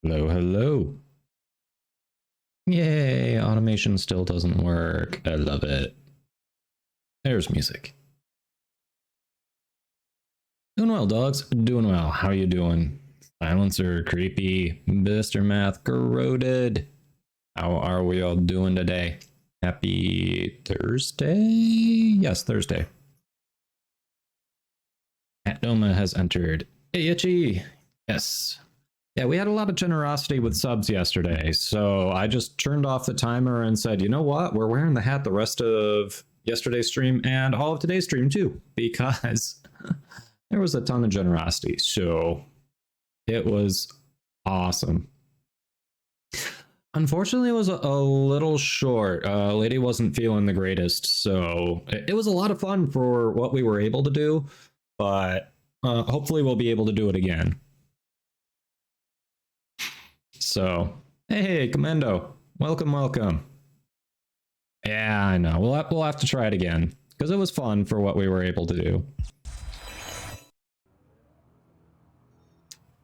Hello, hello. Yay, automation still doesn't work. I love it. There's music. Doing well, dogs. Doing well. How are you doing? Silencer, creepy, Mr. Math, corroded. How are we all doing today? Happy Thursday? Yes, Thursday. Atdoma has entered. Hey, Itchy. Yes. Yeah, we had a lot of generosity with subs yesterday, so I just turned off the timer and said, you know what? We're wearing the hat the rest of yesterday's stream and all of today's stream too, because there was a ton of generosity. So it was awesome. Unfortunately, it was a little short. Lady wasn't feeling the greatest, so it was a lot of fun for what we were able to do, but hopefully we'll be able to do it again. So, hey, Commando, welcome, welcome. Yeah, I know. We'll have to try it again because it was fun for what we were able to do.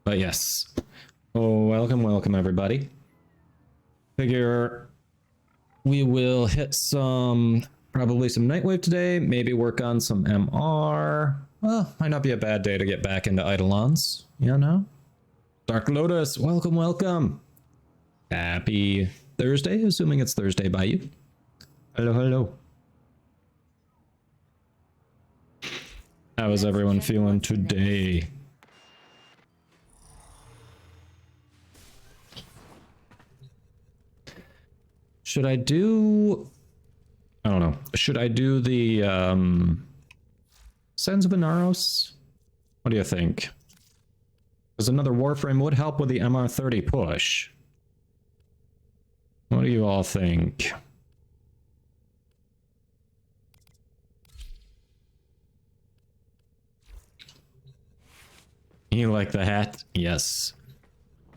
But yes, welcome, welcome, everybody. Figure we will hit probably some Nightwave today. Maybe work on some MR. Well, might not be a bad day to get back into Eidolons, you know? Dark Lotus, welcome, welcome. Happy Thursday, assuming it's Thursday by you. Hello, hello. How is everyone feeling today? Should I do... I don't know. Should I do the Sands of Inaros? What do you think? Because another Warframe would help with the MR30 push. What do you all think? You like the hat? Yes.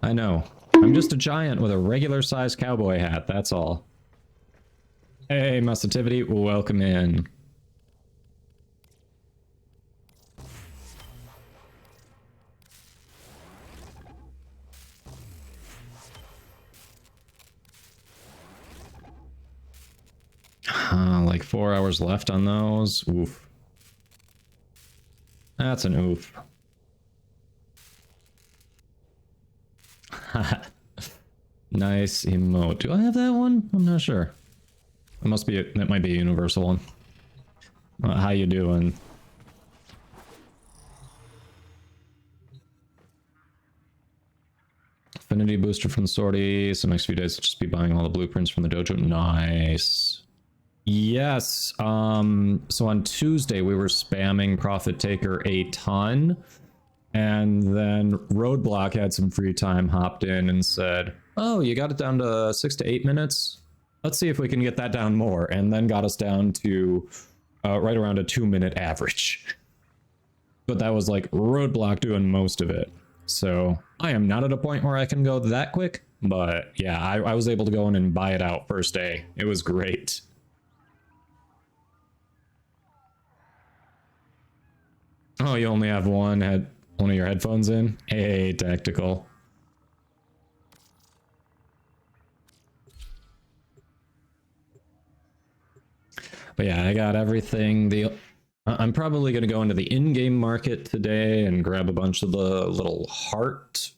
I know. I'm just a giant with a regular sized cowboy hat, that's all. Hey, Massitivity, welcome in. Like 4 hours left on those. Oof. That's an oof. Nice emote. Do I have that one? I'm not sure. It must be. That might be a universal one. How you doing? Affinity booster from the sortie. So next few days I'll just be buying all the blueprints from the dojo. Nice. Yes. So on Tuesday we were spamming Profit Taker a ton. And then Roadblock had some free time, hopped in and said, oh, you got it down to 6 to 8 minutes? Let's see if we can get that down more. And then got us down to right around a 2-minute average. But that was like Roadblock doing most of it. So I am not at a point where I can go that quick. But yeah, I was able to go in and buy it out first day. It was great. Oh, you only have one of your headphones in? Hey, tactical. But yeah, I got everything. I'm probably going to go into the in-game market today and grab a bunch of the little heart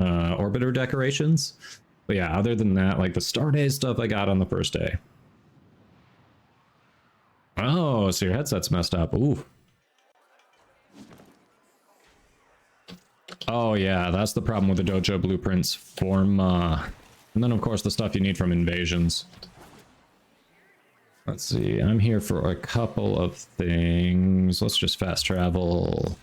orbiter decorations. But yeah, other than that, like the Star Days stuff I got on the first day. Oh, so your headset's messed up. Ooh. Oh yeah, that's the problem with the dojo blueprints. And then of course the stuff you need from invasions. Let's see, I'm here for a couple of things. Let's just fast travel.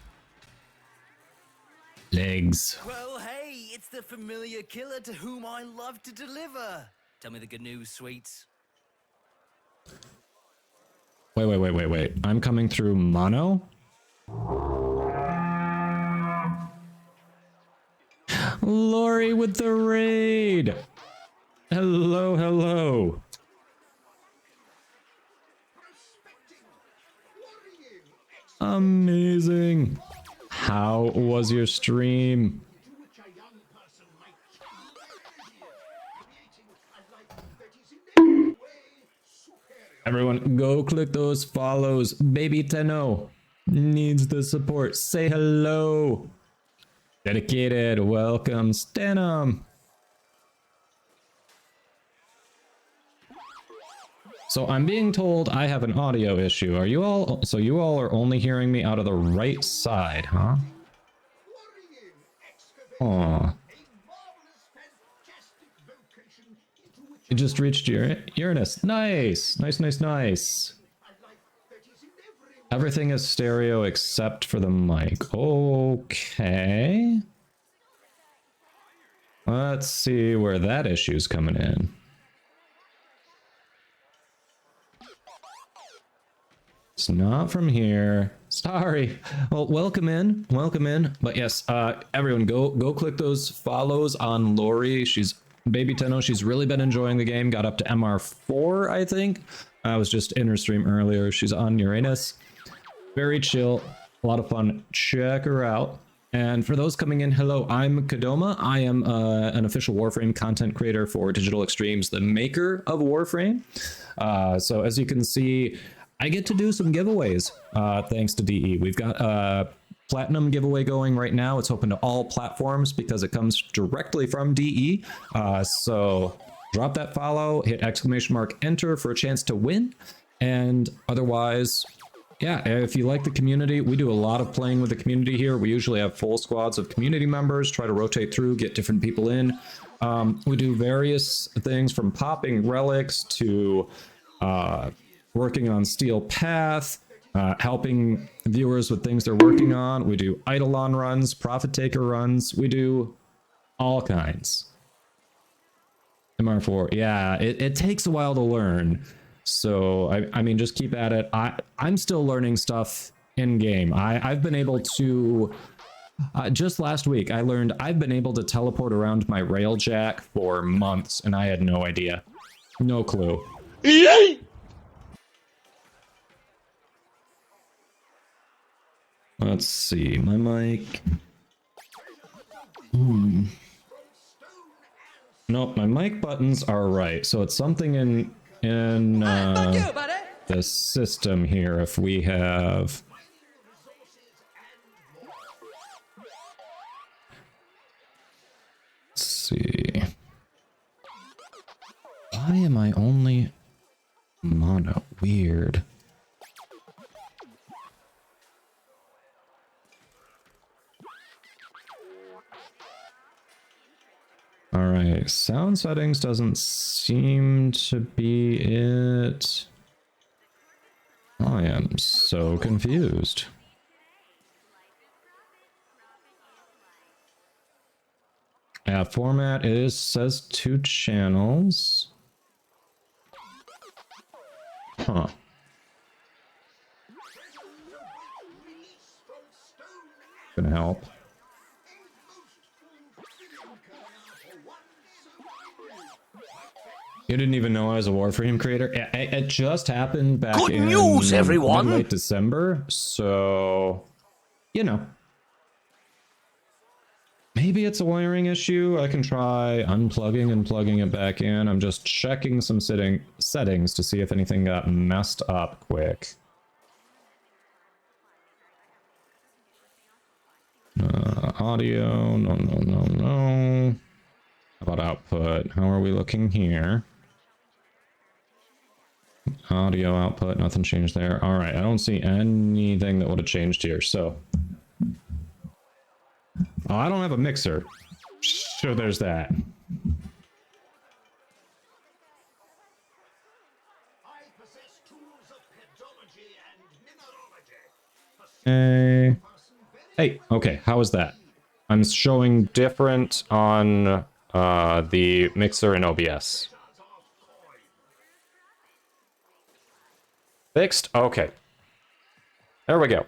Legs. Well, hey, it's the familiar killer to whom I love to deliver. Tell me the good news, sweets. Wait. I'm coming through mono? Lori with the raid! Hello, hello. Amazing. How was your stream? Everyone, go click those follows. Baby Tenno needs the support. Say hello. Dedicated, welcome, Stanum. So I'm being told I have an audio issue. Are you all, so you all are only hearing me out of the right side, huh? Aw. You just reached Uranus. Nice, nice, nice, nice. Everything is stereo except for the mic. Okay. Let's see where that issue's coming in. It's not from here. Sorry. Well, welcome in. Welcome in. But yes, everyone go click those follows on Lori. She's Baby Tenno. She's really been enjoying the game. Got up to MR4, I think. I was just in her stream earlier. She's on Uranus. Very chill. A lot of fun. Check her out. And for those coming in, hello, I'm Kadoma. I am an official Warframe content creator for Digital Extremes, the maker of Warframe. So as you can see, I get to do some giveaways thanks to DE. We've got a platinum giveaway going right now. It's open to all platforms because it comes directly from DE. So drop that follow, hit !enter for a chance to win. And otherwise, yeah, if you like the community, we do a lot of playing with the community here. We usually have full squads of community members, try to rotate through, get different people in. We do various things from popping relics to working on Steel Path, helping viewers with things they're working on. We do Eidolon runs, Profit Taker runs. We do all kinds. MR4, yeah, it takes a while to learn. So, I mean, just keep at it. I'm still learning stuff in-game. I've been able to... just last week, I learned I've been able to teleport around my railjack for months, and I had no idea. No clue. Yay! Let's see, my mic. Nope, my mic buttons are right. So it's something in the system here. If we have, let's see. Why am I only mono? Weird. All right, sound settings doesn't seem to be it. I am so confused. Yeah, format says 2 channels. Huh. Gonna help. You didn't even know I was a Warframe creator? It just happened back Good in news, everyone! late December, so, you know. Maybe it's a wiring issue. I can try unplugging and plugging it back in. I'm just checking some settings to see if anything got messed up quick. Audio, no. How about output? How are we looking here? Audio output, nothing changed there. All right, I don't see anything that would have changed here, so. Oh, I don't have a mixer. So there's that. Hey, okay, how is that? I'm showing different on the mixer in OBS. Fixed? Okay. There we go.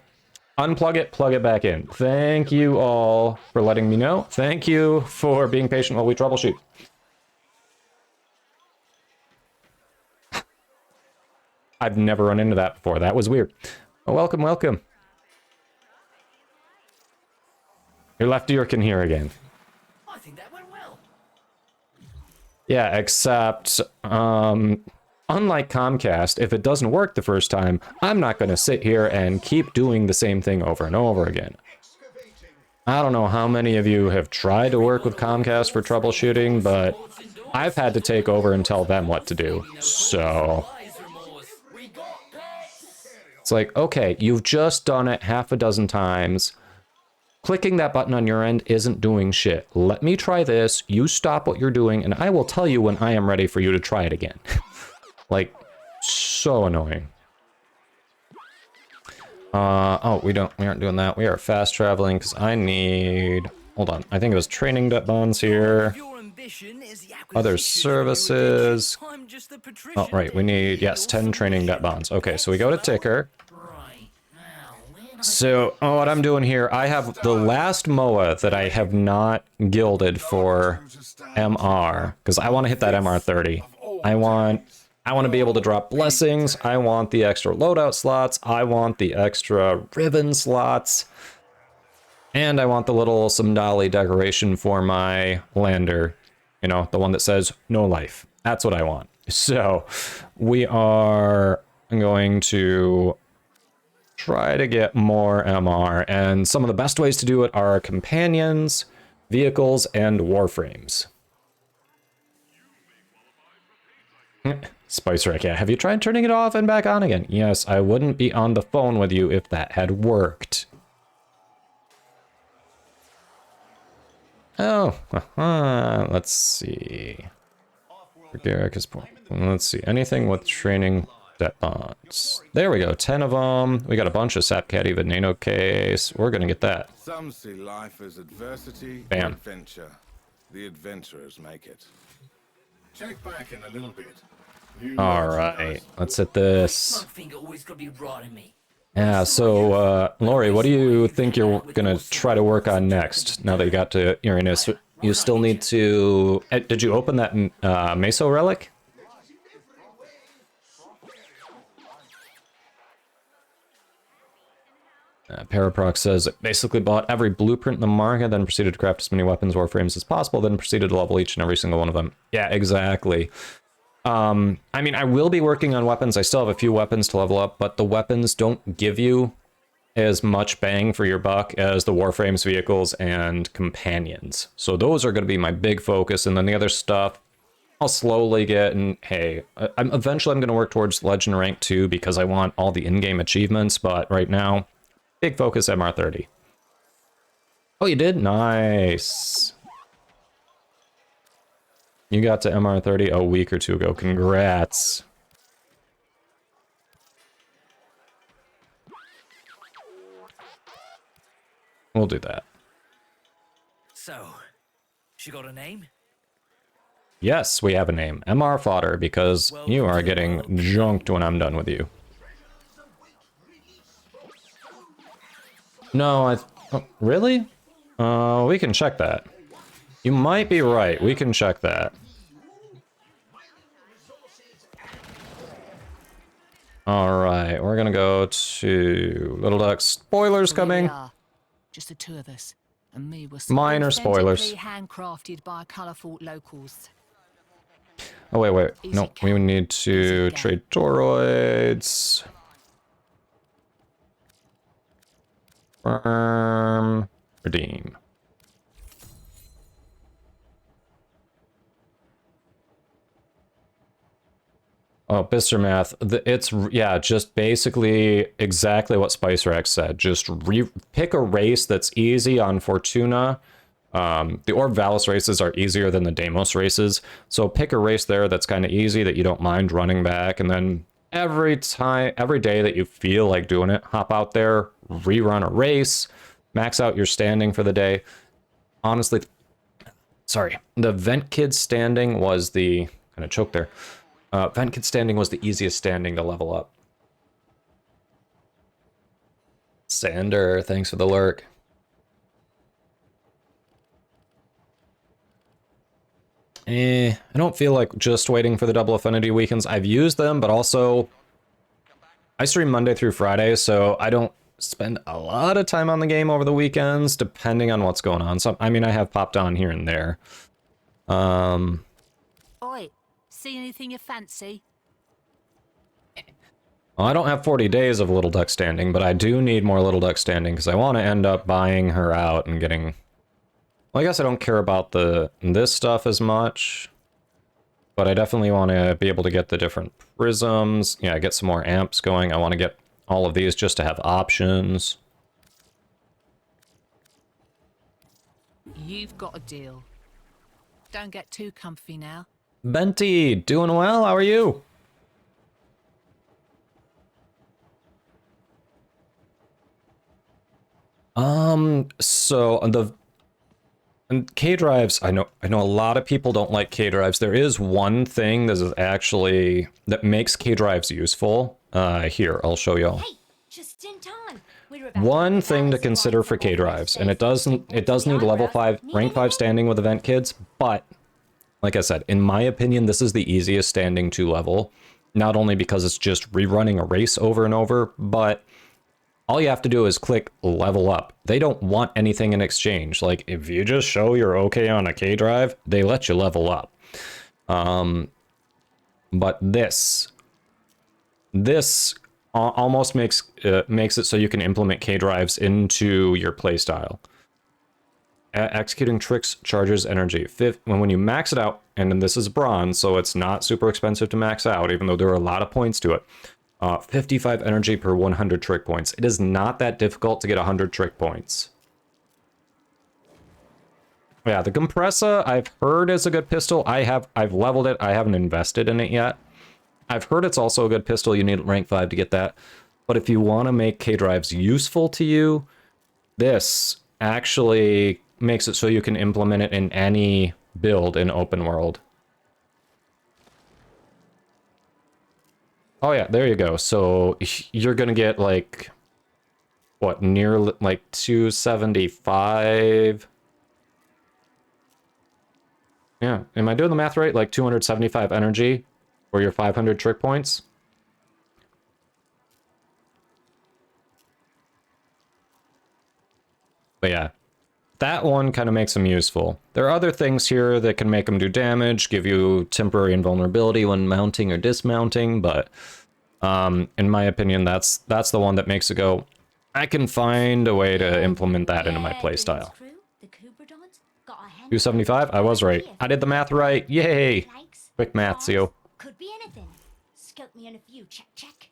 Unplug it, plug it back in. Thank you all for letting me know. Thank you for being patient while we troubleshoot. I've never run into that before. That was weird. Oh, welcome, welcome. Your left ear can hear again. I think that went well. Yeah, except unlike Comcast, if it doesn't work the first time, I'm not going to sit here and keep doing the same thing over and over again. I don't know how many of you have tried to work with Comcast for troubleshooting, but I've had to take over and tell them what to do. So it's like, okay, you've just done it half a dozen times. Clicking that button on your end isn't doing shit. Let me try this. You stop what you're doing, and I will tell you when I am ready for you to try it again. Like, so annoying. Oh, we aren't doing that. We are fast traveling because I need, hold on. I think it was training debt bonds here. Other services. Oh, right. We need, yes, 10 training debt bonds. Okay, so we go to ticker. So, what I'm doing here, I have the last MOA that I have not gilded for MR, because I want to hit that MR30. I want to be able to drop blessings. I want the extra loadout slots. I want the extra ribbon slots. And I want the little Samdali decoration for my lander. You know, the one that says no life. That's what I want. So we are going to try to get more MR. And some of the best ways to do it are companions, vehicles, and warframes. Spice Rack, yeah. Have you tried turning it off and back on again? Yes, I wouldn't be on the phone with you if that had worked. Oh, let's see. Let's see, anything with training debt bonds. There we go, 10 of them. We got a bunch of Sapcatty Veneno case. We're gonna get that. Some see life as adversity, Bam. adventure. The adventurers make it. Check back in a little bit. All right, let's hit this. Finger always gotta be rotting me. Yeah, so, Lori, what do you think you're gonna try to work on next, now that you got to Uranus? You still need to... Did you open that Meso relic? Paraprox says, basically bought every blueprint in the market, then proceeded to craft as many weapons warframes as possible, then proceeded to level each and every single one of them. Yeah, exactly. I mean, I will be working on weapons. I still have a few weapons to level up, but the weapons don't give you as much bang for your buck as the warframes, vehicles, and companions. So those are going to be my big focus, and then the other stuff I'll slowly get, and hey, eventually I'm going to work towards Legend Rank 2 because I want all the in-game achievements, but right now, big focus MR30. Oh, you did? Nice. You got to MR30 a week or two ago. Congrats. We'll do that. So, she got a name? Yes, we have a name. MR Fodder, because you are getting junked when I'm done with you. No, oh, really? We can check that. You might be right. We can check that. Alright, we're gonna go to Little Duck. Spoilers coming. Just the two of us, and me was Minor spoilers. handcrafted by colourful locals. Oh, wait. No, we need to trade toroids. Redeem. Oh, Bister Math. It's, yeah, just basically exactly what Spice Rex said. Just pick a race that's easy on Fortuna. The Orb Valis races are easier than the Deimos races. So pick a race there that's kind of easy that you don't mind running back. And then every day that you feel like doing it, hop out there, rerun a race, max out your standing for the day. Honestly, sorry, the Vent Kid standing was the, kind of choked there. Vent Kid standing was the easiest standing to level up. Sander, thanks for the lurk. I don't feel like just waiting for the double affinity weekends. I've used them, but also I stream Monday through Friday, so I don't spend a lot of time on the game over the weekends, depending on what's going on. So, I mean, I have popped on here and there. Oi, see anything you fancy? Well, I don't have 40 days of Little Duck standing, but I do need more Little Duck standing because I want to end up buying her out and getting... Well, I guess I don't care about this stuff as much, but I definitely want to be able to get the different prisms. Yeah, get some more amps going. I want to get all of these just to have options. You've got a deal. Don't get too comfy now. Benty, doing well? How are you? So and K drives, I know a lot of people don't like K drives. There is one thing that makes K drives useful. Here, I'll show y'all. Hey, just in time. One thing to consider for K drives, and it does need level 5, rank 5 standing with event kids, but like I said, in my opinion, this is the easiest standing to level. Not only because it's just rerunning a race over and over, but all you have to do is click level up. They don't want anything in exchange. Like, if you just show you're okay on a K drive, they let you level up. But this almost makes it so you can implement K drives into your playstyle. Executing tricks charges energy. When you max it out, and then this is bronze, so it's not super expensive to max out, even though there are a lot of points to it. 55 energy per 100 trick points. It is not that difficult to get 100 trick points. Yeah, the Compressa, I've heard is a good pistol. I've leveled it. I haven't invested in it yet. I've heard it's also a good pistol. You need rank 5 to get that. But if you want to make K-drives useful to you, this actually makes it so you can implement it in any build in open world. Oh yeah, there you go. So you're gonna get like, what, near like 275? Yeah, am I doing the math right? Like 275 energy for your 500 trick points? But yeah, that one kind of makes them useful. There are other things here that can make them do damage, give you temporary invulnerability when mounting or dismounting, but in my opinion, that's the one that makes it go, I can find a way to implement that into my playstyle. 275? I was right. I did the math right. Yay! Quick math, Zio. Could be anything. Scope me on a few. Check, check.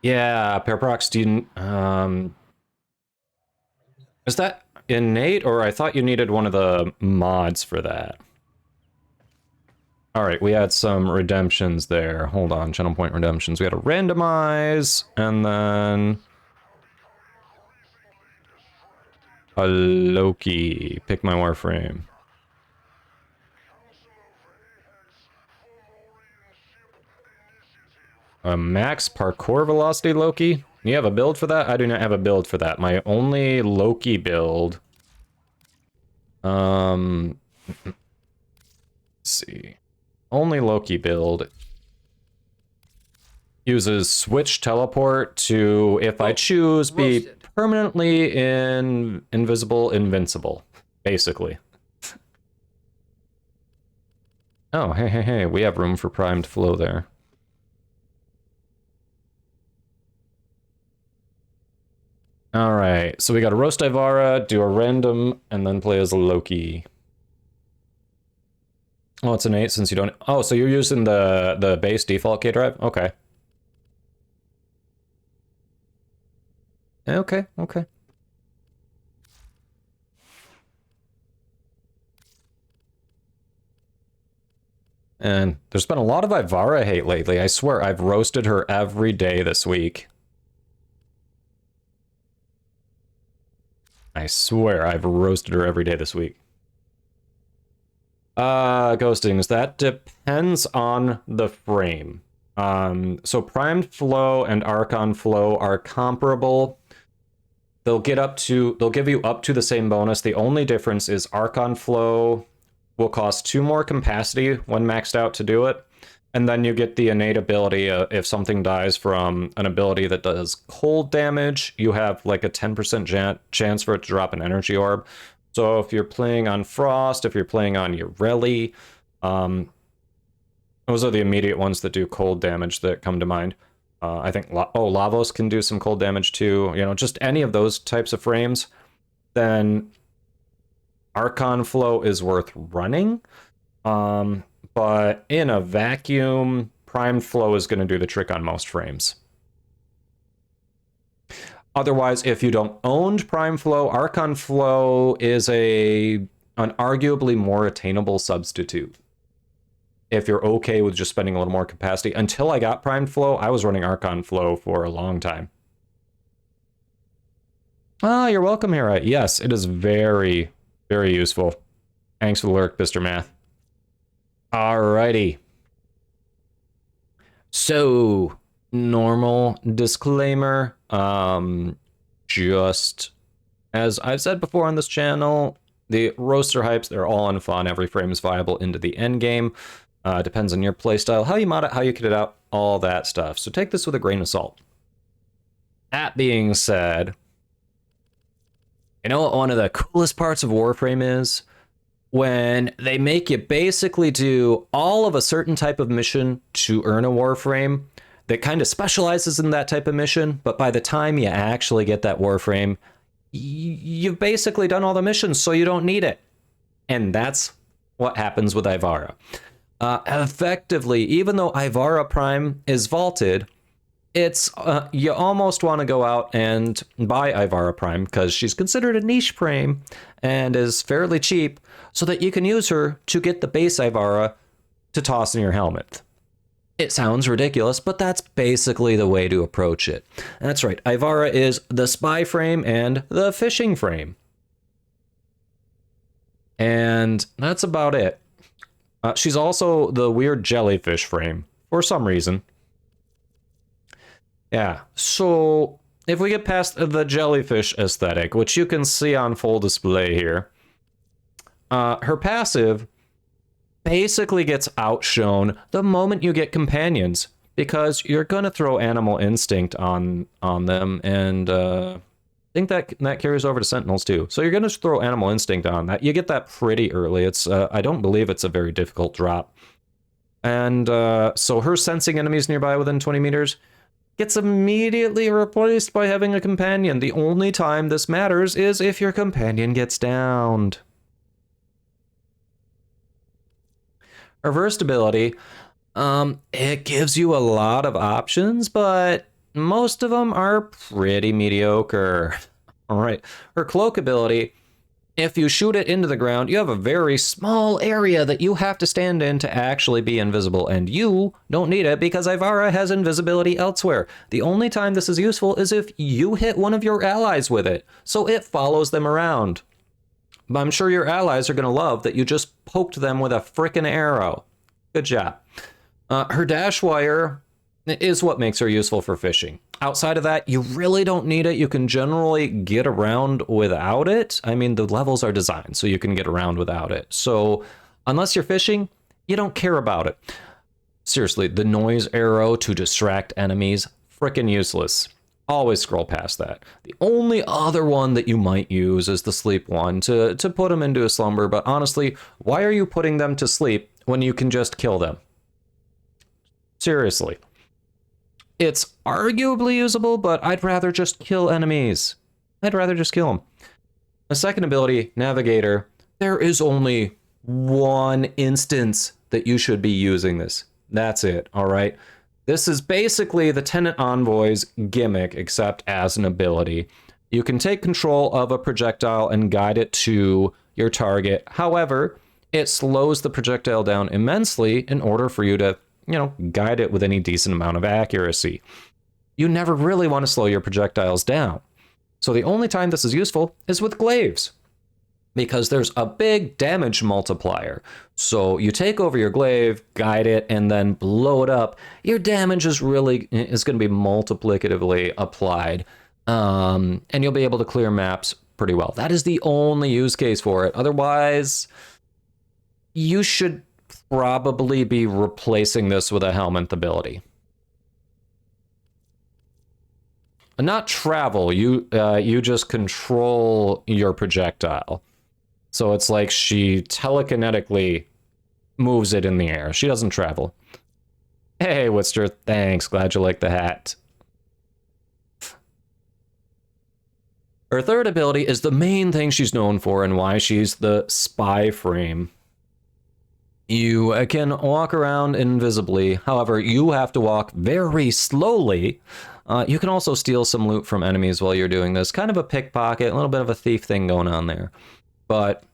Yeah, Paraprox, do you, is that innate, or I thought you needed one of the mods for that? Alright, we had some redemptions there. Hold on, channel point redemptions. We had a randomize, and then... a Loki. Pick my Warframe. A max parkour velocity Loki? You have a build for that? I do not have a build for that. My only Loki build... let's see. Only Loki build uses switch teleport to, if I choose, be permanently invincible, basically. Oh, hey, we have room for primed flow there. Alright, so we got a roast Ivara, do a random, and then play as a Loki. Oh, it's an 8 since you don't... Oh, so you're using the base default K-Drive? Okay. Okay. And there's been a lot of Ivara hate lately. I swear, I've roasted her every day this week. I swear, I've roasted her every day this week. Ghostings, that depends on the frame. So primed flow and archon flow are comparable. They'll give you up to the same bonus. The only difference is archon flow will cost 2 more capacity when maxed out to do it. And then you get the innate ability, if something dies from an ability that does cold damage, you have like a 10% chance for it to drop an energy orb. So if you're playing on Frost, if you're playing on Ureli, those are the immediate ones that do cold damage that come to mind. I think, Lavos can do some cold damage too. You know, just any of those types of frames, then Archon Flow is worth running. But in a vacuum, Primed Flow is going to do the trick on most frames. Otherwise, if you don't own Prime Flow, Archon Flow is an arguably more attainable substitute. If you're okay with just spending a little more capacity. Until I got Primed Flow, I was running Archon Flow for a long time. Ah, you're welcome, Hera. Yes, it is very, very useful. Thanks for the lurk, Mr. Math. Alrighty. So, normal disclaimer. Just as I've said before on this channel, the roaster hypes, they're all in fun. Every frame is viable into the end game. Depends on your playstyle, how you mod it, how you kit it out, all that stuff. So take this with a grain of salt. That being said, you know what one of the coolest parts of Warframe is? When they make you basically do all of a certain type of mission to earn a Warframe that kind of specializes in that type of mission, but by the time you actually get that Warframe, you've basically done all the missions, so you don't need it. And that's what happens with Ivara. Effectively, even though Ivara Prime is vaulted, it's you almost want to go out and buy Ivara Prime because she's considered a niche frame and is fairly cheap, so that you can use her to get the base Ivara to toss in your helmet. It sounds ridiculous, but that's basically the way to approach it. That's right, Ivara is the spy frame and the fishing frame. And that's about it. She's also the weird jellyfish frame, for some reason. Yeah, so if we get past the jellyfish aesthetic, which you can see on full display here, her passive basically gets outshone the moment you get companions, because you're going to throw Animal Instinct on them, and I think that carries over to Sentinels too. So you're going to throw Animal Instinct on that. You get that pretty early. It's I don't believe it's a very difficult drop. And so her sensing enemies nearby within 20 meters gets immediately replaced by having a companion. The only time this matters is if your companion gets downed. Her first ability, it gives you a lot of options, but most of them are pretty mediocre. All right, her cloak ability, if you shoot it into the ground, you have a very small area that you have to stand in to actually be invisible, and you don't need it because Ivara has invisibility elsewhere. The only time this is useful is if you hit one of your allies with it, so it follows them around. But I'm sure your allies are going to love that you just poked them with a frickin' arrow. Good job. Her dash wire is what makes her useful for fishing. Outside of that, you really don't need it. You can generally get around without it. I mean, the levels are designed so you can get around without it. So unless you're fishing, you don't care about it. Seriously, the noise arrow to distract enemies, frickin' useless. Always scroll past that. The only other one that you might use is the sleep one to put them into a slumber. But honestly, why are you putting them to sleep when you can just kill them? Seriously. It's arguably usable, but I'd rather just kill enemies. I'd rather just kill them. The second ability, Navigator, there is only one instance that you should be using this. That's it, all right? This is basically the Tenant Envoy's gimmick, except as an ability. You can take control of a projectile and guide it to your target. However, it slows the projectile down immensely in order for you to, guide it with any decent amount of accuracy. You never really want to slow your projectiles down. So the only time this is useful is with glaives, because there's a big damage multiplier. So you take over your glaive, guide it, and then blow it up. Your damage is going to be multiplicatively applied, and you'll be able to clear maps pretty well. That is the only use case for it. Otherwise, you should probably be replacing this with a helmet ability. Not travel, you just control your projectile. So it's like she telekinetically moves it in the air. She doesn't travel. Hey, Witster, thanks. Glad you like the hat. Her third ability is the main thing she's known for and why she's the spy frame. You can walk around invisibly. However, you have to walk very slowly. You can also steal some loot from enemies while you're doing this. Kind of a pickpocket, a little bit of a thief thing going on there. But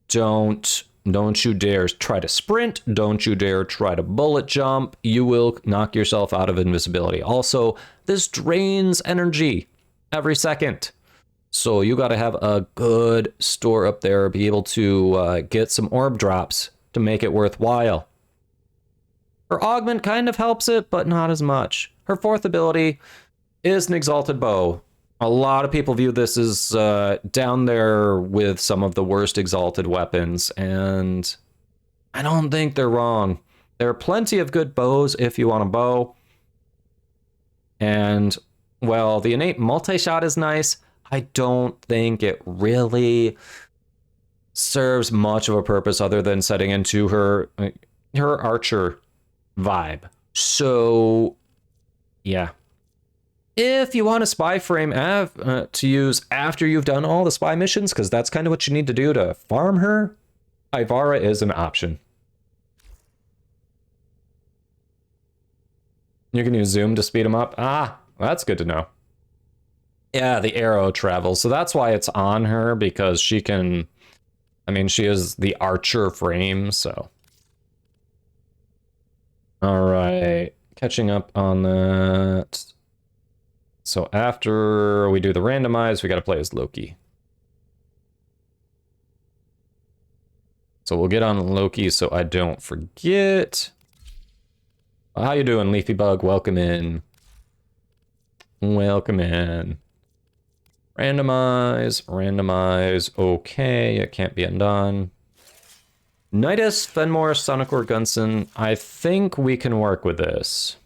don't you dare try to sprint. Don't you dare try to bullet jump. You will knock yourself out of invisibility. Also, this drains energy every second. So you got to have a good store up there, be able to get some orb drops to make it worthwhile. Her augment kind of helps it, but not as much. Her fourth ability is an exalted bow. A lot of people view this as down there with some of the worst exalted weapons, and I don't think they're wrong. There are plenty of good bows if you want a bow. And, well, the innate multi-shot is nice. I don't think it really serves much of a purpose other than setting into her archer vibe. So, yeah. If you want a spy frame to use after you've done all the spy missions, because that's kind of what you need to do to farm her, Ivara is an option. You can use zoom to speed them up. Ah, well, that's good to know. Yeah, the arrow travels. So that's why it's on her, because she can... I mean, she is the archer frame, so... Alright, catching up on that. So after we do the randomize, we gotta play as Loki. So we'll get on Loki so I don't forget. How you doing, Leafy Bug? Welcome in. Welcome in. Randomize, randomize. Okay, it can't be undone. Nidus, Fenmore, Sonicor, Gunson. I think we can work with this.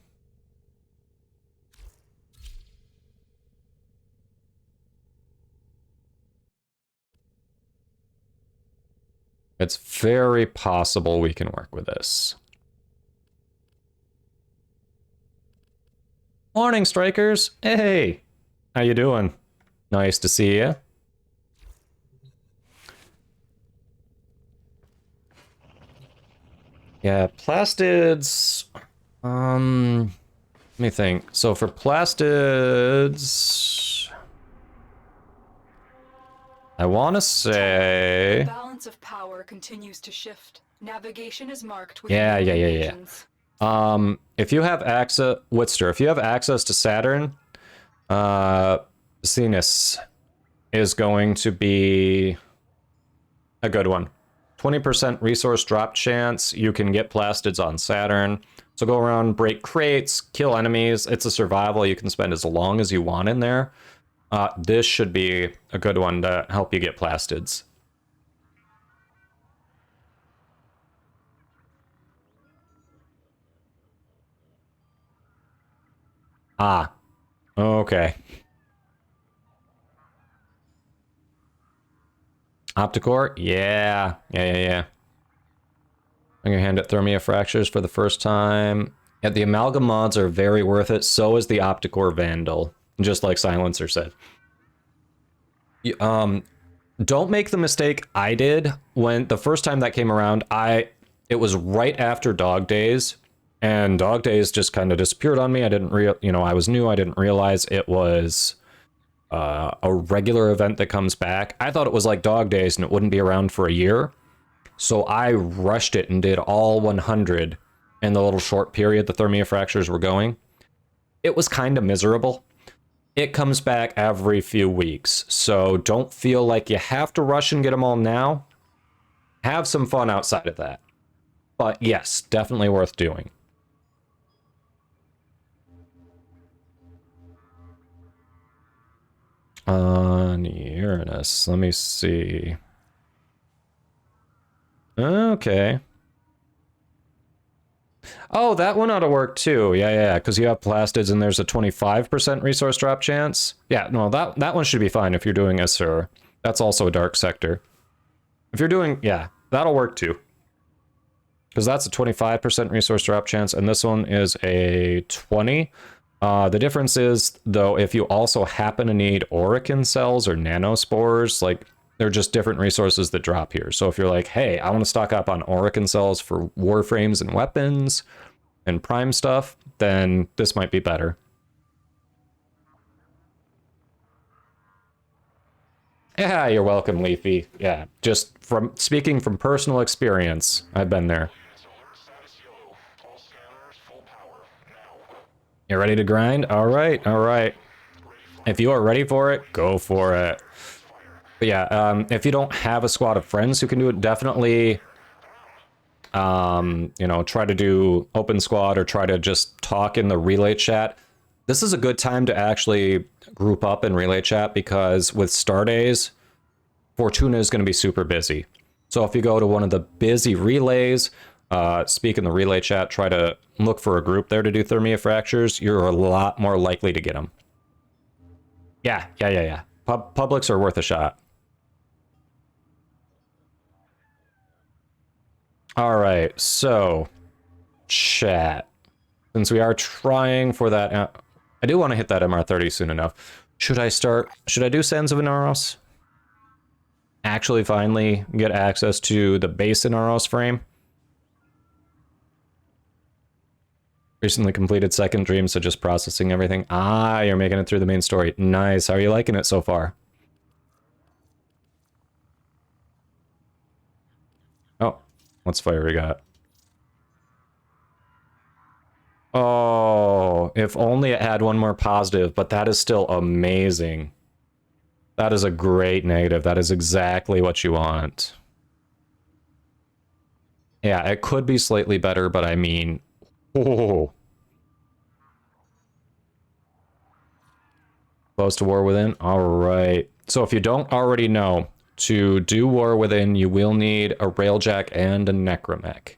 It's very possible we can work with this. Morning, Strikers. Hey, how you doing? Nice to see you. Yeah, plastids. Let me think. So for plastids, I want to say. The balance of power continues to shift. Navigation is marked with Yeah. regions. If you have access, Witster, if you have access to Saturn, Zenus is going to be a good one. 20% resource drop chance. You can get plastids on Saturn. So go around, break crates, kill enemies. It's a survival you can spend as long as you want in there. This should be a good one to help you get plastids. Ah, okay. Opticore? Yeah. I'm gonna hand it Thermia Fractures for the first time. Yeah, the Amalgam mods are very worth it. So is the Opticore Vandal, just like Silencer said. Don't make the mistake I did when the first time that came around. It was right after Dog Days, and Dog Days just kind of disappeared on me. I didn't I was new. I didn't realize it was a regular event that comes back. I thought it was like Dog Days and it wouldn't be around for a year. So I rushed it and did all 100 in the little short period the Thermia Fractures were going. It was kind of miserable. It comes back every few weeks, so don't feel like you have to rush and get them all now. Have some fun outside of that. But yes, definitely worth doing. On Uranus, let me see. Okay. Oh, that one ought to work too. Yeah, because you have plastids and there's a 25% resource drop chance. Yeah, no, that one should be fine if you're doing Assur. That's also a dark sector. If you're doing, yeah, that'll work too. Because that's a 25% resource drop chance, and this one is a 20. The difference is, though, if you also happen to need Orokin cells or nanospores, like, they're just different resources that drop here. So if you're like, hey, I want to stock up on Orokin cells for Warframes and weapons and Prime stuff, then this might be better. Yeah, you're welcome, Leafy. Yeah, just from speaking from personal experience, I've been there. You ready to grind? All right, all right. If you are ready for it, go for it. But yeah, if you don't have a squad of friends who can do it, definitely, you know, try to do open squad or try to just talk in the relay chat. This is a good time to actually group up in relay chat because with star days, Fortuna is going to be super busy. So if you go to one of the busy relays, speak in the relay chat, try to look for a group there to do Thermia fractures, you're a lot more likely to get them. Yeah. Publics are worth a shot. All right, so chat. Since we are trying for that, I do want to hit that MR30 soon enough. Should I do Sands of Inaros? Actually finally get access to the base Inaros frame? Recently completed second dream, so just processing everything. Ah, you're making it through the main story. Nice. How are you liking it so far? Oh, what's fire we got? Oh, if only it had one more positive, but that is still amazing. That is a great negative. That is exactly what you want. Yeah, it could be slightly better, but I mean, oh. Close to War Within? Alright. So if you don't already know, to do War Within, you will need a Railjack and a Necromech.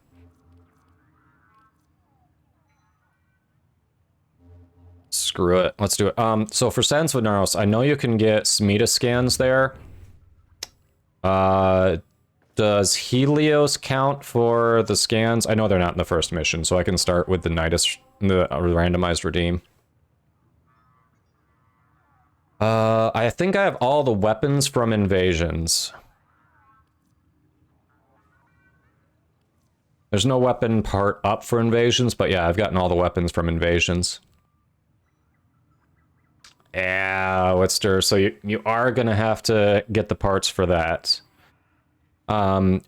Screw it. Let's do it. So for Sans Veneros, I know you can get Smita scans there. Does Helios count for the scans? I know they're not in the first mission, so I can start with the Nidus, the randomized redeem. I think I have all the weapons from Invasions. There's no weapon part up for Invasions, but yeah, I've gotten all the weapons from Invasions. Yeah, Witster, so you are gonna have to get the parts for that.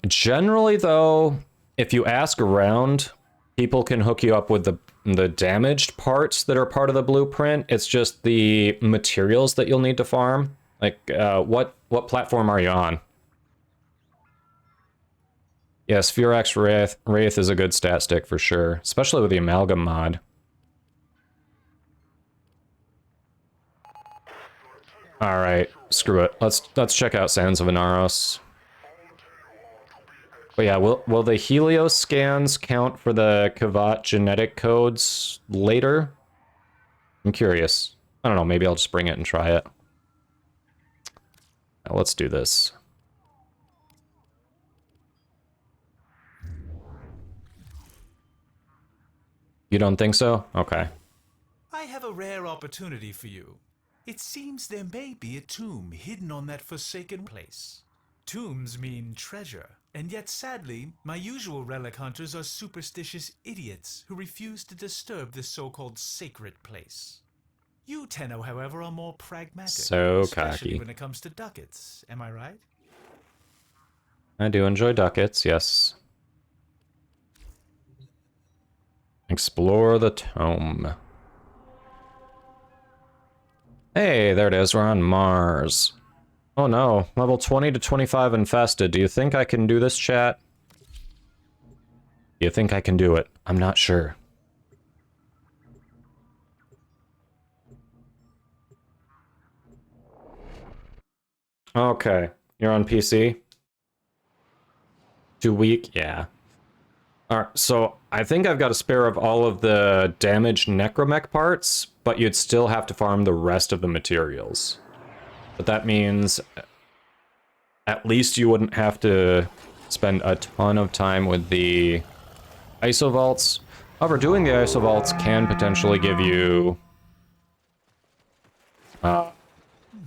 Generally though, if you ask around, people can hook you up with the damaged parts that are part of the blueprint. It's just the materials that you'll need to farm. Like, what platform are you on? Yes, Furax Wraith is a good stat stick for sure, especially with the Amalgam mod. All right, screw it. Let's check out Sands of Inaros. But yeah, will the Helios scans count for the Kavat genetic codes later? I'm curious. I don't know, maybe I'll just bring it and try it. Now let's do this. You don't think so? Okay. I have a rare opportunity for you. It seems there may be a tomb hidden on that forsaken place. Tombs mean treasure, and yet sadly, my usual relic hunters are superstitious idiots who refuse to disturb this so-called sacred place. You, Tenno, however, are more pragmatic. So especially cocky. when it comes to ducats, am I right? I do enjoy ducats, yes. Explore the tome. Hey, there it is. We're on Mars. Oh no, level 20 to 25 infested. Do you think I can do this, chat? Do you think I can do it? I'm not sure. Okay, you're on PC? Too weak? Yeah. Alright, so I think I've got a spare of all of the damaged necromech parts, but you'd still have to farm the rest of the materials. But that means at least you wouldn't have to spend a ton of time with the ISO vaults. However, doing the ISO vaults can potentially give you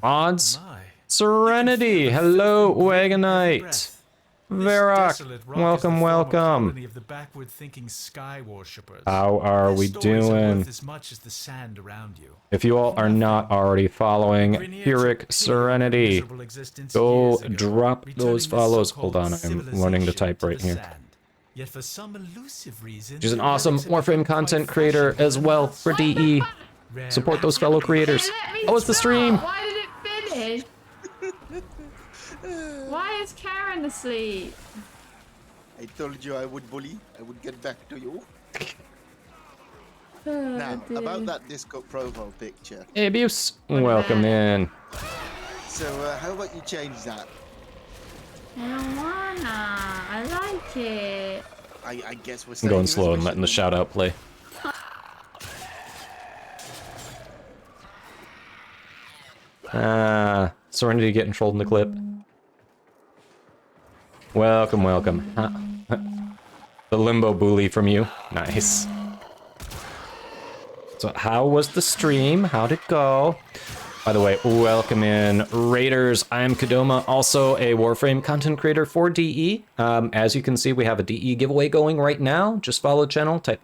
mods. My. Serenity! Hello, Wagonite! Verak! Welcome, welcome! Of the backward-thinking sky worshippers. How are we doing? As much as the sand around you. If you all are not already following Pyrrhic Serenity, go drop those follows. Hold on, I'm learning to type right here. Yet for some elusive reason, She's an awesome Warframe content creator as well for DE. Support those fellow creators. How was the stream? Why did it finish? Why is Karen asleep? I told you I would bully. I would get back to you. Oh, Now, dear. about that disco profile picture. Hey, Abuse. Welcome in. So, how about you change that? I don't wanna. I like it. I guess we're I'm going slow and letting the shout out play. Serenity getting trolled in the clip. Welcome, welcome. The limbo bully from you. Nice. So how was the stream? How'd it go? By the way, welcome in Raiders. I'm Kadoma, also a Warframe content creator for DE. As you can see, we have a DE giveaway going right now. Just follow the channel, type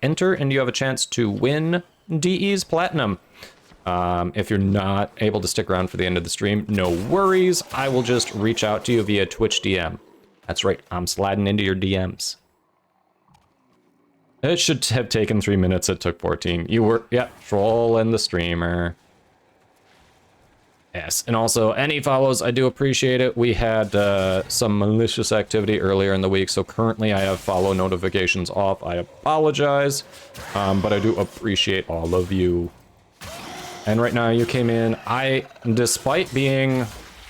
!enter, and you have a chance to win DE's Platinum. If you're not able to stick around for the end of the stream, no worries. I will just reach out to you via Twitch DM. That's right, I'm sliding into your DMs. It should have taken 3 minutes, it took 14. You were, yeah, trolling the streamer. Yes, and also, any follows, I do appreciate it. We had some malicious activity earlier in the week, so currently I have follow notifications off. I apologize, but I do appreciate all of you. And right now you came in, despite being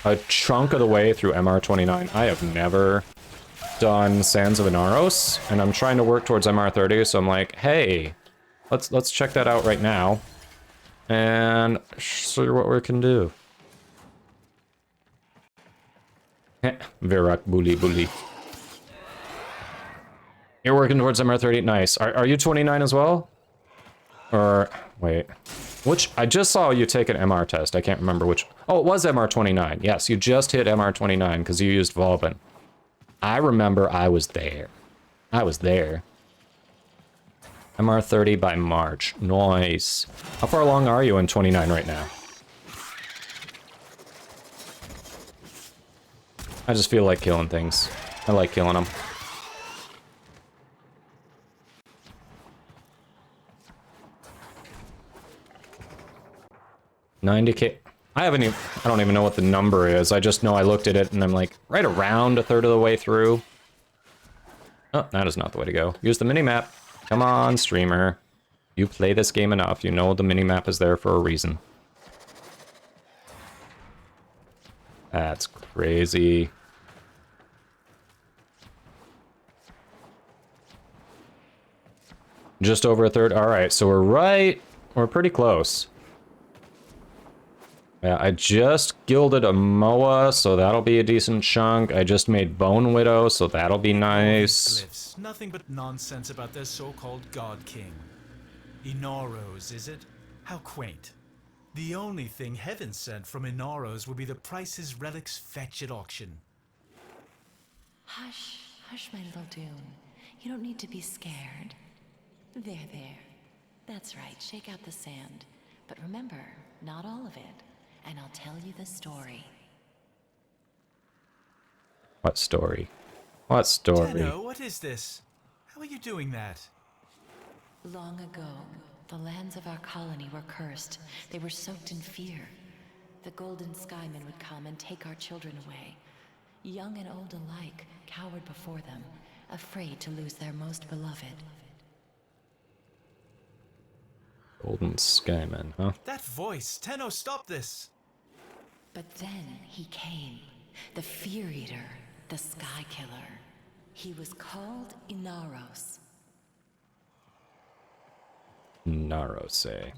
a chunk of the way through MR29, I have never done Sands of Inaros, and I'm trying to work towards MR30, so I'm like, hey, let's check that out right now, and see what we can do. Verak bully bully. You're working towards MR30, nice. Are you 29 as well? Or, wait. Which, I just saw you take an MR test. I can't remember which. Oh, it was MR29. Yes, you just hit MR29 because you used Volvin. I remember I was there. I was there. MR30 by March. Nice. How far along are you in 29 right now? I just feel like killing things. I like killing them. $90K. I don't even know what the number is. I just know I looked at it and I'm like, right around a third of the way through. Oh, that is not the way to go. Use the minimap. Come on, streamer. You play this game enough. You know the minimap is there for a reason. That's crazy. Just over a third. All right, so we're pretty close. Yeah, I just gilded a Moa, so that'll be a decent chunk. I just made Bone Widow, so that'll be nice. Glyphs, nothing but nonsense about their so-called God King. Inaros, is it? How quaint. The only thing heaven sent from Inaros would be the price his relics fetch at auction. Hush, hush, my little Dune. You don't need to be scared. There, there. That's right, shake out the sand. But remember, not all of it. And I'll tell you the story. What story? What story? Tenno, what is this? How are you doing that? Long ago, the lands of our colony were cursed. They were soaked in fear. The Golden Skymen would come and take our children away. Young and old alike cowered before them, afraid to lose their most beloved. Golden Skyman, huh? That voice! Tenno, stop this! But then he came. The Fear Eater. The Sky Killer. He was called Inaros. Narose.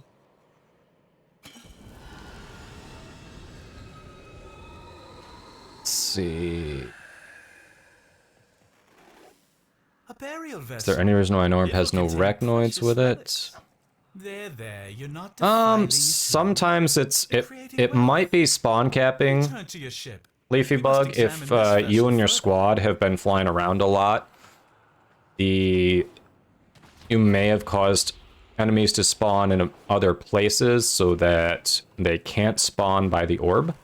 Let's see. A burial vessel. Is there any reason why Norb It'll has no contain arachnoids precious with relics. it? There, you're not defiling your Sometimes it creating might be spawn capping, Return to your ship. Leafy We must Bug, if examine this you and vessel your further. squad have been flying around a lot. You may have caused enemies to spawn in other places so that they can't spawn by the orb.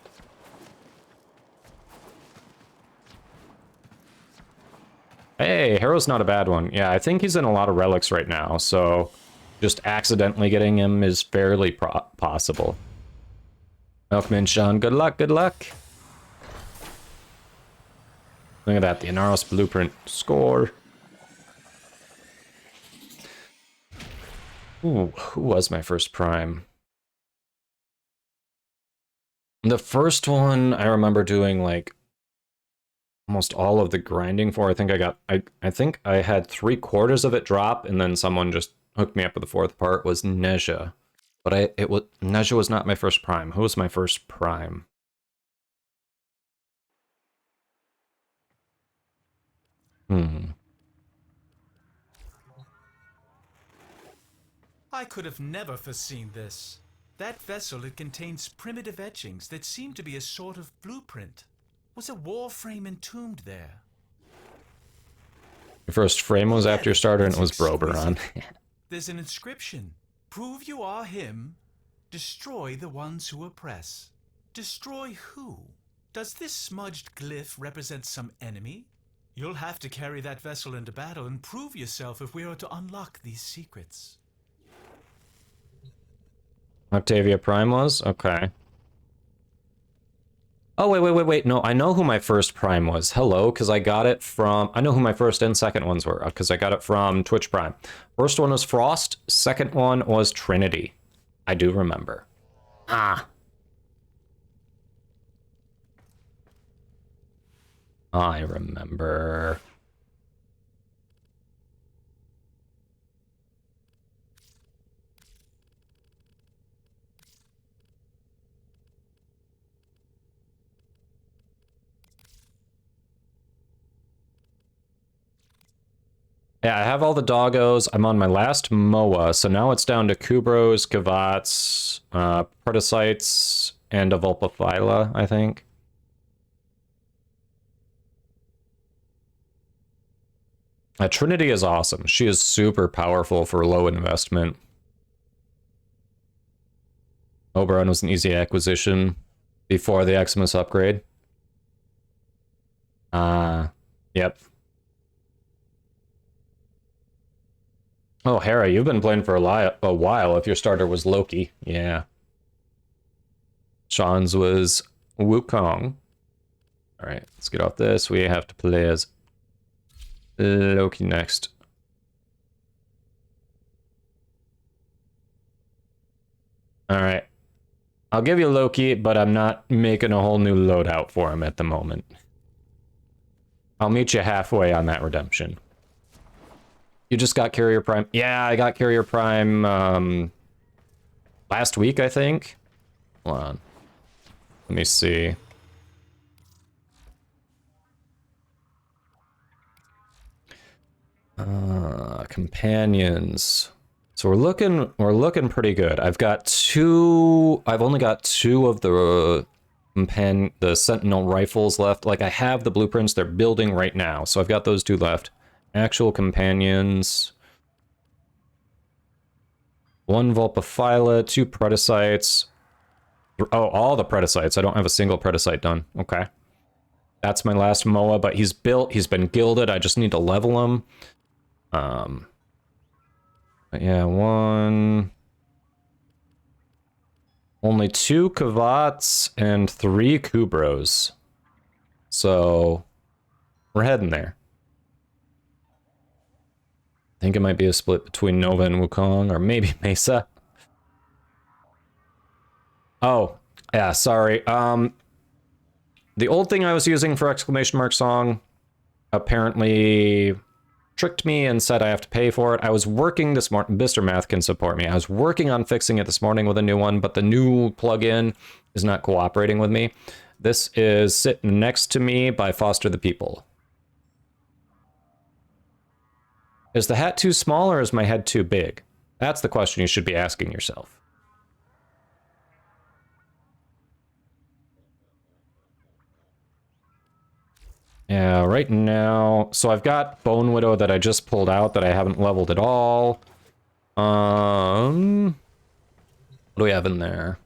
Hey, Harrow's not a bad one. Yeah, I think he's in a lot of relics right now, so just accidentally getting him is fairly possible. Milkman Sean, good luck, good luck. Look at that, the Inaros blueprint score. Ooh, who was my first prime? The first one I remember doing like almost all of the grinding for. I think I think I had 3/4 of it drop, and then someone just hooked me up with the fourth part. Was Nezha, but Nezha was not my first prime. Who was my first prime? I could have never foreseen this. That vessel, it contains primitive etchings that seem to be a sort of blueprint. Was a Warframe entombed there? Your first frame was after your starter, and it was It's Broberon. There's an inscription. Prove you are him. Destroy the ones who oppress. Destroy who? Does this smudged glyph represent some enemy? You'll have to carry that vessel into battle and prove yourself if we are to unlock these secrets. Octavia Prime was? Okay. Oh, wait. No, I know who my first Prime was. Hello, because I got it from... I know who my first and second ones were, because I got it from Twitch Prime. First one was Frost. Second one was Trinity. I do remember. Ah. I remember. Yeah, I have all the doggos. I'm on my last MOA, so now it's down to Kubros, Kavats, Protocytes, and a Vulpaphyla, I think. Trinity is awesome. She is super powerful for low investment. Oberon was an easy acquisition before the Eximus upgrade. Yep. Oh, Hera, you've been playing for a while if your starter was Loki. Yeah. Sean's was Wukong. Alright, let's get off this. We have to play as Loki next. Alright. I'll give you Loki, but I'm not making a whole new loadout for him at the moment. I'll meet you halfway on that redemption. You just got Carrier Prime. Yeah, I got Carrier Prime last week, I think. Hold on. Let me see. Companions. So we're looking pretty good. I've only got two of the Sentinel rifles left. Like, I have the blueprints, they're building right now. So I've got those two left. Actual companions. 1 Vulpaphyla, 2 Protocytes. Oh, all the Protocytes. I don't have a single Protocyte done. Okay. That's my last MOA, but he's built, he's been gilded. I just need to level him. But yeah, only 2 Kavats and 3 Kubros. So we're heading there. I think it might be a split between Nova and Wukong, or maybe Mesa. Oh, yeah, sorry. The old thing I was using for exclamation mark song, apparently tricked me and said I have to pay for it. I was working this morning. Mr. Math can support me. I was working on fixing it this morning with a new one, but the new plugin is not cooperating with me. This is Sit Next to Me by Foster the People. Is the hat too small or is my head too big? That's the question you should be asking yourself. Yeah, right now... So I've got Bone Widow that I just pulled out that I haven't leveled at all. What do we have in there?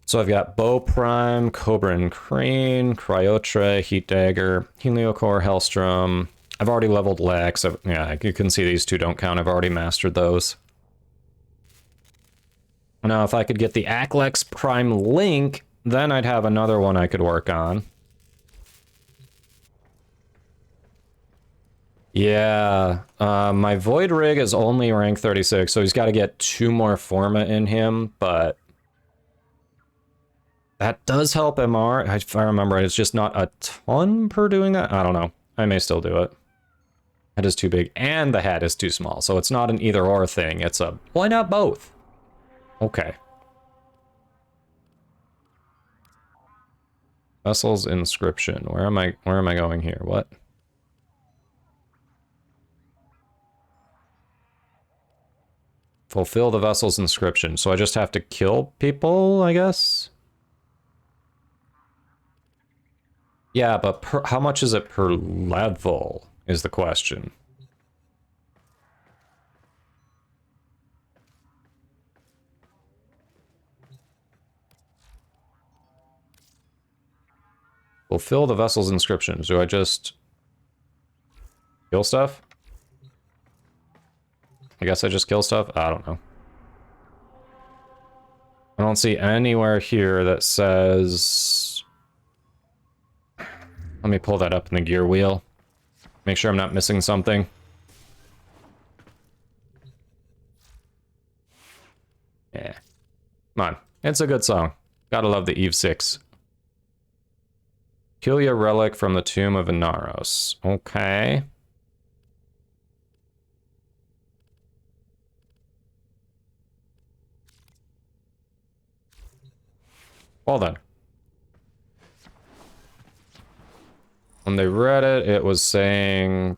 So I've got Bow Prime, Cobra and Crane, Cryotra, Heat Dagger, Heliocore, Hellstrom. I've already leveled Lex. Yeah, you can see these two don't count. I've already mastered those. Now, if I could get the Aklex Prime Link, then I'd have another one I could work on. Yeah, my Void Rig is only rank 36, so he's got to get 2 more Forma in him, but... That does help MR. If I remember right, it's just not a ton per doing that. I don't know. I may still do it. Head is too big, and the hat is too small, so it's not an either-or thing. It's a, why not both? Okay. Vessel's Inscription. Where am I going here? What? Fulfill the vessel's inscription. So I just have to kill people, I guess? Yeah, but how much is it per level is the question. Fulfill the vessel's inscription. Do I just kill stuff? I guess I just kill stuff? I don't know. I don't see anywhere here that says... Let me pull that up in the gear wheel. Make sure I'm not missing something. Yeah. Come on. It's a good song. Gotta love the Eve 6. Kill your relic from the tomb of Inaros. Okay. Well then. When they read it, it was saying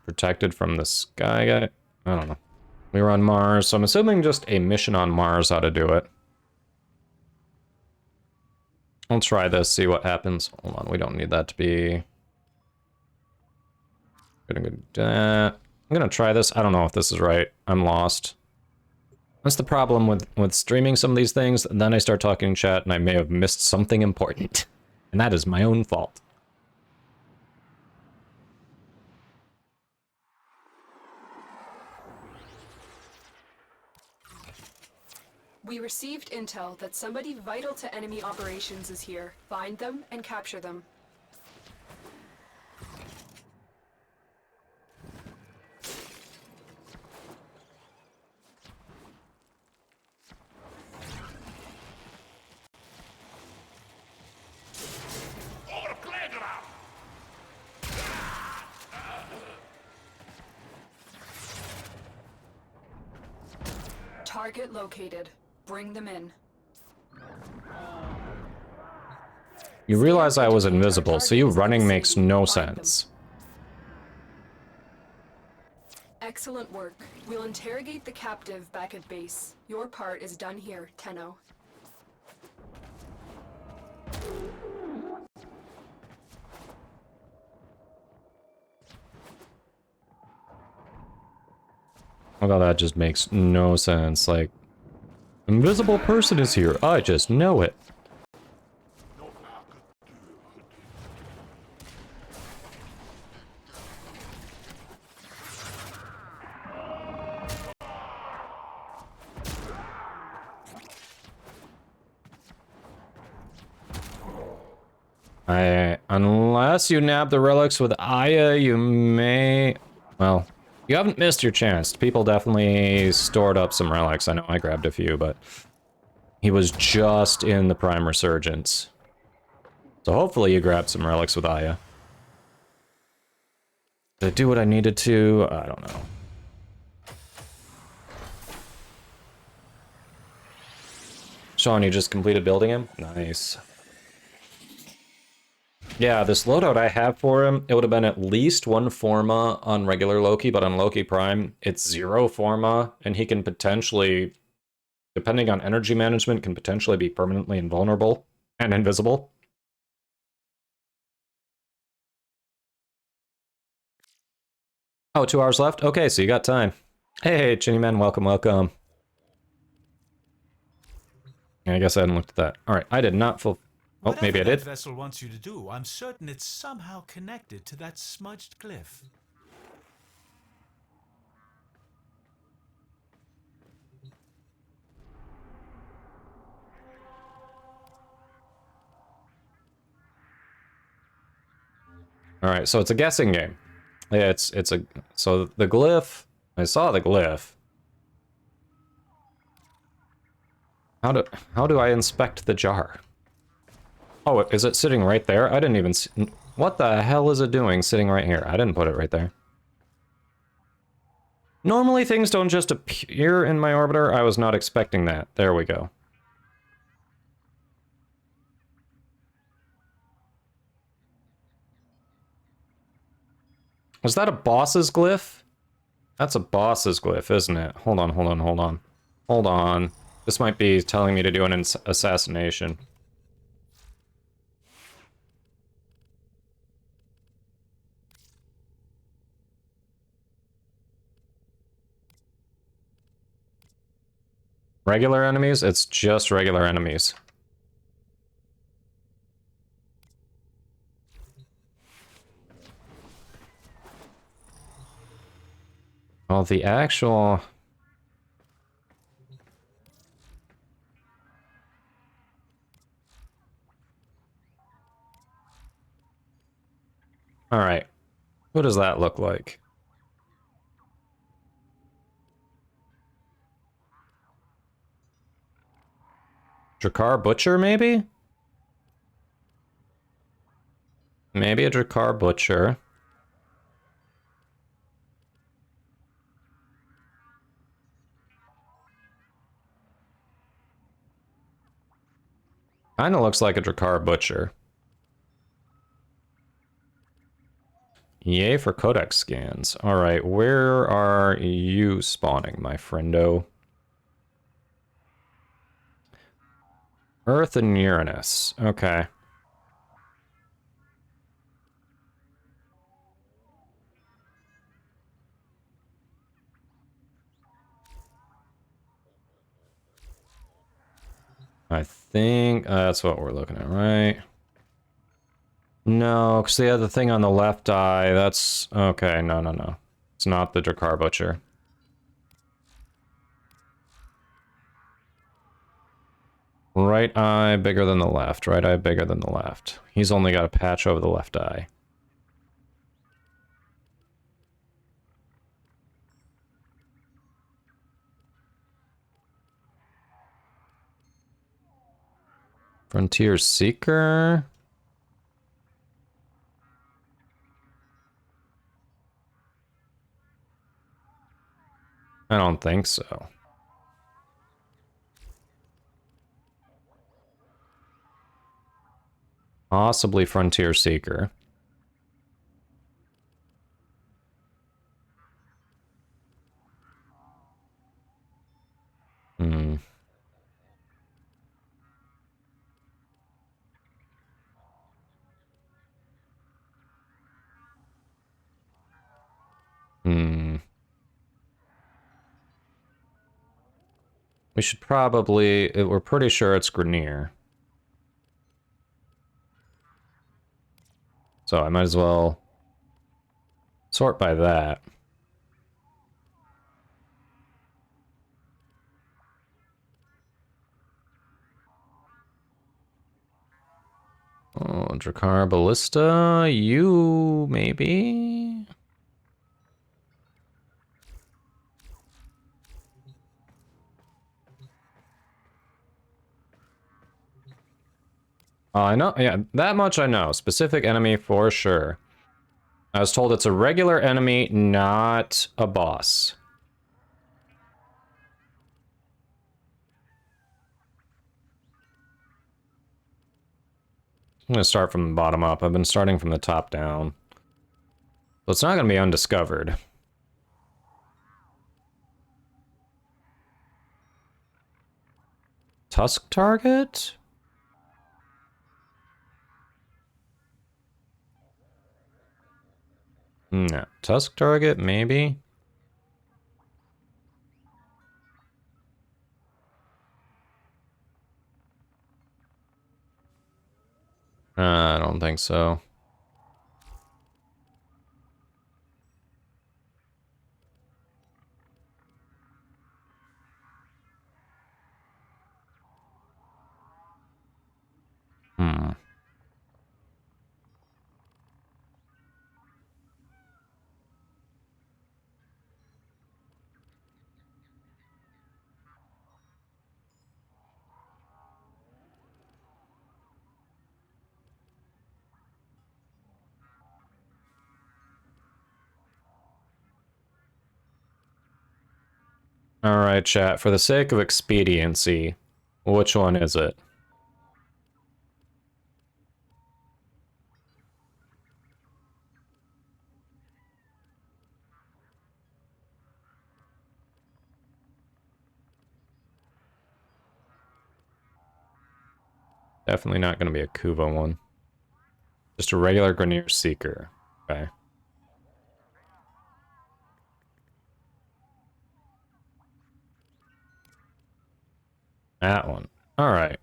protected from the sky guy. I don't know. We were on Mars, so I'm assuming just a mission on Mars ought to do it. I'll try this, see what happens. Hold on, we don't need that to be... I'm gonna try this. I don't know if this is right. I'm lost. That's the problem with streaming some of these things. Then I start talking in chat and I may have missed something important. And that is my own fault. We received intel that somebody vital to enemy operations is here. Find them and capture them. Target located. Bring them in. You realize I was invisible, so you running makes no sense. Excellent work. We'll interrogate the captive back at base. Your part is done here, Tenno. Although that just makes no sense. Like, invisible person is here. I just know it. Unless you nab the relics with Aya, you may... Well, you haven't missed your chance. People definitely stored up some relics. I know I grabbed a few, but... He was just in the Prime Resurgence. So hopefully you grabbed some relics with Aya. Did I do what I needed to? I don't know. Sean, you just completed building him? Nice. Yeah, this loadout I have for him, it would have been at least 1 Forma on regular Loki, but on Loki Prime, it's 0 Forma, and he can potentially, depending on energy management, can potentially be permanently invulnerable and invisible. Oh, 2 hours left? Okay, so you got time. Hey, Chinny Man, welcome, welcome. I guess I hadn't looked at that. Alright, I did not full... Oh, maybe I did. Whatever that vessel wants you to do, I'm certain it's somehow connected to that smudged glyph. Alright, so it's a guessing game. Yeah, it's a... So the glyph... I saw the glyph. How do I inspect the jar? Oh, is it sitting right there? I didn't even see... What the hell is it doing sitting right here? I didn't put it right there. Normally things don't just appear in my orbiter. I was not expecting that. There we go. Was that a boss's glyph? That's a boss's glyph, isn't it? Hold on, hold on, hold on. Hold on. This might be telling me to do an assassination. Regular enemies? It's just regular enemies. Well, the actual... Alright. What does that look like? Drakkar Butcher, maybe? Maybe a Drakkar Butcher. Kinda looks like a Drakkar Butcher. Yay for codex scans. Alright, where are you spawning, my friendo? Earth and Uranus. Okay. I think that's what we're looking at, right? No, because the other thing on the left eye, that's... Okay, no, no, no. It's not the Drakkar Butcher. Right eye bigger than the left. Right eye bigger than the left. He's only got a patch over the left eye. Frontier Seeker? I don't think so. Possibly Frontier Seeker. Hmm. Hmm. We should probably... We're pretty sure it's Grenier. So I might as well sort by that. Oh, Drakkar Ballista, you maybe? Oh, I know, yeah, that much I know. Specific enemy for sure. I was told it's a regular enemy, not a boss. I'm going to start from the bottom up. I've been starting from the top down. So it's not going to be undiscovered. Tusk target? No. Tusk target, maybe? I don't think so. Hmm. Alright, chat. For the sake of expediency, which one is it? Definitely not going to be a Kuva one. Just a regular Grineer Seeker. Okay. That one. Alright.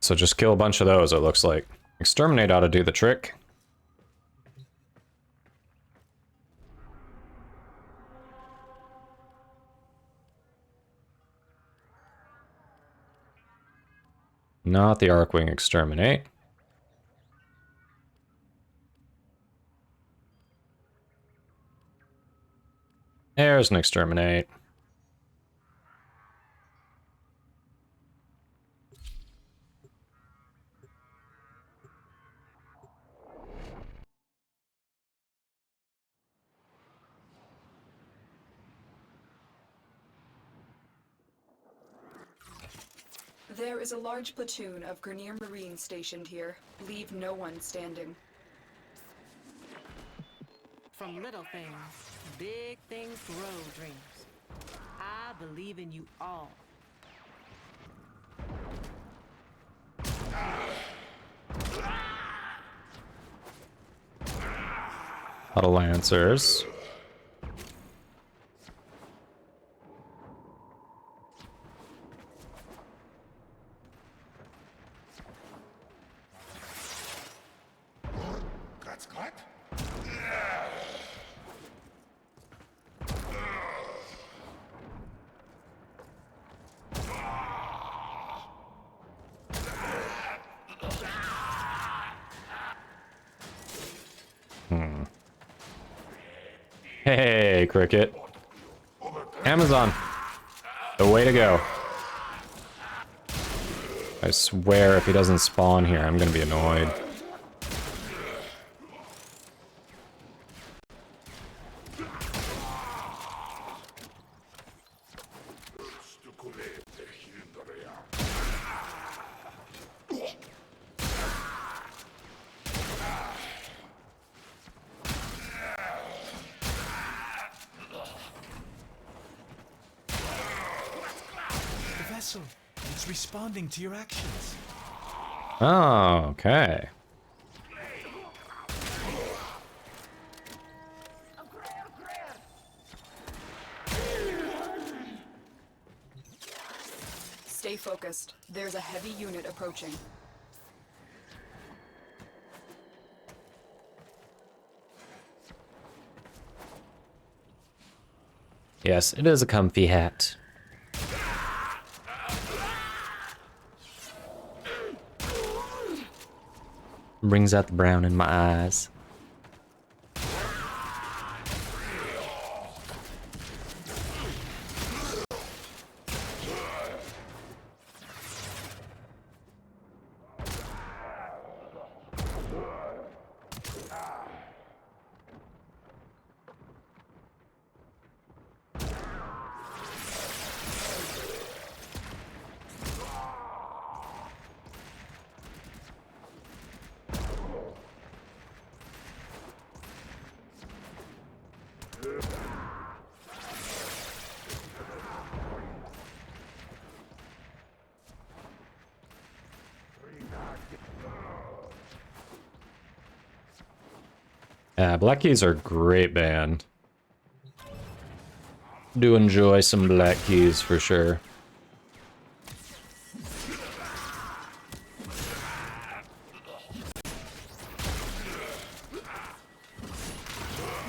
So just kill a bunch of those, it looks like. Exterminate ought to do the trick. Not the Arcwing Exterminate. There's an Exterminate. There is a large platoon of Grineer Marines stationed here. Leave no one standing. From little things, big things grow dreams. I believe in you all. A lot of Lancers. Hey, Cricket. Amazon. The way to go. I swear if he doesn't spawn here, I'm gonna be annoyed. It's responding to your actions. Oh, okay. Stay focused. There's a heavy unit approaching. Yes, it is a comfy hat. Brings out the brown in my eyes. Yeah, Black Keys are a great band. Do enjoy some Black Keys for sure.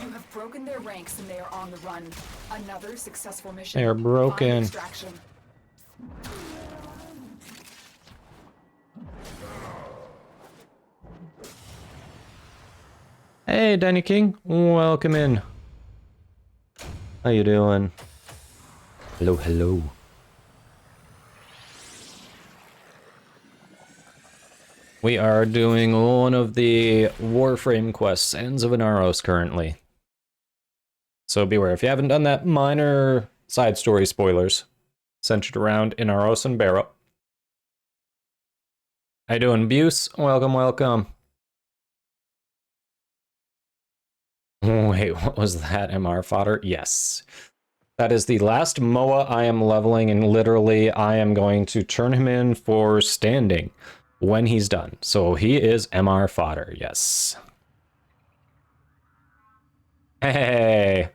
You have broken their ranks and they are on the run. Another successful mission. They are broken. Find extraction. Hey, Danny King, welcome in. How you doing? Hello, hello. We are doing one of the Warframe quests, Sands of Inaros, currently. So beware, if you haven't done that, minor side story spoilers centered around Inaros and Barrow. How you doing, Buse? Welcome, welcome. Wait, what was that? MR fodder? Yes. That is the last MOA I am leveling, and literally I am going to turn him in for standing when he's done. So he is MR fodder, yes. Hey!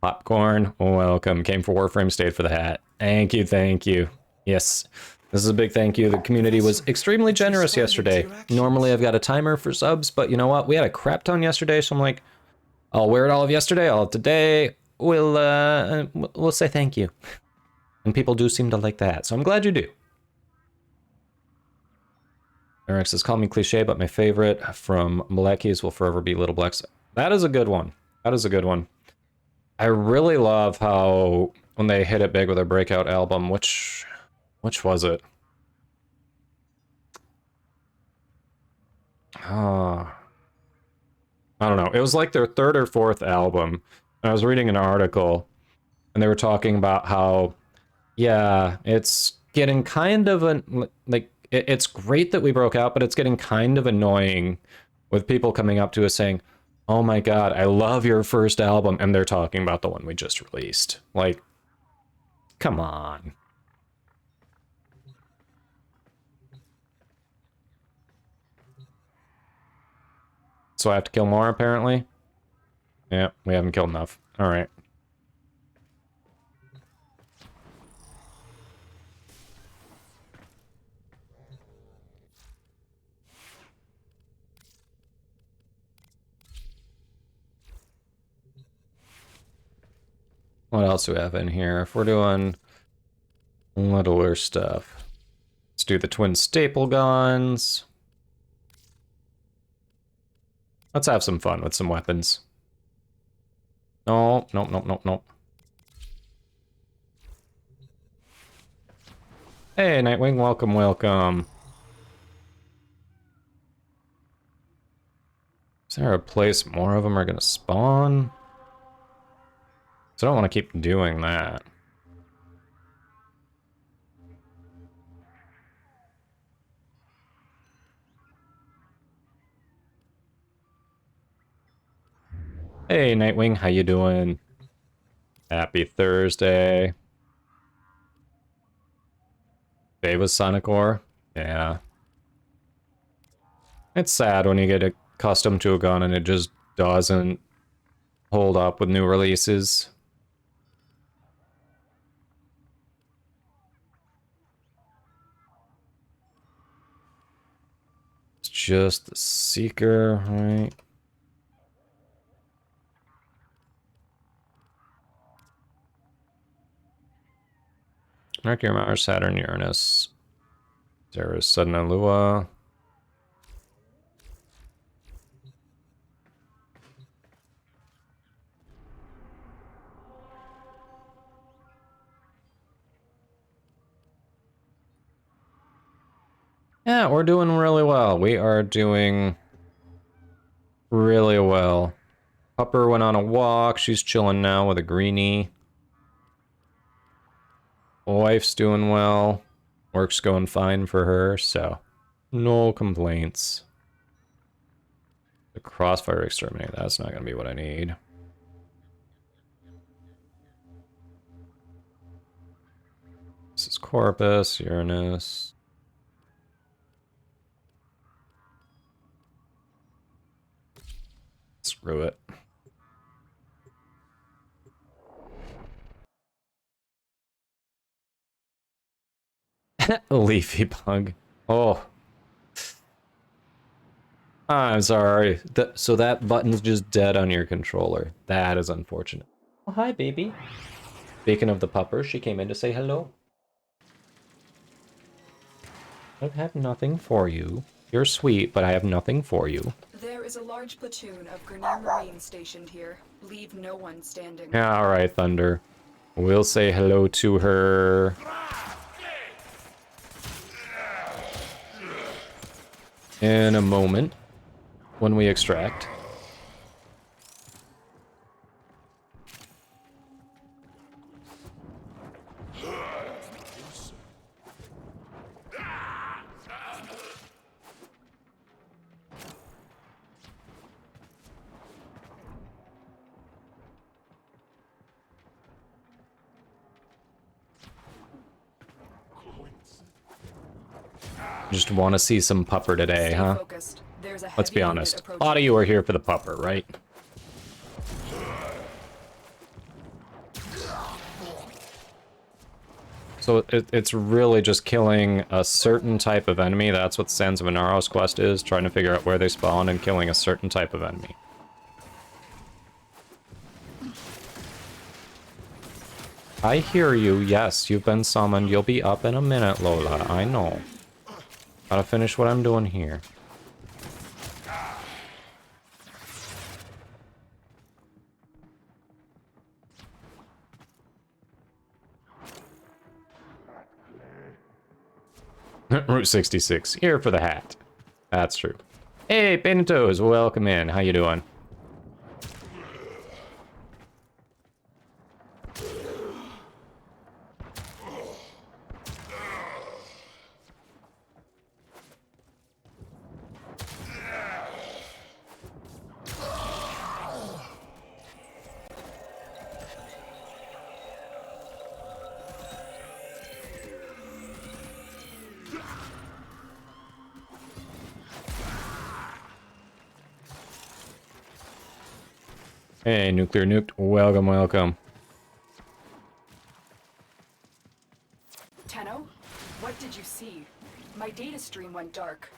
Popcorn, welcome. Came for Warframe, stayed for the hat. Thank you, thank you. Yes, this is a big thank you. The community was extremely generous yesterday. Normally I've got a timer for subs, but you know what? We had a crap ton yesterday, so I'm like, I'll wear it all of yesterday, all of today. We'll say thank you. And people do seem to like that, so I'm glad you do. Eric says, call me cliche, but my favorite from Black Keys will forever be Little Blacks. That is a good one. That is a good one. I really love how when they hit it big with their breakout album, which was it? I don't know. It was like their third or fourth album. I was reading an article, and they were talking about how, yeah, it's getting kind of like it's great that we broke out, but it's getting kind of annoying with people coming up to us saying, "Oh my God, I love your first album," and they're talking about the one we just released. Like, come on. So I have to kill more, apparently? Yeah, we haven't killed enough. Alright. What else do we have in here? If we're doing littler stuff. Let's do the twin staple guns. Let's have some fun with some weapons. No, nope, nope, nope, nope. Hey, Nightwing, welcome, welcome. Is there a place more of them are gonna spawn? So I don't want to keep doing that. Hey, Nightwing, how you doing? Happy Thursday. Davis Sonic Ore? Yeah. It's sad when you get accustomed to a gun and it just doesn't hold up with new releases. It's just the Seeker, right? Mercury, Mars, Saturn, Uranus. Ceres, Sudden Alua. Yeah, we're doing really well. We are doing really well. Pupper went on a walk. She's chilling now with a greenie. Wife's doing well. Work's going fine for her, so no complaints. The Crossfire Exterminator, that's not going to be what I need. This is Corpus, Uranus. Screw it. Leafy bug. Oh. I'm sorry. So that button's just dead on your controller. That is unfortunate. Oh, hi, baby. Speaking of the pupper, she came in to say hello. I have nothing for you. You're sweet, but I have nothing for you. There is a large platoon of Grenadier Marines stationed here. Leave no one standing. Yeah, alright, Thunder. We'll say hello to her. In a moment. When we extract. Just want to see some pupper today, huh? Let's be honest. A lot of you are here for the pupper, right? So it's really just killing a certain type of enemy. That's what Sands of Inaros quest is, trying to figure out where they spawn and killing a certain type of enemy. I hear you. Yes, you've been summoned. You'll be up in a minute, Lola. I know. Gotta finish what I'm doing here. Route 66, here for the hat. That's true. Hey, Pintos, welcome in. How you doing? Hey, Nuclear Nuked, welcome, welcome. Tenno, what did you see? My data stream went dark.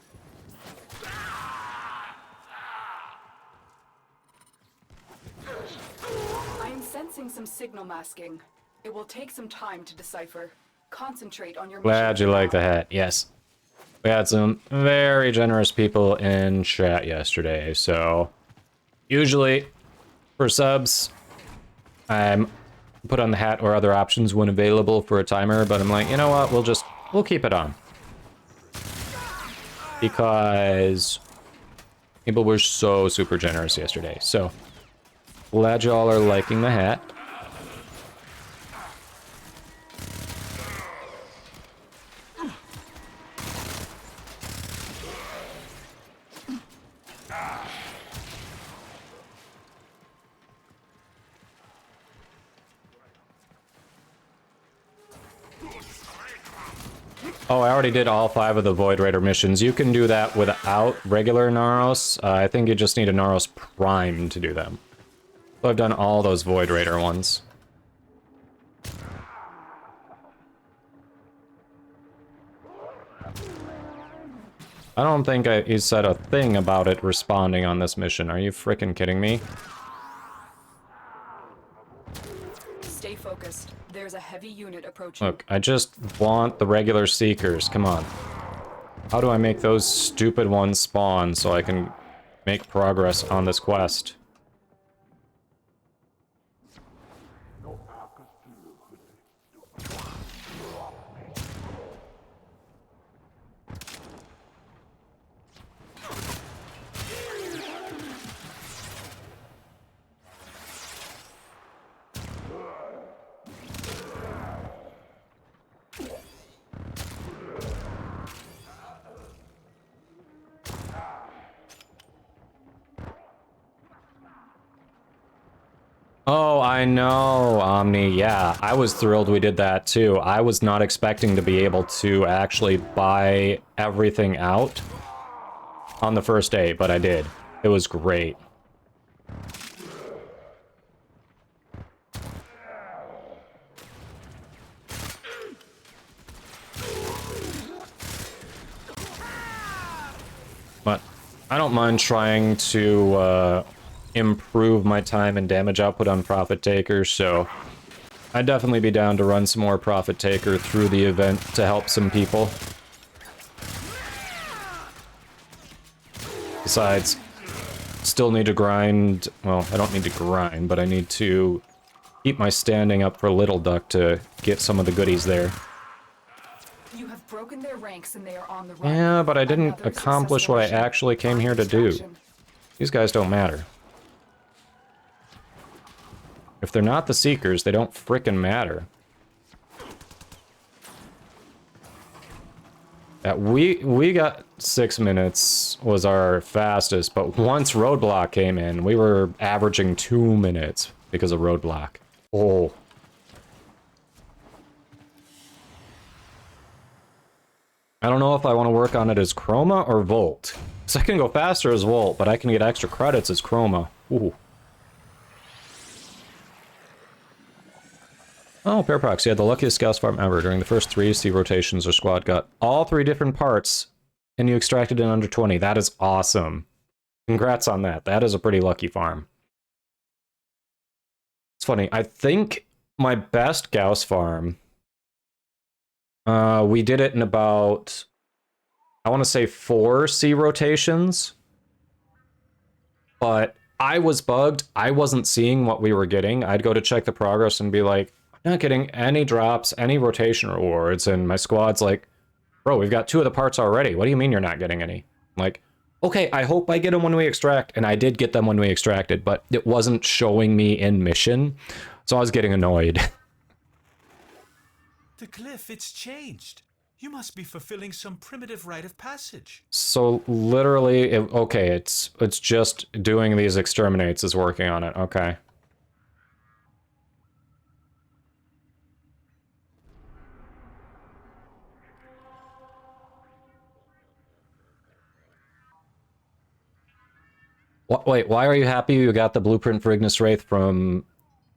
I am sensing some signal masking. It will take some time to decipher. Concentrate on your mission. Glad you like the hat, yes. We had some very generous people in chat yesterday, so usually for subs, I'm put on the hat or other options when available for a timer, but I'm like, you know what, we'll keep it on. Because people were so super generous yesterday, so glad y'all are liking the hat. Oh, I already did all 5 of the Void Raider missions. You can do that without regular Naros. I think you just need a Naros Prime to do them. So I've done all those Void Raider ones. I don't think he said a thing about it responding on this mission. Are you freaking kidding me? Stay focused. There's a heavy unit approaching. Look, I just want the regular Seekers. Come on. How do I make those stupid ones spawn so I can make progress on this quest? Oh, I know, Omni. Yeah, I was thrilled we did that too. I was not expecting to be able to actually buy everything out on the first day, but I did. It was great. But I don't mind trying to improve my time and damage output on Profit Taker, so I'd definitely be down to run some more Profit Taker through the event to help some people. Besides, still need to grind. Well, I don't need to grind, but I need to keep my standing up for Little Duck to get some of the goodies there. You have broken their ranks and they are on the run. Yeah, but I didn't Another accomplish what I successful actually came here to do. distraction. These guys don't matter. If they're not the Seekers, they don't frickin' matter. We got 6 minutes was our fastest, but once Roadblock came in, we were averaging 2 minutes because of Roadblock. Oh. I don't know if I want to work on it as Chroma or Volt. So I can go faster as Volt, but I can get extra credits as Chroma. Ooh. Oh, Paraprox, you had the luckiest Scouse farm ever. During the first 3 C rotations, our squad got all 3 different parts, and you extracted in under 20. That is awesome. Congrats on that. That is a pretty lucky farm. It's funny, I think my best Gauss farm, we did it in about, I want to say 4 C rotations, but I was bugged. I wasn't seeing what we were getting. I'd go to check the progress and be like, I'm not getting any drops, any rotation rewards, and my squad's like, bro, we've got 2 of the parts already. What do you mean you're not getting any? I'm like, okay, I hope I get them when we extract, and I did get them when we extracted, but it wasn't showing me in mission, so I was getting annoyed. The glyph, it's changed. You must be fulfilling some primitive rite of passage. So literally, okay, it's just doing these exterminates is working on it. Okay. Wait, why are you happy you got the blueprint for Ignis Wraith from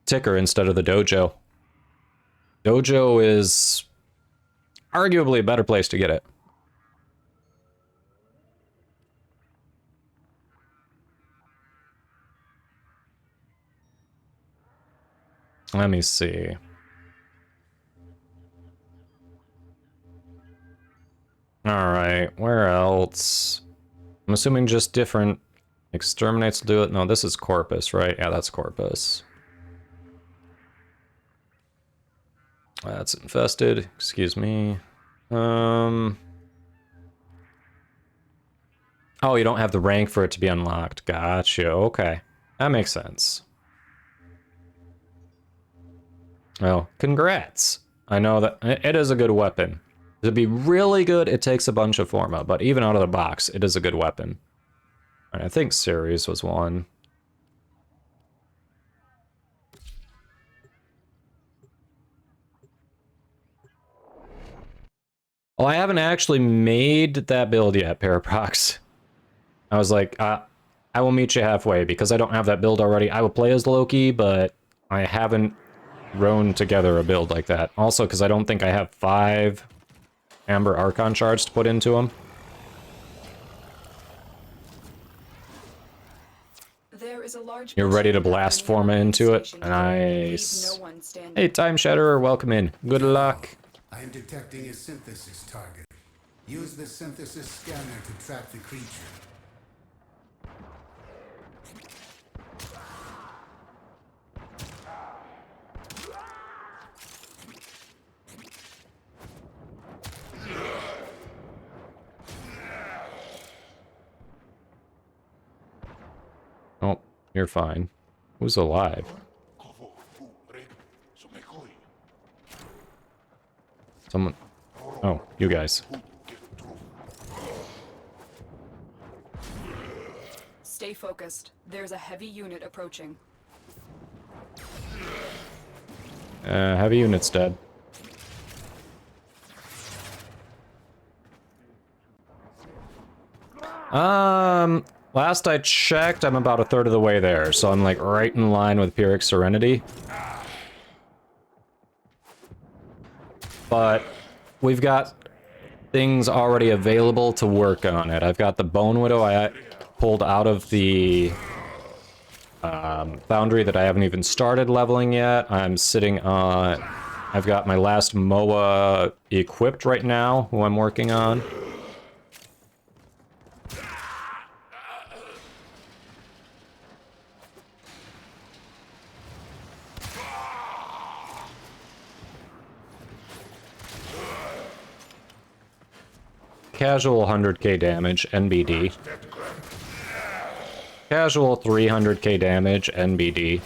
Ticker instead of the dojo? Dojo is arguably a better place to get it. Let me see. Alright, where else? I'm assuming just different exterminates will do it. No, this is Corpus, right? Yeah, that's Corpus. That's infested. Excuse me. Oh, you don't have the rank for it to be unlocked. Gotcha. Okay. That makes sense. Well, congrats. I know that it is a good weapon. To be really good, it takes a bunch of Forma, but even out of the box, it is a good weapon. I think Ceres was one. Well, I haven't actually made that build yet, Paraprox. I was like, I will meet you halfway because I don't have that build already. I will play as Loki, but I haven't thrown together a build like that. Also, because I don't think I have 5 Amber Archon shards to put into him. Is a large You're ready to blast Forma into it? Nice. Hey, Time Shatterer, welcome in. Good luck. I am detecting a synthesis target. Use the synthesis scanner to track the creature. Oh, you're fine. Who's alive? Someone... Oh, you guys. Stay focused. There's a heavy unit approaching. Heavy unit's dead. Last I checked, I'm about a third of the way there, so I'm like right in line with Pyrrhic Serenity. But we've got things already available to work on it. I've got the Bone Widow I pulled out of the foundry that I haven't even started leveling yet. I'm sitting on... I've got my last MOA equipped right now, who I'm working on. Casual 100k damage, NBD. Casual 300k damage, NBD.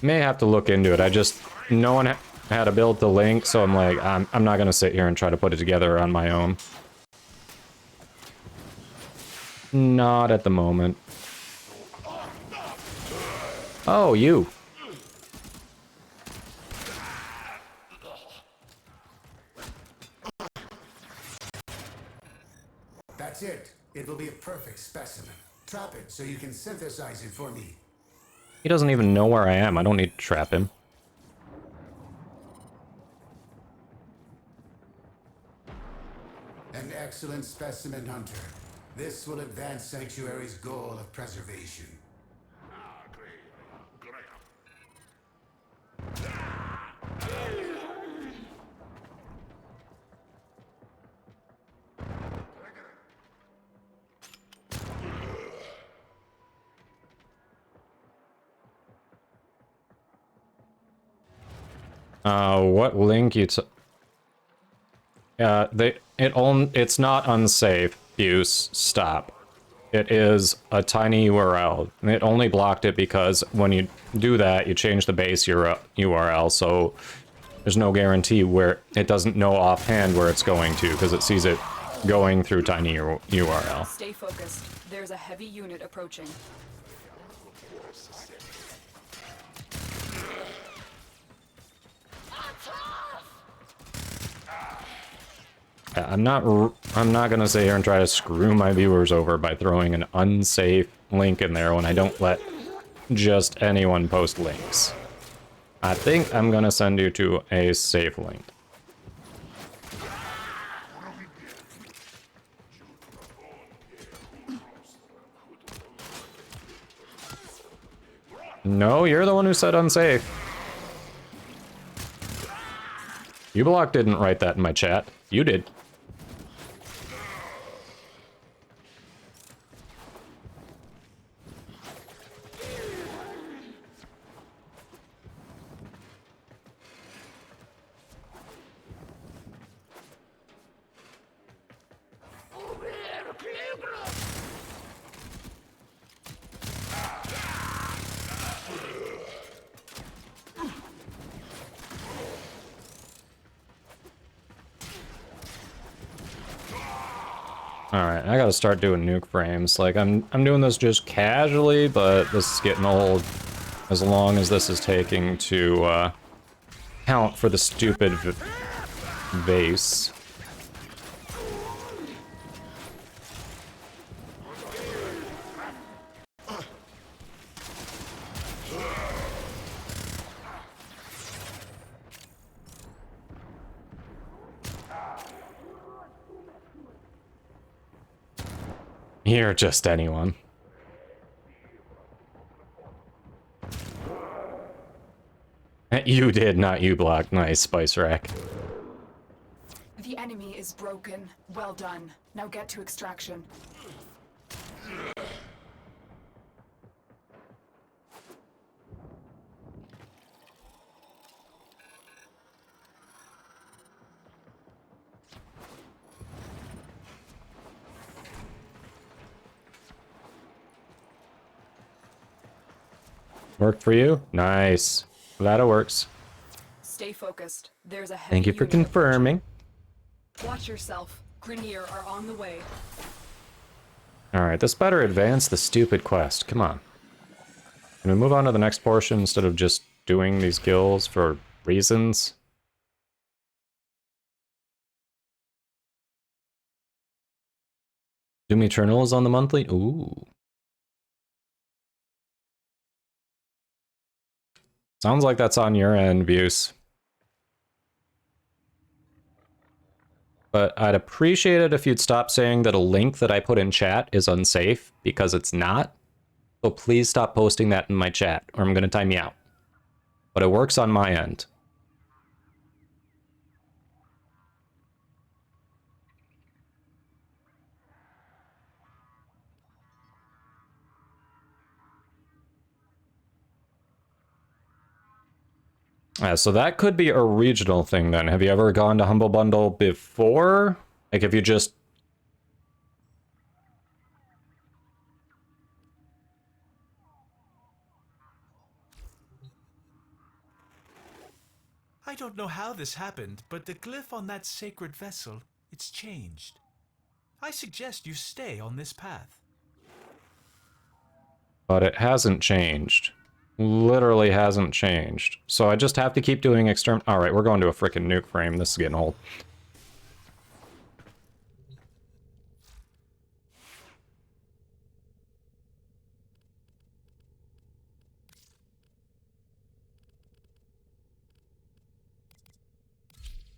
May have to look into it. I just... No one had a build to link, so I'm like, I'm not gonna sit here and try to put it together on my own. Not at the moment. Oh, you. That's it. It will be a perfect specimen. Trap it so you can synthesize it for me. He doesn't even know where I am. I don't need to trap him. An excellent specimen, Hunter. This will advance Sanctuary's goal of preservation. What link you it's not unsafe, Buse. Stop. It is a tiny URL. It only blocked it because when you do that, you change the base URL, so there's no guarantee where it doesn't know offhand where it's going to, because it sees it going through tiny URL. Stay focused. There's a heavy unit approaching. I'm not gonna sit here and try to screw my viewers over by throwing an unsafe link in there when I don't let just anyone post links. I think I'm gonna send you to a safe link. No, you're the one who said unsafe. Ublock didn't write that in my chat. You did. Alright, I gotta start doing nuke frames. Like, I'm doing this just casually, but this is getting old. As long as this is taking to, count for the stupid base. You're just anyone. You did, not you block. Nice, Spice Rack. The enemy is broken. Well done. Now get to extraction. Worked for you? Nice. Glad it works. Stay focused. There's a heavy Thank you for unit confirming. approaching. Watch yourself. Grenier are on the way. Alright, this better advance the stupid quest. Come on. Can we move on to the next portion instead of just doing these gills for reasons? Doom Eternal is on the monthly? Ooh. Sounds like that's on your end, Buse. But I'd appreciate it if you'd stop saying that a link that I put in chat is unsafe, because it's not. So please stop posting that in my chat, or I'm going to time you out. But it works on my end. Yeah, so that could be a regional thing then. Have you ever gone to Humble Bundle before? Like if you just... I don't know how this happened, but the glyph on that sacred vessel, it's changed. I suggest you stay on this path. But it hasn't changed. Literally hasn't changed. So I just have to keep doing Alright, we're going to a freaking nuke frame. This is getting old.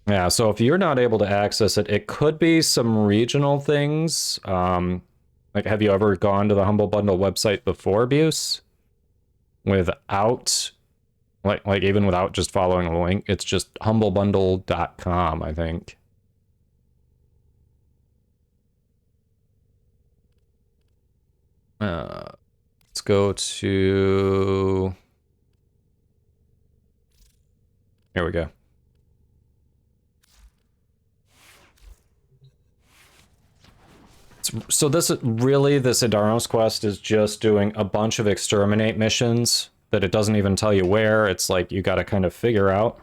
Yeah, so if you're not able to access it, it could be some regional things. Like, have you ever gone to the Humble Bundle website before, Buse? Without, like even without just following a link, it's just humblebundle.com, I think. Let's go to... Here we go. So this Idaros quest is just doing a bunch of exterminate missions that it doesn't even tell you where. It's like you gotta kind of figure out.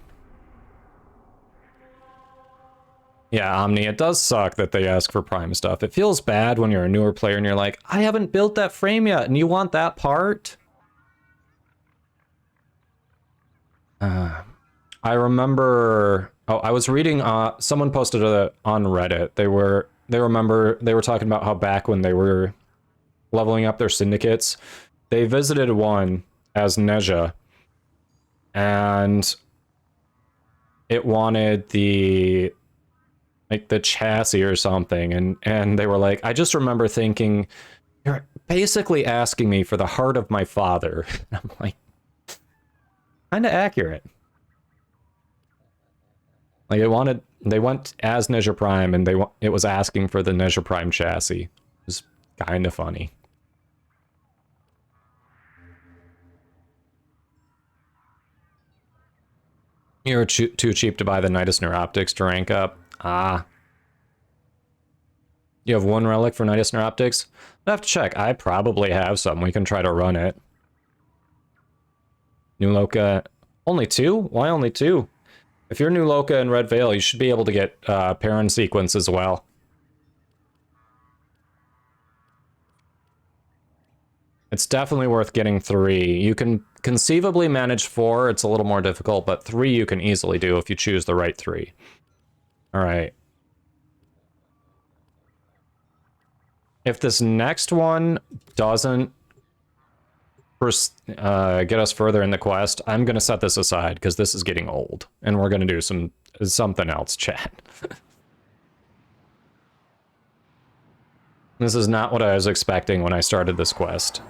Yeah, Omni, it does suck that they ask for Prime stuff. It feels bad when you're a newer player and you're like, I haven't built that frame yet, and you want that part? I remember... Oh, I was reading... someone posted it on Reddit. They were talking about how back when they were leveling up their syndicates, they visited one as Neja, and it wanted the chassis or something, and they were like, I just remember thinking, you're basically asking me for the heart of my father. I'm like, kind of accurate. Like they went as Neja Prime, and it was asking for the Neja Prime chassis. It was kind of funny. You're too cheap to buy the Nidus Neuroptics to rank up. Ah. You have one relic for Nidus Neuroptics? I have to check. I probably have some. We can try to run it. New Loka. Only 2? Why only 2? If you're New Loka and Red Veil, you should be able to get Perrin Sequence as well. It's definitely worth getting 3. You can conceivably manage 4. It's a little more difficult, but 3 you can easily do if you choose the right 3. Alright. If this next one doesn't get us further in the quest, I'm going to set this aside, because this is getting old. And we're going to do something else, chat. This is not what I was expecting when I started this quest.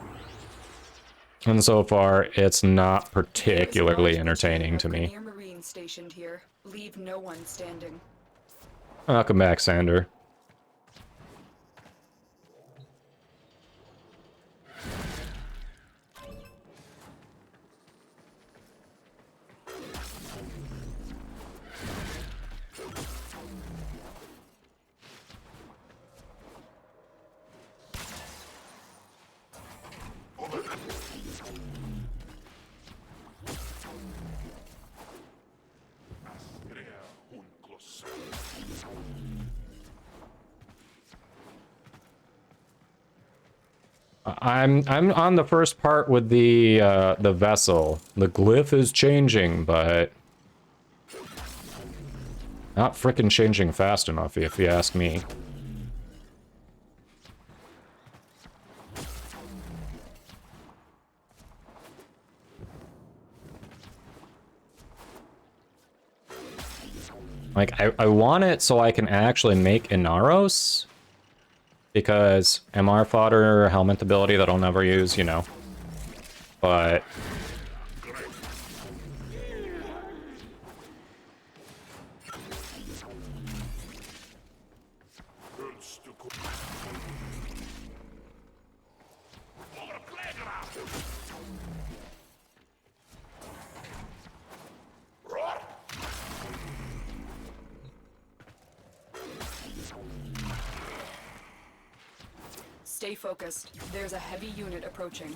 And so far, it's not particularly entertaining to me. Marine stationed here. Leave no one standing. Welcome back, Sander. I'm on the first part with the vessel. The glyph is changing, but not frickin' changing fast enough, if you ask me. Like, I want it so I can actually make Inaros, because MR fodder, helmet ability that I'll never use, you know. But Stay focused. There's a heavy unit approaching.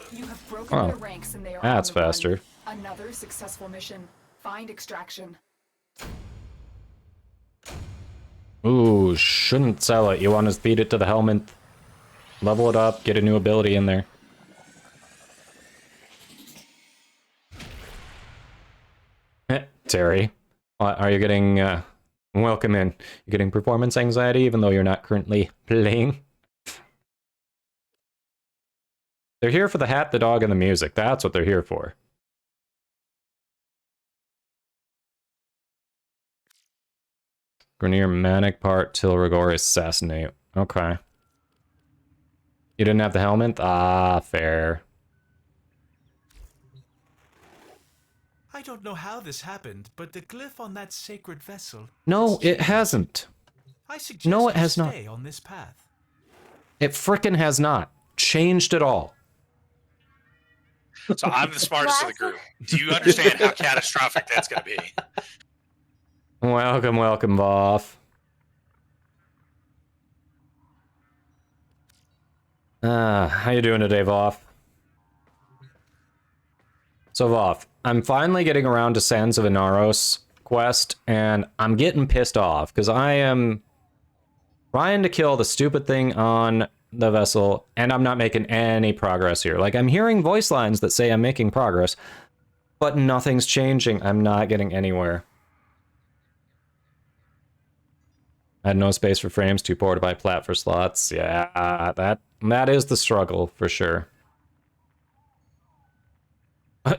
You have broken their ranks and they are that's on the run. faster. Another successful mission. Find extraction. Ooh, shouldn't sell it. You want to feed it to the helmet, level it up, get a new ability in there. Terry, are you getting, welcome in. You're getting performance anxiety even though you're not currently playing? They're here for the hat, the dog, and the music. That's what they're here for. Grenier, Manic Part, Tilrigor, Assassinate. Okay. You didn't have the helmet? Ah, fair. I don't know how this happened, but the glyph on that sacred vessel... No, it hasn't. I suggest No, it you has not. stay on this path. It frickin' has not. Changed at all. So I'm the smartest of the group. Do you understand how catastrophic that's going to be? Welcome, welcome, Voff. How you doing today, Voff? So, Voff, I'm finally getting around to Sands of Inaros quest, and I'm getting pissed off, because I am trying to kill the stupid thing on the vessel, and I'm not making any progress here. Like, I'm hearing voice lines that say I'm making progress, but nothing's changing. I'm not getting anywhere. I had no space for frames, too poor to buy plat for slots. Yeah, that is the struggle, for sure.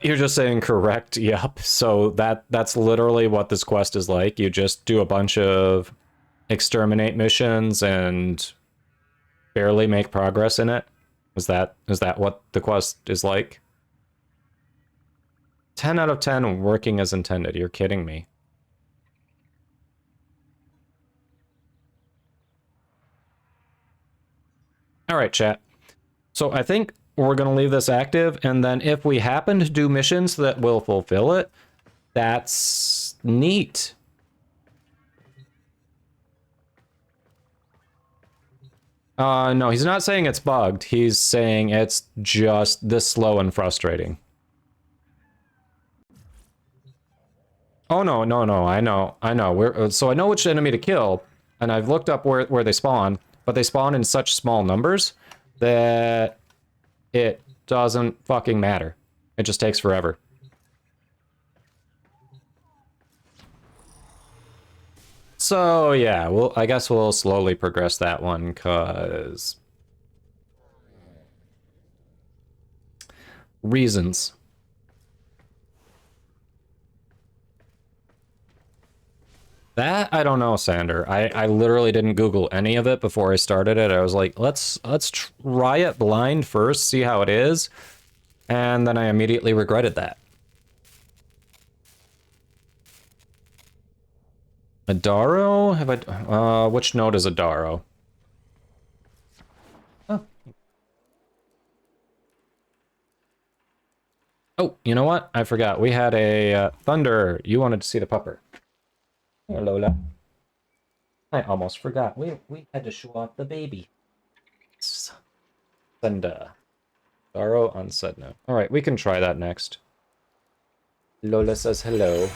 You're just saying correct, yep. So that's literally what this quest is like. You just do a bunch of exterminate missions and barely make progress in it. Is that what the quest is like? 10 out of 10 working as intended. You're kidding me. All right, chat. So I think we're going to leave this active, and then if we happen to do missions that will fulfill it, that's neat. No, he's not saying it's bugged. He's saying it's just this slow and frustrating. Oh, no, I know. So I know which enemy to kill, and I've looked up where they spawn, but they spawn in such small numbers that it doesn't fucking matter. It just takes forever. So, yeah, I guess we'll slowly progress that one, because... reasons. That, I don't know, Sander. I literally didn't Google any of it before I started it. I was like, let's try it blind first, see how it is. And then I immediately regretted that. Adaro? Have I... which node is Adaro? Oh. Oh, you know what? I forgot. We had a Thunder. You wanted to see the pupper. Here, Lola. I almost forgot. We had to show off the baby. Thunder. Adaro on Sedna. Alright, we can try that next. Lola says hello.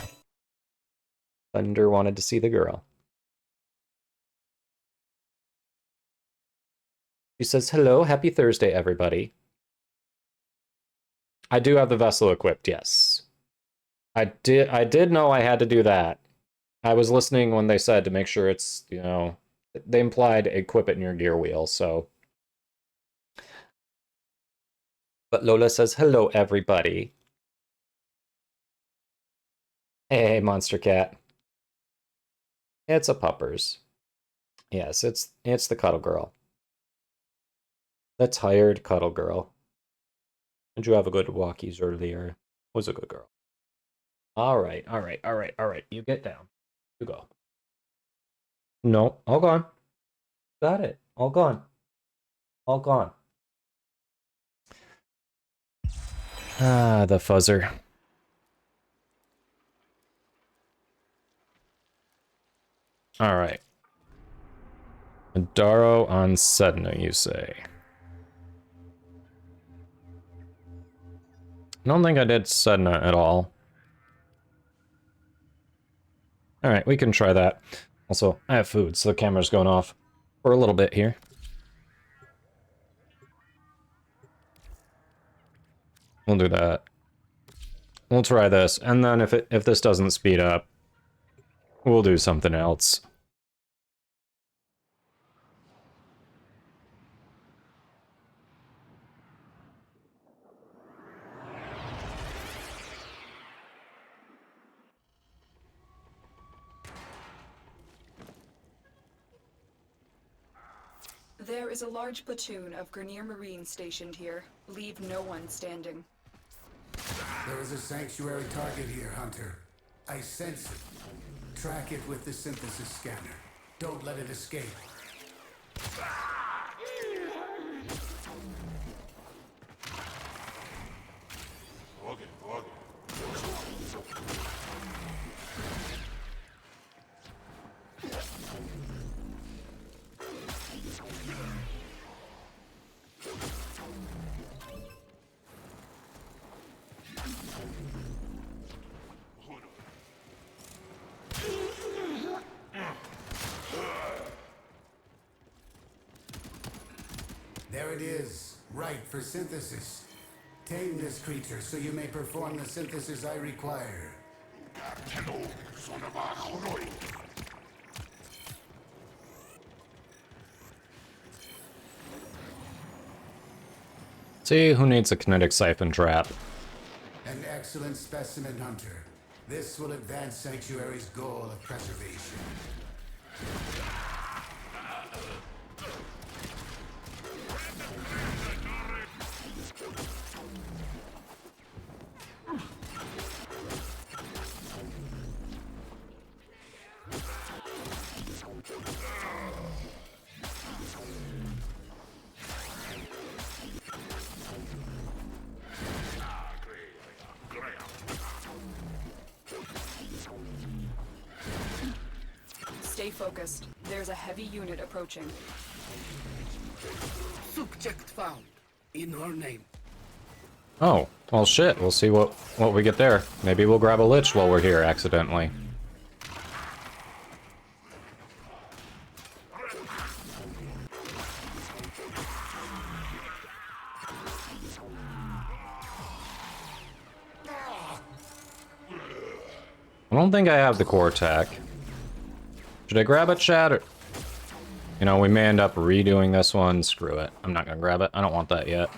Thunder wanted to see the girl. She says, hello, happy Thursday, everybody. I do have the vessel equipped, yes. I did know I had to do that. I was listening when they said to make sure it's, you know, they implied equip it in your gear wheel, so. But Lola says, hello, everybody. Hey, Monster Cat. It's a puppers. Yes, it's the cuddle girl. The tired cuddle girl. Did you have a good walkies earlier? Was a good girl. All right. You get down. You go. No, all gone. Got it. All gone. All gone. Ah, the fuzzer. All right. Adaro on Sedna, you say? I don't think I did Sedna at all. All right, we can try that. Also, I have food, so the camera's going off for a little bit here. We'll do that. We'll try this, and then if this doesn't speed up, we'll do something else. There is a large platoon of Grenier Marines stationed here. Leave no one standing. There is a sanctuary target here, Hunter. I sense it. Track it with the synthesis scanner. Don't let it escape. There it is, right for synthesis. Tame this creature so you may perform the synthesis I require. See who needs a kinetic siphon trap. An excellent specimen, Hunter. This will advance Sanctuary's goal of preservation. Stay focused. There's a heavy unit approaching. Subject found. In her name. Oh, well shit, we'll see what we get there. Maybe we'll grab a lich while we're here accidentally. I don't think I have the core attack. Should I grab it, chat? Or... You know, we may end up redoing this one. Screw it. I'm not gonna grab it. I don't want that yet.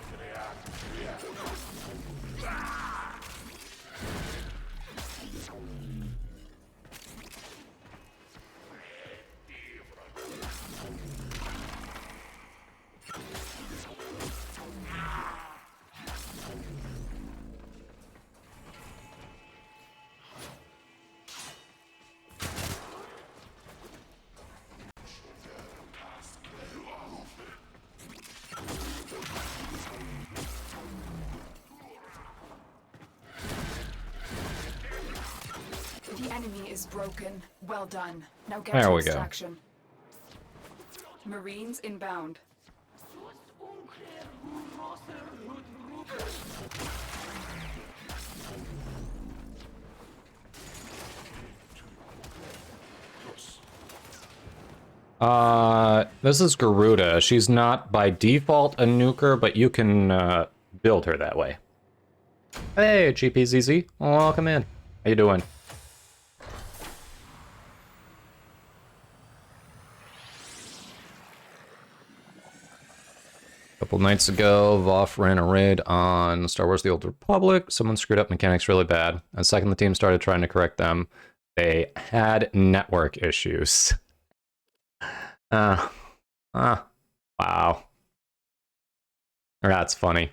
The enemy is broken. Well done. Now get There to we go. extraction. Marines inbound. This is Garuda. She's not by default a nuker, but you can build her that way. Hey, GPZZ. Welcome in. How you doing? A couple nights ago, Voff ran a raid on Star Wars The Old Republic. Someone screwed up mechanics really bad. And second the team started trying to correct them, they had network issues. Wow. That's funny.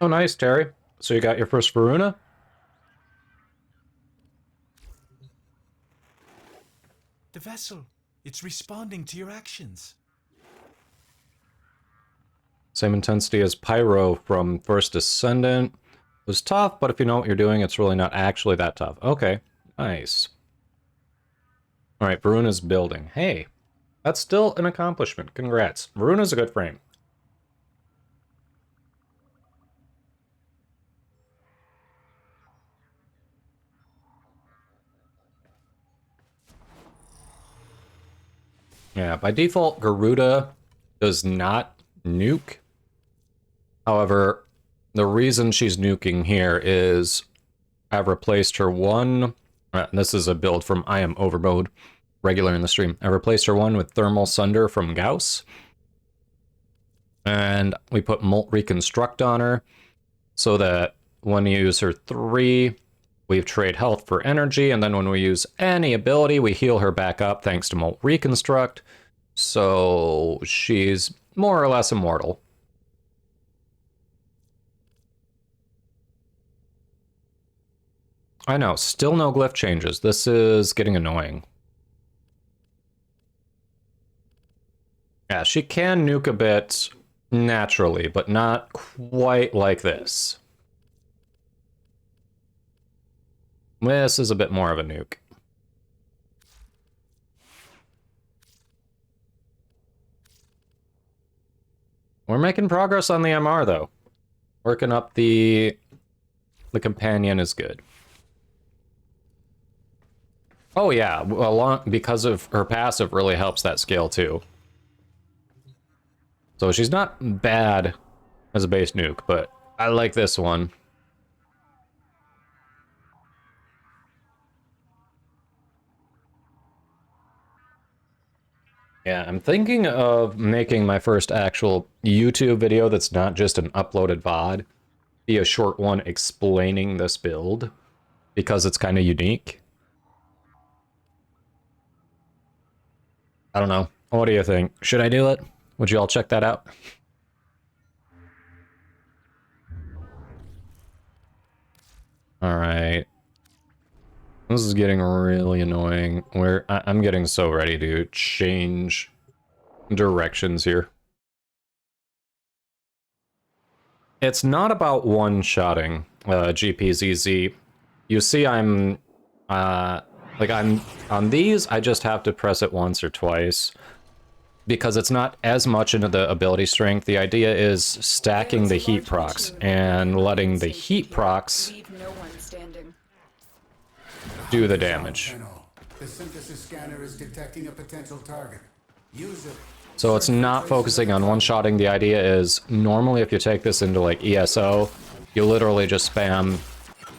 Oh, nice, Terry. So you got your first Varuna? The vessel. It's responding to your actions. Same intensity as Pyro from First Descendant. It was tough, but if you know what you're doing, it's really not actually that tough. Okay, nice. Alright, Varuna's building. Hey, that's still an accomplishment. Congrats. Varuna's a good frame. Yeah, by default, Garuda does not nuke. However, the reason she's nuking here is I've replaced her one... this is a build from I Am Overmode, regular in the stream. I replaced her one with Thermal Sunder from Gauss. And we put Molt Reconstruct on her, so that when you use her 3, we trade health for energy, and then when we use any ability, we heal her back up thanks to Molt Reconstruct. So she's more or less immortal. I know, still no glyph changes. This is getting annoying. Yeah, she can nuke a bit naturally, but not quite like this. This is a bit more of a nuke. We're making progress on the MR, though. Working up the companion is good. Oh yeah, because of her passive really helps that scale too. So she's not bad as a base nuke, but I like this one. Yeah, I'm thinking of making my first actual YouTube video that's not just an uploaded VOD. Be a short one explaining this build, because it's kind of unique. I don't know. What do you think? Should I do it? Would you all check that out? Alright. This is getting really annoying. I'm getting so ready to change directions here. It's not about one-shotting GPZZ. You see I'm on these, I just have to press it once or twice. Because it's not as much into the ability strength. The idea is stacking the heat procs and letting the heat procs do the damage. The synthesis scanner is detecting a potential target. Use it. So it's not focusing on one-shotting. The idea is, normally if you take this into like ESO, you literally just spam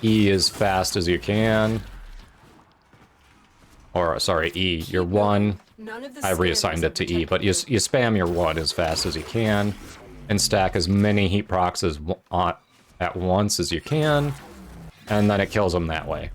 E as fast as you can. Or, sorry, E, your 1. I reassigned it to E, but you spam your 1 as fast as you can, and stack as many heat procs as at once as you can, and then it kills them that way.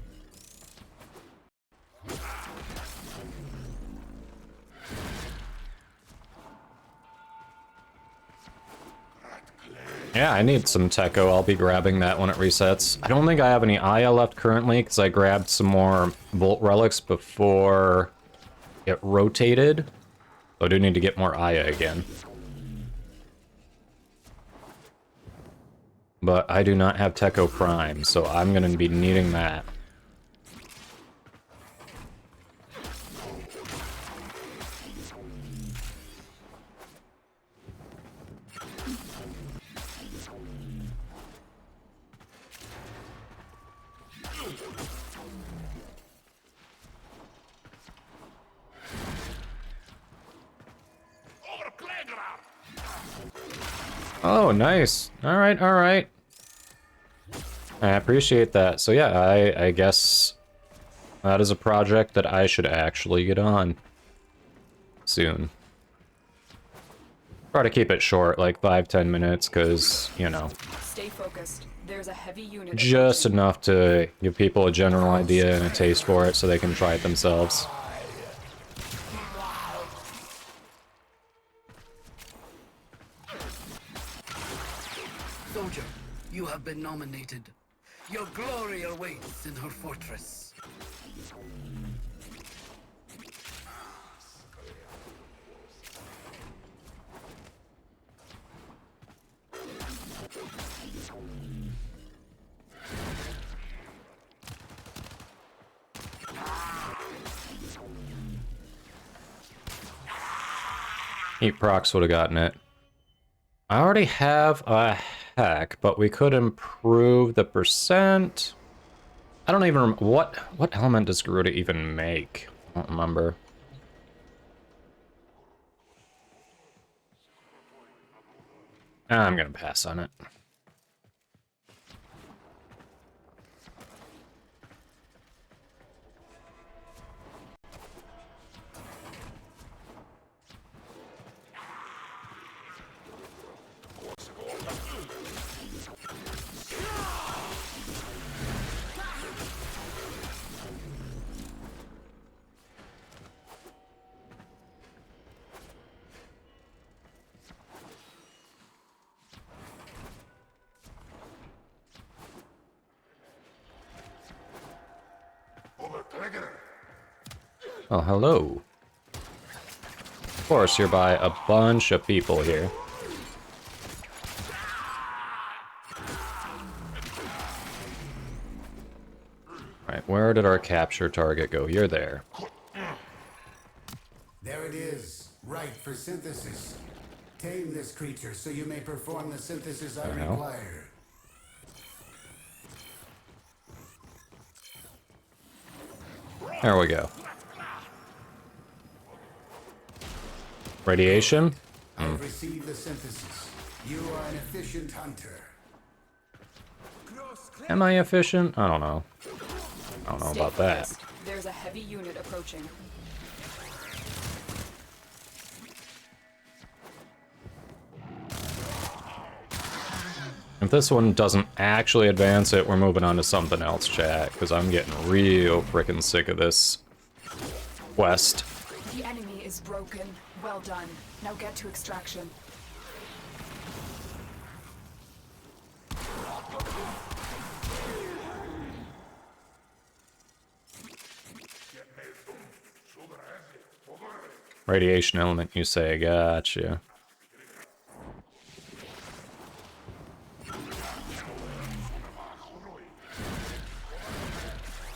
Yeah, I need some Techo. I'll be grabbing that when it resets. I don't think I have any Aya left currently, because I grabbed some more Volt Relics before it rotated. So I do need to get more Aya again. But I do not have Techo Prime, so I'm going to be needing that. Oh, nice. Alright, alright. I appreciate that. So yeah, I guess that is a project that I should actually get on soon. Try to keep it short, like 5-10 minutes, because, you know, Stay focused. There's a heavy unit. just enough to give people a general idea and a taste for it so they can try it themselves. Soldier, you have been nominated. Your glory awaits in her fortress. Heat procs would have gotten it. I already have a hack, but we could improve the percent. I don't even what element does Garuda even make? I don't remember. I'm gonna pass on it. Oh, hello. Of course, you're by a bunch of people here. Right, where did our capture target go? You're there. There it is, right for synthesis. Tame this creature so you may perform the synthesis I require. There we go. Radiation? I've received the synthesis. You are an efficient hunter. Am I efficient? I don't know. I don't know about that. Focused. There's a heavy unit approaching. If this one doesn't actually advance it, we're moving on to something else, chat, because I'm getting real frickin' sick of this quest. The enemy is broken. Well done. Now get to extraction. Radiation element, you say. Gotcha. I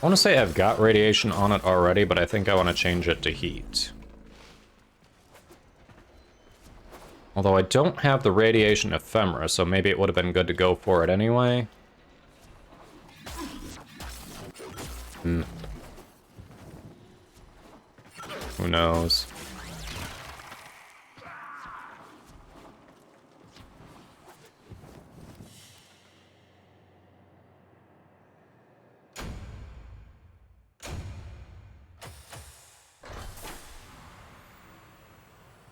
want to say I've got radiation on it already, but I think I want to change it to heat. Although I don't have the radiation ephemera, so maybe it would have been good to go for it anyway. Who knows?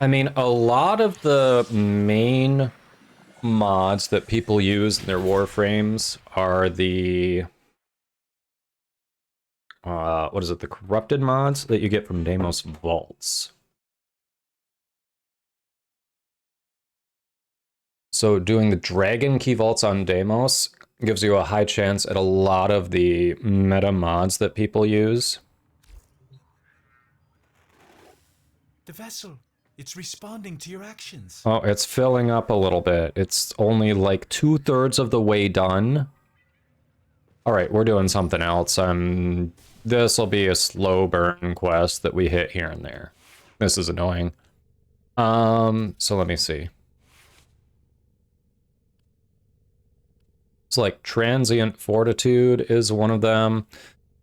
I mean, a lot of the main mods that people use in their Warframes are the... what is it? The corrupted mods that you get from Deimos Vaults. So doing the Dragon Key Vaults on Deimos gives you a high chance at a lot of the meta mods that people use. The vessel. It's responding to your actions. Oh, it's filling up a little bit. It's only like 2/3 of the way done. All right, we're doing something else. This will be a slow burn quest that we hit here and there. This is annoying. So let me see. It's like Transient Fortitude is one of them.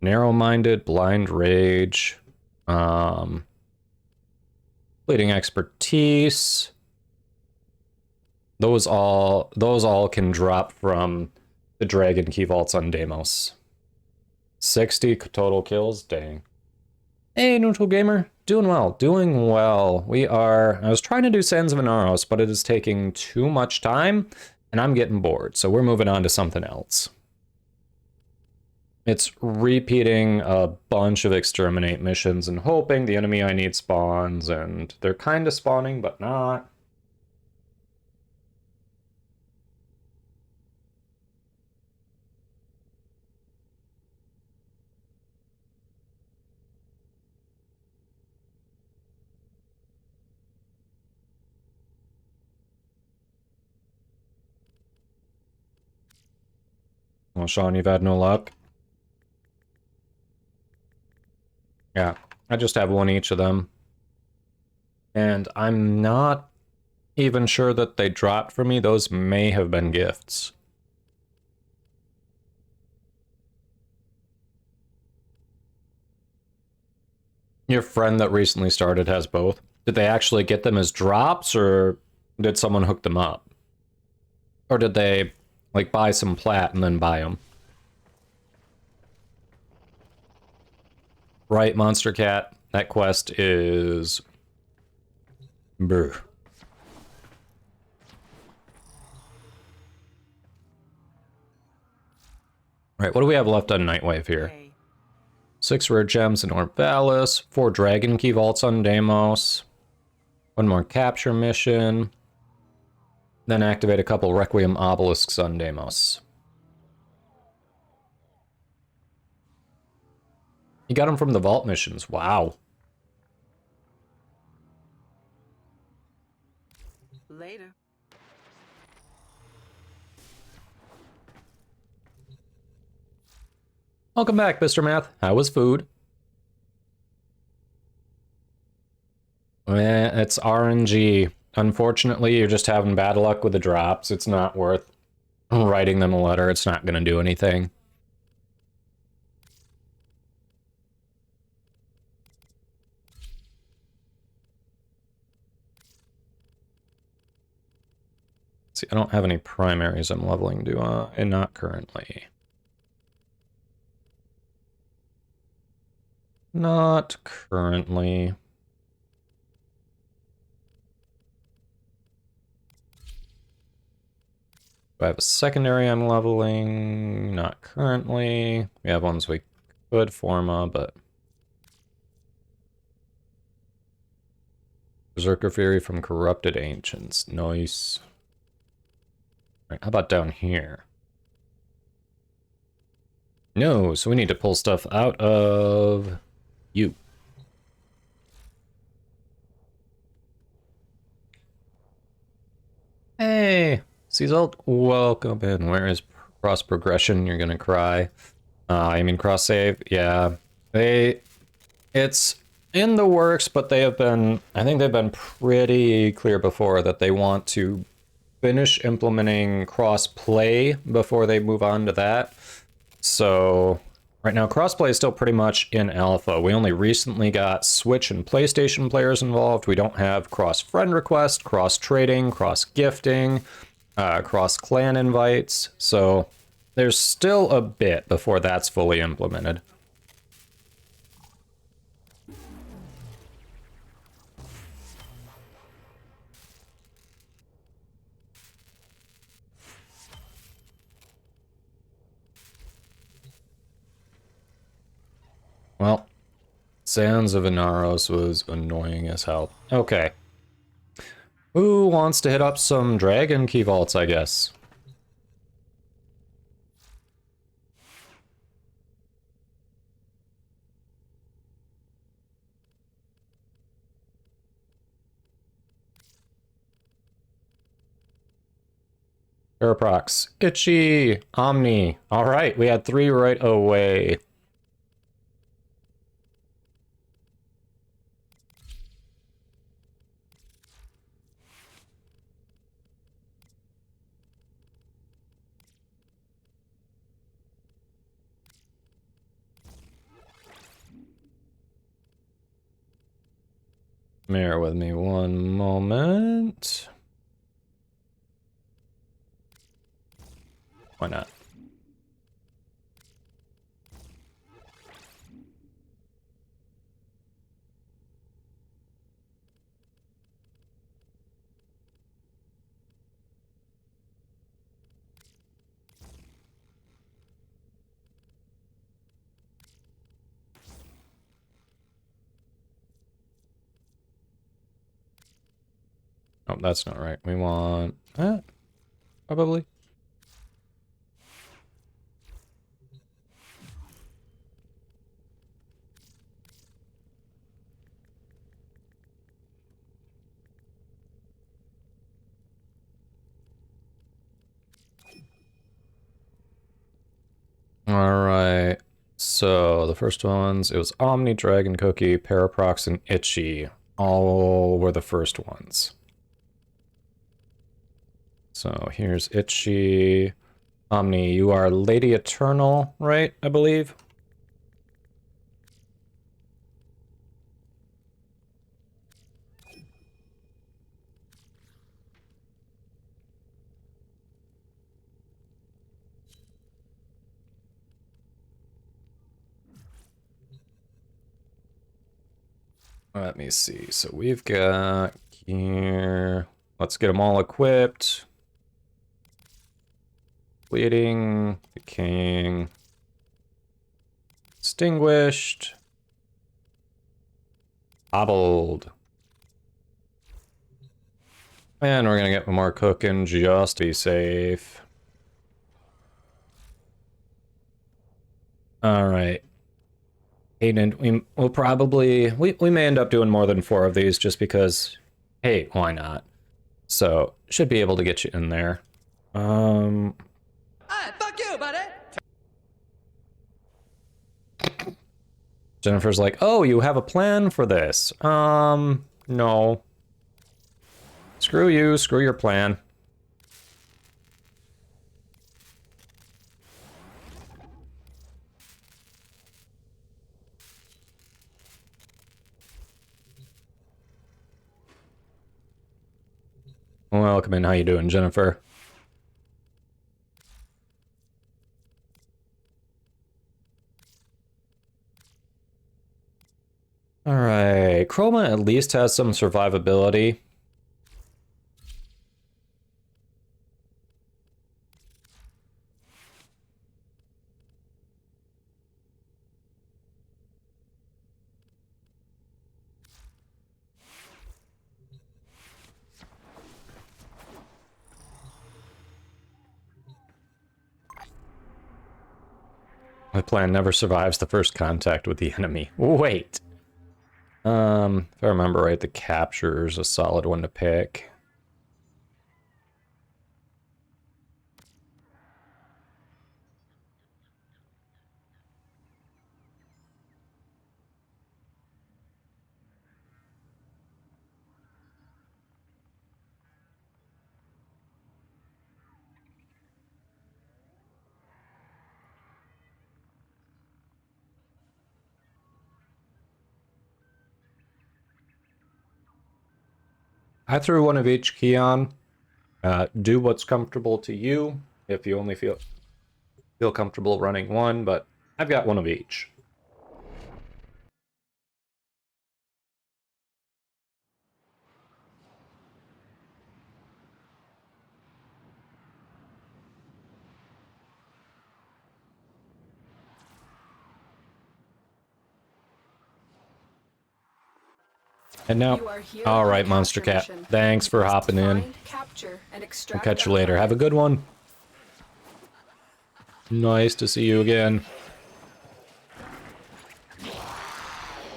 Narrow-minded, Blind Rage. Fleeting Expertise. Those all can drop from the Dragon Key Vaults on Deimos. 60 total kills, dang. Hey, Neutral Gamer, doing well, doing well. I was trying to do Sands of Inaros, but it is taking too much time, and I'm getting bored, so we're moving on to something else. It's repeating a bunch of Exterminate missions and hoping the enemy I need spawns, and they're kind of spawning, but not. Well, Sean, you've had no luck. Yeah, I just have one each of them. And I'm not even sure that they dropped for me. Those may have been gifts. Your friend that recently started has both. Did they actually get them as drops, or did someone hook them up? Or did they, like, buy some plat and then buy them? Right, Monster Cat? That quest is... brr. Alright, what do we have left on Nightwave here? 6 rare gems in Orvalis, 4 Dragon Key Vaults on Deimos, 1 more capture mission, then activate a couple Requiem Obelisks on Deimos. You got them from the vault missions, wow. Later. Welcome back, Mr. Math. How was food? It's RNG. Unfortunately, you're just having bad luck with the drops. It's not worth writing them a letter. It's not going to do anything. See, I don't have any primaries I'm leveling, do I? And not currently. Not currently. Do I have a secondary I'm leveling? Not currently. We have ones we could forma, but... Berserker Fury from Corrupted Ancients. Nice. All right, how about down here? No, so we need to pull stuff out of... you. Hey, Seasalt, welcome in. Where is cross progression? You're gonna cry. I mean cross save. Yeah, it's in the works, but they have been. I think they've been pretty clear before that they want to finish implementing cross play before they move on to that. So. Right now, crossplay is still pretty much in alpha. We only recently got Switch and PlayStation players involved. We don't have cross-friend request, cross-trading, cross-gifting, cross-clan invites. So there's still a bit before that's fully implemented. Well, Sands of Inaros was annoying as hell. Okay. Who wants to hit up some dragon key vaults, I guess? Paraprox, Itchy, Omni. All right, we had 3 right away. Bear with me one moment. Why not? Oh, that's not right. We want that, probably. All right. So the first ones, it was Omni, Dragon Cookie, Paraprox, and Itchy. All were the first ones. So here's Itchy. Omni, you are Lady Eternal, right? I believe. Let me see. So we've got here. Let's get them all equipped. Bleeding, decaying, extinguished, hobbled. And we're gonna get more cooking just to be safe. All right. Hayden, we'll probably, we may end up doing more than 4 of these just because, hey, why not? So, should be able to get you in there. Hey, fuck you, buddy! Jennifer's like, oh, you have a plan for this. No. Screw you, screw your plan. Welcome in, how you doing, Jennifer? Alright, Chroma at least has some survivability. My plan never survives the first contact with the enemy. Wait. If I remember right, the capture's a solid one to pick. I threw one of each key on. Do what's comfortable to you. If you only feel comfortable running one, but I've got one of each. And now, You are here all on a right, Monster capture Cat. mission. Thanks for You must hopping in. find, capture, and We'll extract catch you that later. card. Have a good one. Nice to see you again.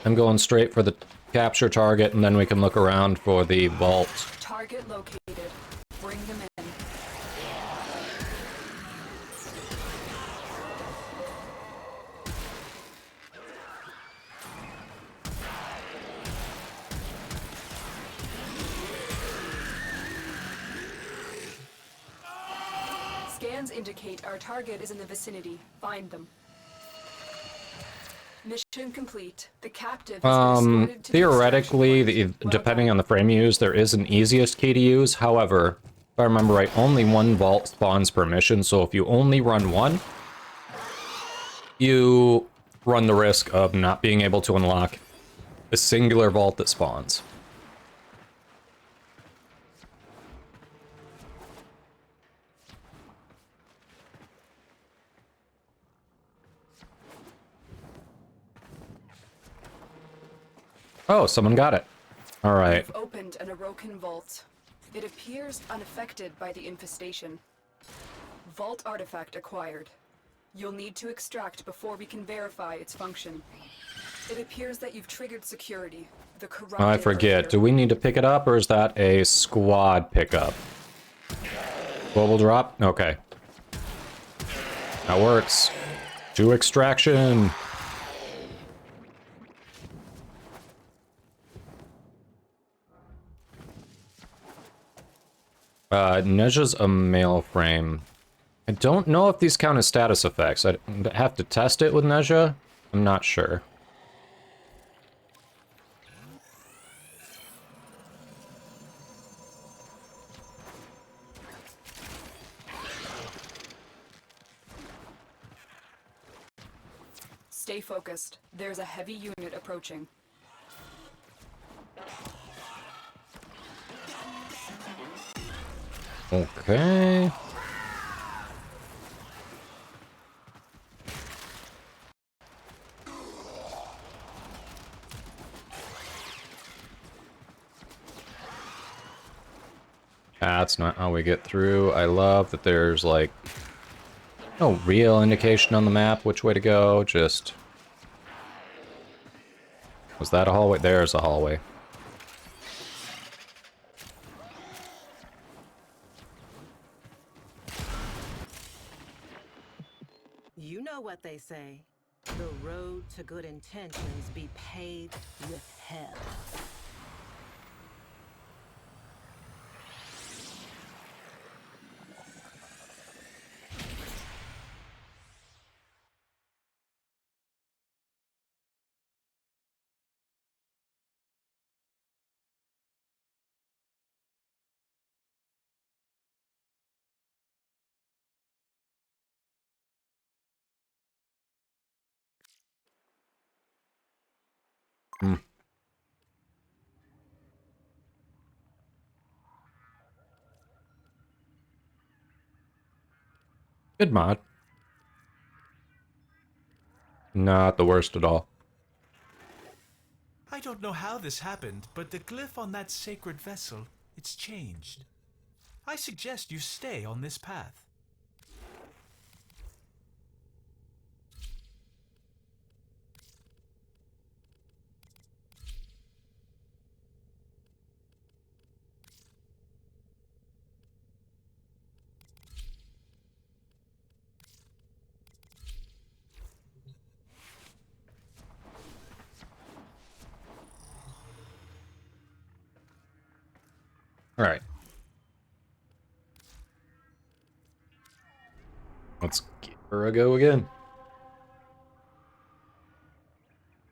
I'm going straight for the capture target, and then we can look around for the vault. Target located. Bring them in. Scans indicate our target is in the vicinity. Find them. Mission complete. The captive has been escorted to the Theoretically, depending on the frame you use, there is an easiest key to use. However, if I remember right, only one vault spawns per mission, so if you only run one, you run the risk of not being able to unlock a singular vault that spawns. Oh, someone got it. All right. We've opened an Orokin vault. It appears unaffected by the infestation. Vault artifact acquired. You'll need to extract before we can verify its function. It appears that you've triggered security. The corrupted I are forget. here. Do we need to pick it up, or is that a squad pickup? Global drop? Okay. That works. To extraction. Neja's a male frame. I don't know if these count as status effects. I'd have to test it with Neja. I'm not sure. Stay focused. There's a heavy unit approaching. Okay. That's not how we get through. I love that there's, like, no real indication on the map which way to go, just... Was that a hallway? There's a hallway. You know what they say. The road to good intentions be paved with hell. Hmm. Good mod. Not the worst at all. I don't know how this happened, but the glyph on that sacred vessel, it's changed. I suggest you stay on this path. All right. Let's give her a go again.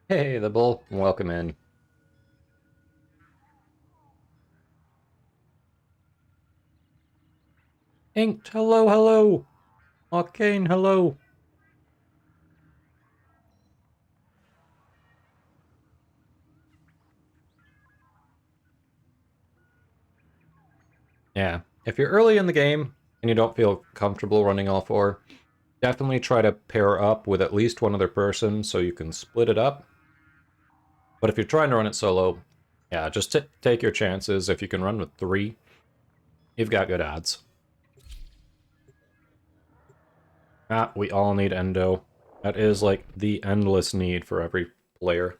Hey, the bull. Welcome in. Inked, hello, hello. Arcane, hello. Yeah, if you're early in the game and you don't feel comfortable running all four, definitely try to pair up with at least one other person so you can split it up. But if you're trying to run it solo, Yeah, just take your chances. If you can run with 3, you've got good odds. Ah, we all need endo. That is like the endless need for every player.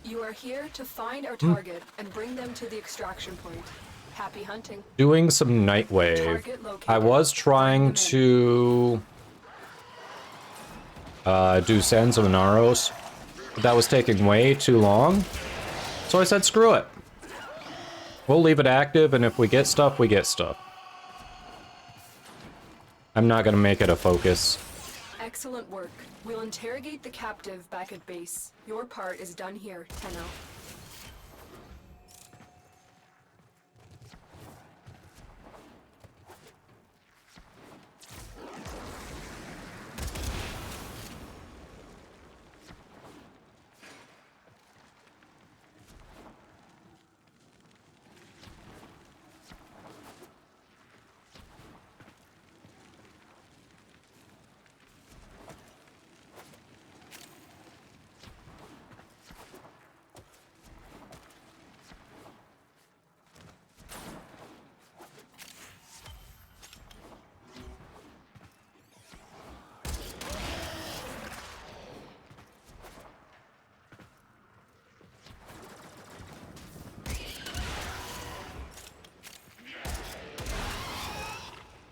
You are here to find our target and bring them to the extraction point. Happy hunting. Doing some Nightwave. Target located. I was trying to do Sands of Inaros, but that was taking way too long. So I said, screw it. We'll leave it active, and if we get stuff, we get stuff. I'm not gonna make it a focus. Excellent work. We'll interrogate the captive back at base. Your part is done here, Tenno.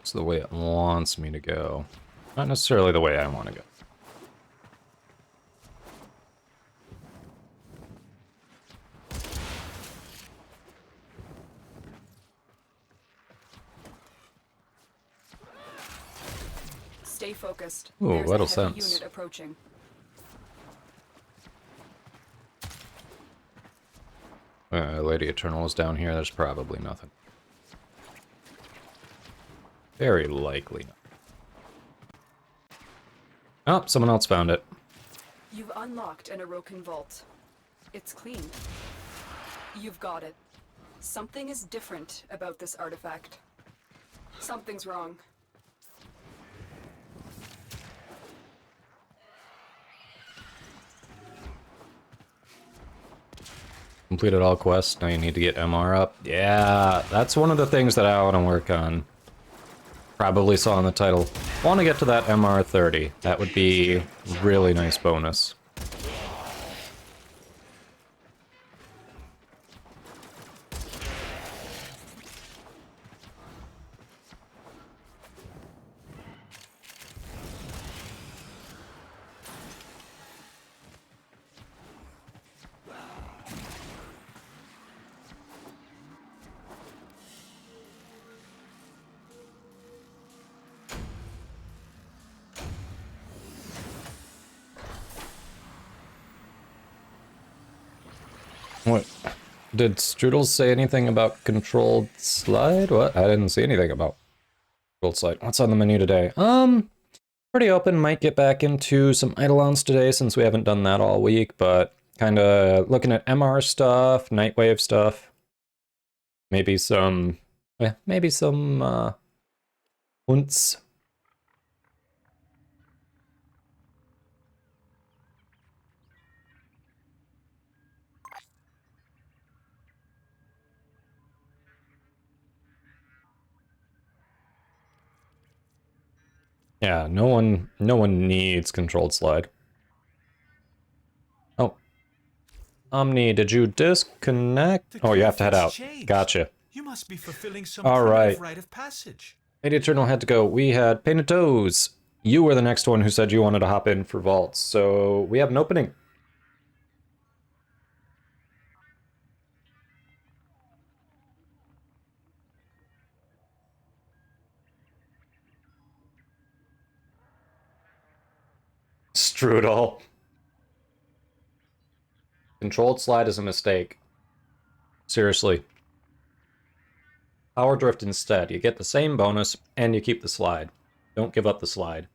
It's the way it wants me to go. Not necessarily the way I want to go. Stay focused. Ooh, There's Vital a heavy Sense. unit approaching. Lady Eternal is down here. There's probably nothing. Very likely not. Oh, someone else found it. You've unlocked an Orokin vault. It's clean. You've got it. Something is different about this artifact. Something's wrong. Completed all quests. Now you need to get MR up. Yeah, that's one of the things that I want to work on. Probably saw in the title. Want to get to that MR30. That would be really nice bonus. What? Did Strudel say anything about controlled slide? What? I didn't see anything about controlled slide. What's on the menu today? Pretty open. Might get back into some Eidolons today since we haven't done that all week, but kind of looking at MR stuff, Nightwave stuff. Maybe some Hunts. Yeah, no one needs controlled slide. Oh. Omni, did you disconnect? Oh, you have to head out. Gotcha. You must be fulfilling some All right. rite of passage. Lady Eternal had to go. We had Painted Toes. You were the next one who said you wanted to hop in for vaults, so we have an opening. Strudel. Controlled slide is a mistake. Seriously. Power drift instead. You get the same bonus, and you keep the slide. Don't give up the slide.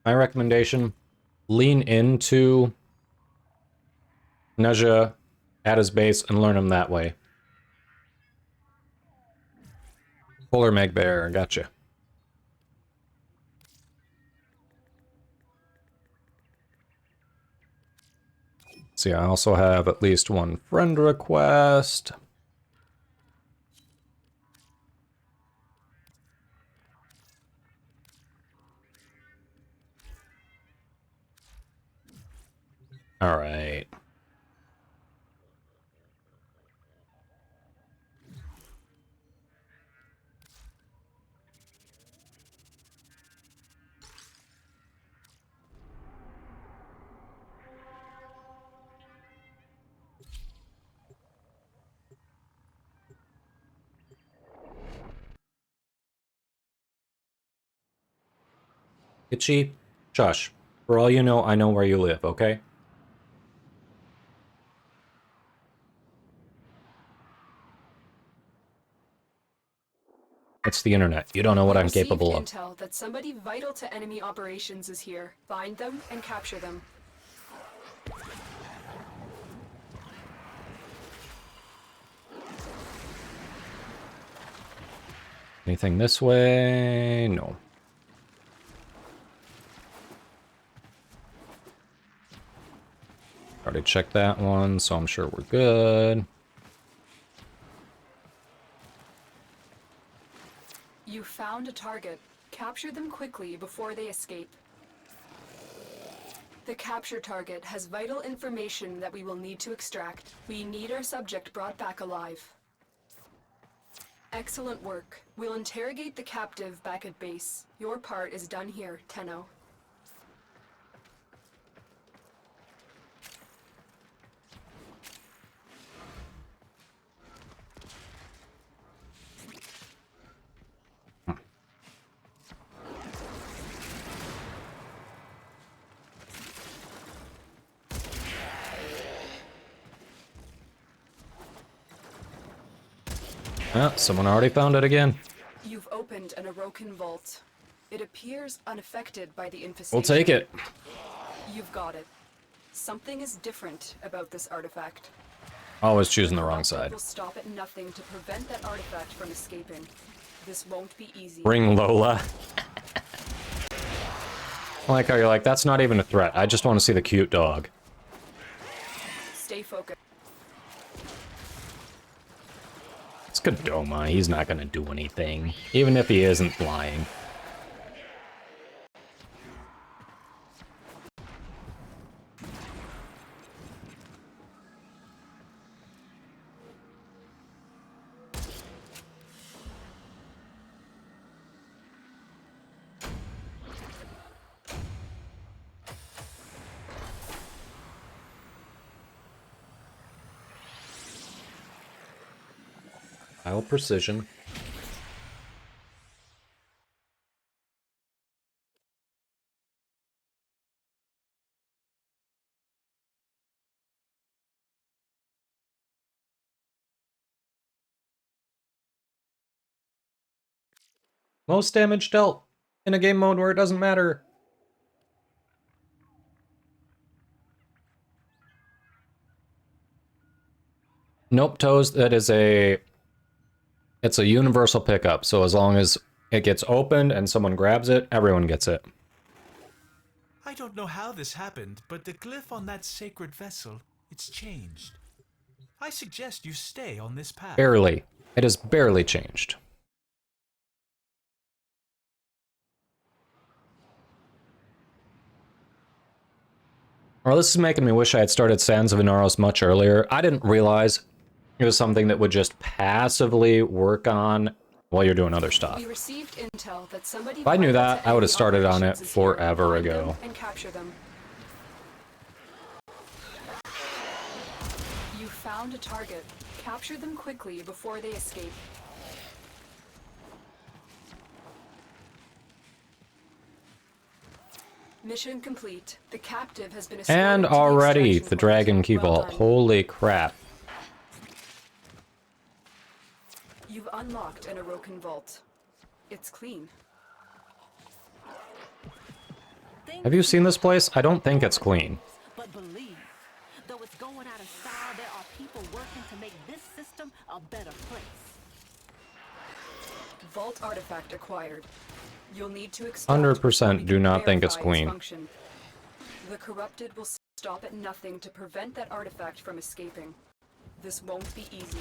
My recommendation, lean into Neja at his base and learn him that way. Polar Meg Bear, gotcha. See, I also have at least one friend request. All right. Itchy, shush. For all you know, I know where you live, okay? It's the internet. You don't know what I'm capable of. Intel that somebody vital to enemy operations is here. Find them and capture them. Anything this way? No. Already checked that one, so I'm sure we're good. You found a target. Capture them quickly before they escape. The capture target has vital information that we will need to extract. We need our subject brought back alive. Excellent work. We'll interrogate the captive back at base. Your part is done here, Tenno. Ah, someone already found it again. You've opened an Orokin vault. It appears unaffected by the infestation. We'll take it. You've got it. Something is different about this artifact. Always choosing the wrong side. We'll stop at nothing to prevent that artifact from escaping. This won't be easy. Bring Lola. I like how you're like, that's not even a threat. I just want to see the cute dog. Stay focused. It's Kadoma. He's not going to do anything. Even if he isn't flying. Precision. Most damage dealt in a game mode where it doesn't matter. Nope, Toes, that is it's a universal pickup, so as long as it gets opened and someone grabs it, everyone gets it. I don't know how this happened, but the glyph on that sacred vessel, it's changed. I suggest you stay on this path. Barely. It has barely changed. Well, this is making me wish I had started Sands of Inaros much earlier. I didn't realize it was something that would just passively work on while you're doing other stuff. We received intel that somebody If I knew that, I would have started on it forever ago. And capture them. You found a target. Capture them quickly before they escape. Mission complete. The captive has been escorted And to the already, extraction the point. Dragon Key Well Vault. done. Holy crap. You've unlocked an Orokin vault. It's clean. Have you seen this place? I don't think it's clean. But believe, though it's going out of style, there are people working to make this system a better place. Vault artifact acquired. You'll need to extract 100% do not think it's verify its clean. function. The corrupted will stop at nothing to prevent that artifact from escaping. This won't be easy.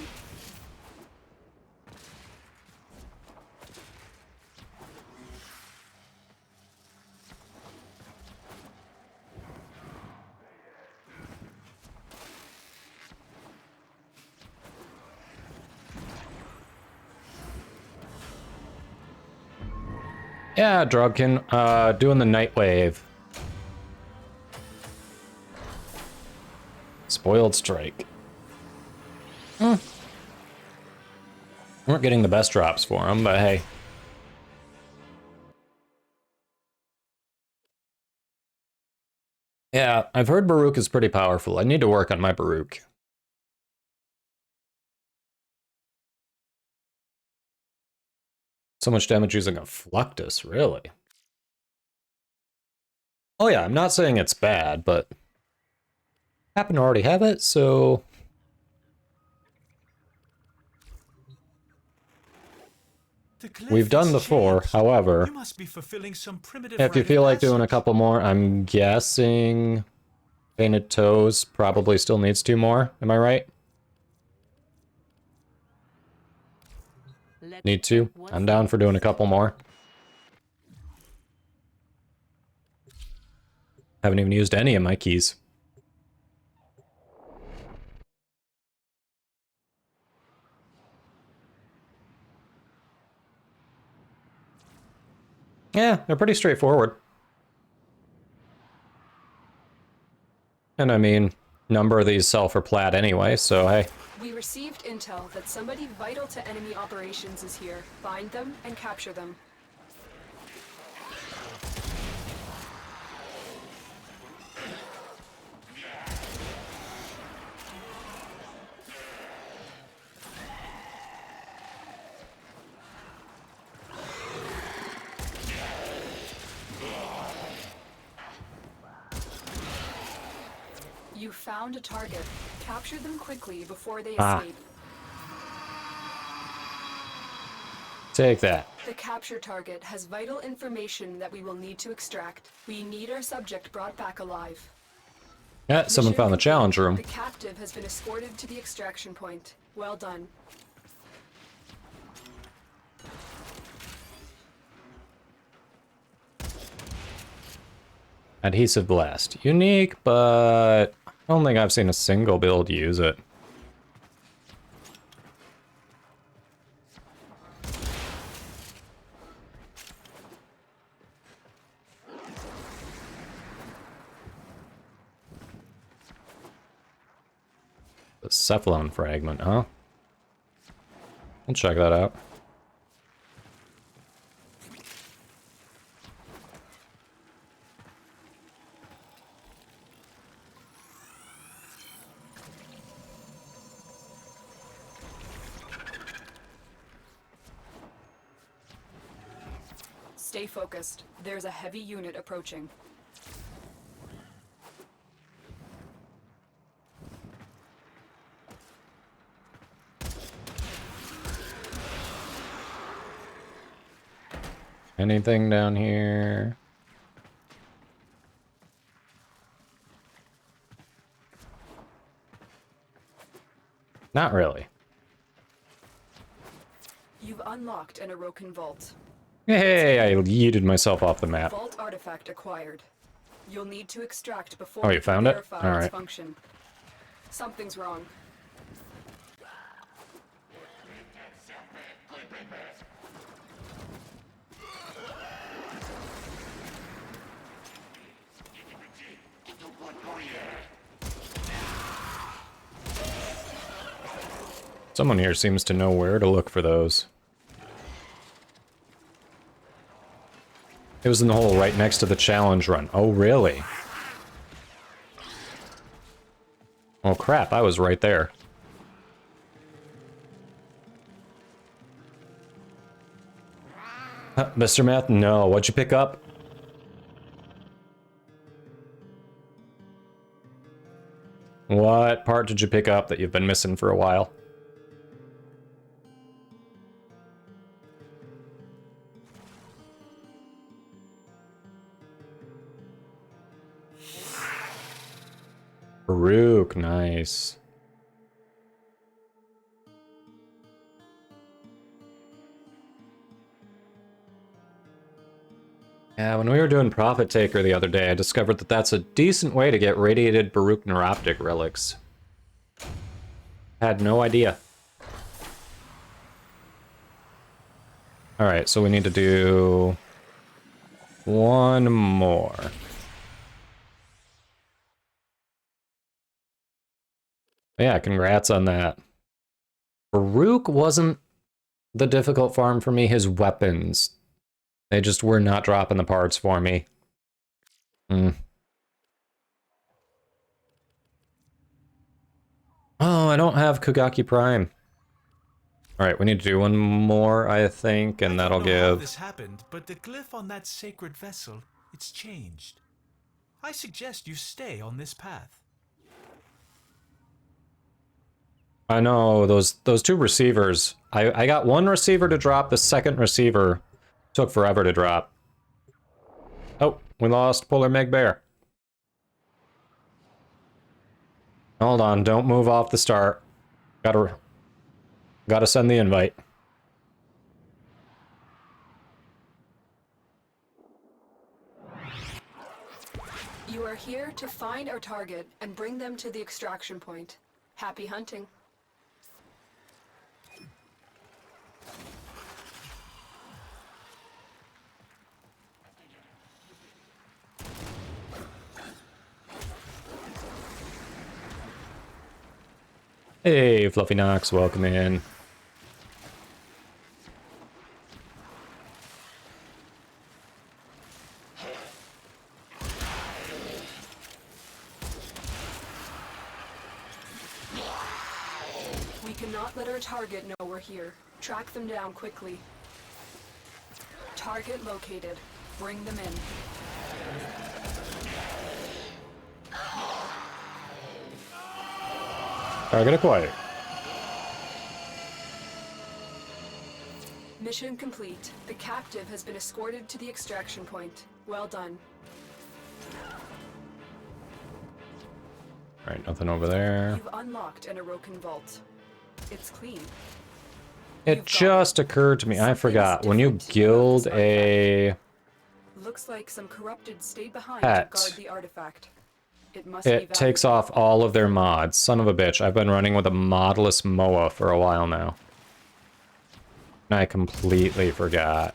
Yeah, Drugkin, doing the night wave. Spoiled strike. Weren't getting the best drops for him, but hey. Yeah, I've heard Baruch is pretty powerful. I need to work on my Baruch. So much damage using a Fluctus, really? Oh yeah, I'm not saying it's bad, but I happen to already have it, so... We've done the 4, however, You must be fulfilling some primitive if you rite feel of like doing a passage. couple more, I'm guessing Painted Toes probably still needs 2 more, am I right? Need 2? I'm down for doing a couple more. Haven't even used any of my keys. Yeah, they're pretty straightforward. And I mean, number of these sell for plat anyway, so hey. We received intel that somebody vital to enemy operations is here. Find them and capture them. You found a target. Capture them quickly before they escape. Take that. The capture target has vital information that we will need to extract. We need our subject brought back alive. Yeah, someone found the challenge room. The captive has been escorted to the extraction point. Well done. Adhesive Blast. Unique, but I don't think I've seen a single build use it. The Cephalon Fragment, huh? We'll check that out. Stay focused. There's a heavy unit approaching. Anything down here? Not really. You've unlocked an Orokin vault. Hey, I yeeted myself off the map. Vault artifact acquired. You'll need to extract before Oh, you we can found it? verify All its right. function. Something's wrong. Someone here seems to know where to look for those. It was in the hole right next to the challenge run. Oh, really? Oh, crap. I was right there. Mr. Math? No. What'd you pick up? What part did you pick up that you've been missing for a while? Baruch, nice. Yeah, when we were doing Prophet Taker the other day, I discovered that that's a decent way to get radiated Baruch Neuroptic relics. Had no idea. Alright, so we need to do one more. Yeah, congrats on that. Baruch wasn't the difficult farm for me, his weapons. They just were not dropping the parts for me. Oh, I don't have Kugaki Prime. Alright, we need to do one more, I think, and that'll I don't know how give... this happened, but the glyph on that sacred vessel, it's changed. I suggest you stay on this path. I know, those two receivers. I got one receiver to drop, the second receiver took forever to drop. Oh, we lost Polar Meg Bear. Hold on, don't move off the start. Gotta send the invite. You are here to find our target and bring them to the extraction point. Happy hunting. Hey, Fluffy Knox, welcome in. We cannot let our target know we're here. Track them down quickly. Target located. Bring them in. Target acquired. Mission complete. The captive has been escorted to the extraction point. Well done. Alright, nothing over there. You've unlocked an Orokin vault. It's clean. It just occurred to me, I forgot, when you guild a... Looks like some corrupted stayed behind Pet. to guard the artifact. It must be It takes off all of their mods. Son of a bitch, I've been running with a modless MOA for a while now. And I completely forgot.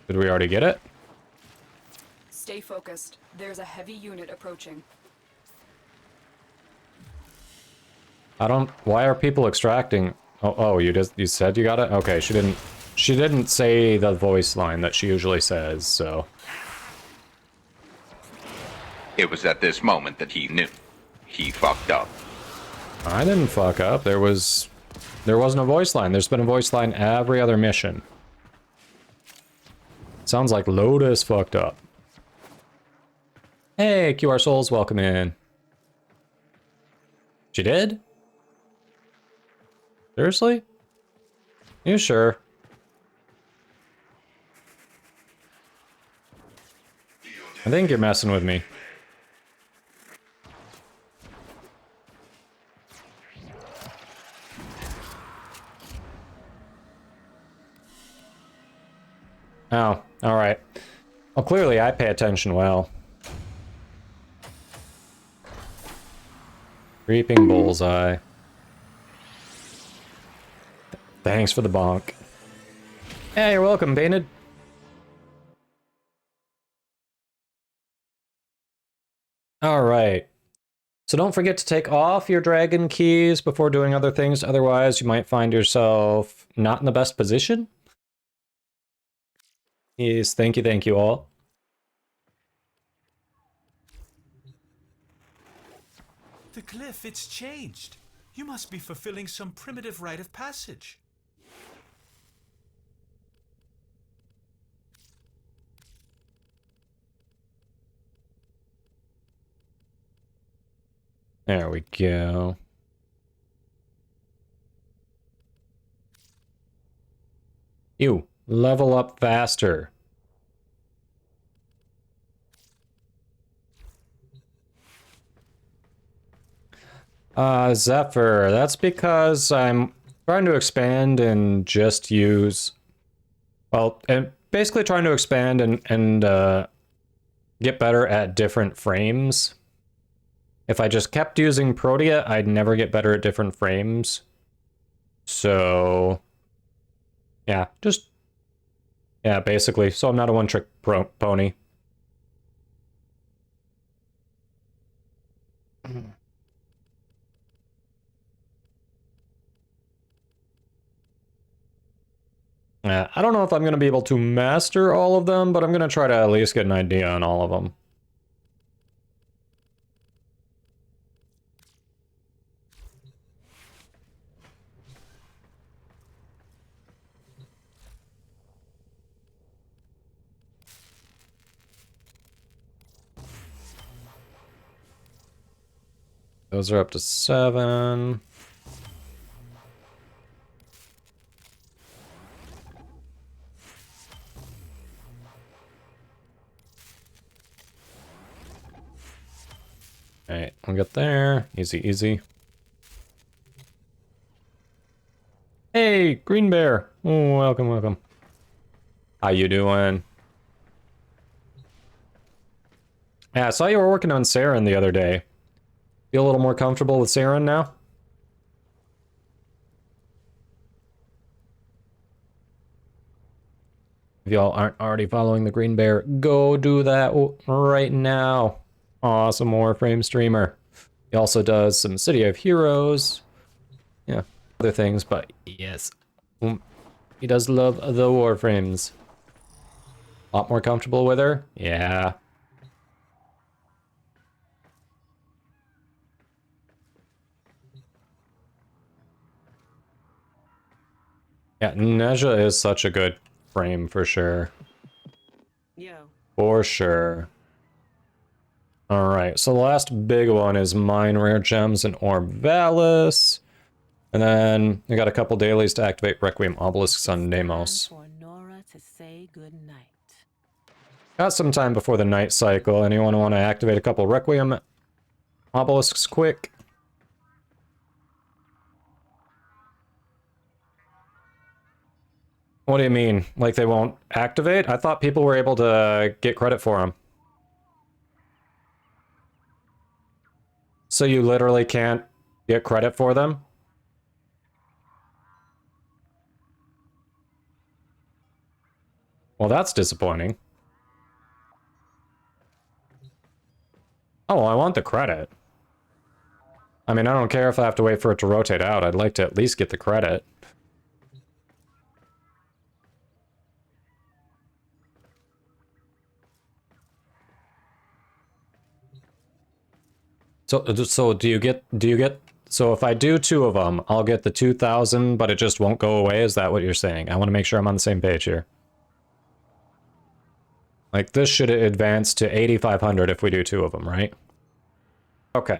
Did we already get it? Stay focused. There's a heavy unit approaching. I don't... Why are people extracting? Oh, you said you got it? Okay, she didn't say the voice line that she usually says, so... It was at this moment that he knew. He fucked up. I didn't fuck up. There wasn't a voice line. There's been a voice line every other mission. Sounds like Lotus fucked up. Hey, QR Souls, welcome in. She did? Seriously? You sure? I think you're messing with me. Oh, alright. Well, clearly I pay attention well. Creeping bullseye. Thanks for the bonk. Hey, you're welcome, Painted. Alright. So don't forget to take off your dragon keys before doing other things, otherwise you might find yourself not in the best position. Yes, thank you all. The glyph, it's changed. You must be fulfilling some primitive rite of passage. There we go. Ew, level up faster. Zephyr, that's because I'm trying to expand and just use... Well, and basically trying to expand and get better at different frames. If I just kept using Protea, I'd never get better at different frames. So... yeah, just... yeah, basically. So I'm not a one-trick pony. I don't know if I'm going to be able to master all of them, but I'm going to try to at least get an idea on all of them. Those are up to 7. Alright, we'll get there. Easy, easy. Hey, Green Bear! Oh, welcome, welcome. How you doing? Yeah, I saw you were working on Saren the other day. Feel a little more comfortable with Saren now? If y'all aren't already following the Green Bear, go do that right now. Awesome Warframe streamer. He also does some City of Heroes. Yeah, other things, but yes. He does love the Warframes. A lot more comfortable with her? Yeah. Yeah, Nezha is such a good frame for sure. Yo. For sure. Alright, so the last big one is mine rare gems and Orb Valis. And then we got a couple dailies to activate Requiem Obelisks on Deimos. For Nora to say goodnight. Got some time before the night cycle. Anyone want to activate a couple Requiem Obelisks quick? What do you mean? Like they won't activate? I thought people were able to get credit for them. So you literally can't get credit for them? Well, that's disappointing. Oh, well, I want the credit. I mean, I don't care if I have to wait for it to rotate out. I'd like to at least get the credit. So do you get, so if I do 2 of them, I'll get the 2,000, but it just won't go away? Is that what you're saying? I want to make sure I'm on the same page here. Like, this should advance to 8,500 if we do 2 of them, right? Okay.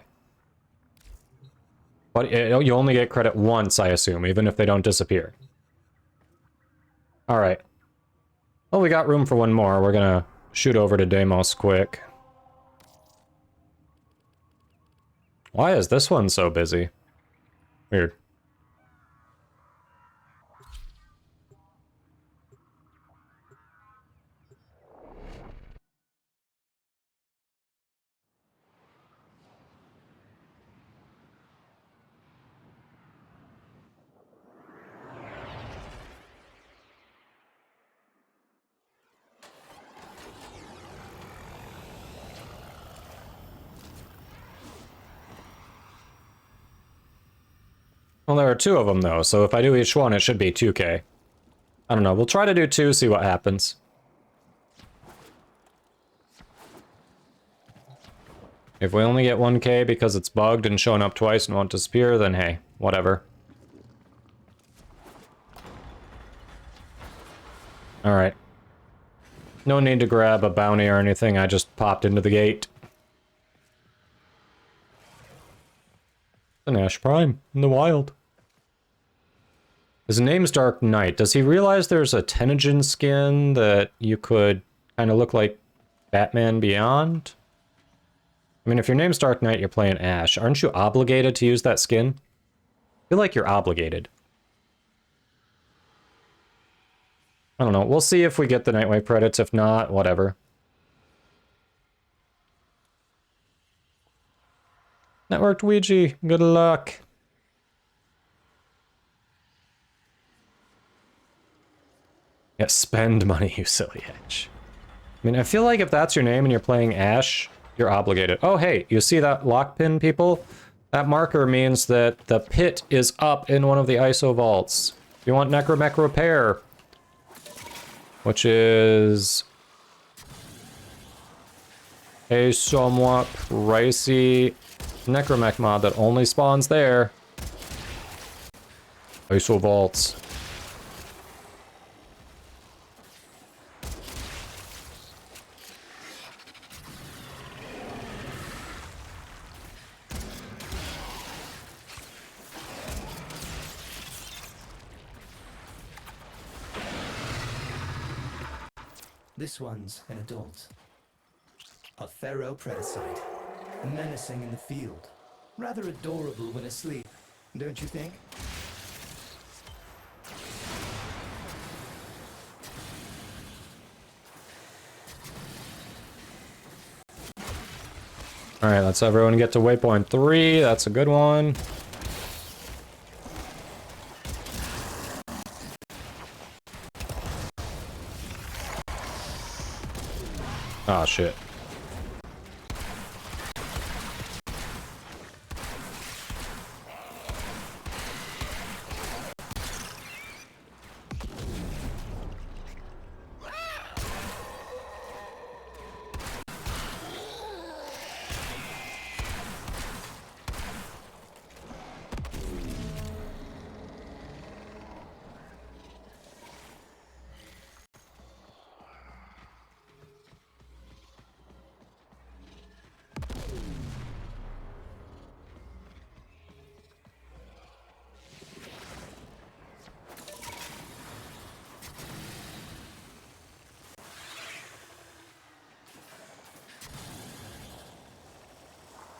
But you only get credit once, I assume, even if they don't disappear. Alright. Well, we got room for one more. We're gonna shoot over to Deimos quick. Why is this one so busy? Weird. Well, there are 2 of them, though, so if I do each one, it should be 2k. I don't know, we'll try to do 2, see what happens. If we only get 1k because it's bugged and showing up twice and won't disappear, then hey, whatever. Alright. No need to grab a bounty or anything, I just popped into the gate. An Ash Prime in the wild. His name's Dark Knight. Does he realize there's a Tennogen skin that you could kind of look like Batman Beyond? I mean, if your name's Dark Knight, you're playing Ash. Aren't you obligated to use that skin? I feel like you're obligated. I don't know. We'll see if we get the Nightwave credits. If not, whatever. Networked Ouija. Good luck. Yeah, spend money, you silly edge. I mean, I feel like if that's your name and you're playing Ash, you're obligated. Oh, hey, you see that lock pin, people? That marker means that the pit is up in one of the ISO vaults. If you want Necromech Repair, which is a somewhat pricey Necromech mod that only spawns there. ISO vaults. This one's an adult. A Pharaoh Predacite. Menacing in the field. Rather adorable when asleep, don't you think? Alright, let's everyone get to waypoint 3. That's a good one. Oh shit.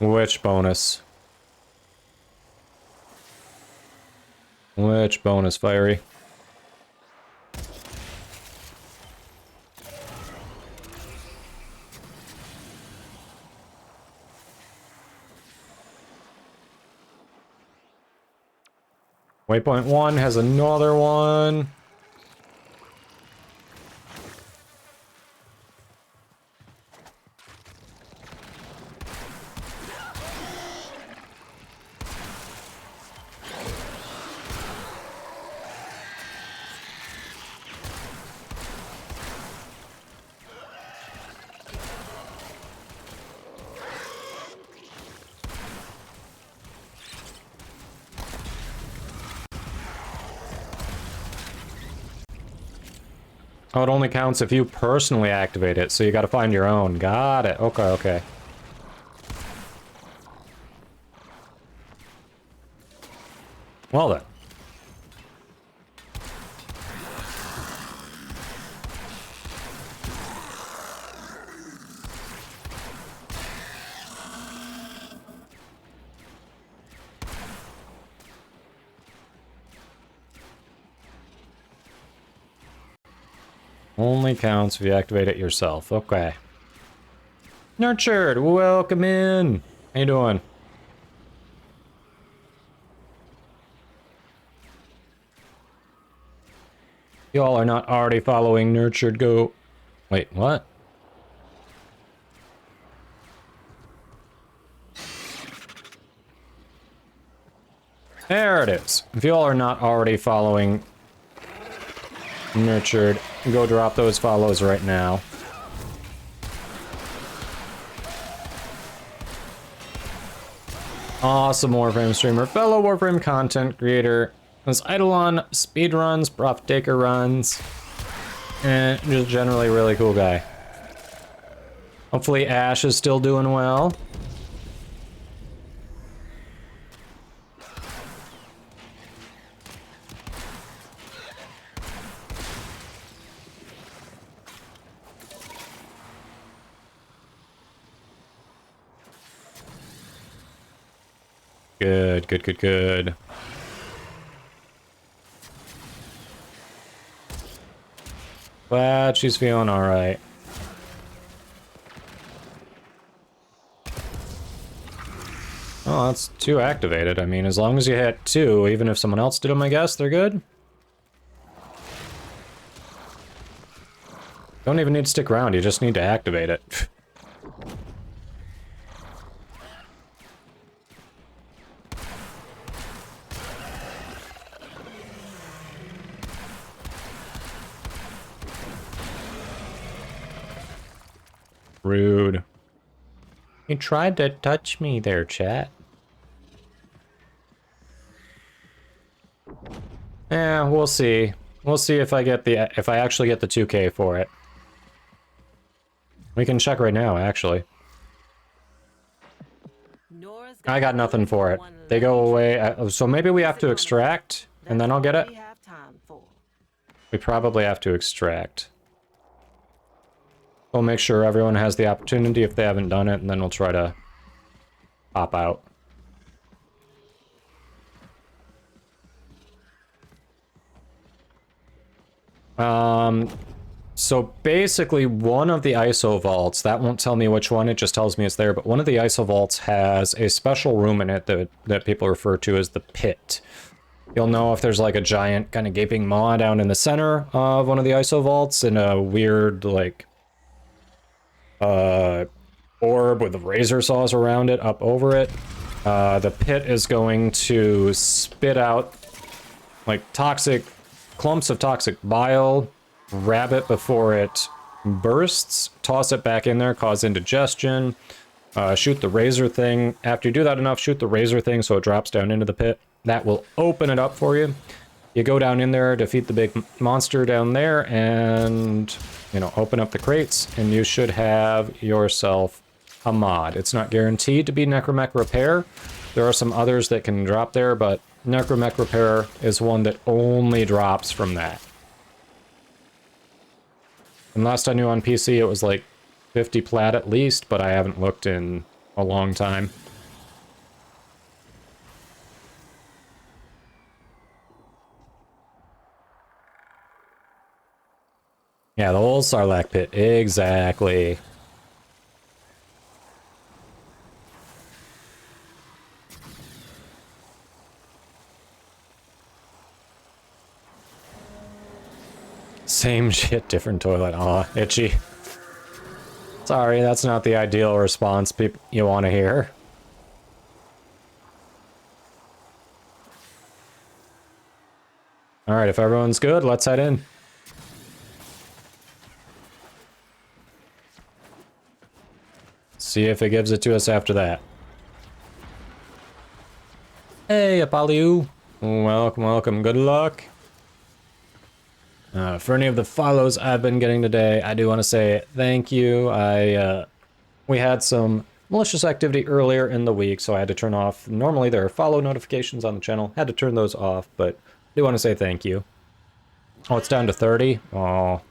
Which bonus? Which bonus, Fiery? Waypoint 1 has another one. Oh, it only counts if you personally activate it, so you gotta find your own. Got it. Okay, okay. Well then. Only counts if you activate it yourself. Okay. Nurtured, welcome in. How you doing? Y'all are not already following Nurtured, go... Wait, what? There it is. If y'all are not already following Nurtured, go drop those follows right now. Awesome Warframe streamer, fellow Warframe content creator, does Eidolon speedruns, Prof Taker runs, and just generally really cool guy. Hopefully Ash is still doing well. Good, good, good, good. Glad she's feeling alright. Oh, that's 2 activated. I mean, as long as you hit 2, even if someone else did them, I guess, they're good. Don't even need to stick around, you just need to activate it. Rude. He tried to touch me there, chat. Yeah, we'll see. We'll see if I actually get the 2K for it. We can check right now, actually. I got nothing for it. They go away. So maybe we have to extract, and then I'll get it. We probably have to extract. We'll make sure everyone has the opportunity if they haven't done it, and then we'll try to pop out. So basically one of the ISO vaults, that won't tell me which one, it just tells me it's there, but one of the ISO vaults has a special room in it that people refer to as the pit. You'll know if there's like a giant kind of gaping maw down in the center of one of the ISO vaults and a weird like orb with razor saws around it up over it. The pit is going to spit out like toxic clumps of toxic bile, grab it before it bursts, toss it back in there, cause indigestion, shoot the razor thing. After you do that enough, shoot the razor thing so it drops down into the pit. That will open it up for you. You go down in there, defeat the big monster down there, and, you know, open up the crates, and you should have yourself a mod. It's not guaranteed to be Necromech Repair. There are some others that can drop there, but Necromech Repair is one that only drops from that. And last I knew on PC it was like 50 plat at least, but I haven't looked in a long time. Yeah, the old Sarlacc pit, exactly. Same shit, different toilet. Aw, itchy. Sorry, that's not the ideal response you want to hear. Alright, if everyone's good, let's head in. See if it gives it to us after that. Hey, Apollo. Welcome, welcome. Good luck. For any of the follows I've been getting today, I do want to say thank you. We had some malicious activity earlier in the week, so I had to turn off. Normally there are follow notifications on the channel. Had to turn those off, but I do want to say thank you. Oh, it's down to 30? Oh.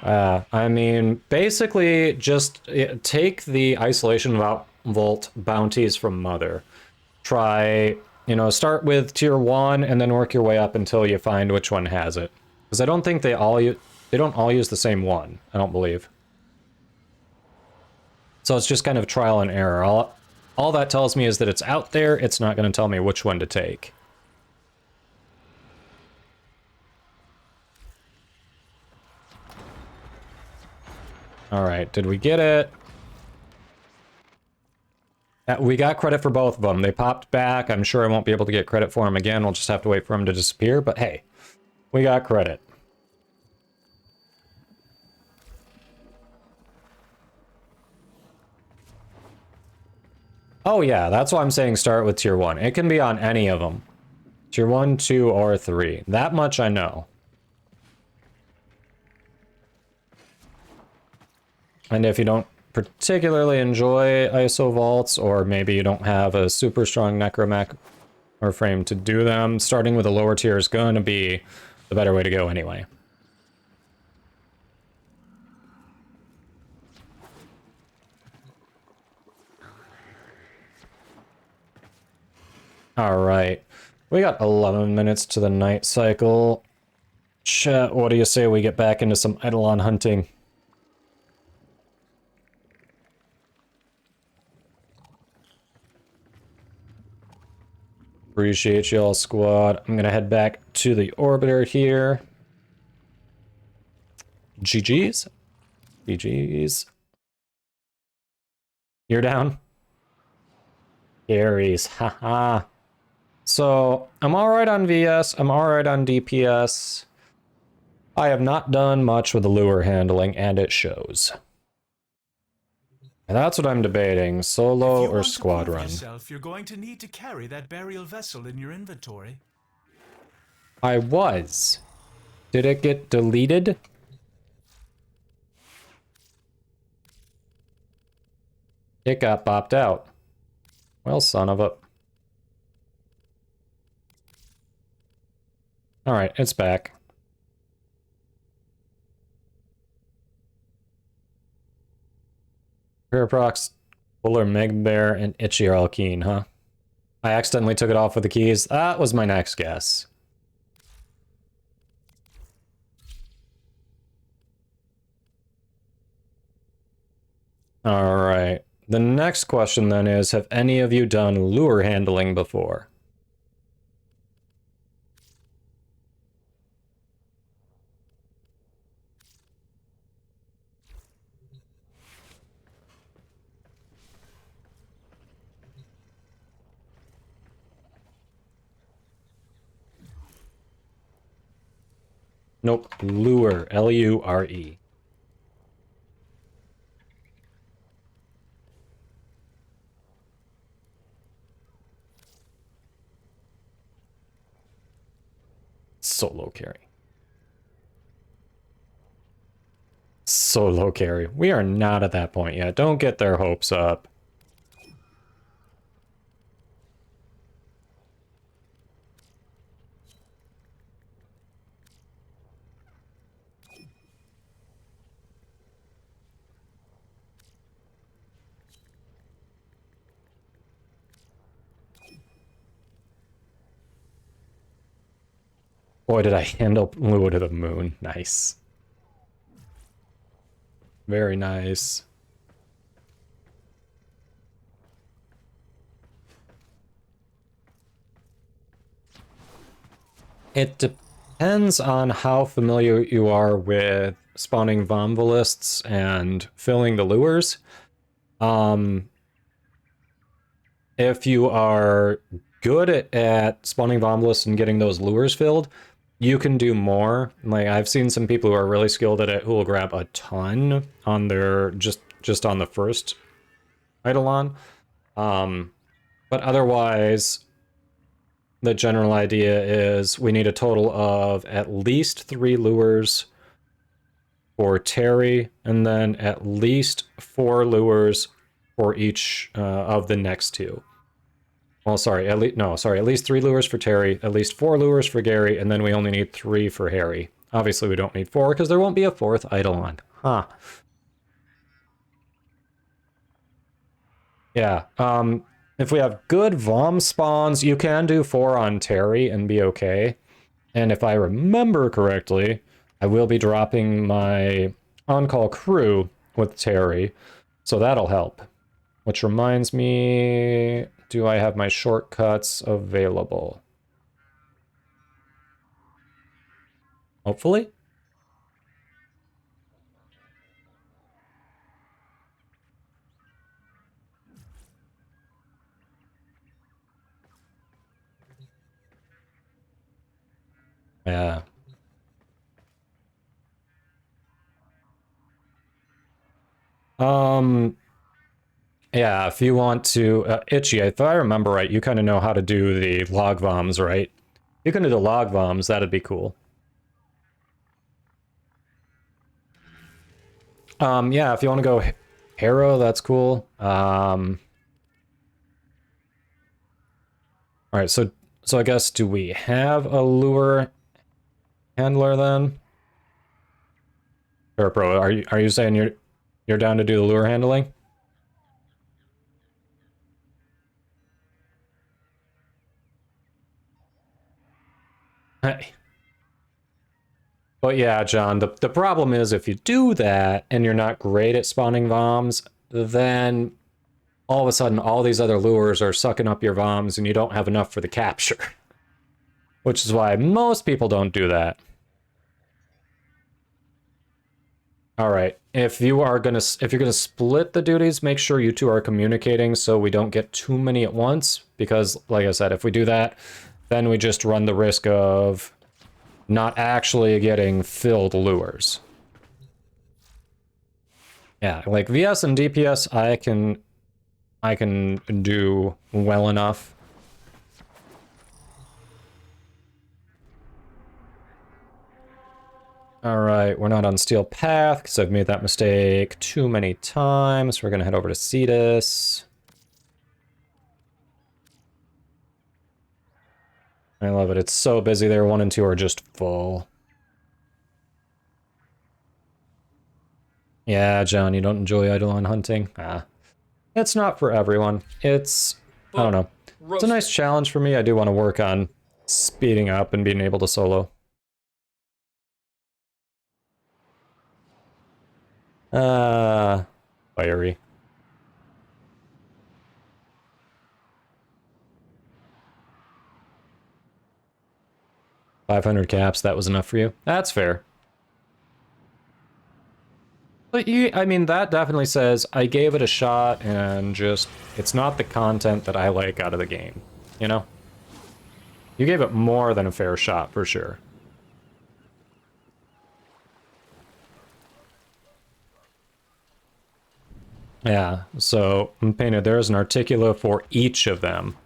I mean, basically just take the isolation vault bounties from Mother. Try, you know, start with tier 1 and then work your way up until you find which one has it. Because I don't think they don't all use the same one, I don't believe. So it's just kind of trial and error. All that tells me is that it's out there, it's not going to tell me which one to take. Alright, did we get it? We got credit for both of them. They popped back. I'm sure I won't be able to get credit for them again. We'll just have to wait for them to disappear. But hey, we got credit. Oh yeah, that's why I'm saying start with tier 1. It can be on any of them. Tier 1, 2, or 3. That much I know. And if you don't particularly enjoy ISO vaults, or maybe you don't have a super strong Necromech or frame to do them, starting with a lower tier is going to be the better way to go anyway. Alright. We got 11 minutes to the night cycle. Chat, what do you say we get back into some Eidolon hunting? Appreciate y'all, squad. I'm gonna head back to the orbiter here. GG's. GG's. You're down? Carries, haha. So, I'm alright on VS, I'm alright on DPS. I have not done much with the lure handling, and it shows. And that's what I'm debating, solo or squad run. Yourself, you're going to need to carry that burial vessel in your inventory. I was. Did it get deleted? It got bopped out. Well, son of a... Alright, it's back. Paraprox, Fuller, Megbear, and Itchy are all keen, huh? I accidentally took it off with the keys. That was my next guess. Alright. The next question then is, have any of you done lure handling before? Nope. Lure. L-U-R-E. Solo carry. Solo carry. We are not at that point yet. Don't get their hopes up. Boy, did I handle Lure to the moon. Nice. Very nice. It depends on how familiar you are with spawning Vomvalists and filling the lures. If you are good at spawning Vomvalists and getting those lures filled, you can do more. Like, I've seen some people who are really skilled at it who will grab a ton on their just on the first Eidolon. But otherwise, the general idea is we need a total of at least 3 lures for Terry, and then at least 4 lures for each of the next 2. Well, sorry, at least 3 lures for Terry, at least 4 lures for Gary, and then we only need 3 for Harry. Obviously, we don't need 4 because there won't be a 4th Eidolon. Huh. Yeah, if we have good Vom spawns, you can do 4 on Terry and be okay. And if I remember correctly, I will be dropping my on-call crew with Terry, so that'll help. Which reminds me, do I have my shortcuts available? Hopefully? Yeah. Yeah, if you want to, Itchy, if I remember right, you kind of know how to do the log voms, right? You can do the log voms, that'd be cool. Yeah, if you want to go Harrow, that's cool. Alright, so I guess, do we have a lure handler then? Or Pro, are you saying you're down to do the lure handling? Hey. But yeah, John, the problem is if you do that and you're not great at spawning VOMs, then all of a sudden all these other lures are sucking up your VOMs and you don't have enough for the capture. Which is why most people don't do that. All right, if you're gonna split the duties, make sure you two are communicating so we don't get too many at once. Because, like I said, if we do that, then we just run the risk of not actually getting filled lures. Yeah, like VS and DPS, I can do well enough. Alright, we're not on Steel Path, because I've made that mistake too many times. We're going to head over to Cetus. I love it. It's so busy there. 1 and 2 are just full. Yeah, John, you don't enjoy Eidolon hunting? Ah. It's not for everyone. It's... I don't know. It's a nice challenge for me. I do want to work on speeding up and being able to solo. Fiery. $500 caps, that was enough for you? That's fair. But I mean, that definitely says I gave it a shot and just, it's not the content that I like out of the game, you know? You gave it more than a fair shot, for sure. Yeah, so painted there's an articula for each of them.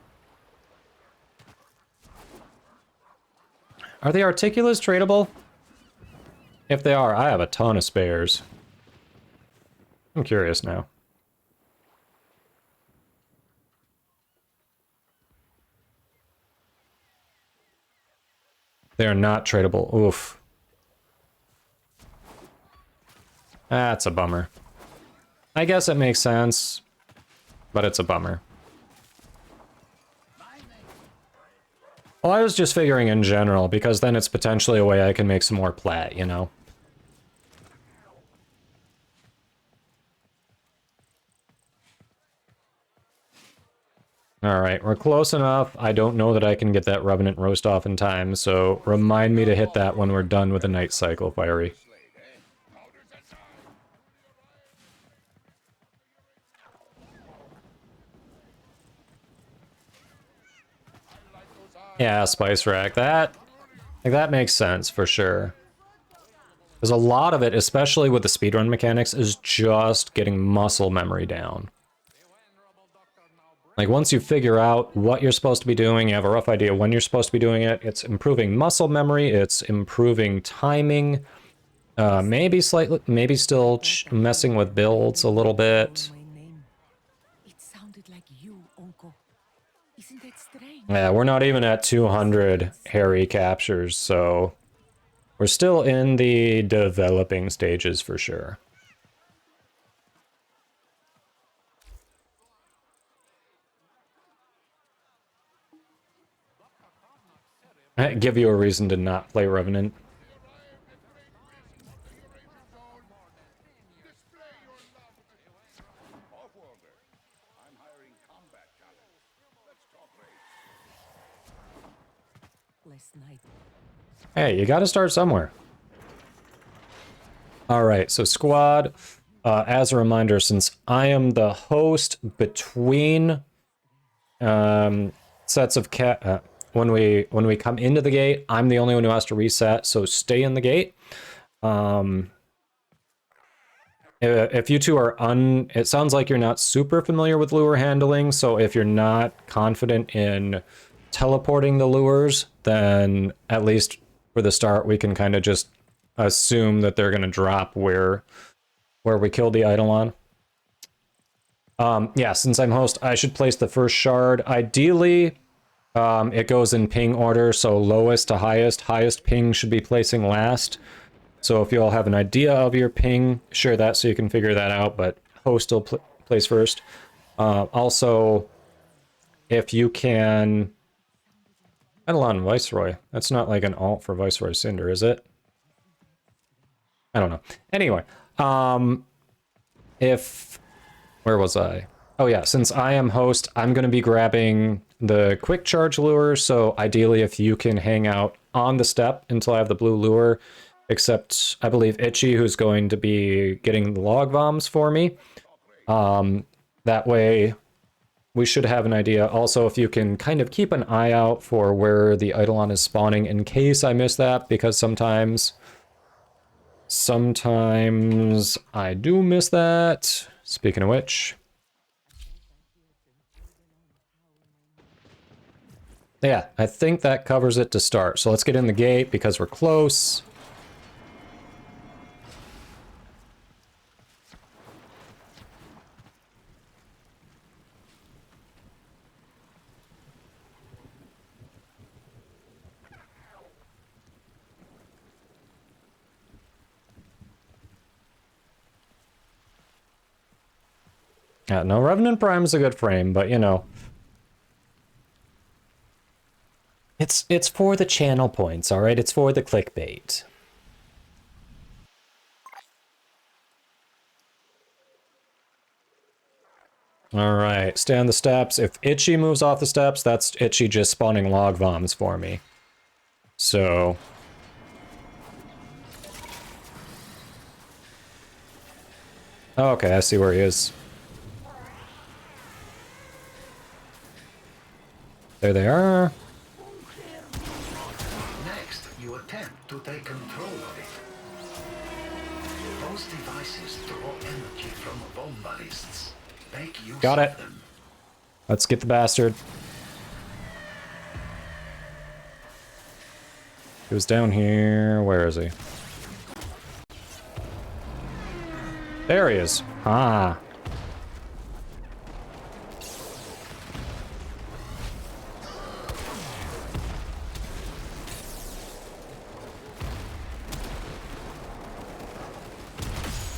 Are the articulas tradable? If they are, I have a ton of spares. I'm curious now. They are not tradable. Oof. That's a bummer. I guess it makes sense, but it's a bummer. Well, I was just figuring in general, because then it's potentially a way I can make some more plat, you know? Alright, we're close enough. I don't know that I can get that Revenant roast off in time, so remind me to hit that when we're done with the night cycle, Fiery. Yeah, Spice Rack. That makes sense for sure. There's a lot of it, especially with the speedrun mechanics, is just getting muscle memory down. Like, once you figure out what you're supposed to be doing, you have a rough idea when you're supposed to be doing it, it's improving muscle memory, it's improving timing, maybe still messing with builds a little bit. Yeah, we're not even at 200 hairy captures, so we're still in the developing stages for sure. Give you a reason to not play Revenant. Hey, you gotta start somewhere. Alright, so squad, as a reminder, since I am the host between sets of when we come into the gate, I'm the only one who has to reset, so stay in the gate. If you two are it sounds like you're not super familiar with lure handling, so if you're not confident in teleporting the lures, then at least for the start we can kind of just assume that they're going to drop where we killed the Eidolon. Yeah, since I'm host, I should place the first shard. Ideally, it goes in ping order, so lowest to highest. Highest ping should be placing last. So if you all have an idea of your ping, share that so you can figure that out, but host will place first. Also, if you can Eidolon Viceroy. That's not like an alt for Viceroy Cinder, is it? I don't know. Anyway, where was I? Oh yeah, since I am host, I'm going to be grabbing the quick charge lure, so ideally if you can hang out on the step until I have the blue lure, except I believe Itchy, who's going to be getting the log bombs for me. That way we should have an idea. Also, if you can kind of keep an eye out for where the Eidolon is spawning in case I miss that, because sometimes I do miss that. Speaking of which, yeah, I think that covers it to start. So let's get in the gate because we're close. Yeah, no, Revenant Prime is a good frame, but you know, it's for the channel points, all right? It's for the clickbait. All right, stay on the steps. If Itchy moves off the steps, that's Itchy just spawning log bombs for me. So okay, I see where he is. There they are. Next, you attempt to take control of it. Those devices draw energy from bomb ballists. Make use Got it. of them. Let's get the bastard. He was down here. Where is he? There he is. Ah.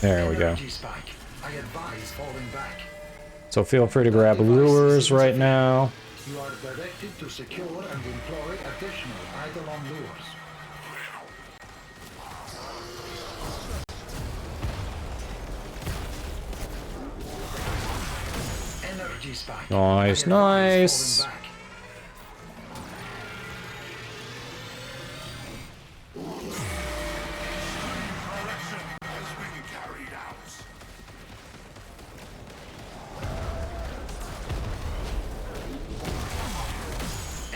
There we go. I advise falling back. So feel free to grab lures right now. You are directed to secure and employ additional Eidolon lures. Energy spike. Nice, nice.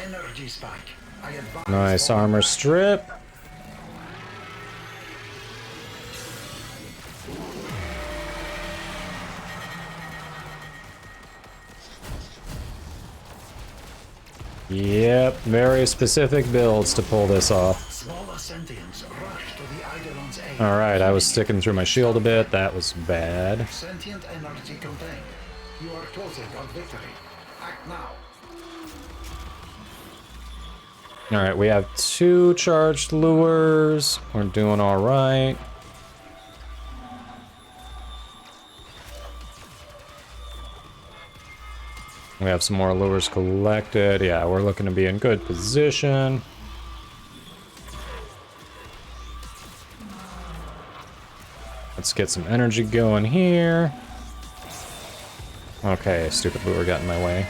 Energy spike. I advise Nice armor strip. Yep, very specific builds to pull this off. Smaller sentients rush to the Eidolon's aid. Alright, I was sticking through my shield a bit. That was bad. Sentient energy contained. You are closing on victory. Act now. Alright, we have 2 charged lures. We're doing alright. We have some more lures collected. Yeah, we're looking to be in good position. Let's get some energy going here. Okay, stupid lure got in my way.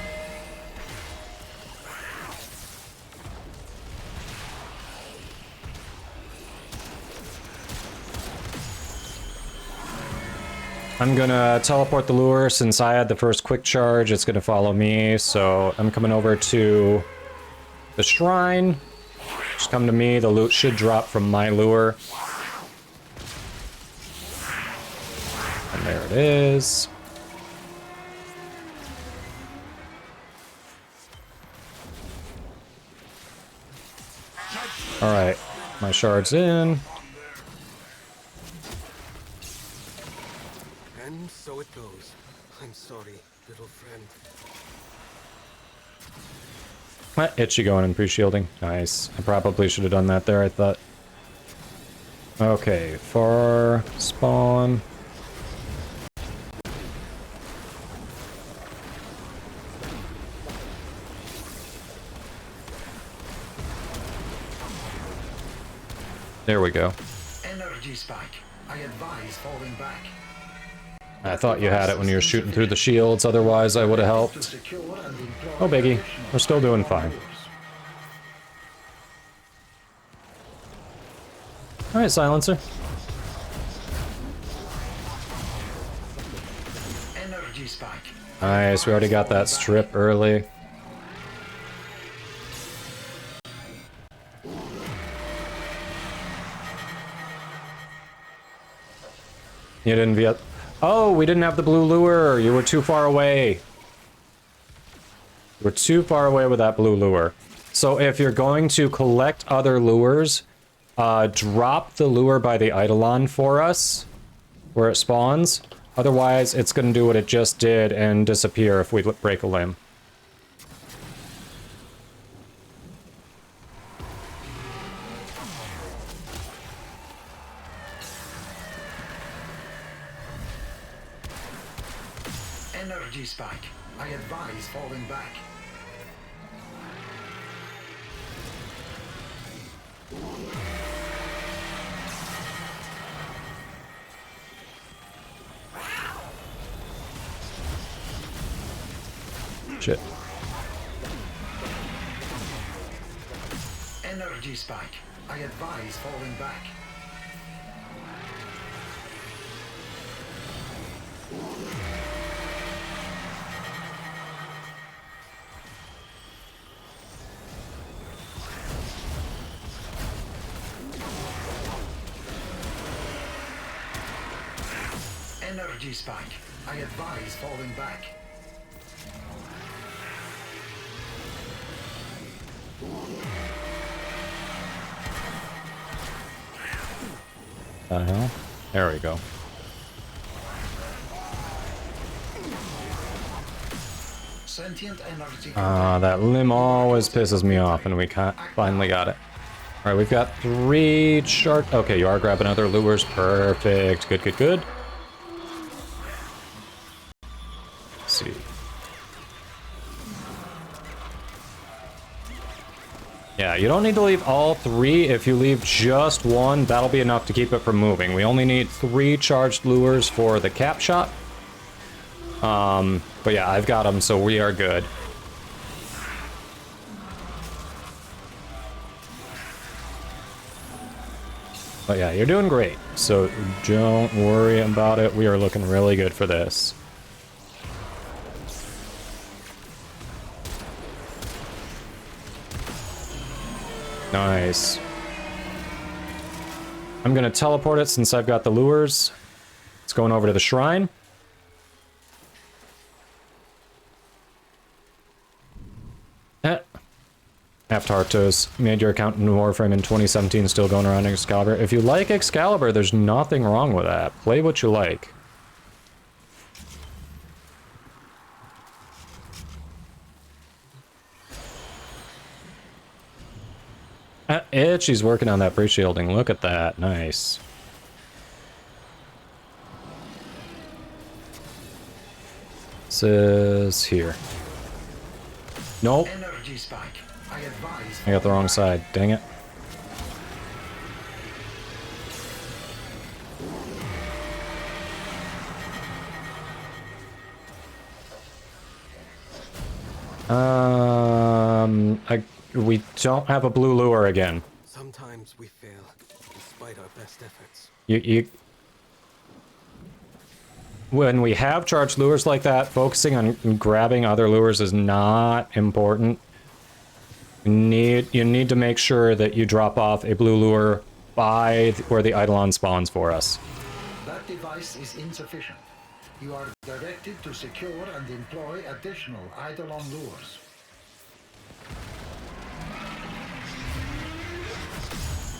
I'm gonna teleport the lure. Since I had the first quick charge, it's gonna follow me, so I'm coming over to the shrine. Just come to me, the loot should drop from my lure. And there it is. Alright, my shard's in. And so it goes. I'm sorry, little friend. What? Itchy going in pre-shielding. Nice. I probably should have done that there, I thought. Okay, far spawn. There we go. Energy spike. I advise falling back. I thought you had it when you were shooting through the shields, otherwise I would have helped. Oh, biggie. We're still doing fine. Alright, silencer. Energy spike. Nice, we already got that strip early. You didn't get... Oh, we didn't have the blue lure. You were too far away. You were too far away with that blue lure. So if you're going to collect other lures, drop the lure by the Eidolon for us, where it spawns. Otherwise, it's going to do what it just did and disappear if we break a limb. Energy spike. I advise falling back. Shit. Energy spike. I advise falling back. Energy spike. I advise falling back. The hell? There we go. Sentient energy. That limb always pisses me off, and we finally got it. Alright, we've got 3 shark... Okay, you are grabbing other lures. Perfect. Good, good, good. Let's see. Yeah, you don't need to leave all 3. If you leave just 1, that'll be enough to keep it from moving. We only need 3 charged lures for the cap shot. But yeah, I've got them, so we are good. But yeah, you're doing great, so don't worry about it. We are looking really good for this. Nice. I'm gonna teleport it since I've got the lures. It's going over to the shrine. Aftartos made your account in Warframe in 2017, still going around Excalibur. If you like Excalibur, there's nothing wrong with that. Play what you like. She's working on that pre-shielding. Look at that. Nice. This is here. Nope. Energy spike. I advise. I got the wrong side. Dang it. We don't have a blue lure again. Sometimes we fail, despite our best efforts. When we have charged lures like that, focusing on grabbing other lures is not important. You need to make sure that you drop off a blue lure by where the Eidolon spawns for us. That device is insufficient. You are directed to secure and employ additional Eidolon lures.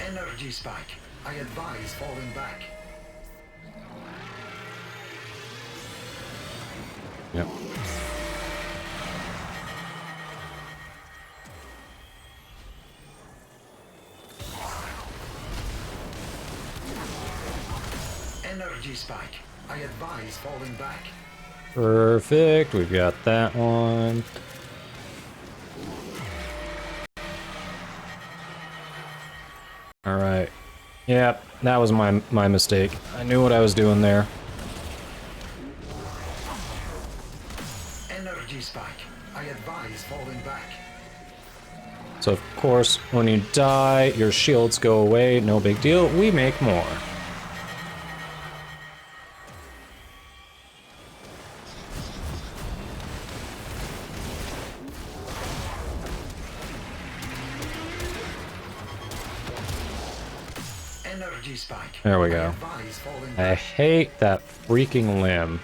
Energy spike. I advise falling back. Yep. Energy spike. I advise falling back. Perfect. We've got that one. All right. Yep, that was my mistake. I knew what I was doing there. Energy spike. I advise falling back. So of course, when you die, your shields go away. No big deal. We make more. Energy spike. There we go. Advise falling I back. hate that freaking limb.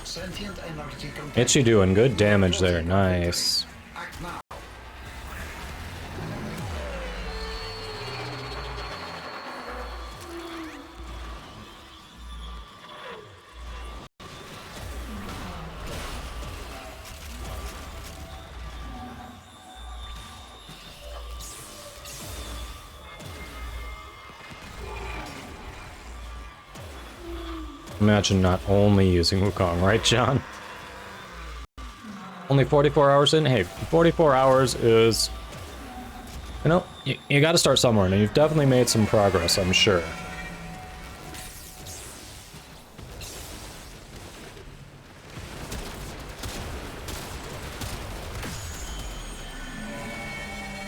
Sentient energy contained. Itchy doing good damage there. Nice. Act now. Imagine not only using Wukong, right, John? Only 44 hours in? Hey, 44 hours is... You know, you gotta start somewhere, and you've definitely made some progress, I'm sure.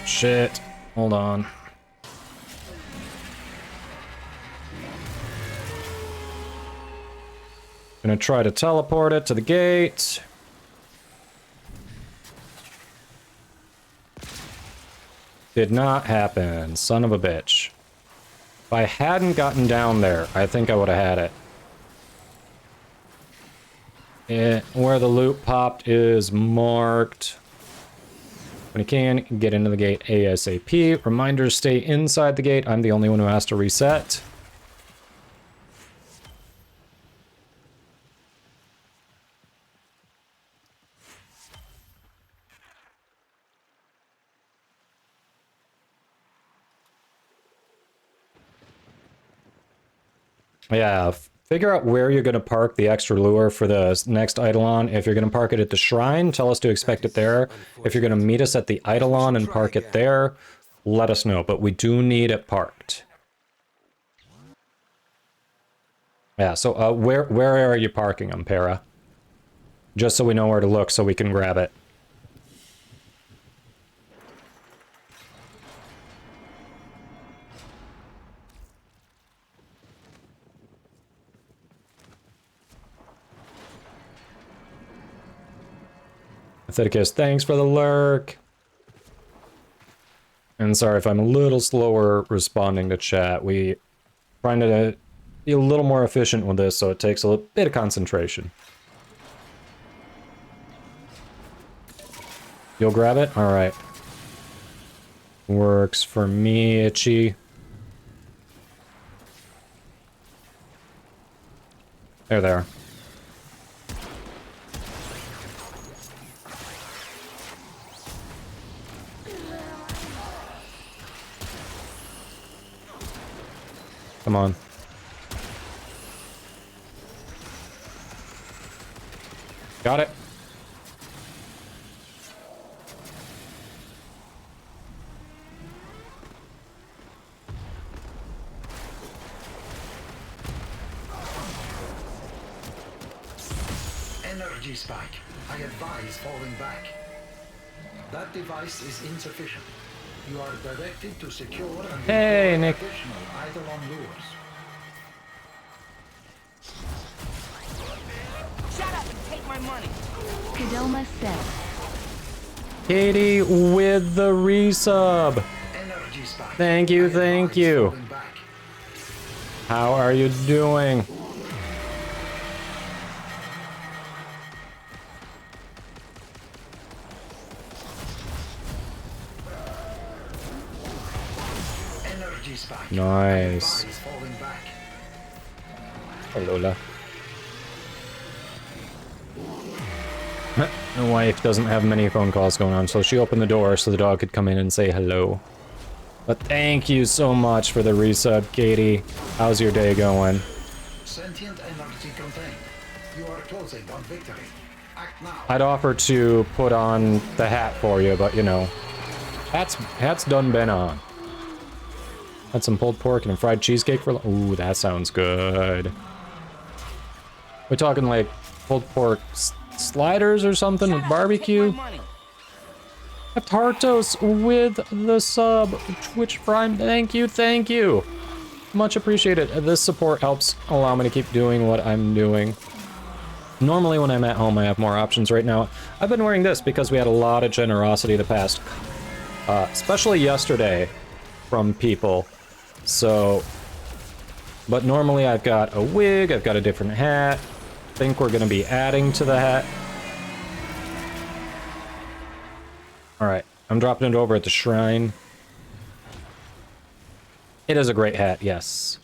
Shit. Hold on. Gonna try to teleport it to the gate. Did not happen, son of a bitch. If I hadn't gotten down there, I think I would have had it. Where the loot popped is marked. When you can, get into the gate ASAP. Reminders, stay inside the gate. I'm the only one who has to reset. Yeah, figure out where you're going to park the extra lure for the next Eidolon. If you're going to park it at the shrine, tell us to expect it there. If you're going to meet us at the Eidolon and park it there, let us know. But we do need it parked. Yeah, so where are you parking them, Para? Just so we know where to look so we can grab it. Patheticus, thanks for the lurk. And sorry if I'm a little slower responding to chat. We trying to be a little more efficient with this, so it takes a bit of concentration. You'll grab it? Alright. Works for me, Itchy. There they are. Come on. Got it. Energy spike. I advise falling back. That device is insufficient. You are directed to secure and Hey, deploy Nick. additional Eidolon lures. Shut up and take my money. Kadoma said. Katie with the resub. Energy spike. Thank you, thank you. Falling back. How are you doing? Energy spike. Nice. Advise falling back. Hello. My wife doesn't have many phone calls going on, so she opened the door so the dog could come in and say hello. But thank you so much for the resub, Katie. How's your day going? Sentient energy contained. You are closing on victory. Act now. I'd offer to put on the hat for you, but you know, hat's done been on. Had some pulled pork and a fried cheesecake for. Ooh, that sounds good. We're talking like pulled pork sliders or something with barbecue. Tartos with the sub. Twitch Prime, thank you, thank you. Much appreciated. This support helps allow me to keep doing what I'm doing. Normally when I'm at home, I have more options. Right now, I've been wearing this because we had a lot of generosity the past, especially yesterday, from people. So, but normally I've got a wig, I've got a different hat. I think we're gonna be adding to the hat. All right, I'm dropping it over at the shrine. It is a great hat, yes.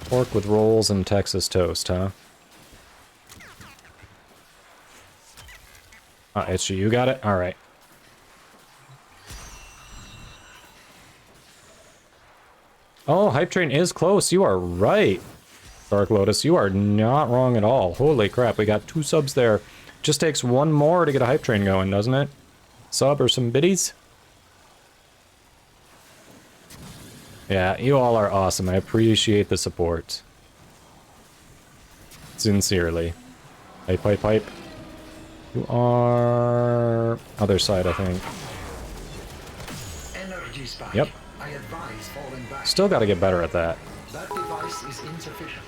Pork with rolls and Texas toast, huh? It's you got it? All right. Oh, Hype Train is close. You are right. Dark Lotus, you are not wrong at all. Holy crap, we got 2 subs there. Just takes 1 more to get a Hype Train going, doesn't it? Sub or some biddies? Yeah, you all are awesome. I appreciate the support. Sincerely. Hype, hype, hype. You are... other side, I think. Energy spike. Yep. I advise falling back. Still gotta get better at that. That device is insufficient.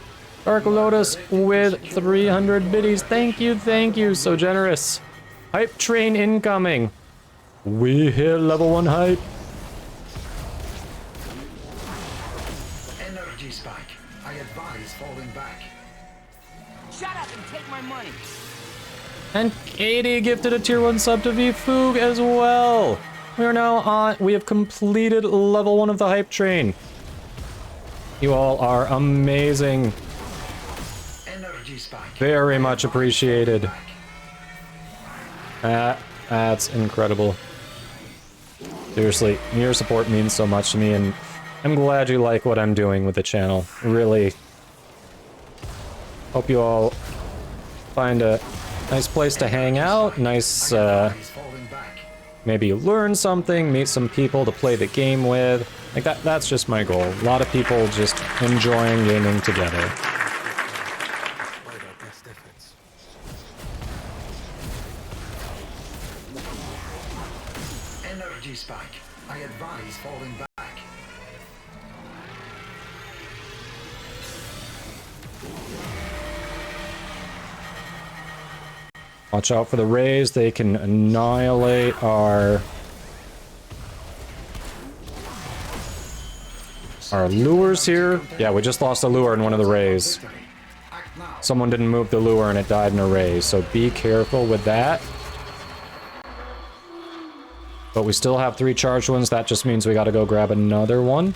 Dark Lotus with 300 biddies. Thank you, so generous. Hype train incoming. We hit level 1 hype. Energy spike. I advise falling back. Shut up and take my money. And Katie gifted a tier 1 sub to VFoog as well. We are now on, we have completed level 1 of the hype train. You all are amazing. Energy spike. Very much appreciated. That's incredible. Seriously, your support means so much to me, and I'm glad you like what I'm doing with the channel. Really. Hope you all find a nice place to hang out, nice, maybe learn something, meet some people to play the game with. Like, that's just my goal. A lot of people just enjoying gaming together. Energy spike. I advise falling back. Watch out for the rays. They can annihilate our lures here. Yeah, we just lost a lure in one of the rays. Someone didn't move the lure and it died in a ray, so be careful with that. But we still have 3 charged ones. That just means we gotta go grab another one.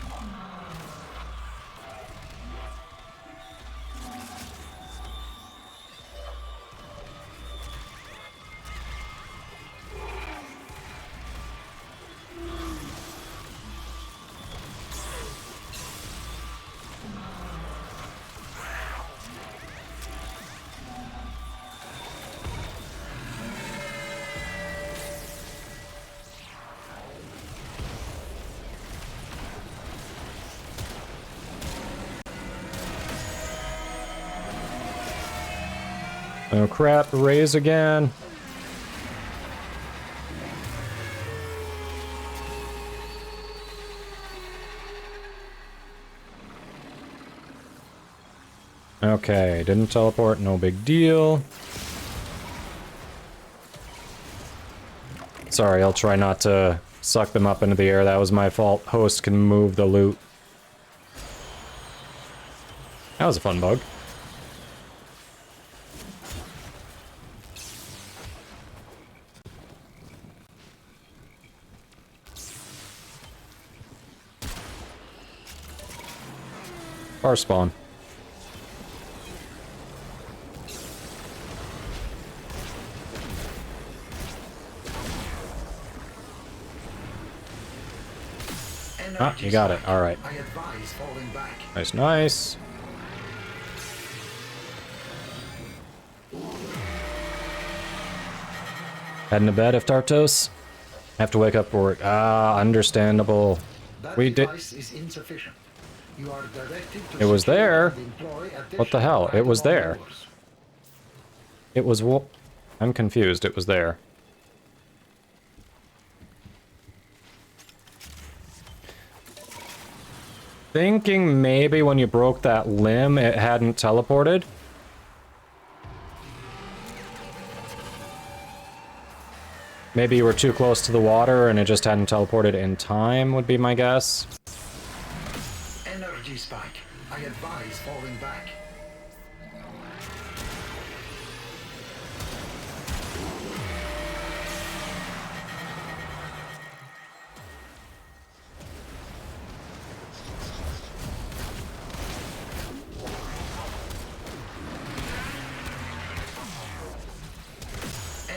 Oh crap, raise again. Okay, didn't teleport, no big deal. Sorry, I'll try not to suck them up into the air. That was my fault. Host can move the loot. That was a fun bug. Bar spawn. Ah, you got it. All right. I advise falling back. Nice, nice. Heading to bed, Iftartos. Have to wake up for work. Ah, understandable. That We did. device is insufficient. You are directed to It was secure there. and employ What the hell? It was additional there. mowers. It was. I'm confused. It was there. Thinking maybe when you broke that limb, it hadn't teleported. Maybe you were too close to the water and it just hadn't teleported in time, would be my guess. Energy spike. I advise falling back.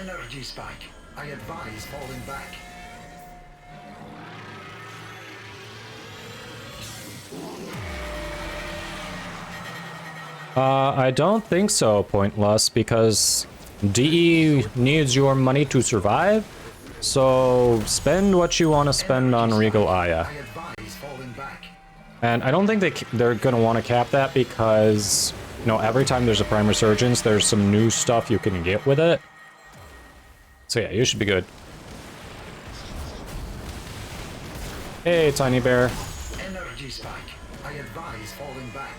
Energy spike. I advise falling back. I don't think so, Pointless, because DE needs your money to survive. So spend what you want to spend on Regal Aya. I advise falling back. And I don't think they're going to want to cap that because, you know, every time there's a Prime Resurgence, there's some new stuff you can get with it. So yeah, you should be good. Hey, Tiny Bear. Energy spike. I advise falling back.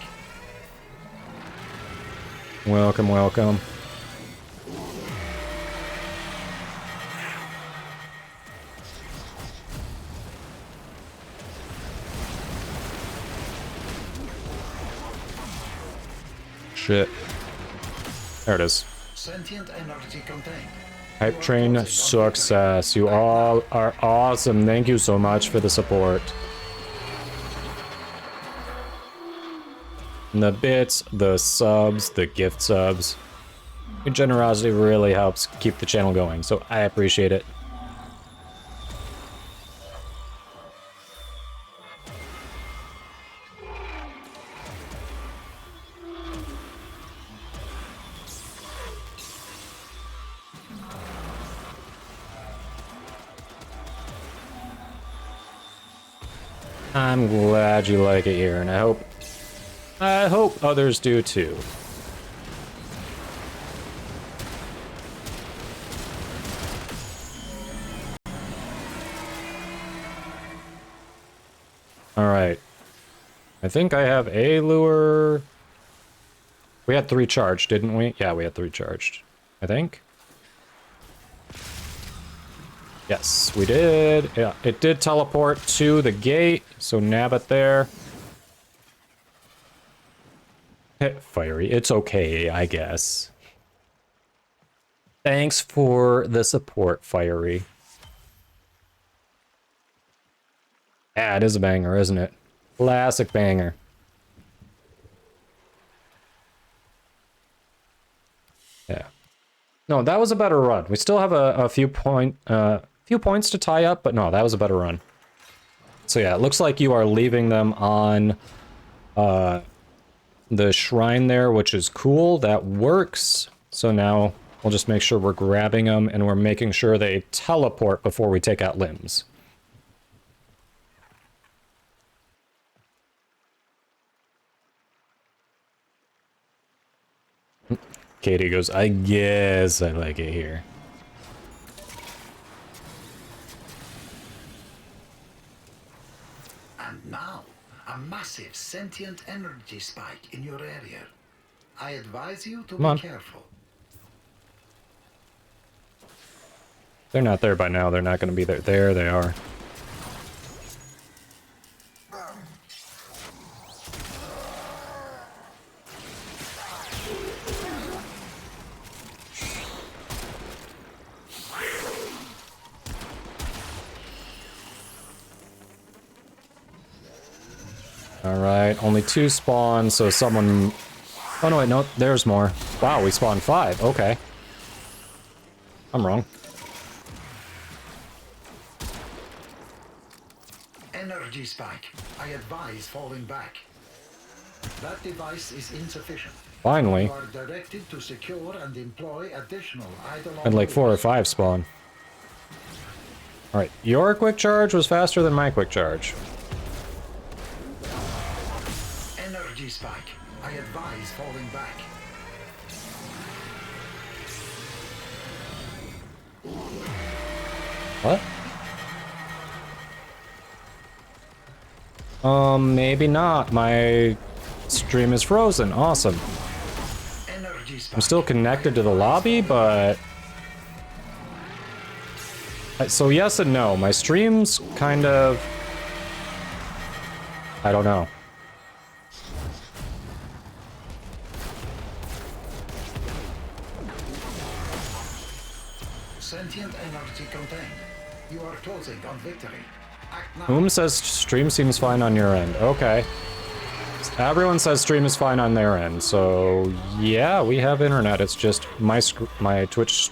Welcome, welcome. Shit. There it is. Sentient energy contained. Hype train success. You all are awesome. Thank you so much for the support. And the bits, the subs, the gift subs. Your generosity really helps keep the channel going, so I appreciate it. I'm glad you like it here, and I hope others do too. Alright. I think I have a lure. We had 3 charged, didn't we? Yeah, we had 3 charged. I think. Yes, we did. Yeah, it did teleport to the gate, so nab it there. Fiery, it's okay, I guess. Thanks for the support, Fiery. Yeah, it is a banger, isn't it? Classic banger. Yeah. No, that was a better run. We still have a few points to tie up, but no, that was a better run. So yeah, it looks like you are leaving them on the shrine there, which is cool. That works. So now we'll just make sure we're grabbing them and we're making sure they teleport before we take out limbs. Katie goes, I guess I like it here. And now, a massive sentient energy spike in your area. I advise you to be careful. They're not there by now. They're not going to be there. There they are. Alright, only 2 spawn, so someone... Oh no, wait, no, there's more. Wow, we spawned 5, okay. I'm wrong. Energy spike. I advise falling back. That device is insufficient. Finally. You are directed to secure and employ additional idle. Had like 4 or 5 spawn. Alright, your quick charge was faster than my quick charge. Energy spike. I advise falling back. What? Maybe not. My stream is frozen. Awesome. I'm still connected to the lobby, but... So yes and no. My stream's kind of... I don't know. Sentient energy contained. You are closing on victory. Act now. Whom says stream seems fine on your end? Okay. Everyone says stream is fine on their end, so yeah, we have internet. It's just my Twitch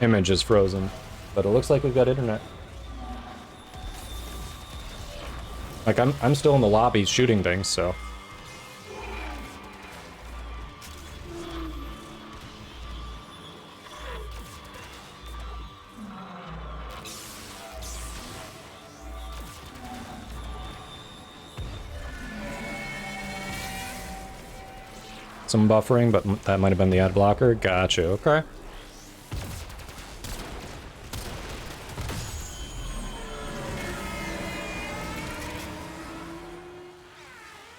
image is frozen, but it looks like we've got internet. Like I'm still in the lobby shooting things, so. Some buffering, but that might have been the ad blocker. Gotcha, okay.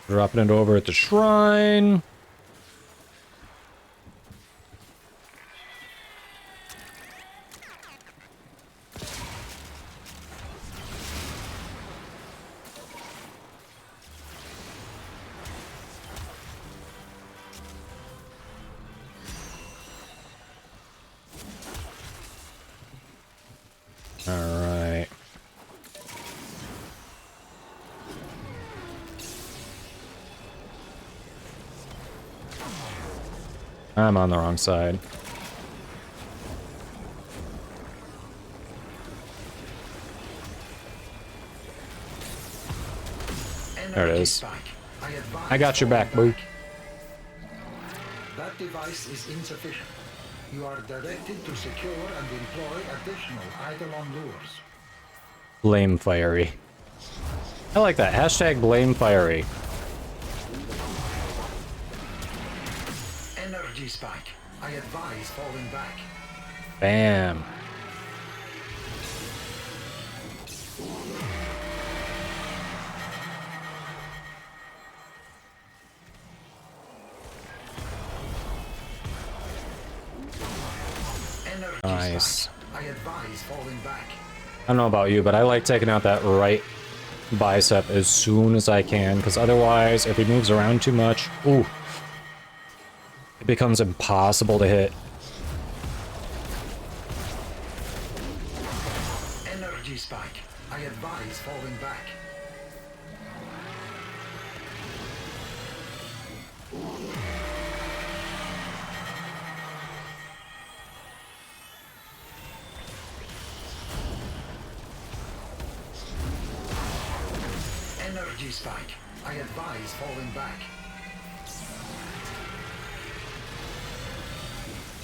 Dropping it over at the shrine. Alright. I'm on the wrong side. There it is. I got your back, boo. That device is insufficient. You are directed to secure and employ additional Eidolon lures. Blame fiery. I like that. Hashtag blame fiery. Energy spike. I advise falling back. Bam. Nice. I advise falling back. I don't know about you, but I like taking out that right bicep as soon as I can, because otherwise, if he moves around too much, ooh, it becomes impossible to hit. Energy spike. I advise falling back. Energy spike. I advise falling back.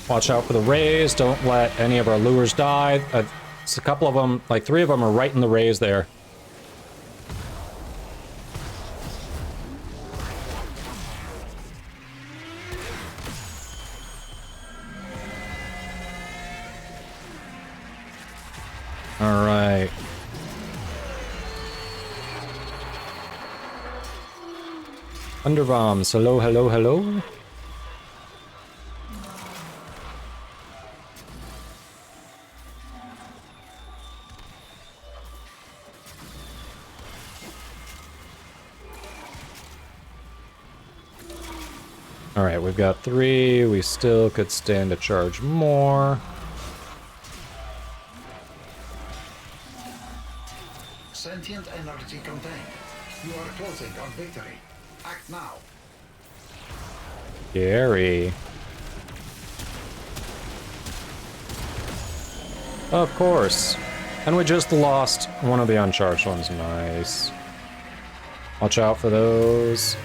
Watch out for the rays. Don't let any of our lures die. It's a couple of them, like 3 of them are right in the rays there. All right. Underbombs. Hello, hello, hello. All right, we've got 3. We still could stand to charge more. Sentient energy contained. You are closing on victory. Act now. Gary. Of course. And we just lost one of the uncharged ones. Nice. Watch out for those.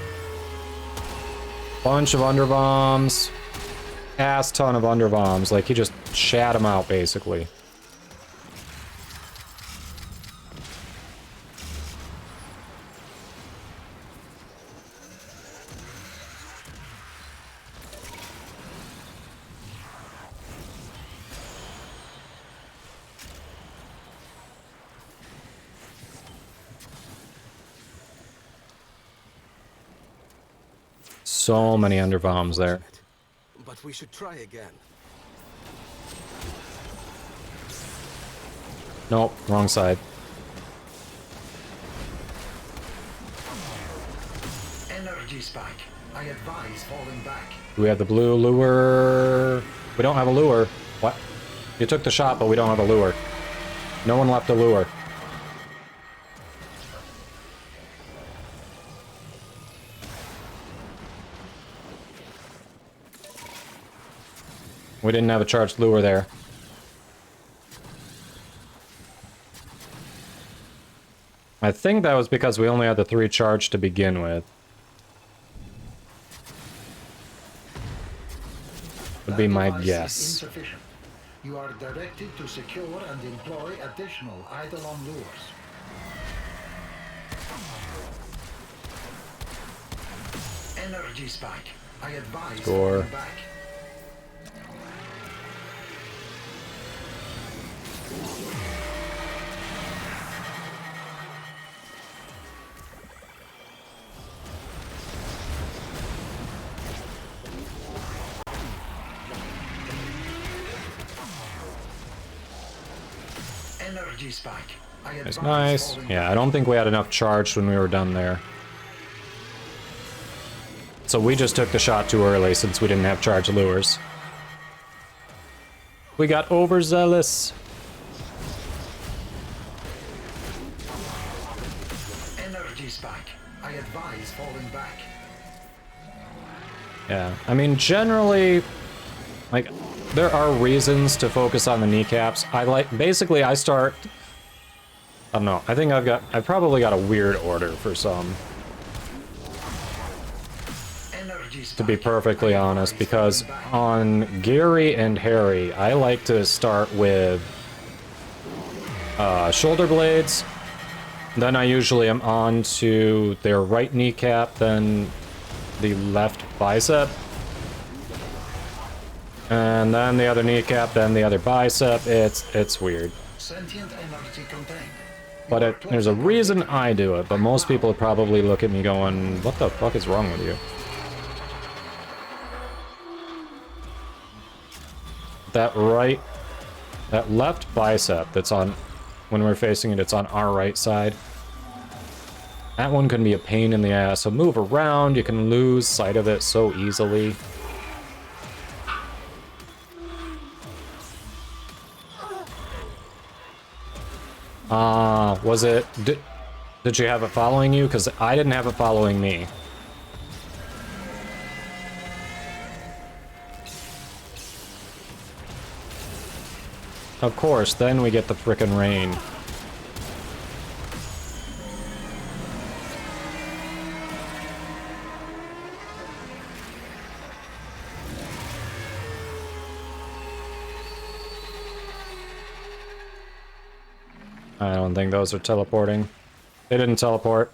Bunch of underbombs. Ass ton of underbombs. Like, he just shat them out, basically. So many underbombs there. But we should try again. Nope, wrong side. Energy spike. I advise falling back. Do we have the blue lure? We don't have a lure. What? You took the shot, but we don't have a lure. No one left a lure. We didn't have a charged lure there. I think that was because we only had the 3 charged to begin with. Would be my guess. Insufficient. You are directed to secure and employ additional eidolon lures. Energy spike. I advise Score. falling back. Energy spike. It's nice. Yeah, I don't think we had enough charged when we were done there. So we just took the shot too early since we didn't have charged lures. We got overzealous. Energy spike. I advise falling back. Yeah, I mean, generally, like, there are reasons to focus on the kneecaps. Basically, I start, I don't know, I've probably got a weird order for some. To be perfectly honest, because on Gary and Harry, I like to start with shoulder blades. Then I usually am on to their right kneecap, then the left bicep. And then the other kneecap, then the other bicep. It's weird. Sentient energy contained. But there's a reason I do it, but most people would probably look at me going, what the fuck is wrong with you? That left bicep that's on, when we're facing it, it's on our right side. That one can be a pain in the ass. So move around, you can lose sight of it so easily. Was it... Did you have it following you? Because I didn't have it following me. Of course, then we get the frickin' rain. I don't think those are teleporting. They didn't teleport.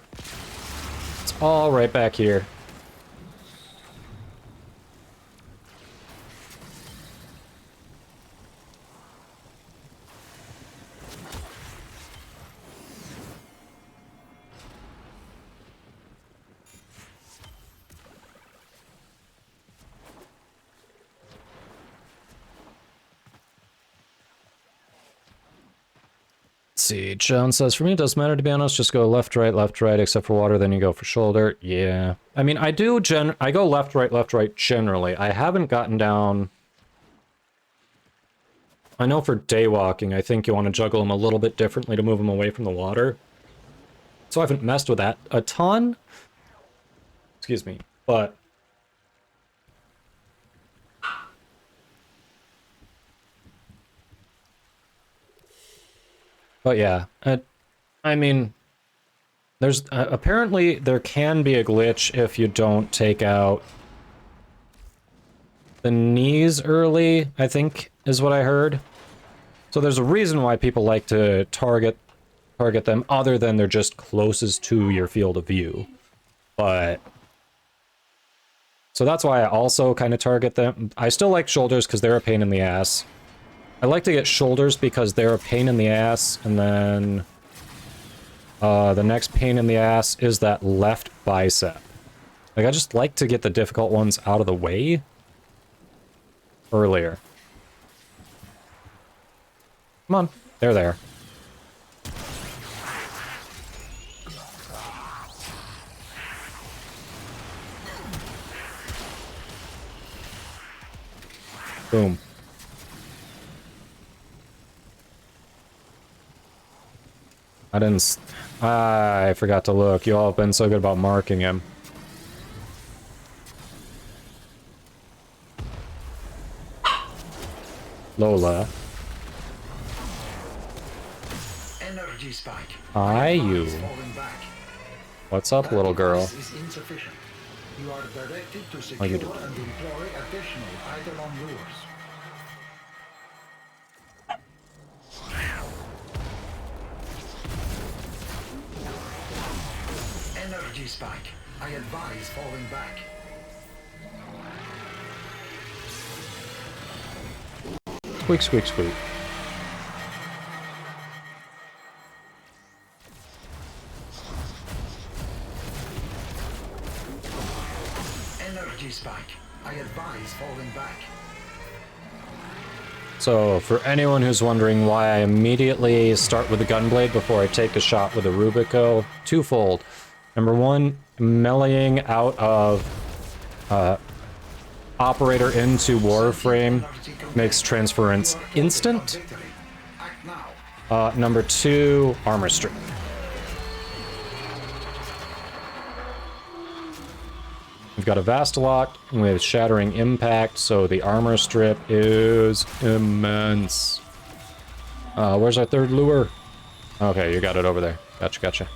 It's all right back here. See, John says, for me, it doesn't matter, to be honest. Just go left, right, except for water, then you go for shoulder. Yeah. I mean, I go left, right, generally. I haven't gotten down... I know for daywalking, I think you want to juggle them a little bit differently to move them away from the water. So I haven't messed with that a ton. Excuse me. But... But yeah, I mean, there's apparently there can be a glitch if you don't take out the knees early, I think is what I heard. So there's a reason why people like to target them other than they're just closest to your field of view. But so that's why I also kind of target them. I still like shoulders because they're a pain in the ass. I like to get shoulders because they're a pain in the ass, and then the next pain in the ass is that left bicep. Like, I just like to get the difficult ones out of the way earlier. Come on, they're there. Boom. I forgot to look. You all have been so good about marking him. Lola. Energy spike. Hi, you. What's up, little girl? Is insufficient. You are directed to secure How you and doing? deploy additional Eidolon lures. Energy spike. I advise falling back. Squeak, squeak, squeak. Energy spike. I advise falling back. So, for anyone who's wondering why I immediately start with the gunblade before I take a shot with a Rubico, twofold. Number one, meleeing out of operator into Warframe makes transference instant. Number two, armor strip. We've got a Vastalock with Shattering Impact, so the armor strip is immense. Where's our third lure? Okay, you got it over there. Gotcha, gotcha.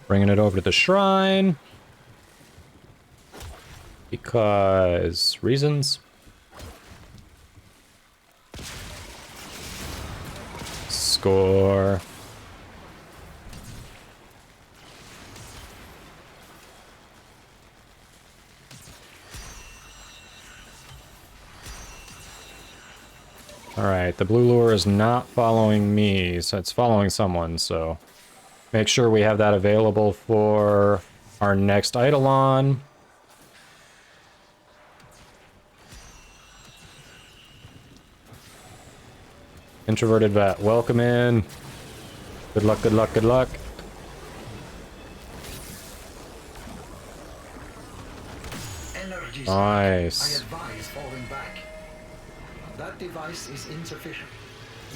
Bringing it over to the shrine. Because reasons. Score. Alright, the blue lure is not following me, so it's following someone, so make sure we have that available for our next Eidolon. Introverted Vat, welcome in. Good luck, good luck, good luck. Nice. I advise falling back. That device is insufficient.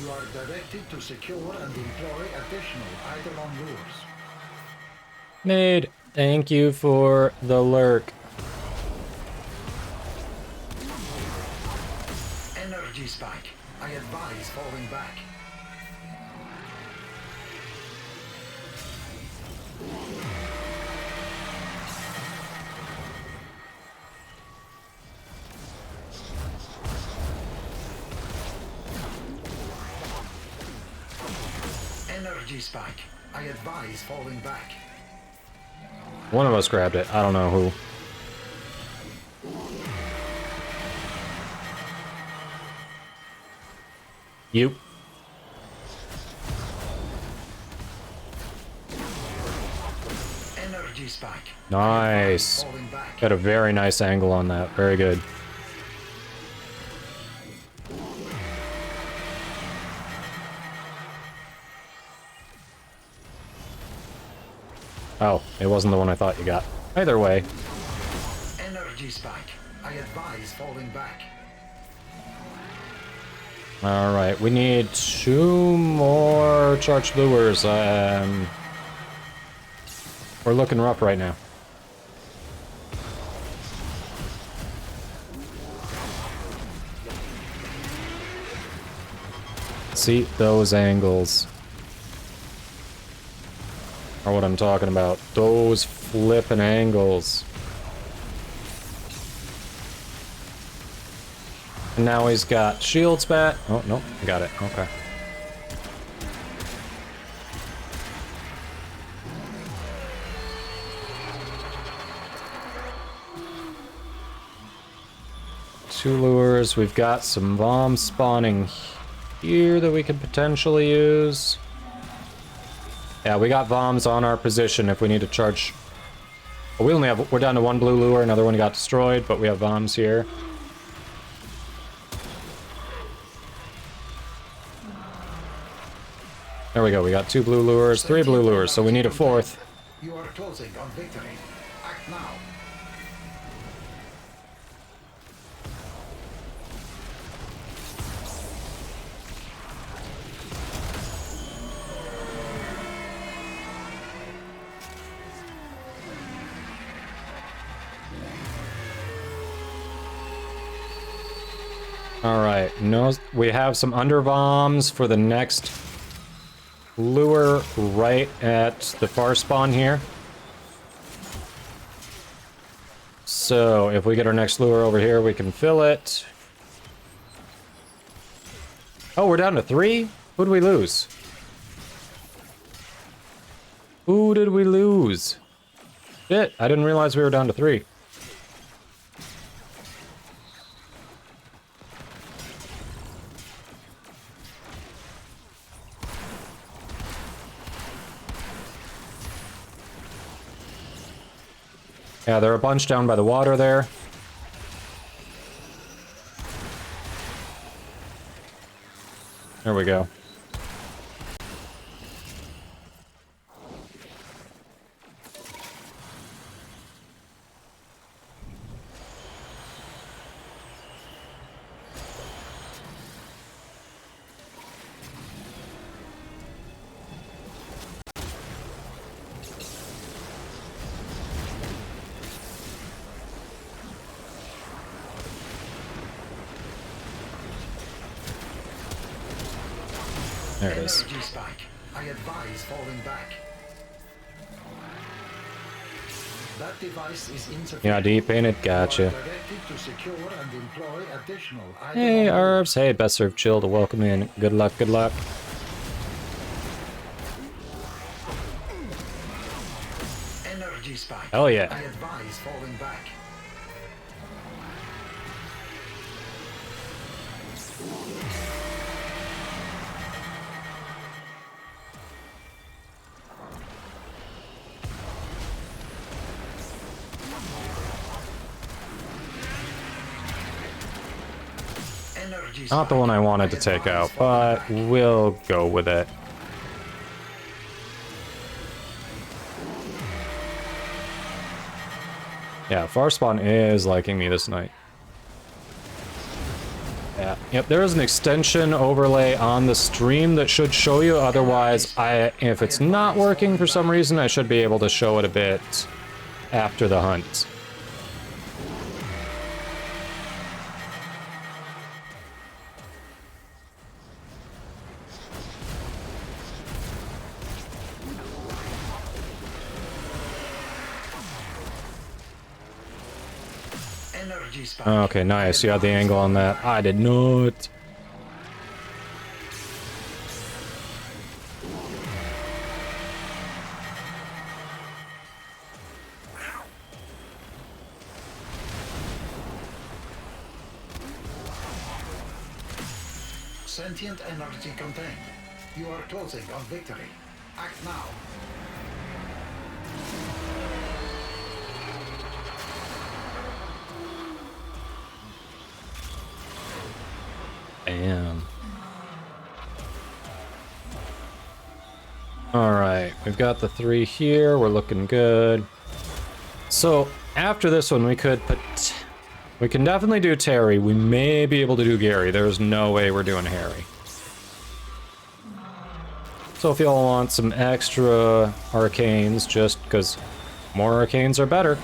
You are directed to secure and deploy additional Eidolon lures. Nade, thank you for the lurk. Energy spike. I advise falling back. Energy spike. I advise falling back. One of us grabbed it. I don't know who. You. Energy spike. Nice. Got a very nice angle on that. Very good. Oh, it wasn't the one I thought you got. Either way. Energy spike. I advise falling back. Alright, we need 2 more charged lures. We're looking rough right now. See, those angles are what I'm talking about. Those flippin' angles. And now he's got shields back. Oh, no, got it. Okay. Two lures. We've got some bombs spawning here that we could potentially use. Yeah, we got bombs on our position if we need to charge. Well, we're down to 1 blue lure, another one got destroyed, but we have bombs here. There we go, we got 2 blue lures, 3 blue lures, so we need a 4th. You are closing on victory. Act now. Alright, no, we have some under bombs for the next lure right at the far spawn here. So if we get our next lure over here, we can fill it. Oh, we're down to 3? Who did we lose? Who did we lose? Shit, I didn't realize we were down to 3. Yeah, there are a bunch down by the water there. There we go. There it is. Energy spike. I advise falling back. That device is insufficient. Yeah, deep in it, gotcha. You are directed to secure and employ additional Hey, Arbs. Hey, best served chill to welcome in. Good luck, good luck. Energy spike. Hell yeah. I advise falling back. Not the one I wanted to take out, but we'll go with it. Yeah, far spawn is liking me this night. Yeah, yep, there is an extension overlay on the stream that should show you. Otherwise, if it's not working for some reason, I should be able to show it a bit after the hunt. Okay, nice. You had the angle on that. I did not. Sentient energy contained. You are closing on victory. Act now. Bam. Alright. we've got the 3 here. We're looking good. So after this one, we can definitely do Terry. We may be able to do Gary. There's no way we're doing Harry. So if y'all want some extra arcanes, just because more arcanes are better.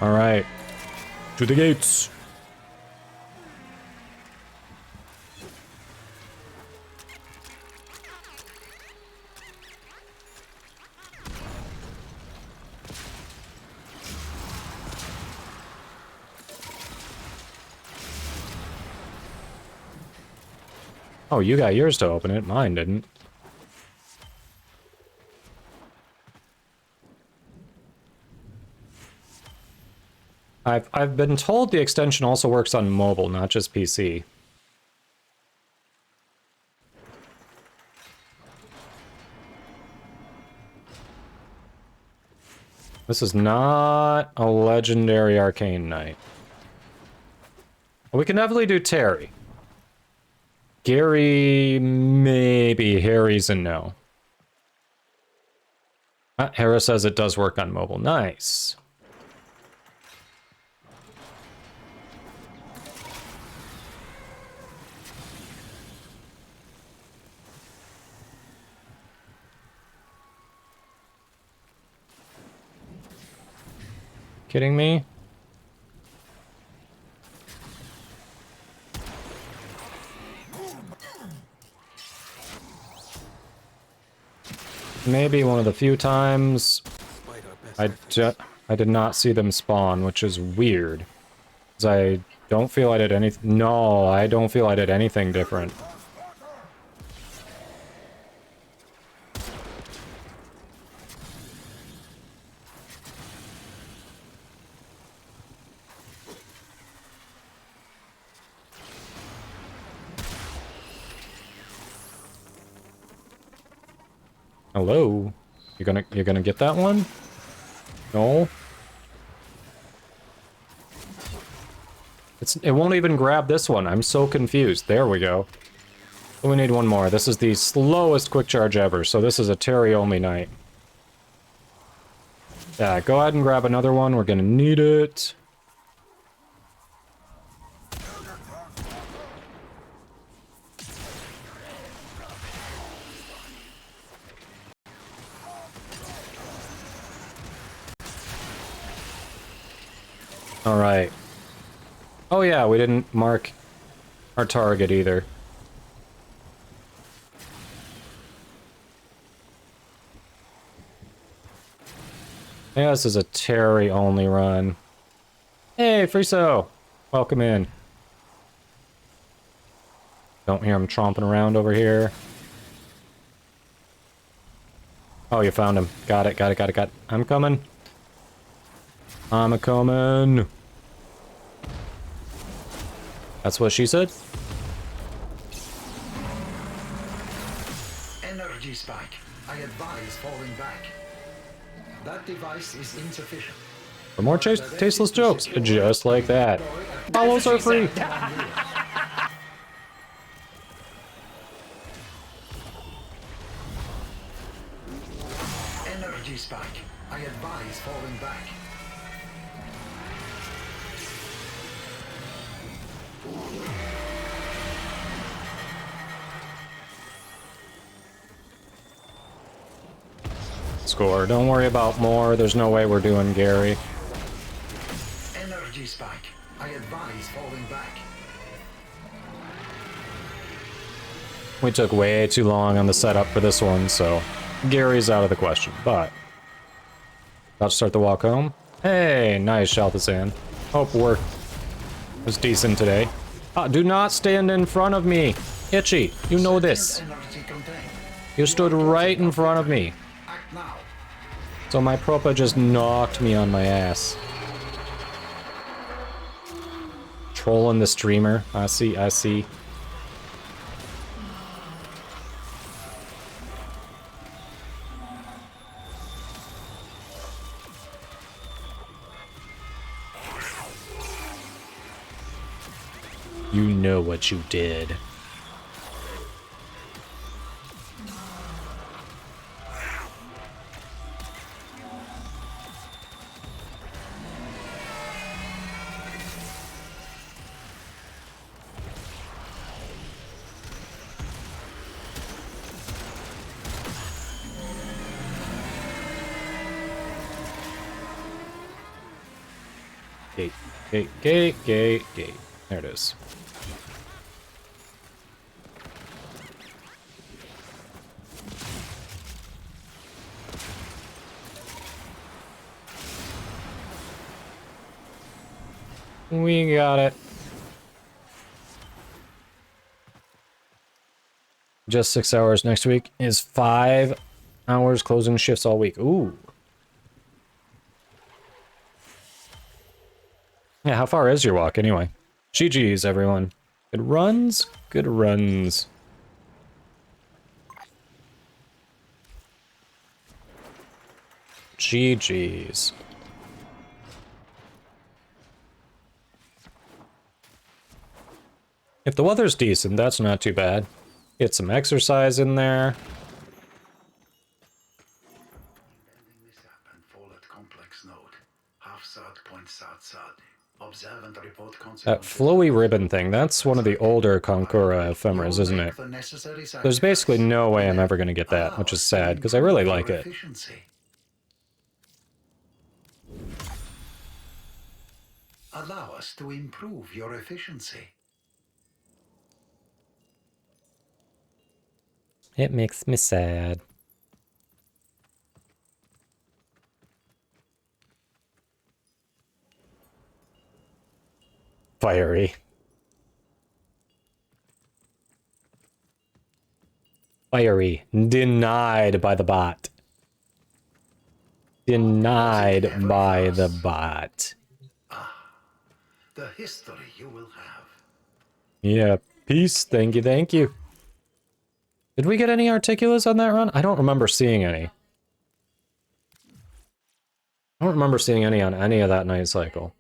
All right, to the gates. Oh, you got yours to open it. Mine didn't. I've been told the extension also works on mobile, not just PC. This is not a legendary arcane knight. We can definitely do Terry. Gary, maybe. Harry's a no. Hera says it does work on mobile. Nice. Kidding me? Maybe one of the few times I did not see them spawn, which is weird. 'Cause I don't feel I did anything. No, I don't feel I did anything different. Hello? You're gonna get that one? No? It won't even grab this one. I'm so confused. There we go. We need one more. This is the slowest quick charge ever, so this is a Terry only night. Yeah, go ahead and grab another one. We're gonna need it. Alright. Oh yeah, we didn't mark our target either. Yeah, this is a Terry only run. Hey, Friso! Welcome in. Don't hear him tromping around over here. Oh, you found him. Got it. I'm coming. I'm a-coming. That's what she said? Energy spike. I advise falling back. That device is insufficient. For more tasteless jokes, just like that. Follows are free. Energy spike. I advise falling back. Score. Don't worry about more. There's no way we're doing Gary. Energy spike. I advise falling back. We took way too long on the setup for this one, so Gary's out of the question, but about to start the walk home. Hey, nice, Shalthazan. Hope work was decent today. Do not stand in front of me. Itchy, you know this. You stood right in front of me. So my propa just knocked me on my ass. Trolling the streamer. I see. You know what you did. Gate, gate, gate, gate, gate. There it is. We got it. Just 6 hours next week is 5 hours closing shifts all week. Ooh. Yeah, how far is your walk anyway? GG's, everyone. Good runs, good runs. GG's. If the weather's decent, that's not too bad. Get some exercise in there. That flowy ribbon thing, that's one of the older Concora ephemeras, isn't it? There's basically no way I'm ever going to get that, which is sad, because I really like it. Allow us to improve your efficiency. It makes me sad. Fiery. Fiery. Denied by the bot. Denied by the bot. The history you will have. Yeah, peace. Thank you, thank you. Did we get any articulats on that run? I don't remember seeing any. I don't remember seeing any on any of that night cycle.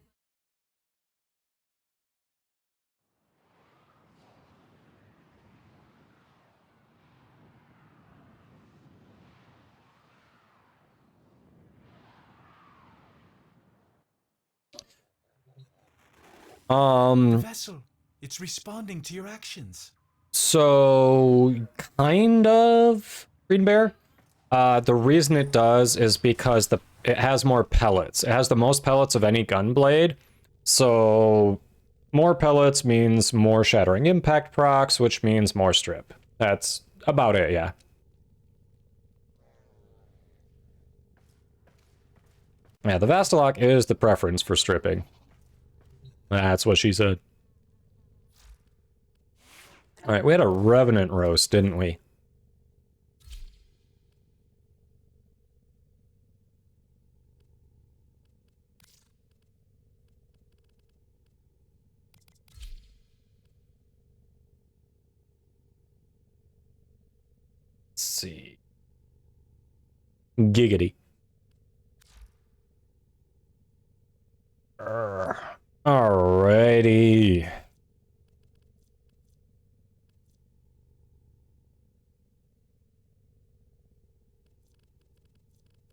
The vessel, it's responding to your actions. So, kind of, Green Bear. The reason it does is because it has more pellets. It has the most pellets of any gunblade. So, more pellets means more shattering impact procs, which means more strip. That's about it, yeah. Yeah, the Vastalok is the preference for stripping. That's what she said. Alright, we had a Revenant roast, didn't we? Let's see. Giggity. Alrighty.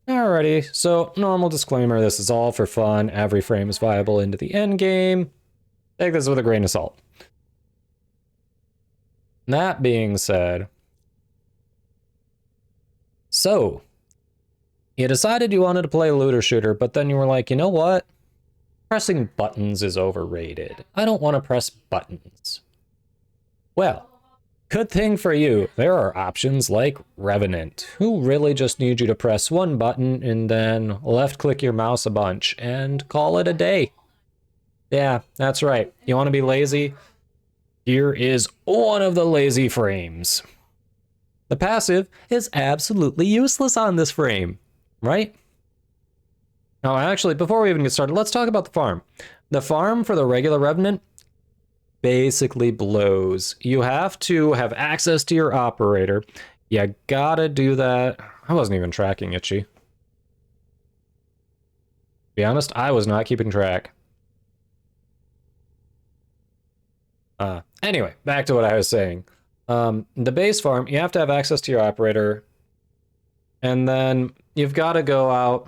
Alrighty, so normal disclaimer, this is all for fun. Every frame is viable into the end game. Take this with a grain of salt. That being said, so you decided you wanted to play looter shooter, but then you were like, you know what? Pressing buttons is overrated. I don't want to press buttons. Well, good thing for you, there are options like Revenant, who really just need you to press one button and then left-click your mouse a bunch and call it a day. Yeah, that's right. You want to be lazy? Here is one of the lazy frames. The passive is absolutely useless on this frame, right? Oh, actually, before we even get started, let's talk about the farm. The farm for the regular Revenant basically blows. You have to have access to your operator. You gotta do that. I wasn't even tracking Itchy. To be honest, I was not keeping track. Anyway, back to what I was saying. The base farm, you have to have access to your operator, and then you've got to go out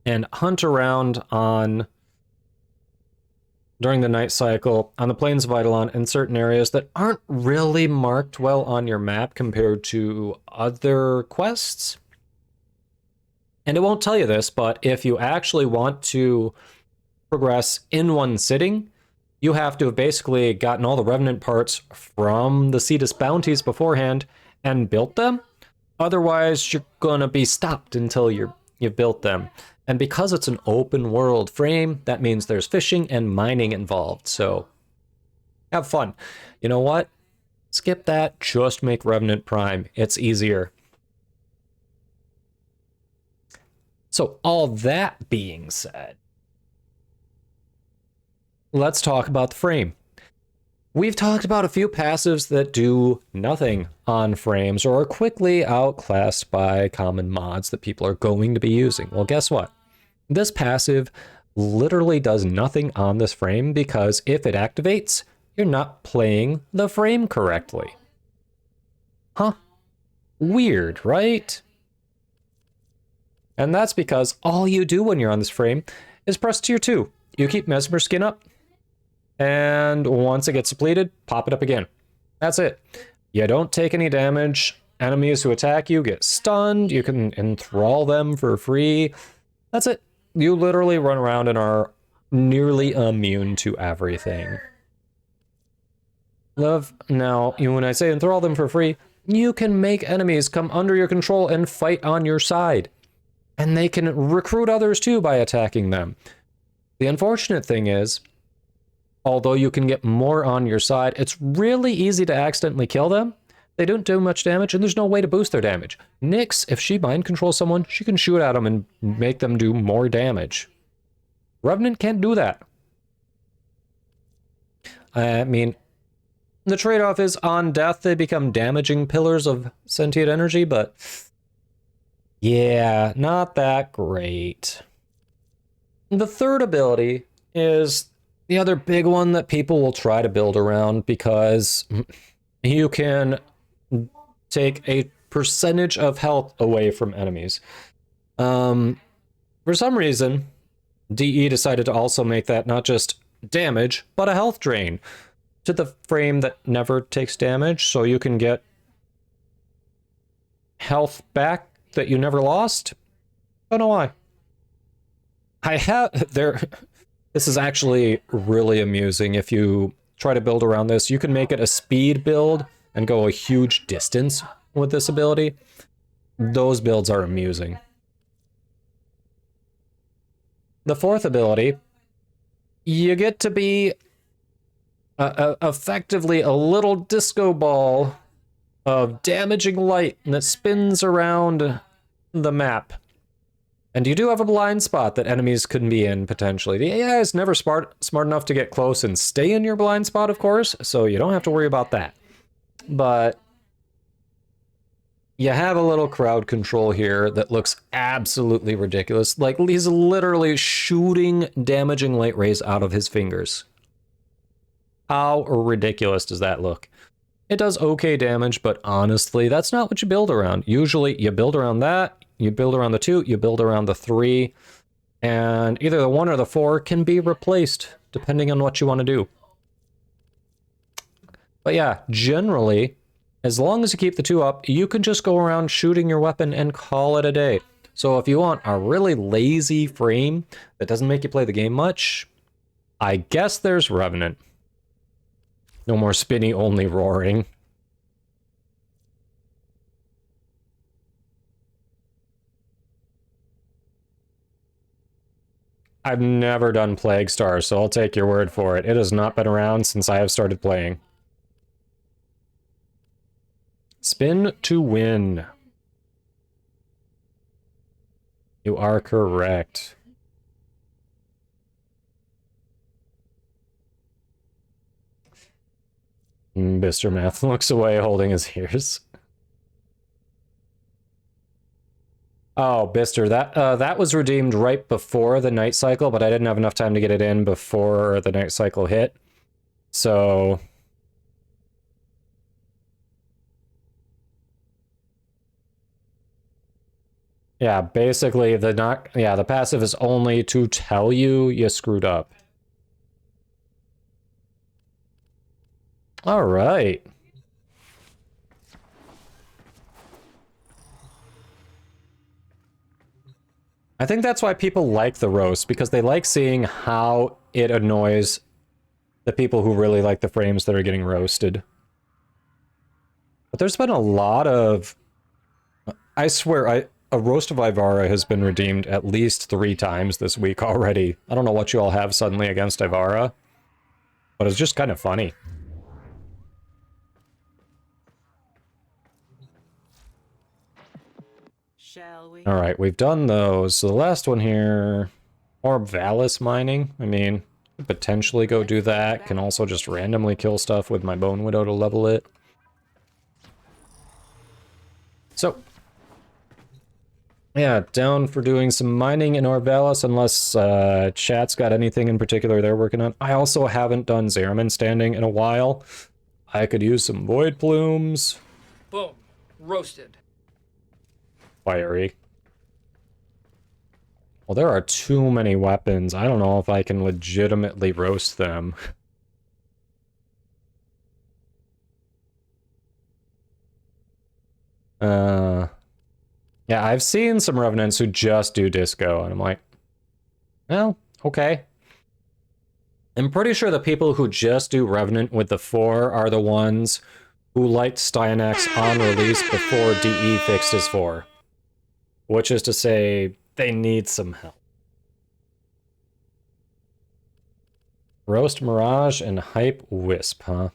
and hunt around during the night cycle on the plains of Eidolon in certain areas that aren't really marked well on your map compared to other quests. And it won't tell you this, but if you actually want to progress in one sitting, you have to have basically gotten all the Revenant parts from the Cetus bounties beforehand and built them. Otherwise, you're gonna be stopped until you've built them. And because it's an open world frame, that means there's fishing and mining involved. So have fun. You know what? Skip that. Just make Revenant Prime. It's easier. So all that being said, let's talk about the frame. We've talked about a few passives that do nothing on frames or are quickly outclassed by common mods that people are going to be using. Well, guess what? This passive literally does nothing on this frame because if it activates, you're not playing the frame correctly. Huh? Weird, right? And that's because all you do when you're on this frame is press tier 2. You keep Mesmer Skin up, and once it gets depleted, pop it up again. That's it. You don't take any damage. Enemies who attack you get stunned. You can enthrall them for free. That's it. You literally run around and are nearly immune to everything. Now, when I say enthrall them for free, you can make enemies come under your control and fight on your side. And they can recruit others too by attacking them. The unfortunate thing is, although you can get more on your side, it's really easy to accidentally kill them. They don't do much damage, and there's no way to boost their damage. Nyx, if she mind controls someone, she can shoot at them and make them do more damage. Revenant can't do that. I mean, the trade-off is on death, they become damaging pillars of sentient energy, but yeah, not that great. The third ability is the other big one that people will try to build around because you can take a percentage of health away from enemies. For some reason, DE decided to also make that not just damage, but a health drain to the frame that never takes damage, so you can get health back that you never lost. Don't know why. This is actually really amusing. If you try to build around this, you can make it a speed build and go a huge distance with this ability. Those builds are amusing. The fourth ability, you get to be effectively a little disco ball of damaging light that spins around the map. And you do have a blind spot that enemies could be in, potentially. The AI is never smart enough to get close and stay in your blind spot, of course, so you don't have to worry about that. But you have a little crowd control here that looks absolutely ridiculous. Like, he's literally shooting damaging light rays out of his fingers. How ridiculous does that look? It does okay damage, but honestly, that's not what you build around. Usually, you build around that, you build around the 2, you build around the 3, and either the 1 or the 4 can be replaced, depending on what you want to do. But yeah, generally, as long as you keep the 2 up, you can just go around shooting your weapon and call it a day. So if you want a really lazy frame that doesn't make you play the game much, I guess there's Revenant. No more spinny, only roaring. I've never done Plague Star, so I'll take your word for it. It has not been around since I have started playing. Spin to win. You are correct. Mr. Math looks away, holding his ears. Oh, Bister, that was redeemed right before the night cycle, but I didn't have enough time to get it in before the night cycle hit. So... yeah, basically the passive is only to tell you screwed up. All right. I think that's why people like the roast, because they like seeing how it annoys the people who really like the frames that are getting roasted. But there's been a lot of... I swear, a roast of Ivara has been redeemed at least 3 times this week already. I don't know what you all have suddenly against Ivara, but it's just kind of funny. Shall we? All right, we've done those. So the last one here, more Valis mining. I mean, could potentially go do that. Can also just randomly kill stuff with my Bone Widow to level it. So, yeah, down for doing some mining in Orvalis, unless chat's got anything in particular they're working on. I also haven't done Zariman standing in a while. I could use some Void Plumes. Boom. Roasted. Fiery. Well, there are too many weapons. I don't know if I can legitimately roast them. Yeah, I've seen some Revenants who just do Disco, and I'm like, well, okay. I'm pretty sure the people who just do Revenant with the 4 are the ones who liked Styanax on release before DE fixed his 4. Which is to say, they need some help. Roast Mirage and Hype Wisp, huh?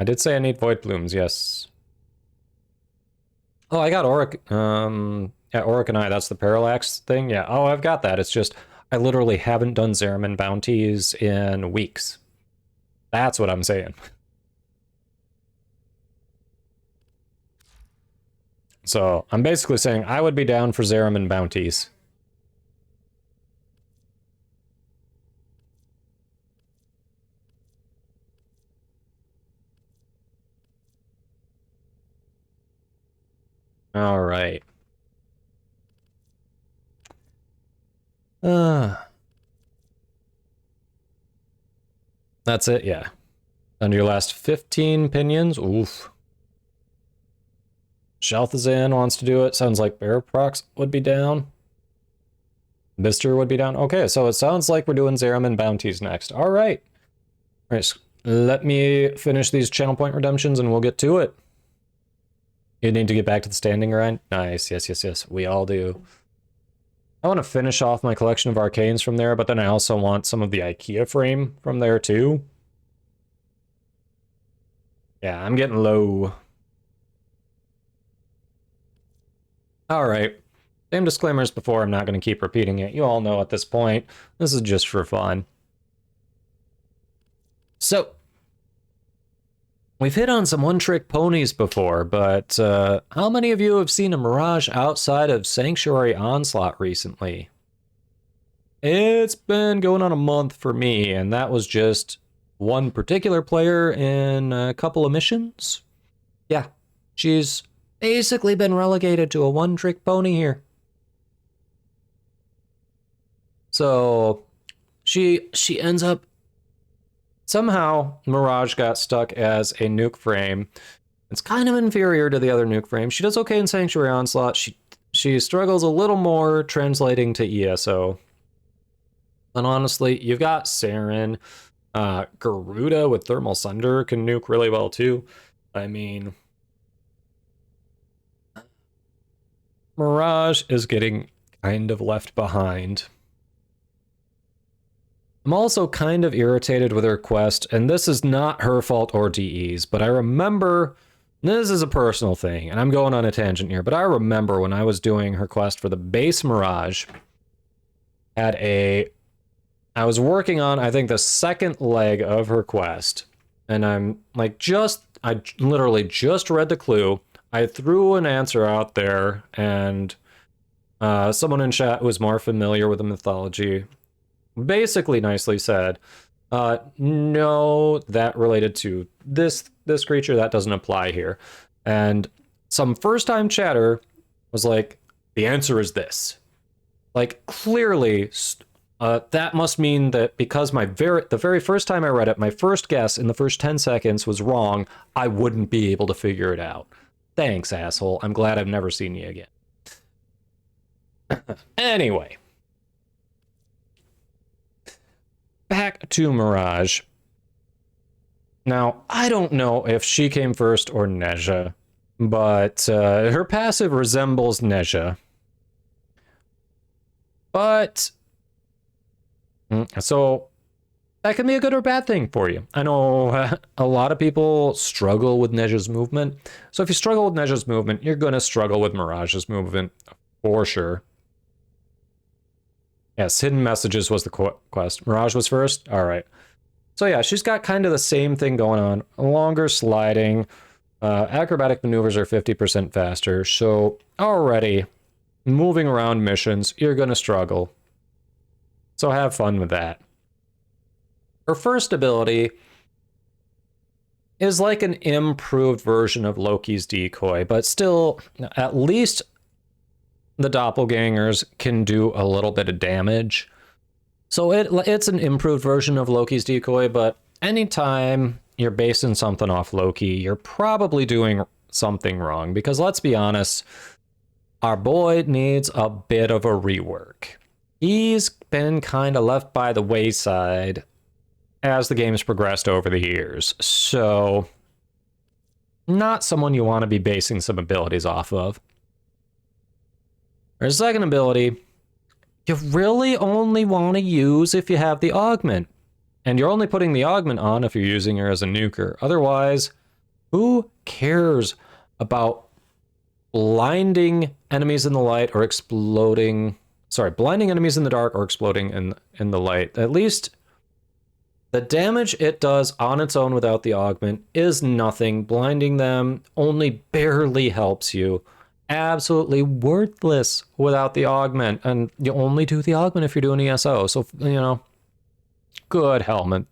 I did say I need Void Plumes, yes. Oh, I got Auric, yeah, Auric and I, that's the Parallax thing, yeah. Oh, I've got that, it's just, I literally haven't done Zariman bounties in weeks. That's what I'm saying. So, I'm basically saying I would be down for Zariman bounties. All right. That's it, yeah. Under your last 15 pinions, oof. Shalthazan wants to do it. Sounds like Bearprox would be down. Mister would be down. Okay, so it sounds like we're doing Zariman bounties next. All right. All right, let me finish these channel point redemptions and we'll get to it. You need to get back to the standing grind? Nice, yes, yes, yes. We all do. I want to finish off my collection of arcanes from there, but then I also want some of the IKEA frame from there too. Yeah, I'm getting low. All right. Same disclaimers before, I'm not going to keep repeating it. You all know at this point, this is just for fun. So, we've hit on some one-trick ponies before, but how many of you have seen a Mirage outside of Sanctuary Onslaught recently? It's been going on a month for me, and that was just one particular player in a couple of missions. Yeah, she's basically been relegated to a one-trick pony here. So, she ends up... Somehow, Mirage got stuck as a nuke frame. It's kind of inferior to the other nuke frames. She does okay in Sanctuary Onslaught. She struggles a little more translating to ESO. And honestly, you've got Saren. Garuda with Thermal Sunder can nuke really well too. I mean... Mirage is getting kind of left behind. I'm also kind of irritated with her quest, and this is not her fault or DE's, but I remember, this is a personal thing, and I'm going on a tangent here, but I remember when I was doing her quest for the base Mirage, I was working on, I think, the second leg of her quest, and I'm like I literally just read the clue, I threw an answer out there, and someone in chat who was more familiar with the mythology basically nicely said, no, that related to this creature, that doesn't apply here. And some first-time chatter was like, the answer is this. Like, clearly, that must mean that because the very first time I read it, my first guess in the first 10 seconds was wrong, I wouldn't be able to figure it out. Thanks, asshole. I'm glad I've never seen you again. Anyway. Back to Mirage. Now, I don't know if she came first or Nezha, but her passive resembles Nezha. But, so, that can be a good or bad thing for you. I know a lot of people struggle with Nezha's movement. So if you struggle with Nezha's movement, you're going to struggle with Mirage's movement for sure. Yes, Hidden Messages was the quest. Mirage was first? All right. So yeah, she's got kind of the same thing going on. Longer sliding. Acrobatic maneuvers are 50% faster. So already, moving around missions, you're going to struggle. So have fun with that. Her first ability is like an improved version of Loki's decoy, but still, at least the doppelgangers can do a little bit of damage. So it's an improved version of Loki's decoy, but anytime you're basing something off Loki, you're probably doing something wrong, because let's be honest, our boy needs a bit of a rework. He's been kind of left by the wayside as the game's progressed over the years, so not someone you want to be basing some abilities off of. Her second ability, you really only want to use if you have the augment. And you're only putting the augment on if you're using her as a nuker. Otherwise, who cares about blinding enemies in the light or exploding... Sorry, blinding enemies in the dark or exploding in the light. At least the damage it does on its own without the augment is nothing. Blinding them only barely helps you. Absolutely worthless without the augment, and you only do the augment if you're doing ESO, so, you know, good helmet.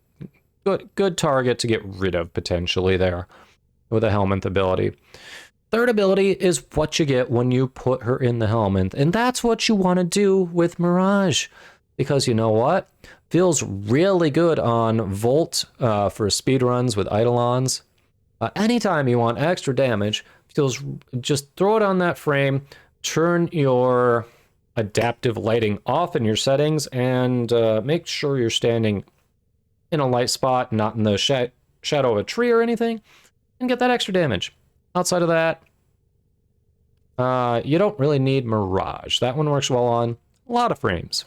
Good target to get rid of, potentially, there, with a helmet ability. Third ability is what you get when you put her in the helmet, and that's what you want to do with Mirage, because you know what? Feels really good on Volt for speedruns with Eidolons. Anytime you want extra damage, just throw it on that frame, turn your adaptive lighting off in your settings, and make sure you're standing in a light spot, not in the shadow of a tree or anything, and get that extra damage. Outside of that, you don't really need Mirage. That one works well on a lot of frames.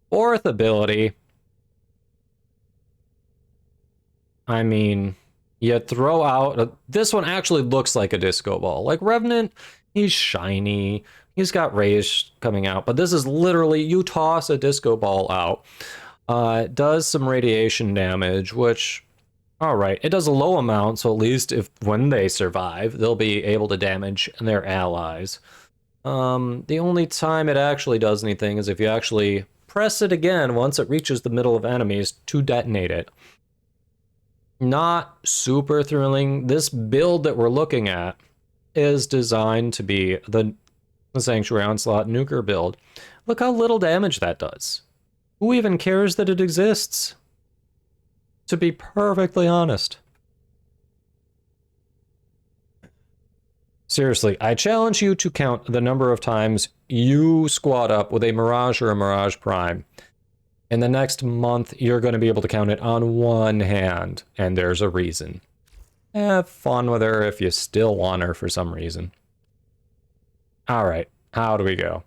Fourth ability, I mean... You throw out... This one actually looks like a disco ball. Like Revenant, he's shiny. He's got rays coming out. But this is literally... You toss a disco ball out. It does some radiation damage, which... Alright, it does a low amount, so at least when they survive, they'll be able to damage their allies. The only time it actually does anything is if you actually press it again once it reaches the middle of enemies to detonate it. Not super thrilling. This build that we're looking at is designed to be the Sanctuary Onslaught nuker build. Look how little damage that does. Who even cares that it exists? To be perfectly honest. Seriously, I challenge you to count the number of times you squad up with a Mirage or a Mirage Prime. In the next month, you're going to be able to count it on one hand, and there's a reason. Have fun with her if you still want her for some reason. Alright, how do we go?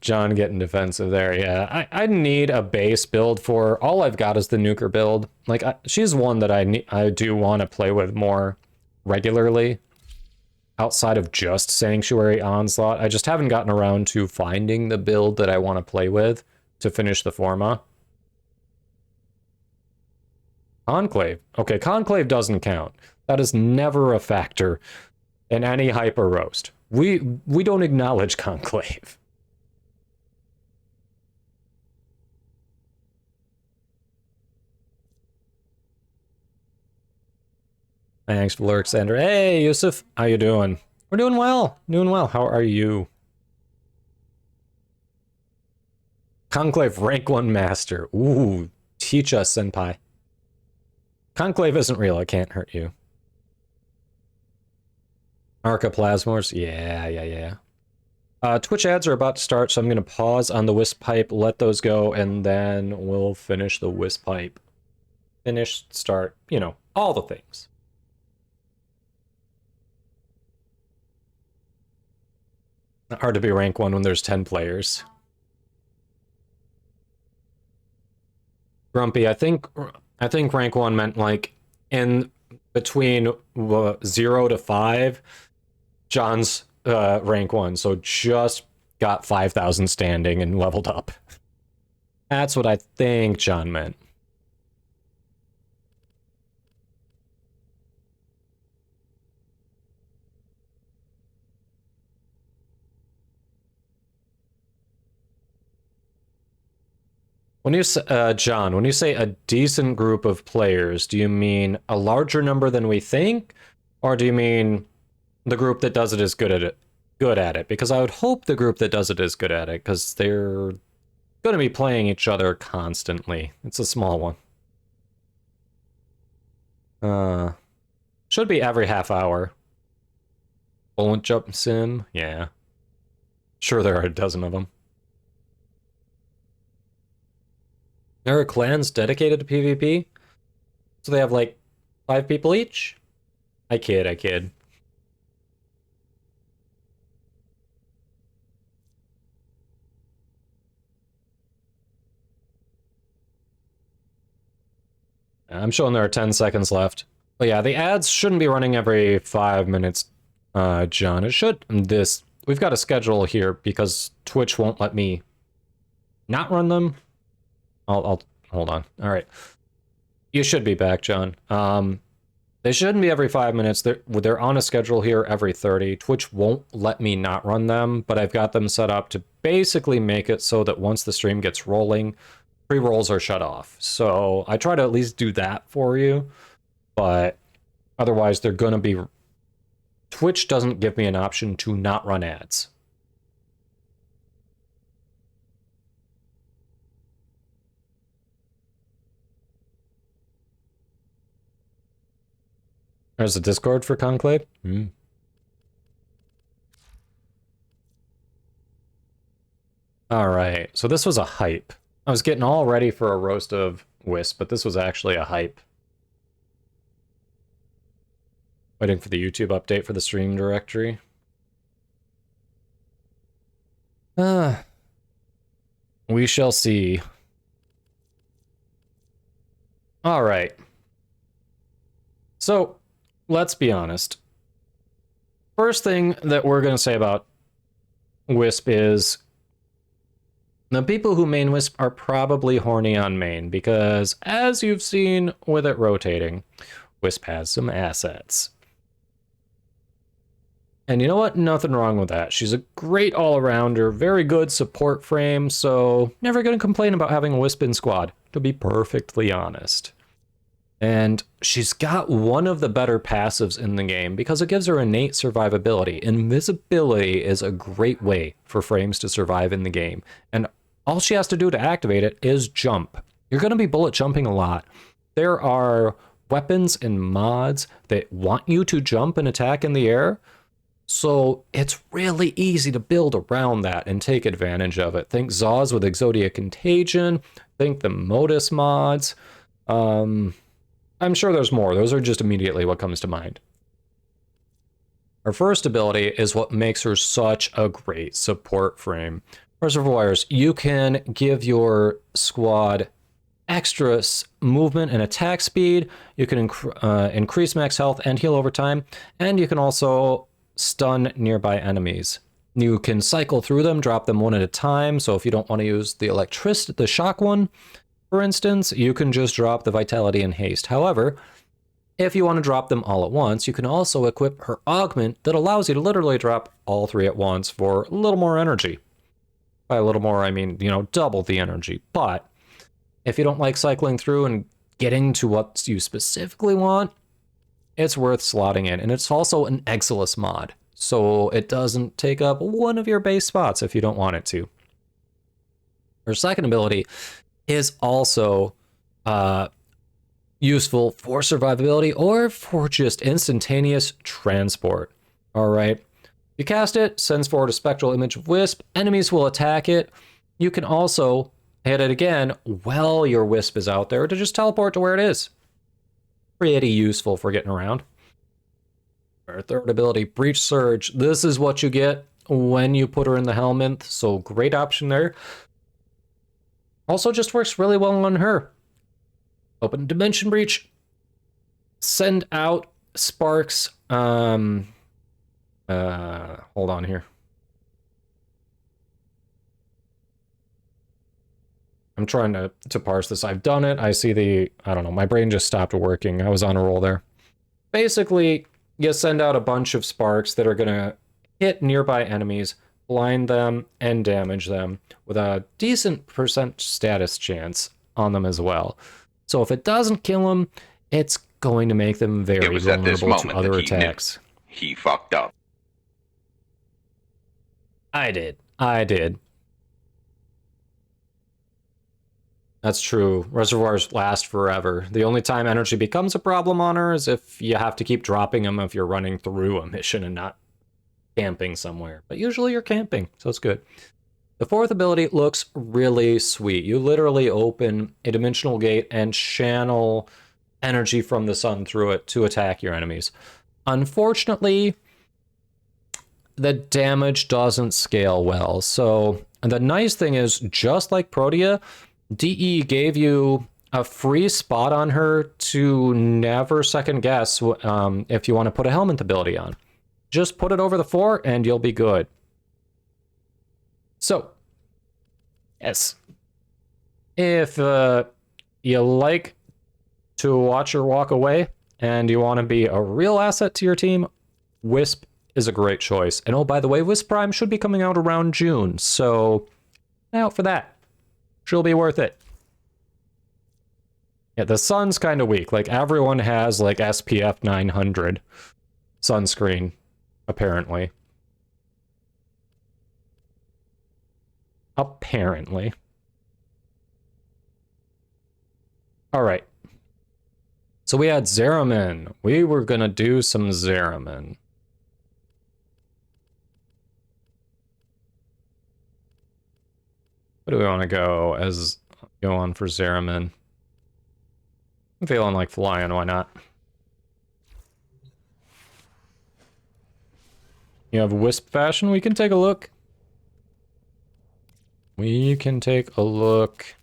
John getting defensive there, yeah. I need a base build for... All I've got is the nuker build. Like, she's one that I do want to play with more regularly. outside of just Sanctuary Onslaught. I just haven't gotten around to finding the build that I want to play with to finish the Forma. Conclave. Okay, Conclave doesn't count. That is never a factor in any hyper roast. We don't acknowledge Conclave. Thanks for Alexander. Hey, Yusuf. How you doing? We're doing well. Doing well. How are you? Conclave rank 1 master. Ooh, teach us, senpai. Conclave isn't real. It can't hurt you. Arcaplasmors. Yeah. Twitch ads are about to start, so I'm going to pause on the Wisp Pipe, let those go, and then we'll finish the Wisp Pipe. Finish, start, you know, all the things. Hard to be rank 1 when there's 10 players. Grumpy, I think rank 1 meant like in between 0 to 5. John's rank 1, so just got 5,000 standing and leveled up. That's what I think John meant. When you say, John, when you say a decent group of players, do you mean a larger number than we think, or do you mean the group that does it is good at it? Because I would hope the group that does it is good at it, because they're going to be playing each other constantly. It's a small one. Should be every half hour. Bullet jump sim, yeah. Sure, there are a dozen of them. There are clans dedicated to PvP? So they have like 5 people each? I kid. I'm showing there are 10 seconds left. But yeah, the ads shouldn't be running every 5 minutes, John. It should. We've got a schedule here because Twitch won't let me not run them. I'll hold on. All right. You should be back, John. They shouldn't be every 5 minutes. They're on a schedule here every 30. Twitch won't let me not run them, but I've got them set up to basically make it so that once the stream gets rolling, pre-rolls are shut off. So I try to at least do that for you, but otherwise they're going to be... Twitch doesn't give me an option to not run ads. There's a Discord for Conclave? Alright, so this was a hype. I was getting all ready for a roast of Wisp, but this was actually a hype. Waiting for the YouTube update for the stream directory. We shall see. Alright. So, let's be honest. First thing that we're going to say about Wisp is the people who main Wisp are probably horny on main, because as you've seen with it rotating, Wisp has some assets. And you know what? Nothing wrong with that. She's a great all-arounder, very good support frame, so never going to complain about having a Wisp in squad, to be perfectly honest. And she's got one of the better passives in the game because it gives her innate survivability. Invisibility is a great way for frames to survive in the game. And all she has to do to activate it is jump. You're going to be bullet jumping a lot. There are weapons and mods that want you to jump and attack in the air. So it's really easy to build around that and take advantage of it. Think Zaws with Exodia Contagion. Think the Modus mods. I'm sure there's more. Those are just immediately what comes to mind. Her first ability is what makes her such a great support frame. Reservoirs, you can give your squad extra movement and attack speed. You can increase max health and heal over time. And you can also stun nearby enemies. You can cycle through them, drop them one at a time. So if you don't want to use the shock one, for instance, you can just drop the vitality and haste. However, if you want to drop them all at once, you can also equip her augment that allows you to literally drop all 3 at once for a little more energy. By a little more, I mean, you know, double the energy. But if you don't like cycling through and getting to what you specifically want, it's worth slotting in. And it's also an Exilus mod, so it doesn't take up one of your base spots if you don't want it to. Her second ability is also useful for survivability or for just instantaneous transport. All right. You cast it, sends forward a spectral image of Wisp. Enemies will attack it. You can also hit it again while your Wisp is out there to just teleport to where it is. Pretty useful for getting around. Our third ability, Breach Surge. This is what you get when you put her in the helmet, so great option there. Also just works really well on her. Open Dimension Breach. Send out sparks. Hold on here. I'm trying to parse this. I've done it. I see I don't know, my brain just stopped working. I was on a roll there. Basically, you send out a bunch of sparks that are gonna hit nearby enemies, blind them, and damage them with a decent % status chance on them as well. So if it doesn't kill them, it's going to make them very vulnerable to other attacks. He fucked up. I did. That's true. Reservoirs last forever. The only time energy becomes a problem on her is if you have to keep dropping them if you're running through a mission and not camping somewhere. But usually you're camping, so it's good. The fourth ability looks really sweet. You literally open a dimensional gate and channel energy from the sun through it to attack your enemies. Unfortunately, the damage doesn't scale well. So the nice thing is, just like Protea, DE gave you a free spot on her to never second guess if you want to put a helmet ability on. Just put it over the 4 and you'll be good. So, yes. If you like to watch her walk away and you want to be a real asset to your team, Wisp is a great choice. And oh, by the way, Wisp Prime should be coming out around June, so out for that. She'll be worth it. Yeah, the sun's kind of weak. Like, everyone has, like, SPF 900 sunscreen, apparently. Apparently. Alright. So we had Zeraman. We were gonna do some Zeraman. What do we want to go on for Zeraman? I'm feeling like flying, why not? You have Wisp Fashion, we can take a look. We can take a look.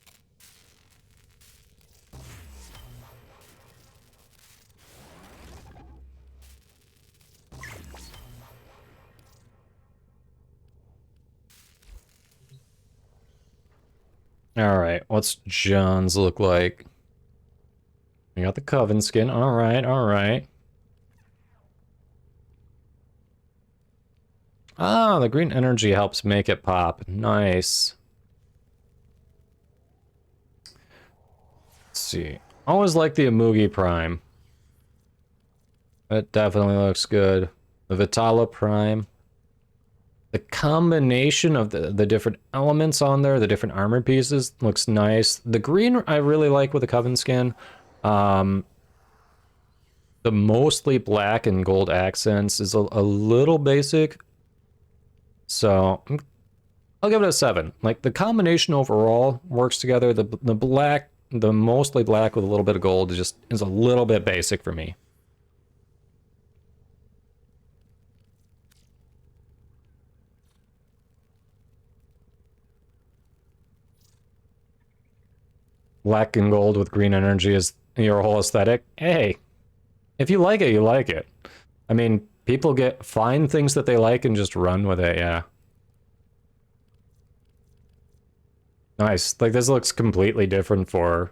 Alright, what's John's look like? We got the Coven skin, alright, alright. Ah, the green energy helps make it pop. Nice. Let's see. Always like the Amugi Prime. It definitely looks good. The Vitala Prime. The combination of the different elements on there, the different armor pieces, looks nice. The green I really like with the Coven skin. The mostly black and gold accents is a little basic. So I'll give it a 7. Like, the combination overall works together. The mostly black with a little bit of gold is a little bit basic for me. Black and gold with green energy is your whole aesthetic. Hey, if you like it, you like it. I mean, People find things that they like and just run with it, yeah. Nice. Like, this looks completely different for...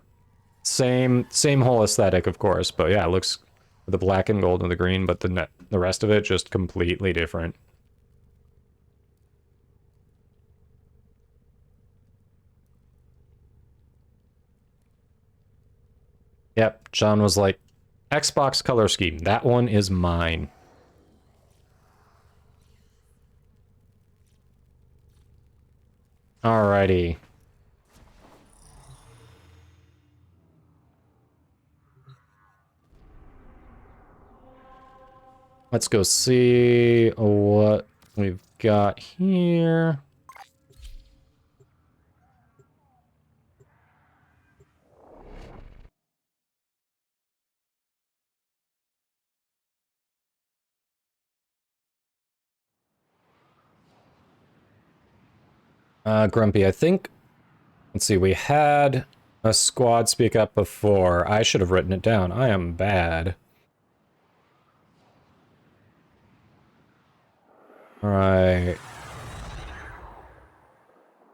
Same whole aesthetic, of course, but yeah, it looks... the black and gold and the green, but the rest of it just completely different. Yep, John was like, Xbox color scheme, that one is mine. Alrighty. Let's go see what we've got here. Grumpy, I think... Let's see, we had a squad speak up before. I should have written it down. I am bad. Alright.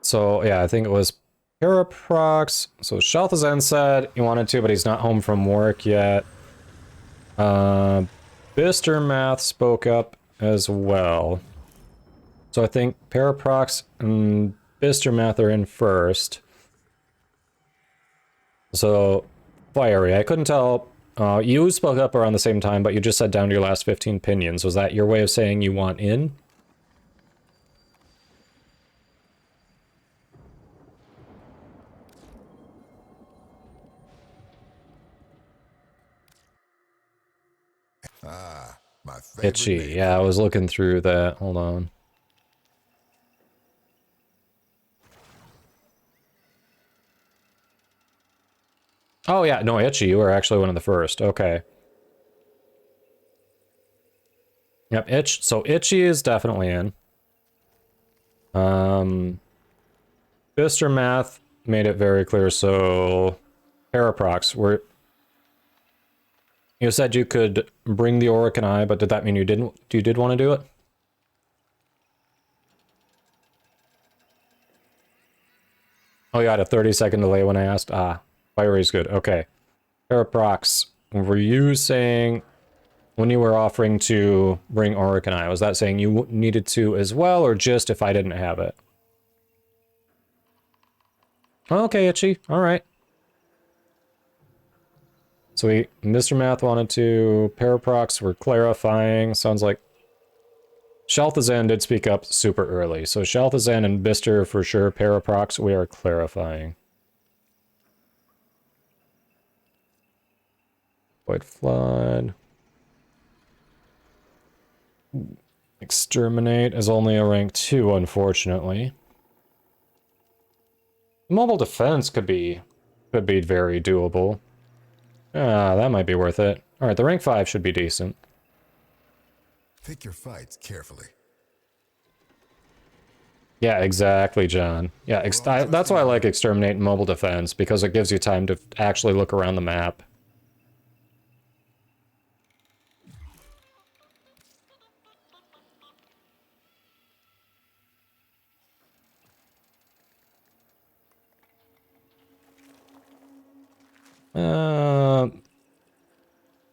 So, yeah, I think it was Paraprox. So, Shalthazen said he wanted to, but he's not home from work yet. Bister Math spoke up as well. So I think Paraprox and Bister Math are in first. So, Fiery, I couldn't tell. You spoke up around the same time, but you just said down to your last 15 pinions. Was that your way of saying you want in? Ah, my favorite Itchy. neighbor. Yeah, I was looking through that. Hold on. Oh yeah, no, Itchy, you were actually one of the first. Okay. Yep, so Itchy is definitely in. Bister Math made it very clear, so Paraprox, you said you could bring the Orican Eye, but did that mean you did want to do it? Oh, you had a 30-second delay when I asked. Ah, Fiery's good. Okay. Paraprox, were you saying when you were offering to bring Orican Eye, was that saying you needed to as well, or just if I didn't have it? Okay, Itchy. All right. So Mr. Math wanted to, Paraprox, we're clarifying. Sounds like Shalthazan did speak up super early. So Shalthazan and Bister for sure. Paraprox, we are clarifying. Void Flood. Exterminate is only a rank 2, unfortunately. Mobile defense could be very doable. Ah, that might be worth it. Alright, the rank 5 should be decent. Pick your fights carefully. Yeah, exactly, John. Yeah, that's why I like Exterminate and Mobile Defense, because it gives you time to actually look around the map.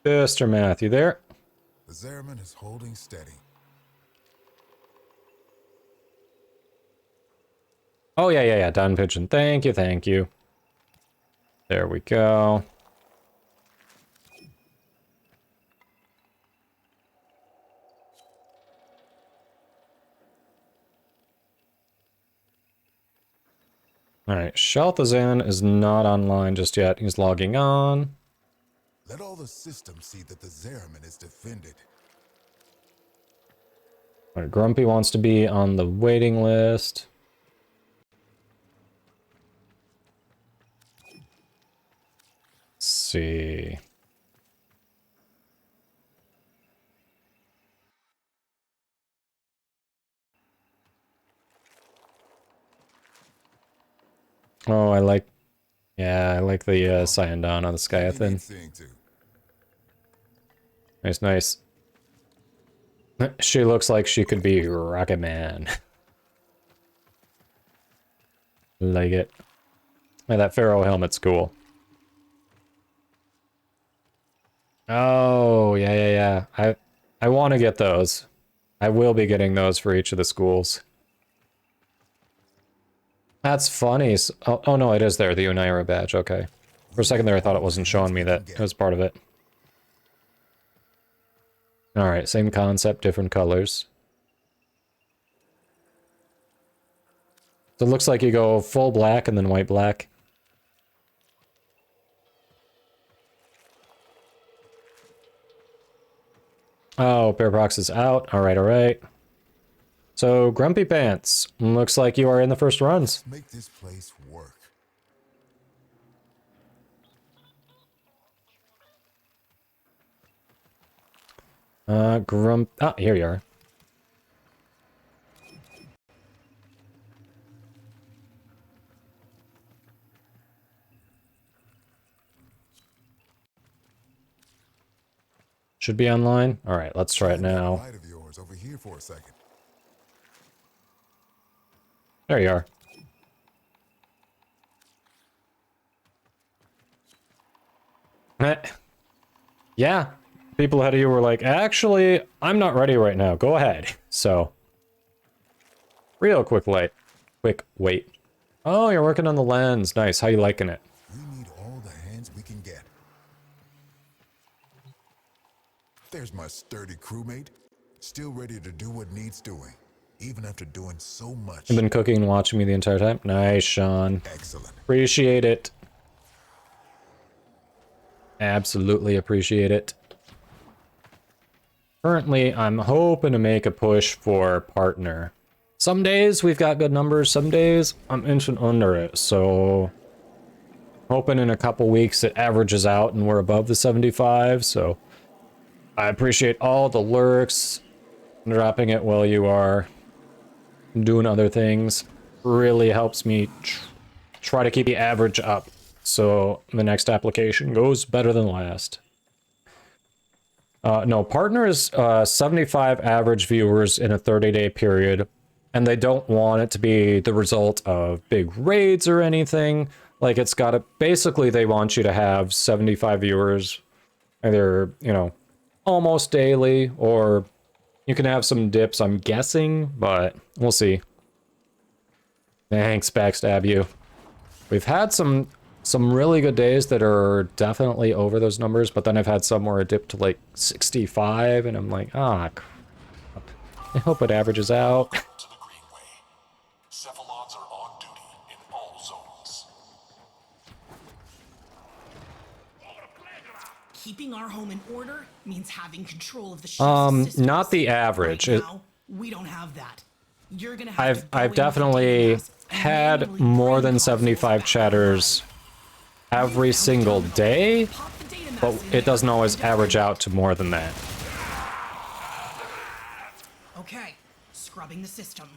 Mr. Math, you there? The Zeraman is holding steady. Oh, yeah, Don Pigeon. Thank you. There we go. Alright, Shalthazan is not online just yet. He's logging on. Let all the systems see that the Zeraman is defended. Alright, Grumpy wants to be on the waiting list. Let's see. Oh, I like the Cyandan on the Skyathan. Nice. She looks like she could be Rocket Man. Like it. Yeah, that Pharaoh helmet's cool. Oh, yeah. I want to get those. I will be getting those for each of the schools. That's funny. Oh no, it is there, the Unaira badge, okay. For a second there I thought it wasn't showing me that it was part of it. Alright, same concept, different colors. So it looks like you go full black and then white black. Oh, Bearbox is out. Alright. So, Grumpy Pants, looks like you are in the first runs. Make this place work. Ah, here you are. Should be online. Alright, let's try it now. Light of yours over here for a second. There you are. Yeah. People ahead of you were like, actually, I'm not ready right now. Go ahead. So, real quick wait. Oh, you're working on the lens. Nice. How you liking it? We need all the hands we can get. There's my sturdy crewmate, still ready to do what needs doing, even after doing so much. You've been cooking and watching me the entire time? Nice, Sean. Excellent. Appreciate it. Absolutely appreciate it. Currently, I'm hoping to make a push for partner. Some days we've got good numbers, some days I'm inching under it, so hoping in a couple weeks it averages out and we're above the 75, so I appreciate all the lurks, dropping it while you are doing other things. Really helps me try to keep the average up, so the next application goes better than last. No, partner is 75 average viewers in a 30-day period, and they don't want it to be the result of big raids or anything. Like, it's gotta, basically they want you to have 75 viewers, either, you know, almost daily, or you can have some dips, I'm guessing, but we'll see. Thanks, backstab you. We've had some really good days that are definitely over those numbers, but then I've had some where it dipped to like 65, and I'm like, ah, crap. I hope it averages out. Cephalons are on duty in all zones. Keeping our home in order means having control of the ship's systems. Not the average. Right now, we don't have that. You're gonna have I've definitely had more than 75 chatters every single day, but it doesn't always average out to more than that. Okay, scrubbing the system.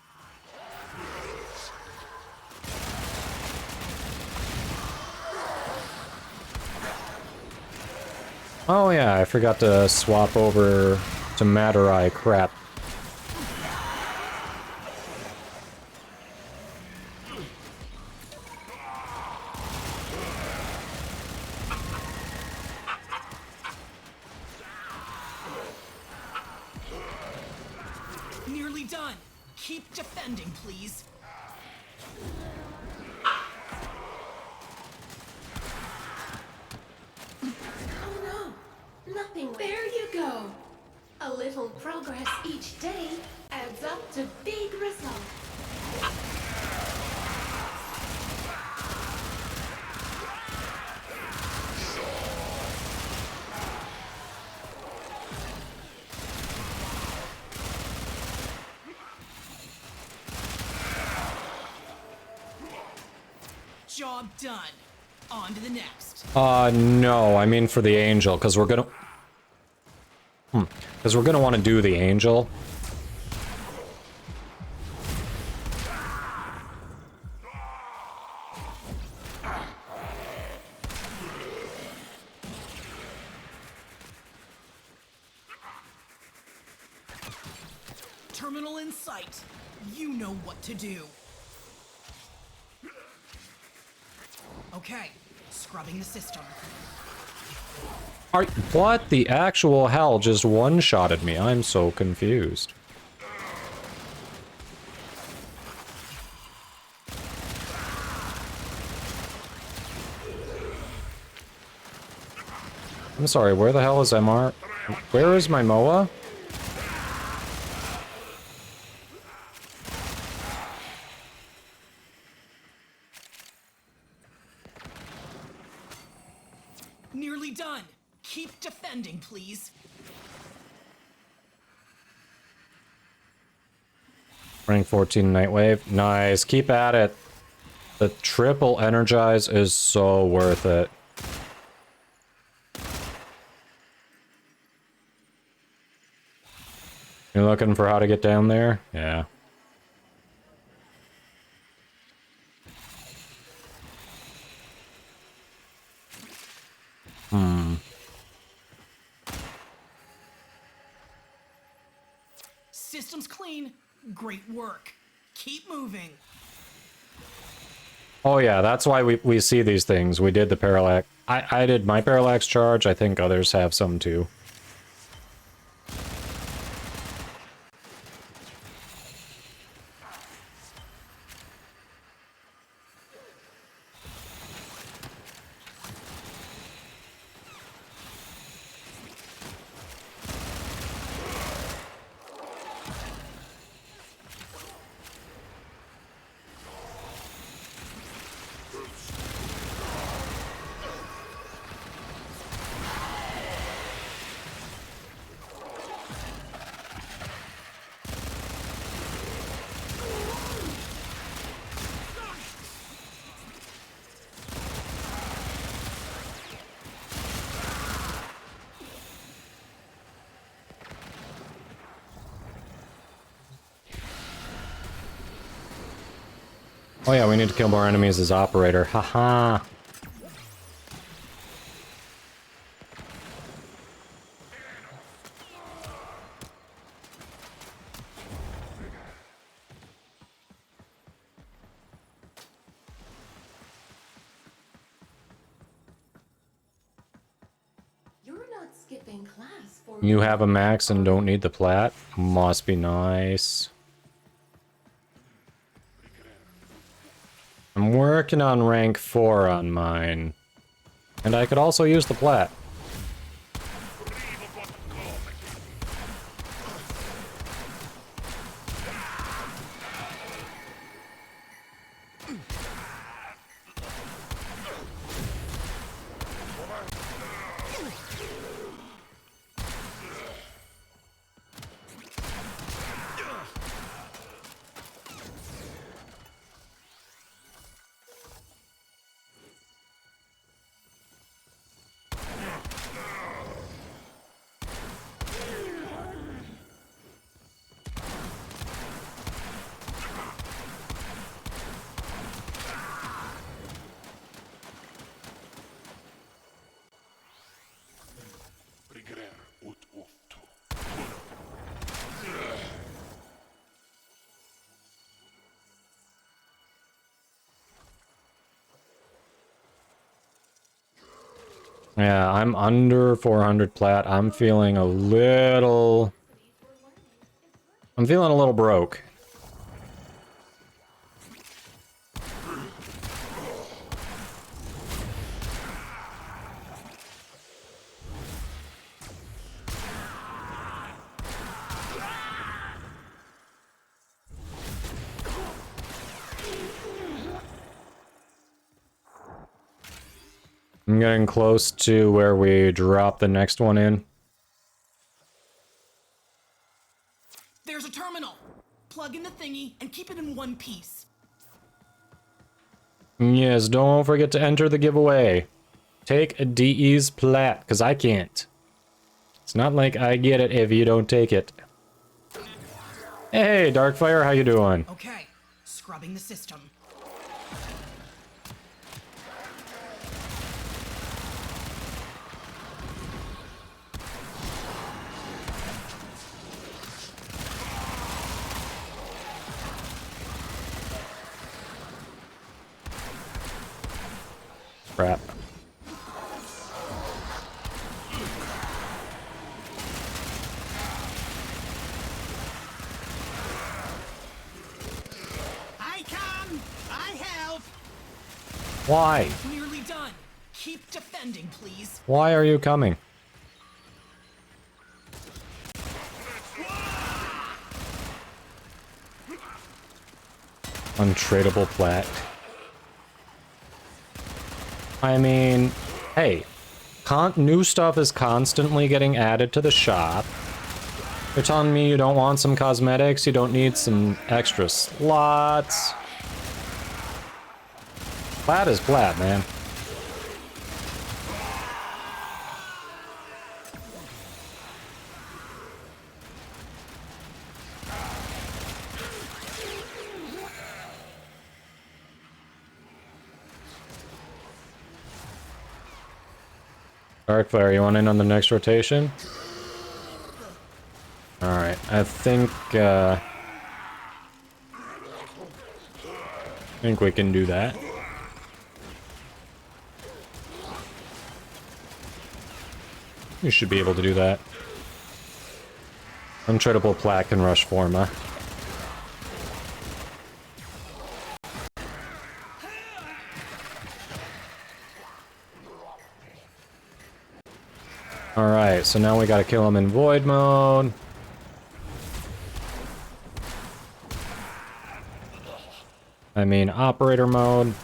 Oh yeah, I forgot to swap over to Matter-Eye crap. Nearly done. Keep defending, please. Oh no, nothing. There you go. A little progress each day adds up to big results. Job done. On to the next. No, I mean for the Angel, because we're gonna... Because we're gonna want to do the Angel. Terminal in sight. You know what to do. Okay, scrubbing the system. What the actual hell just one-shotted me? I'm so confused. I'm sorry, where the hell is MR? Where is my MOA? Nearly done. Keep defending, please. Rank 14 Nightwave. Nice, keep at it. The triple energize is so worth it. You're looking for how to get down there? Yeah. System's clean. Great work. Keep moving. Oh yeah, that's why we see these things. We did the parallax. I did my parallax charge. I think others have some too. Oh yeah, we need to kill more enemies as operator. Haha. You're not skipping class for You have a max and don't need the plat? Must be nice. I'm working on rank 4 on mine. And I could also use the plat. Yeah, I'm under 400 plat. I'm feeling a little broke. I'm getting close to where we drop the next one in. There's a terminal. Plug in the thingy and keep it in one piece. Yes, don't forget to enter the giveaway. Take a DE's plat, because I can't. It's not like I get it if you don't take it. Hey, Darkfire, how you doing? Okay, scrubbing the system. Crap. I come! I help! Why? Nearly done. Keep defending, please. Why are you coming? Untradeable plat. I mean, hey, new stuff is constantly getting added to the shop. You're telling me you don't want some cosmetics, you don't need some extra slots. Plat is plat, man. Darkfire, you want in on the next rotation? Alright, I think we can do that. You should be able to do that. Untradeable plaque and rush forma. Alright, so now we gotta kill him in void mode. I mean, operator mode.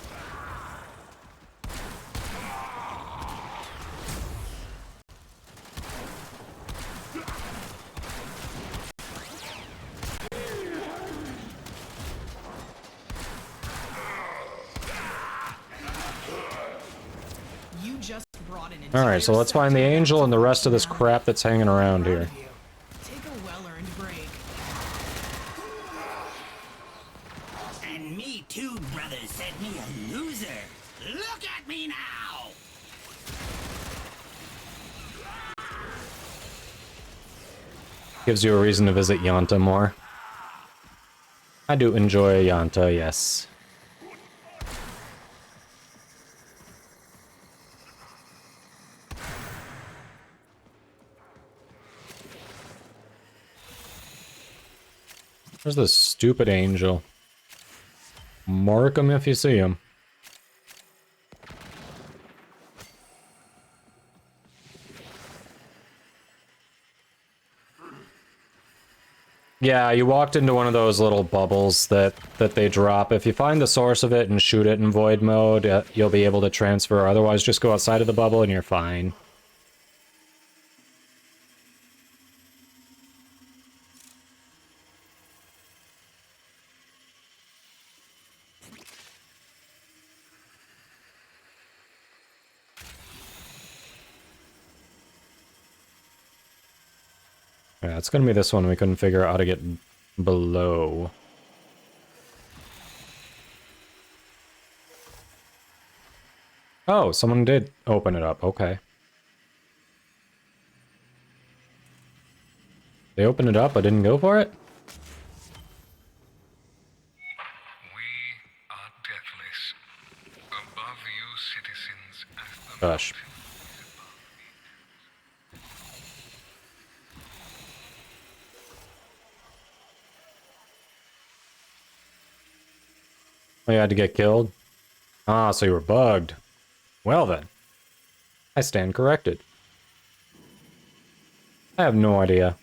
You just brought an Alright, so let's find the angel and the rest of this crap that's hanging around here. Take a well-earned break. And me too, brother, said me a loser. Look at me now! Gives you a reason to visit Yanta more. I do enjoy Yanta, yes. There's this stupid angel. Mark him if you see him. Yeah, you walked into one of those little bubbles that they drop. If you find the source of it and shoot it in void mode, you'll be able to transfer. Otherwise, just go outside of the bubble and you're fine. Yeah, it's gonna be this one we couldn't figure out how to get below. Oh, someone did open it up. Okay. They opened it up, I didn't go for it? Gosh. Oh, you had to get killed? Ah, so you were bugged. Well then. I stand corrected. I have no idea.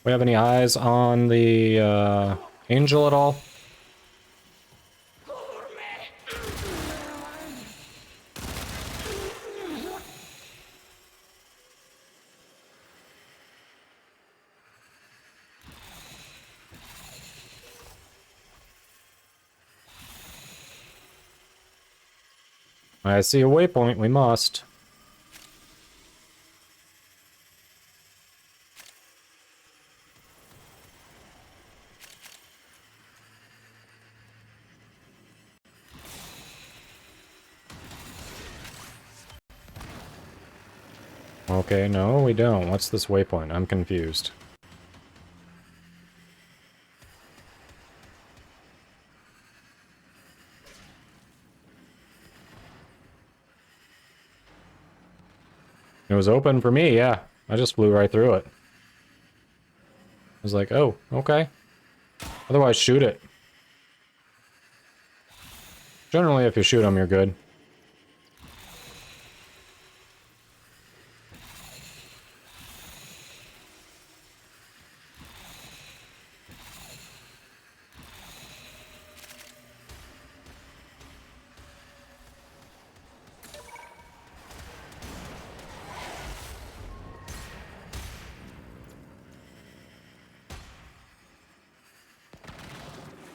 We have any eyes on the, angel at all? I see a waypoint, we must. Okay, no, we don't. What's this waypoint? I'm confused. It was open for me, yeah. I just flew right through it. I was like, oh, okay. Otherwise, shoot it. Generally, if you shoot them, you're good.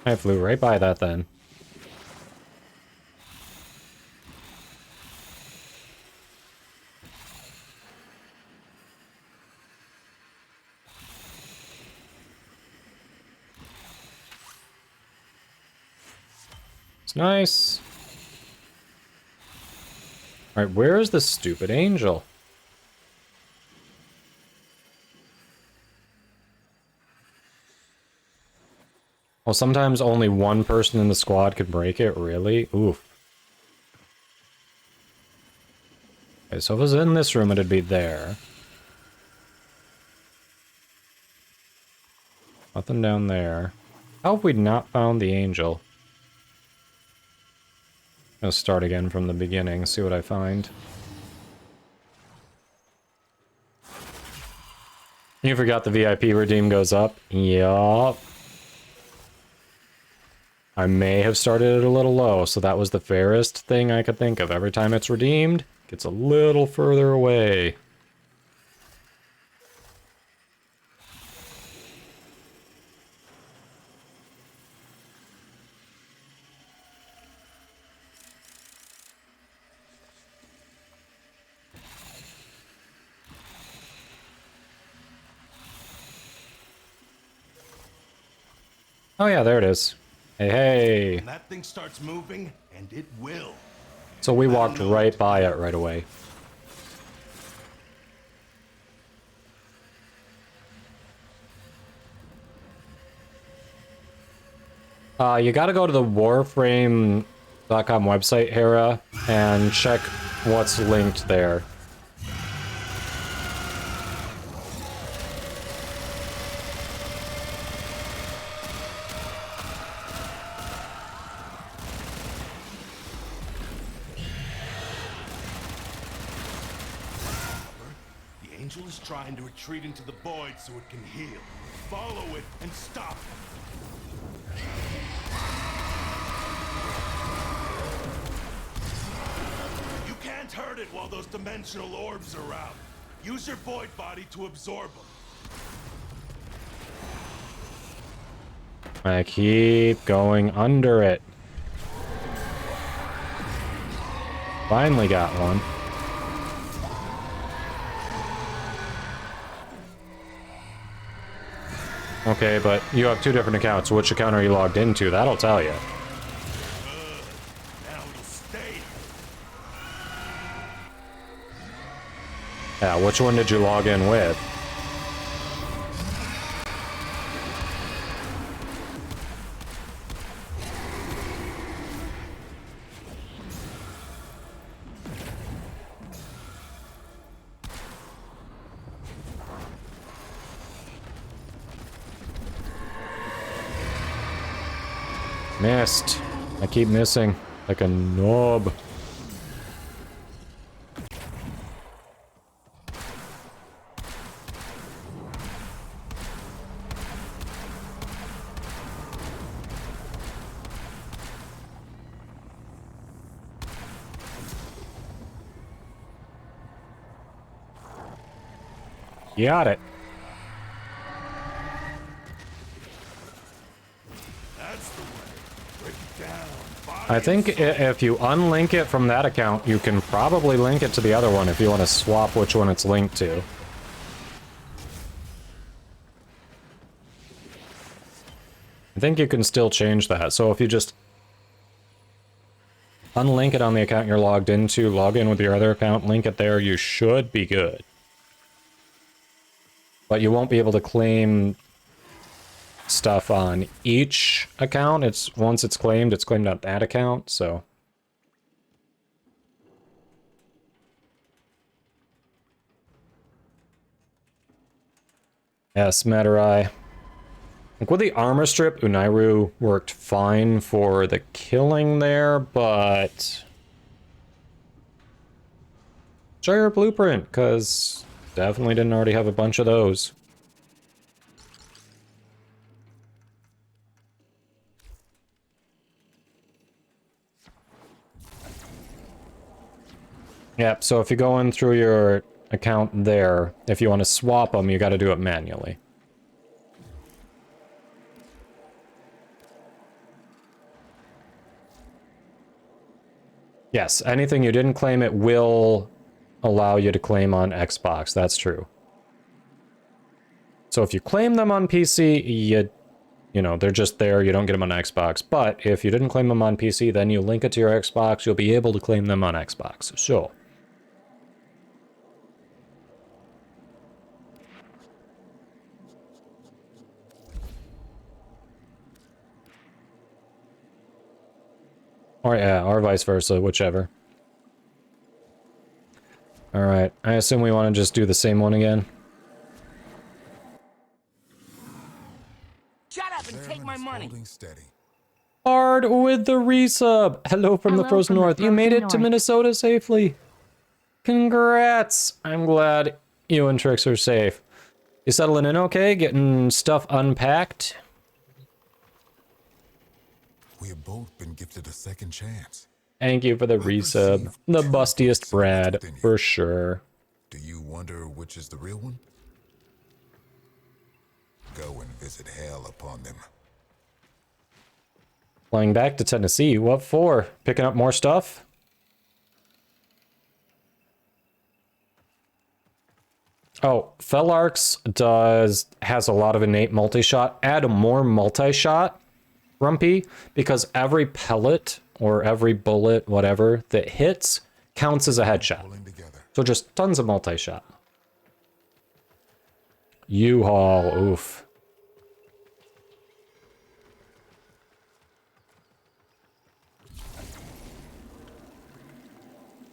I flew right by that then. It's nice. Alright, where is the stupid angel? Well, sometimes only one person in the squad could break it, really? Oof. Okay, so if it was in this room, it'd be there. Nothing down there. How have we not found the angel? I'll start again from the beginning, see what I find. You forgot the VIP redeem goes up? Yup. I may have started it a little low, so that was the fairest thing I could think of. Every time it's redeemed, it gets a little further away. Oh yeah, there it is. Hey, hey. When that thing starts moving, and it will. So we walked right by it right away. You gotta go to the Warframe.com website, Hera, and check what's linked there. The angel is trying to retreat into the void so it can heal. Follow it and stop it. You can't hurt it while those dimensional orbs are out. Use your void body to absorb them. I keep going under it. Finally got one. Okay, but you have two different accounts. Which account are you logged into? That'll tell you. Now it'll stay. Yeah, which one did you log in with? Missed. I keep missing. Like a knob. Got it. I think if you unlink it from that account, you can probably link it to the other one if you want to swap which one it's linked to. I think you can still change that. So if you just unlink it on the account you're logged into, log in with your other account, link it there, you should be good. But you won't be able to claim stuff on each account. It's once it's claimed on that account, so Yes, Matarai. Like with the armor strip, Unairu worked fine for the killing there, but show your blueprint, because definitely didn't already have a bunch of those. Yep, so if you go in through your account there, if you want to swap them, you got to do it manually. Yes, anything you didn't claim, it will allow you to claim on Xbox. That's true. So if you claim them on PC, you know, they're just there. You don't get them on Xbox. But if you didn't claim them on PC, then you link it to your Xbox. You'll be able to claim them on Xbox. So. Or yeah, or vice versa, whichever. Alright, I assume we want to just do the same one again. Shut up and take my money. Hard with the resub. Hello from the Frozen North. You made it to Minnesota safely. Congrats. I'm glad you and Trix are safe. You settling in okay? Getting stuff unpacked? We have both been gifted a second chance. Thank you for the resub. The bustiest Brad, for sure. Do you wonder which is the real one? Go and visit hell upon them. Flying back to Tennessee. What for? Picking up more stuff? Oh, Fellarx has a lot of innate multi-shot. Add more multi-shot, Rumpy, because every pellet or every bullet, whatever, that hits counts as a headshot. So just tons of multi-shot. U-Haul, oof.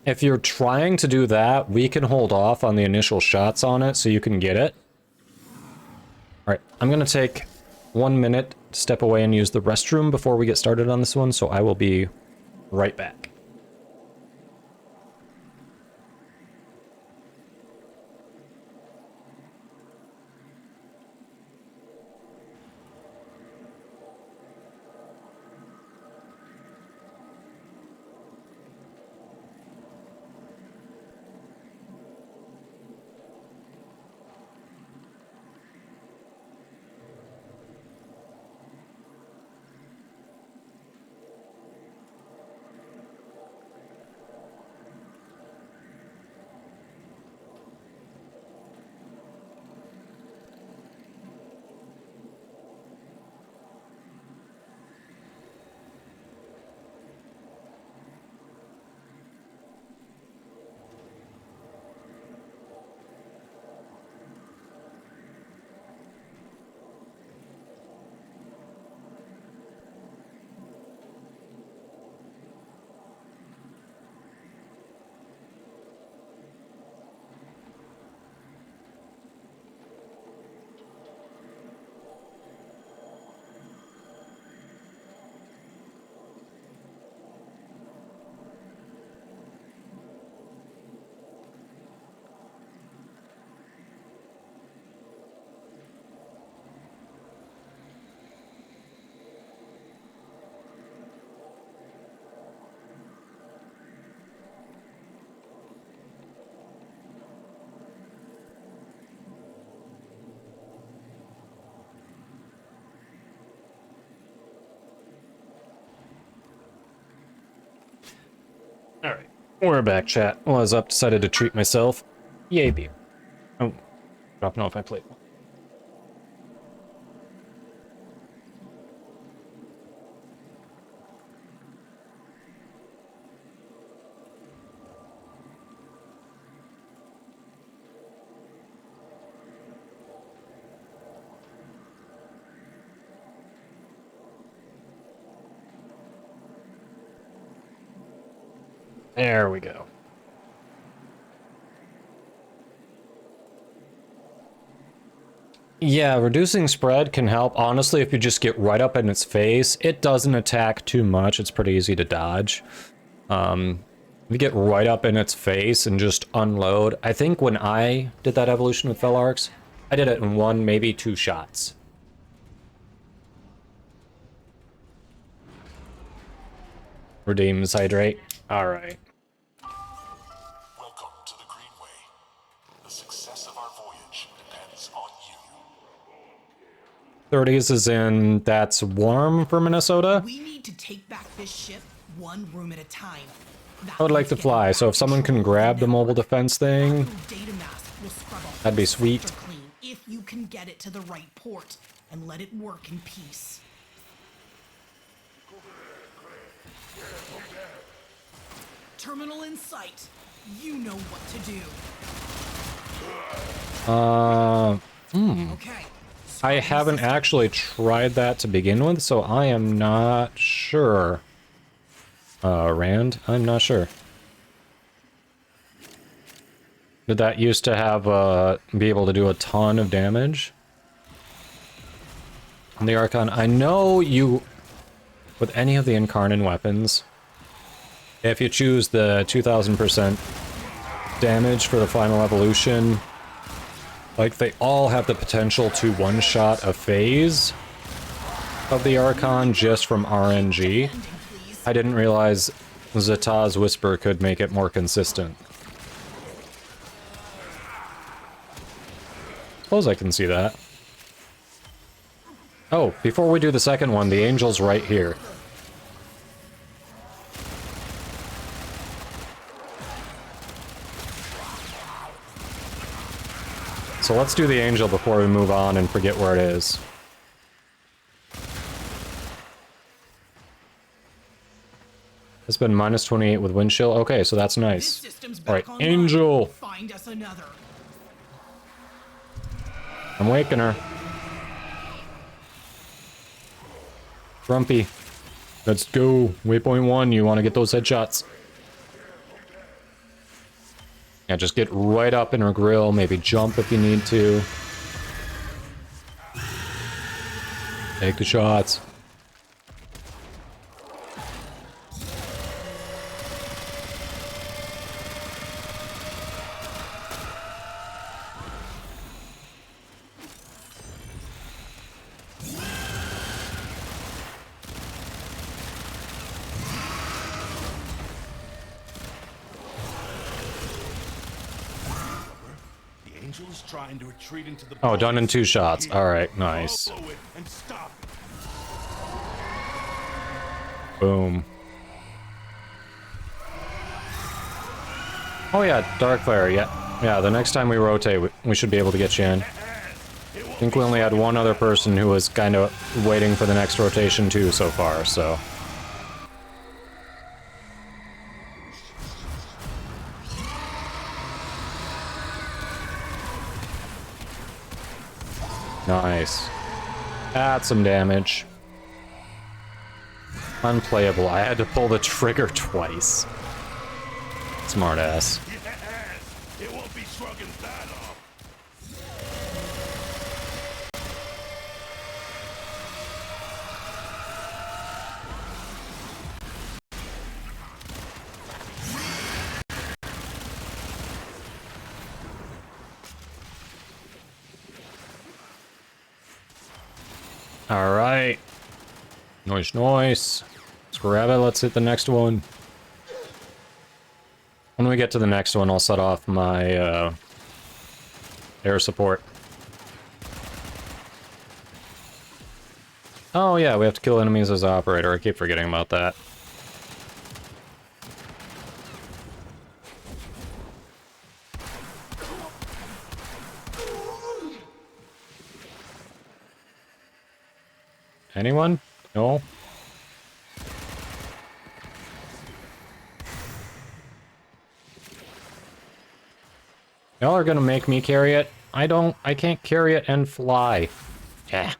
If you're trying to do that, we can hold off on the initial shots on it so you can get it. Alright, I'm gonna take 1 minute to step away and use the restroom before we get started on this one, so I will be right back. Alright, we're back, chat. Was up, decided to treat myself. Yay, beer. Oh, don't know if I played one. There we go. Yeah, reducing spread can help. Honestly, if you just get right up in its face, it doesn't attack too much. It's pretty easy to dodge. If you get right up in its face and just unload. I think when I did that evolution with Felarx, I did it in 1, maybe 2 shots. Redeems hydrate. Alright. Welcome to the Greenway. The success of our voyage depends on you. 30s is in, that's warm for Minnesota? We need to take back this ship one room at a time. That I would like means to getting fly, back so if someone can control of grab the network. mobile defense thing, Data mass will scrub a that'd be whole sweet. sector clean if you can get it to the right port and let it work in peace. Terminal in sight. You know what to do. Okay. I haven't actually tried that to begin with, so I am not sure. Rand, I'm not sure. Did that used to have, be able to do a ton of damage? On the Archon, I know you, with any of the Incarnate weapons, if you choose the 2000% damage for the final evolution, like, they all have the potential to one-shot a phase of the Archon just from RNG. I didn't realize Zata's Whisper could make it more consistent. Suppose I can see that. Oh, before we do the second one, the Angel's right here. So let's do the Angel before we move on and forget where it is. It's been minus 28 with wind chill. Okay, so that's nice. Alright, Angel! Find us another. I'm waking her. Grumpy. Let's go. Waypoint 1, you want to get those headshots. Yeah, just get right up in her grill, maybe jump if you need to. Take the shots. Trying to retreat into the Oh, done in 2 shots. Alright, nice. and stop. Boom. Oh yeah, Darkfire, yeah, the next time we rotate, we should be able to get you in. I think we only had one other person who was kind of waiting for the next rotation too so far, so... Nice. That's some damage. Unplayable. I had to pull the trigger twice. Smartass. It won't be shrugging that off. Alright. Nice. Let's grab it. Let's hit the next one. When we get to the next one, I'll set off my air support. Oh yeah, we have to kill enemies as operator. I keep forgetting about that. Anyone? No? Y'all are gonna make me carry it? I can't carry it and fly. Yeah.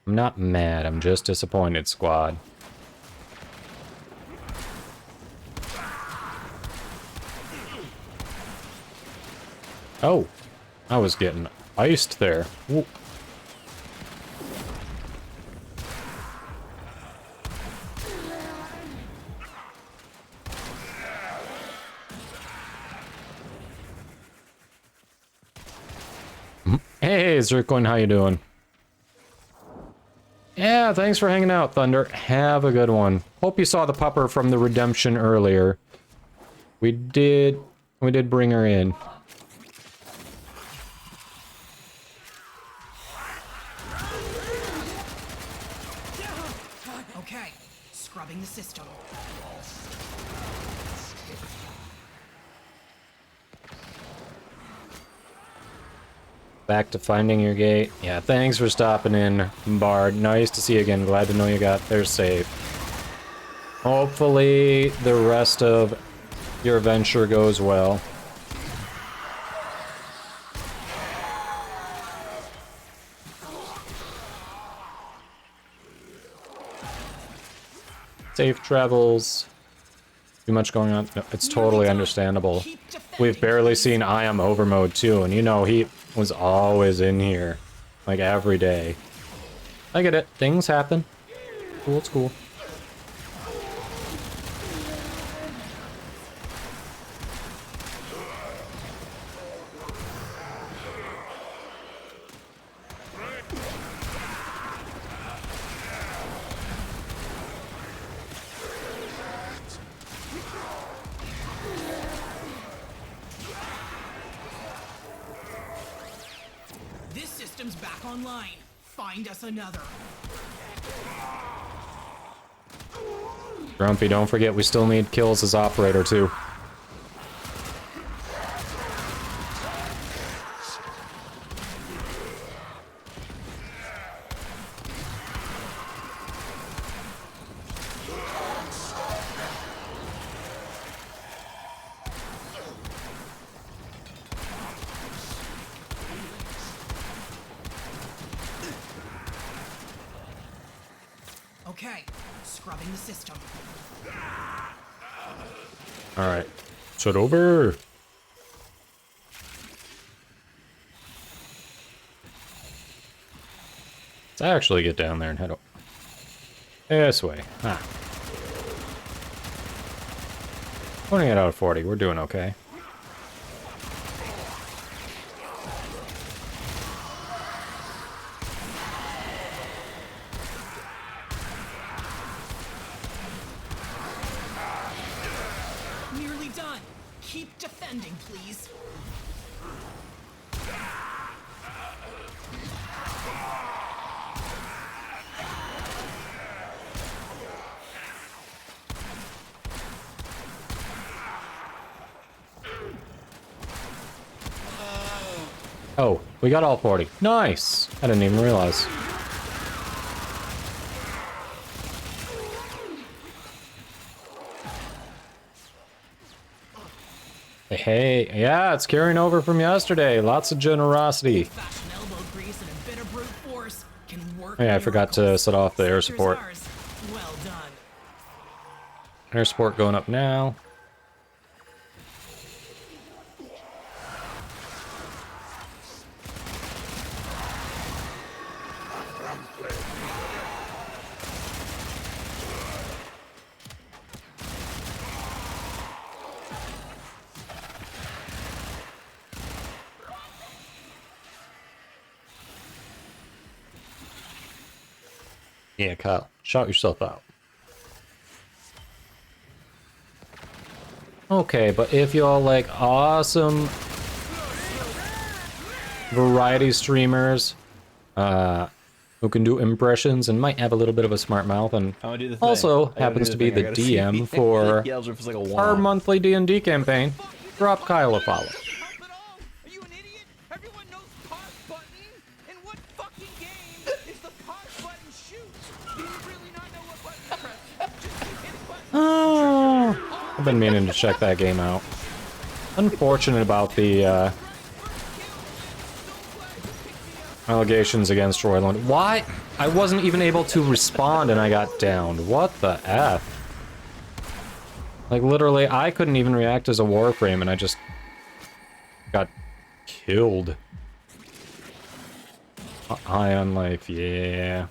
I'm not mad, I'm just disappointed, squad. Oh, I was getting iced there. Whoop. Hey, Zircoin, how you doing? Yeah, thanks for hanging out, Thunder. Have a good one. Hope you saw the pupper from the redemption earlier. We did bring her in. Okay, scrubbing the system. Back to finding your gate. Yeah, thanks for stopping in, Bard. Nice to see you again. Glad to know you got there safe. Hopefully the rest of your venture goes well. Safe travels. Too much going on? No, it's totally understandable. We've barely seen I am overmode too, and you know he was always in here. Like every day. I get it. Things happen. Cool, it's cool. This system's back online. Find us another. Grumpy, don't forget we still need kills as operator too. Okay, scrubbing the system. Alright. Shut over. Let's actually get down there and head up. This way. Ah. 28 out of 40. We're doing okay. Nearly done. Keep defending, please. Oh, we got all 40. Nice! I didn't even realize. Hey, yeah, it's carrying over from yesterday. Lots of generosity. Yeah, I forgot to set off the air support. Well done. Air support going up now. Yeah, Kyle, shout yourself out. Okay, but if y'all like awesome variety streamers who can do impressions and might have a little bit of a smart mouth and also happens to be the DM for our monthly D&D campaign, drop Kyle a follow. Oh, I've been meaning to check that game out. Unfortunate about the allegations against Royland. Why? I wasn't even able to respond and I got downed. What the F? Like literally, I couldn't even react as a Warframe and I just got killed. High on life, yeah.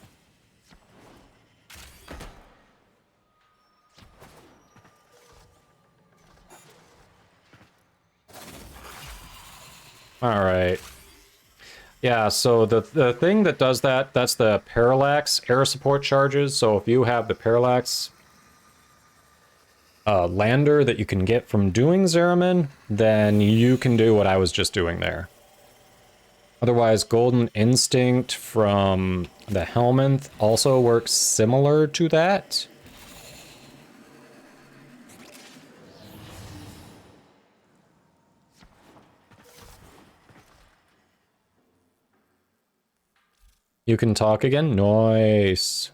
Alright. Yeah, so the thing that does that, that's the parallax air support charges. So if you have the parallax lander that you can get from doing Zeramin, then you can do what I was just doing there. Otherwise, Golden Instinct from the Helminth also works similar to that. You can talk again? Nice.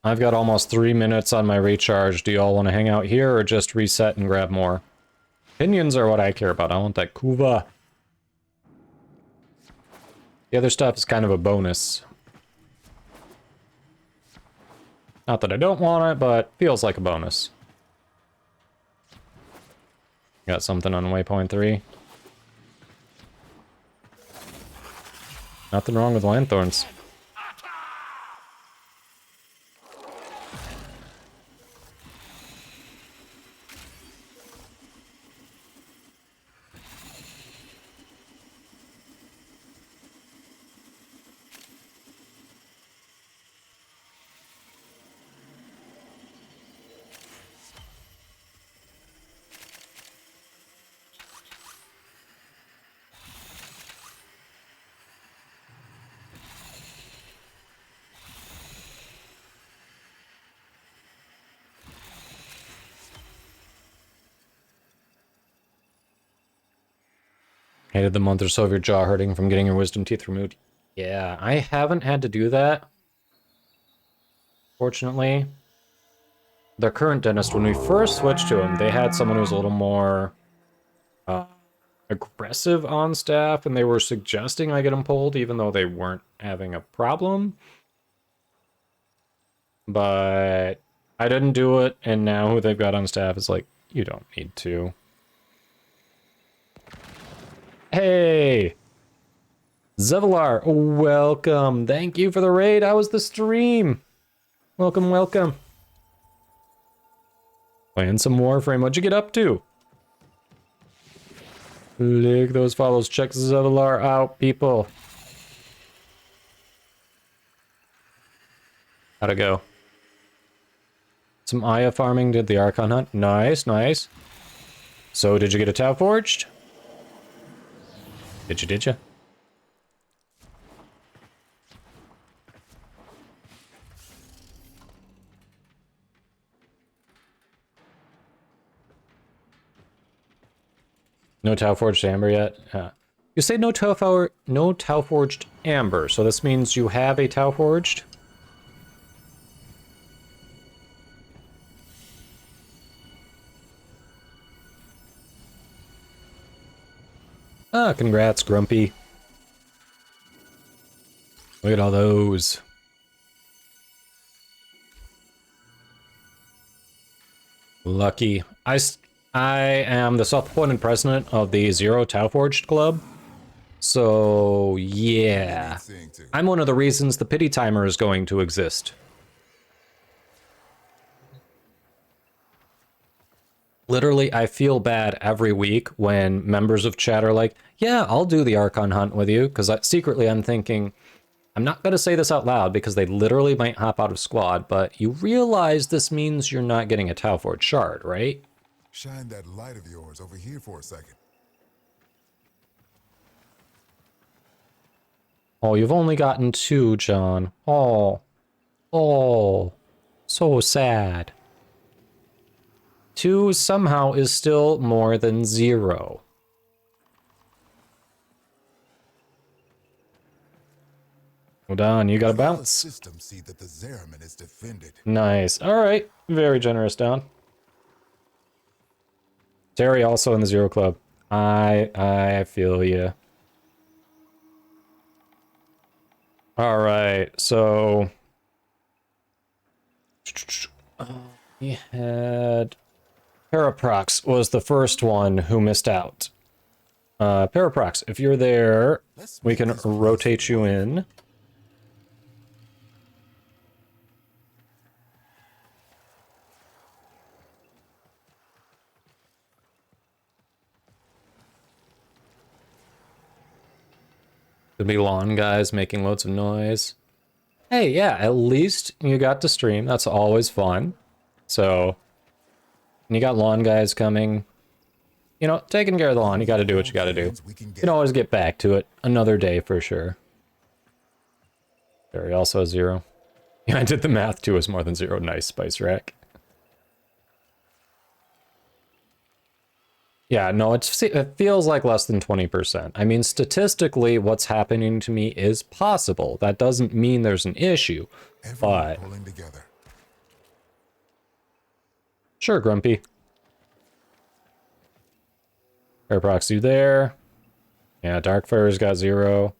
I've got almost 3 minutes on my recharge. Do y'all want to hang out here or just reset and grab more? Opinions are what I care about. I want that Kuva. The other stuff is kind of a bonus. Not that I don't want it, but feels like a bonus. Got something on waypoint 3. Nothing wrong with Lanthorns. Hated the month or so of your jaw hurting from getting your wisdom teeth removed. Yeah, I haven't had to do that. Fortunately. The current dentist, when we first switched to him, they had someone who was a little more aggressive on staff, and they were suggesting I get them pulled, even though they weren't having a problem. But I didn't do it, and now who they've got on staff is like, you don't need to. Hey! Zevalar, welcome. Thank you for the raid. How was the stream? Welcome, welcome. Playing some Warframe. What'd you get up to? Lick those follows. Check Zevalar out, people. How'd it go? Some Aya farming, did the Archon hunt. Nice, nice. So, did you get a Tau Forged? Did you? No Tau Forged Amber yet? You say no Tau Forged Amber, so this means you have a Tau Forged? Ah, congrats, Grumpy. Look at all those. Lucky. I am the self-appointed president of the Zero Tau Forged Club. So, yeah. I'm one of the reasons the pity timer is going to exist. Literally, I feel bad every week when members of chat are like, yeah, I'll do the Archon hunt with you, because secretly I'm thinking, I'm not going to say this out loud because they literally might hop out of squad, but you realize this means you're not getting a Tau Forged shard, right? Shine that light of yours over here for a second. Oh, you've only gotten 2, John. Oh, so sad. 2 somehow is still more than 0. Hold on, you gotta bounce. Systems see that the Zeramin is defended. Nice. All right, very generous, Don. Terry also in the Zero Club. I feel you. All right, so we had Paraprox was the first one who missed out. Paraprox, if you're there, we can rotate you in. Could be lawn guys making loads of noise. Hey, yeah, at least you got to stream. That's always fun. So, and you got lawn guys coming. You know, taking care of the lawn, you gotta do what you gotta do. You can always get back to it another day for sure. There, he also has 0. Yeah, I did the math. 2 is more than 0. Nice, Spice Rack. Yeah, no, it feels like less than 20%. I mean, statistically, what's happening to me is possible. That doesn't mean there's an issue, but... Sure, Grumpy. Airprox, you there? Yeah, Darkfire's got 0.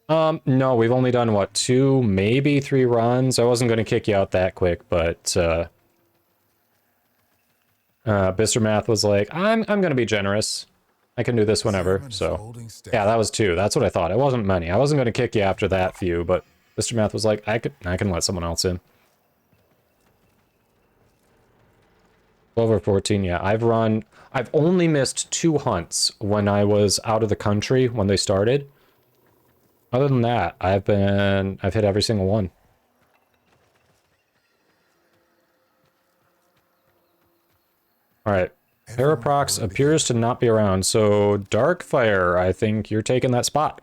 No, we've only done, what, 2, maybe 3 runs? I wasn't going to kick you out that quick, but, Bister Math was like, I'm gonna be generous. I can do this whenever, so... Yeah, that was 2. That's what I thought. It wasn't many. I wasn't gonna kick you after that few, but Bister Math was like, I can let someone else in. 12 or 14, yeah. I've only missed 2 hunts when I was out of the country when they started. Other than that, I've hit every single one. Alright, Paraprox appears to not be around, so Darkfire, I think you're taking that spot.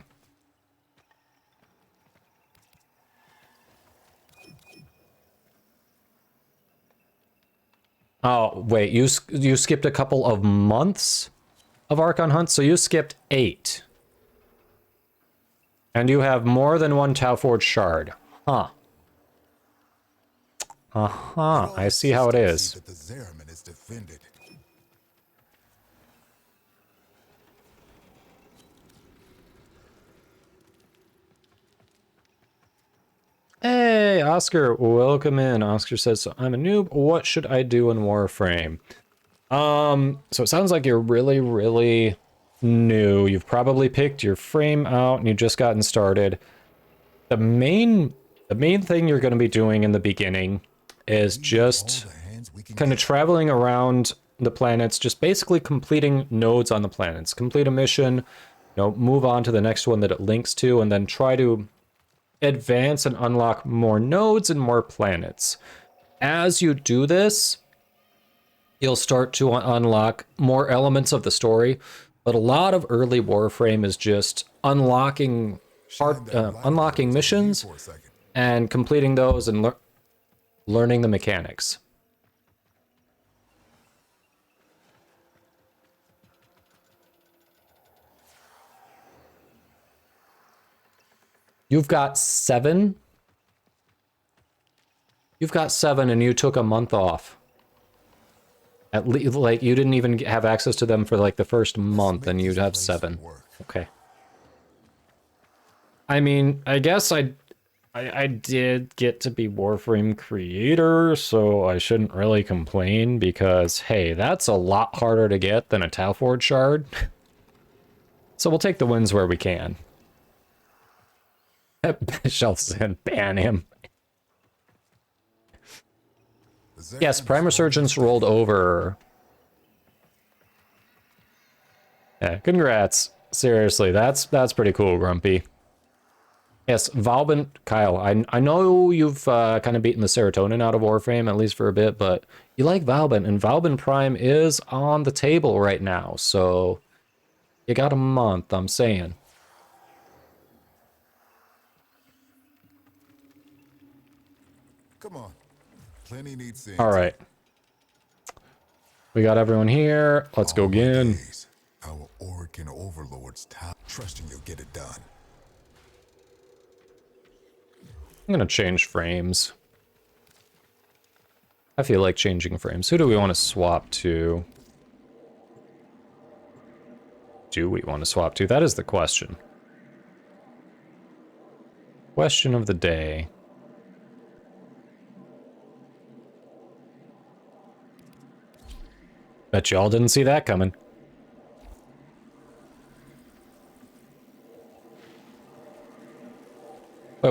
Oh, wait, you skipped a couple of months of Archon hunts, so you skipped 8. And you have more than 1 Tau Forge shard. Huh. Uh-huh, I see how it is. Hey, Oscar, welcome in. Oscar says, so I'm a noob. What should I do in Warframe? So it sounds like you're really, really new. You've probably picked your frame out and you've just gotten started. The main thing you're going to be doing in the beginning is just kind of traveling around the planets, just basically completing nodes on the planets. Complete a mission, you know, move on to the next one that it links to, and then try to advance and unlock more nodes and more planets. As you do this, you'll start to unlock more elements of the story, but a lot of early Warframe is just unlocking missions and completing those and learning the mechanics. You've got 7? You've got 7 and you took a month off. At least, like, you didn't even have access to them for, like, the first month and you'd have 7. Okay. I mean, I guess I did get to be Warframe creator, so I shouldn't really complain because, hey, that's a lot harder to get than a Tau Forge shard. So we'll take the wins where we can. Shelf said, ban him. Yes, Primer Surgeons rolled over. Yeah, congrats. Seriously, that's pretty cool, Grumpy. Yes, Valbin, Kyle, I know you've kind of beaten the serotonin out of Warframe, at least for a bit, but you like Valbin, and Valbin Prime is on the table right now, so you got a month, I'm saying. Come on. Plenty needs seeing. All right. We got everyone here. Let's go again. Our Orakin overlords trusting you'll get it done. I'm gonna change frames. I feel like changing frames. Who do we want to swap to? Do we want to swap to? That is the question. Question of the day. Bet y'all didn't see that coming.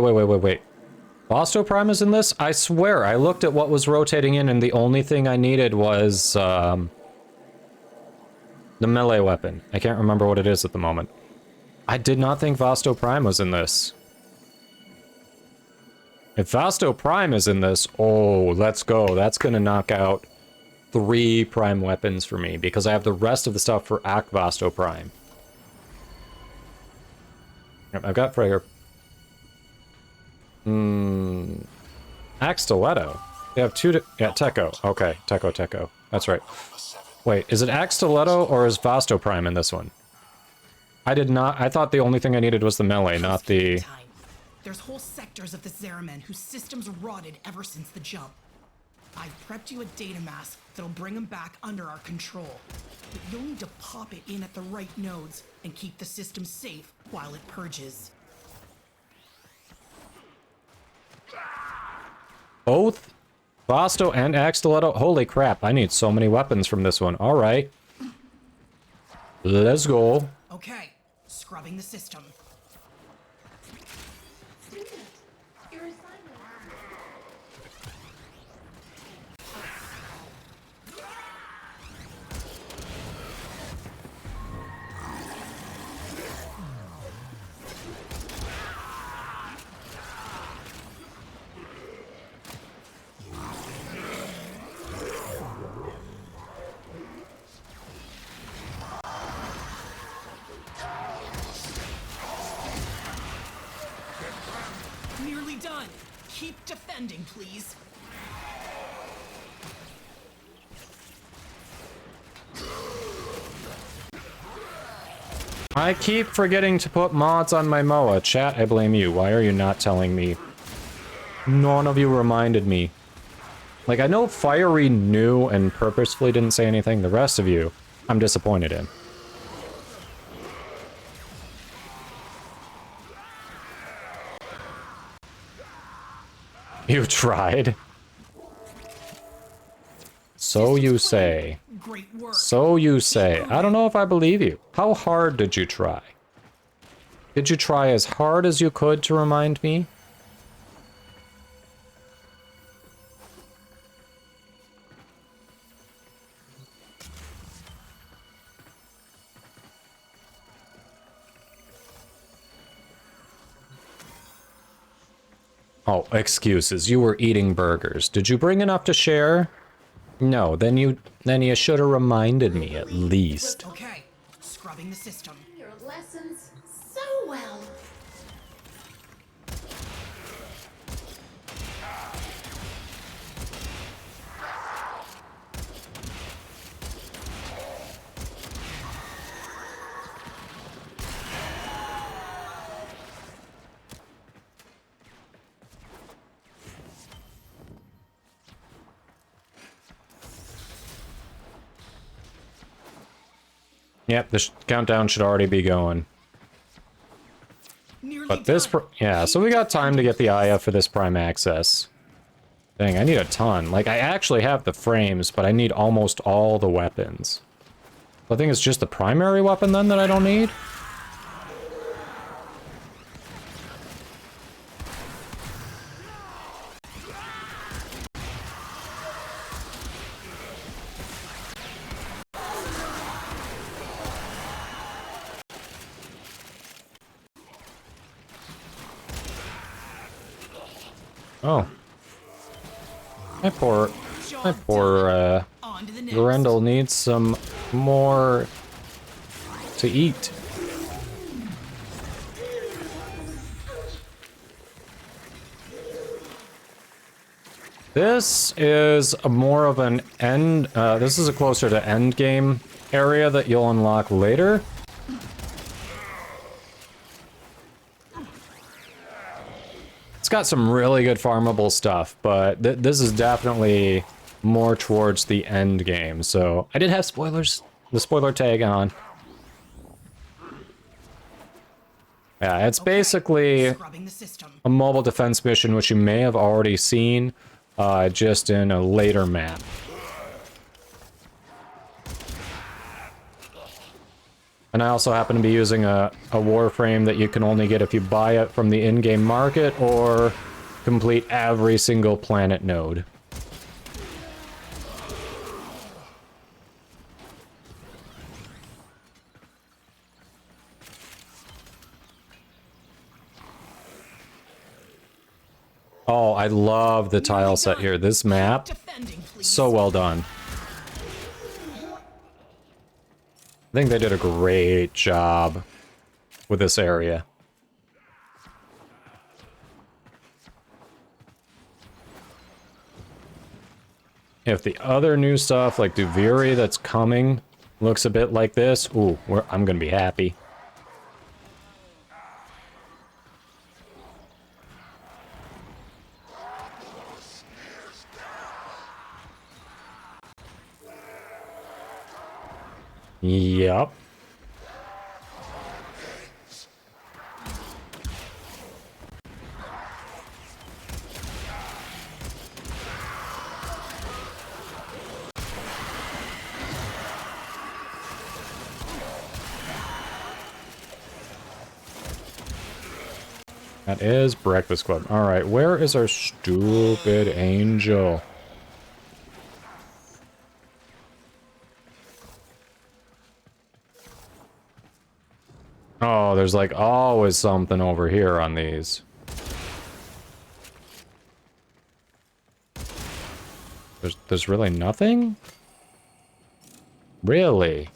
Wait. Vosto Prime is in this? I swear, I looked at what was rotating in and the only thing I needed was, the melee weapon. I can't remember what it is at the moment. I did not think Vosto Prime was in this. If Vosto Prime is in this, oh, let's go. That's gonna knock out 3 Prime weapons for me, because I have the rest of the stuff for Act Vosto Prime. Yep, I've got Freyr. Axe Stiletto. They have 2 yeah, Techo. Okay, Techo. That's right. Wait, is it Axe Stiletto or is Vosto Prime in this one? I thought the only thing I needed was the melee, not the... There's whole sectors of the Zeramen whose systems rotted ever since the jump. I've prepped you a data mask that'll bring them back under our control. But you'll need to pop it in at the right nodes and keep the system safe while it purges. Both Vosto and Axe Stiletto? Holy crap, I need so many weapons from this one. Alright. Let's go. Okay, scrubbing the system. Nearly done. Keep defending, please. I keep forgetting to put mods on my MOA. Chat, I blame you. Why are you not telling me? None of you reminded me. Like, I know Fiery knew and purposefully didn't say anything. The rest of you, I'm disappointed in. You tried. So you say. So you say. I don't know if I believe you. How hard did you try? Did you try as hard as you could to remind me? Oh, excuses. You were eating burgers. Did you bring enough to share? No, then you should have reminded me at least. Okay, scrubbing the system. Your lessons so well. Yep, the countdown should already be going. But this, yeah, so we got time to get the Aya for this Prime Access. Dang, I need a ton. Like, I actually have the frames, but I need almost all the weapons. I think it's just the primary weapon then that I don't need? Oh. My poor Grendel needs some more to eat. This is a more of an end, this is a closer to end game area that you'll unlock later. It's got some really good farmable stuff, but this is definitely more towards the end game. So I did have spoilers, the spoiler tag on. Yeah, it's basically a mobile defense mission, which you may have already seen, just in a later map. And I also happen to be using a Warframe that you can only get if you buy it from the in-game market or complete every single planet node. Oh, I love the tile set here. This map, so well done. I think they did a great job with this area. If the other new stuff, like Duviri that's coming, looks a bit like this, ooh, I'm gonna be happy. Yup. That is Breakfast Club. Alright, where is our stupid angel? Oh, there's like always something over here on these. There's really nothing? Really?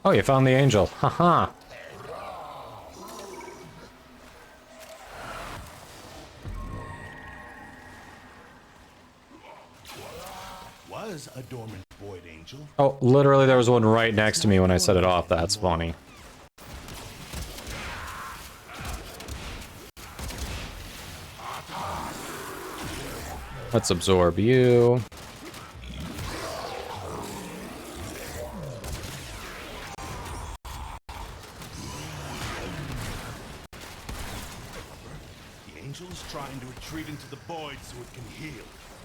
Oh, you found the angel. Haha. Was a dormant void angel. Oh, literally there was one right next to me when I set it off. That's funny. Let's absorb you. The angel is trying to retreat into the void so it can heal.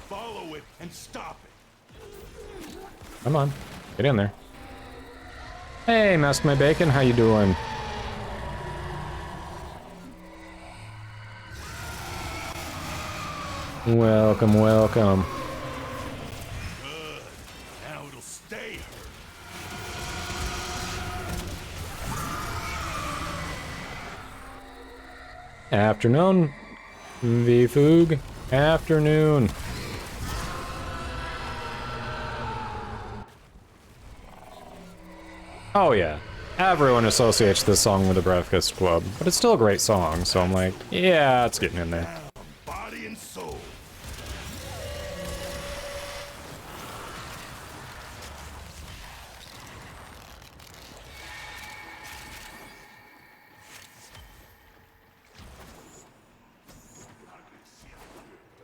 Follow it and stop it. Come on, get in there. Hey, Mask My Bacon, how you doing? Welcome, welcome. Good. Now it'll stay hurt. Afternoon, V-Foog. Afternoon. Oh yeah, everyone associates this song with the Breakfast Club, but it's still a great song, so I'm like, yeah, it's getting in there. Body and soul.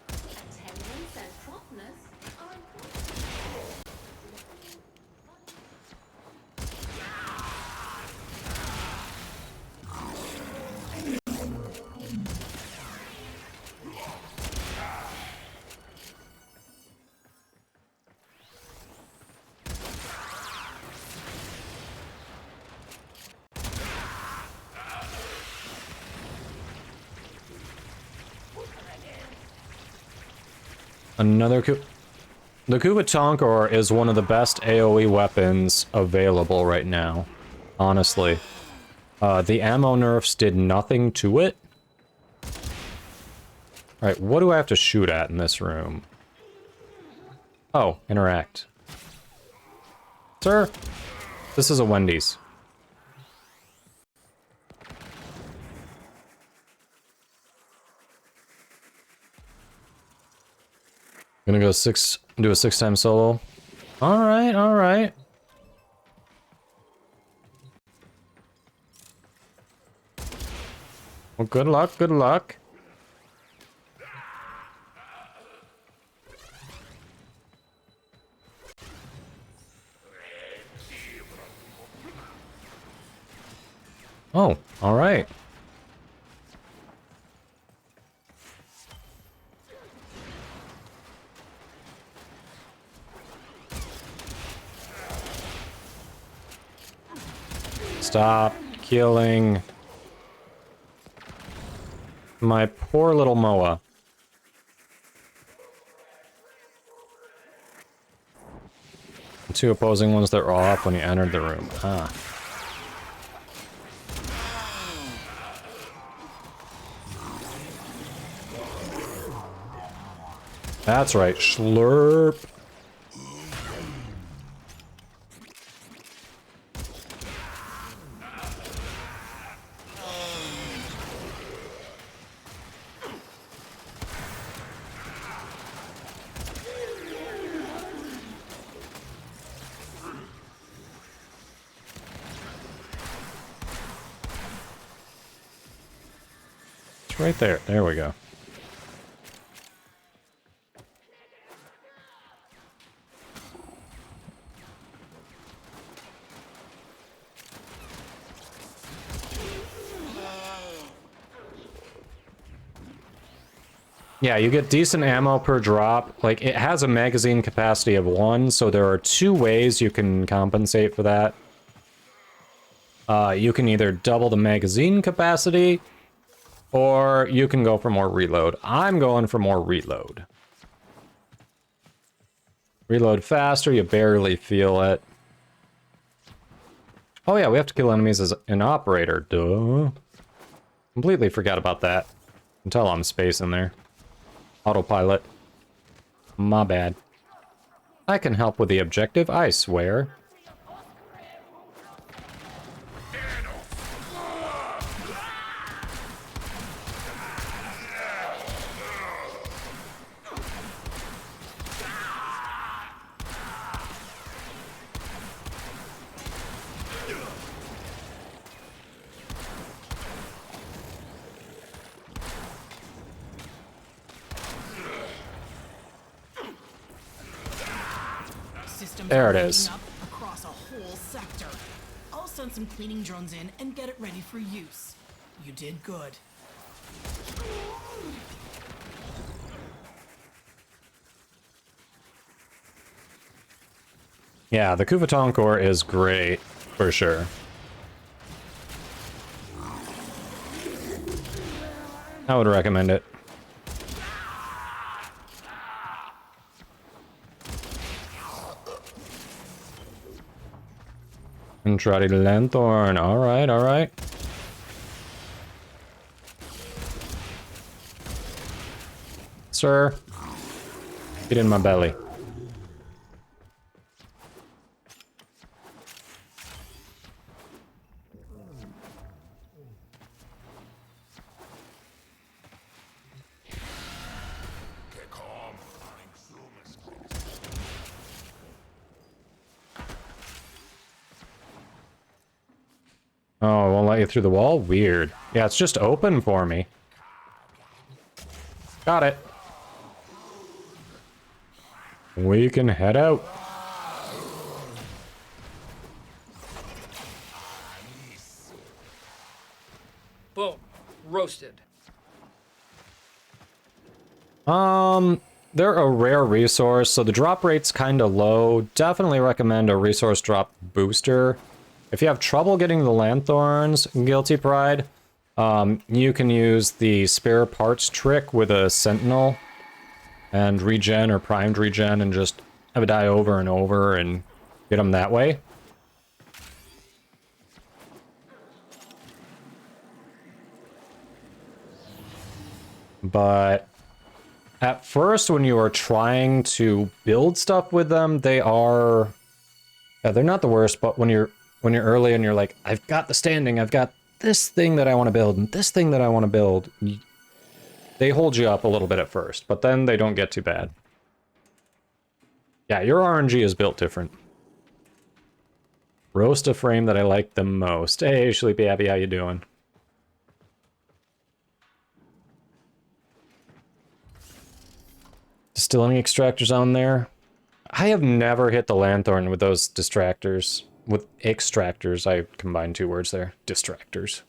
Attendance and promptness are important. Another coup. The Kubatankor is one of the best AoE weapons available right now, honestly. The ammo nerfs did nothing to it. Alright, what do I have to shoot at in this room? Oh, interact. Sir, this is a Wendy's. Gonna go do a 6-time solo. Alright, alright. Well, good luck, good luck. Oh, alright. Stop killing my poor little Moa. Two opposing ones that were off when you entered the room. Ah. That's right, Schlurp. It's right there. There we go. Yeah, you get decent ammo per drop. Like, it has a magazine capacity of 1, so there are 2 ways you can compensate for that. You can either double the magazine capacity, or you can go for more reload. I'm going for more reload. Reload faster, you barely feel it. Oh yeah, we have to kill enemies as an operator. Duh. Completely forgot about that. Until I'm spacing there. Autopilot. My bad. I can help with the objective, I swear. There it is. Across a whole sector. I'll send some cleaning drones in and get it ready for use. You did good. Yeah, the Kuvaton core is great, for sure. I would recommend it. Entrati Lanthorn, alright, alright. Sir, get in my belly. Oh, it won't let you through the wall? Weird. Yeah, it's just open for me. Got it. We can head out. Boom. Roasted. They're a rare resource, so the drop rate's kind of low. Definitely recommend a resource drop booster. If you have trouble getting the Lanthorns, Guilty Pride, you can use the spare parts trick with a Sentinel and regen or primed regen and just have it die over and over and get them that way. But at first, when you are trying to build stuff with them, they are... Yeah, they're not the worst, but when you're early and you're like, I've got the standing, I've got this thing that I want to build, and this thing that I want to build, they hold you up a little bit at first, but then they don't get too bad. Yeah, your RNG is built different. Roast a frame that I like the most. Hey, Sleepy Abby, how you doing? Still any extractors on there? I have never hit the Lanthorn with those distractors. with extractors, I combined two words there. Distractors.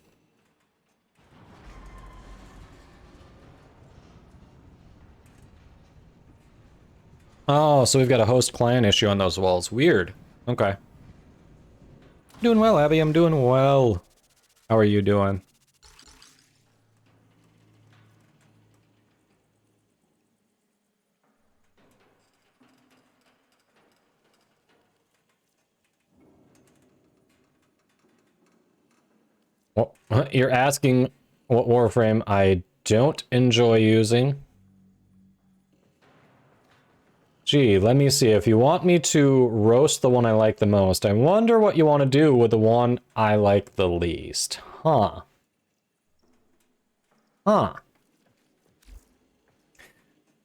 Oh, so we've got a host-client issue on those walls. Weird. Okay. Doing well, Abby. I'm doing well. How are you doing? Well, you're asking what Warframe I don't enjoy using. Gee, let me see. If you want me to roast the one I like the most, I wonder what you want to do with the one I like the least. Huh. Huh.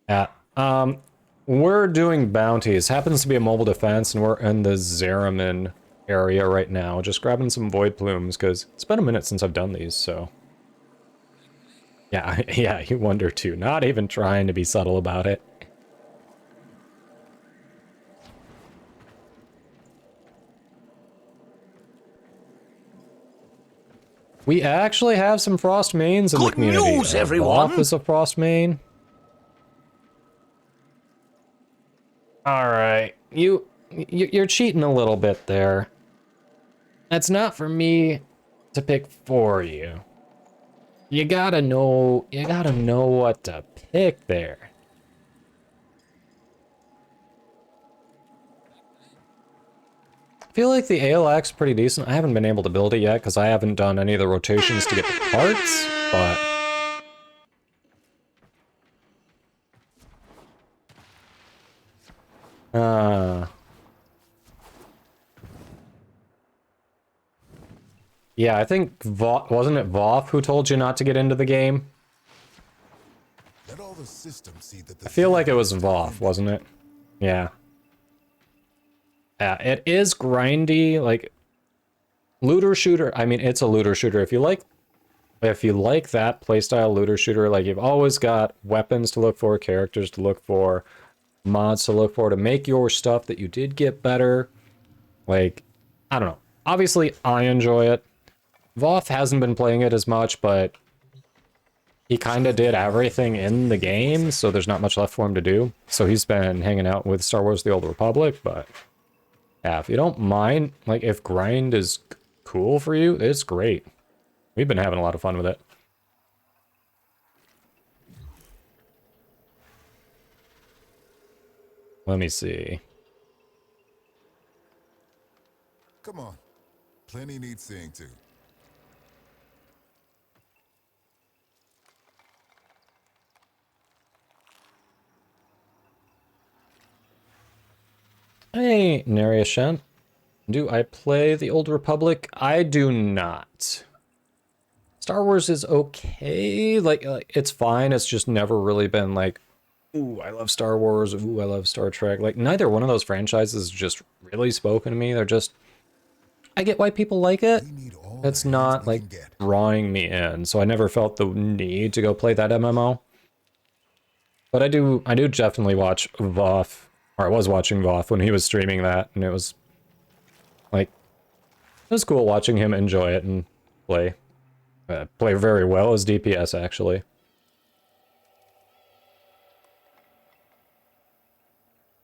Yeah. We're doing bounties. Happens to be a mobile defense, and we're in the Zeramin area right now, just grabbing some void plumes, because it's been a minute since I've done these, so... Yeah, yeah, you wonder too. Not even trying to be subtle about it. We actually have some frost mains in the community. Good news, everyone! Voth is a frost main. Alright, you're cheating a little bit there. That's not for me to pick for you. You gotta know what to pick there. I feel like the ALX is pretty decent. I haven't been able to build it yet because I haven't done any of the rotations to get the parts, but... Yeah, I think wasn't it Voth who told you not to get into the game? Let all the systems see that I feel like it was Voth, wasn't it? Yeah. Yeah, it is grindy, like looter shooter. I mean, it's a looter shooter. If you like that playstyle looter shooter, like you've always got weapons to look for, characters to look for, mods to look for to make your stuff that you did get better. Like, I don't know. Obviously, I enjoy it. Voth hasn't been playing it as much, but he kind of did everything in the game, so there's not much left for him to do. So he's been hanging out with Star Wars The Old Republic, but yeah, if you don't mind, like if grind is cool for you, it's great. We've been having a lot of fun with it. Let me see. Come on. Plenty need seeing too. Hey, Nariashen. Do I play The Old Republic? I do not. Star Wars is okay. Like it's fine. It's just never really been like, ooh, I love Star Wars. Ooh, I love Star Trek. Like neither one of those franchises just really spoken to me. They're just, I get why people like it. It's not like drawing me in. So I never felt the need to go play that MMO. But I do definitely watch Voth. Or I was watching Voth when he was streaming that, and it was like, it was cool watching him enjoy it and play. Play very well as DPS, actually.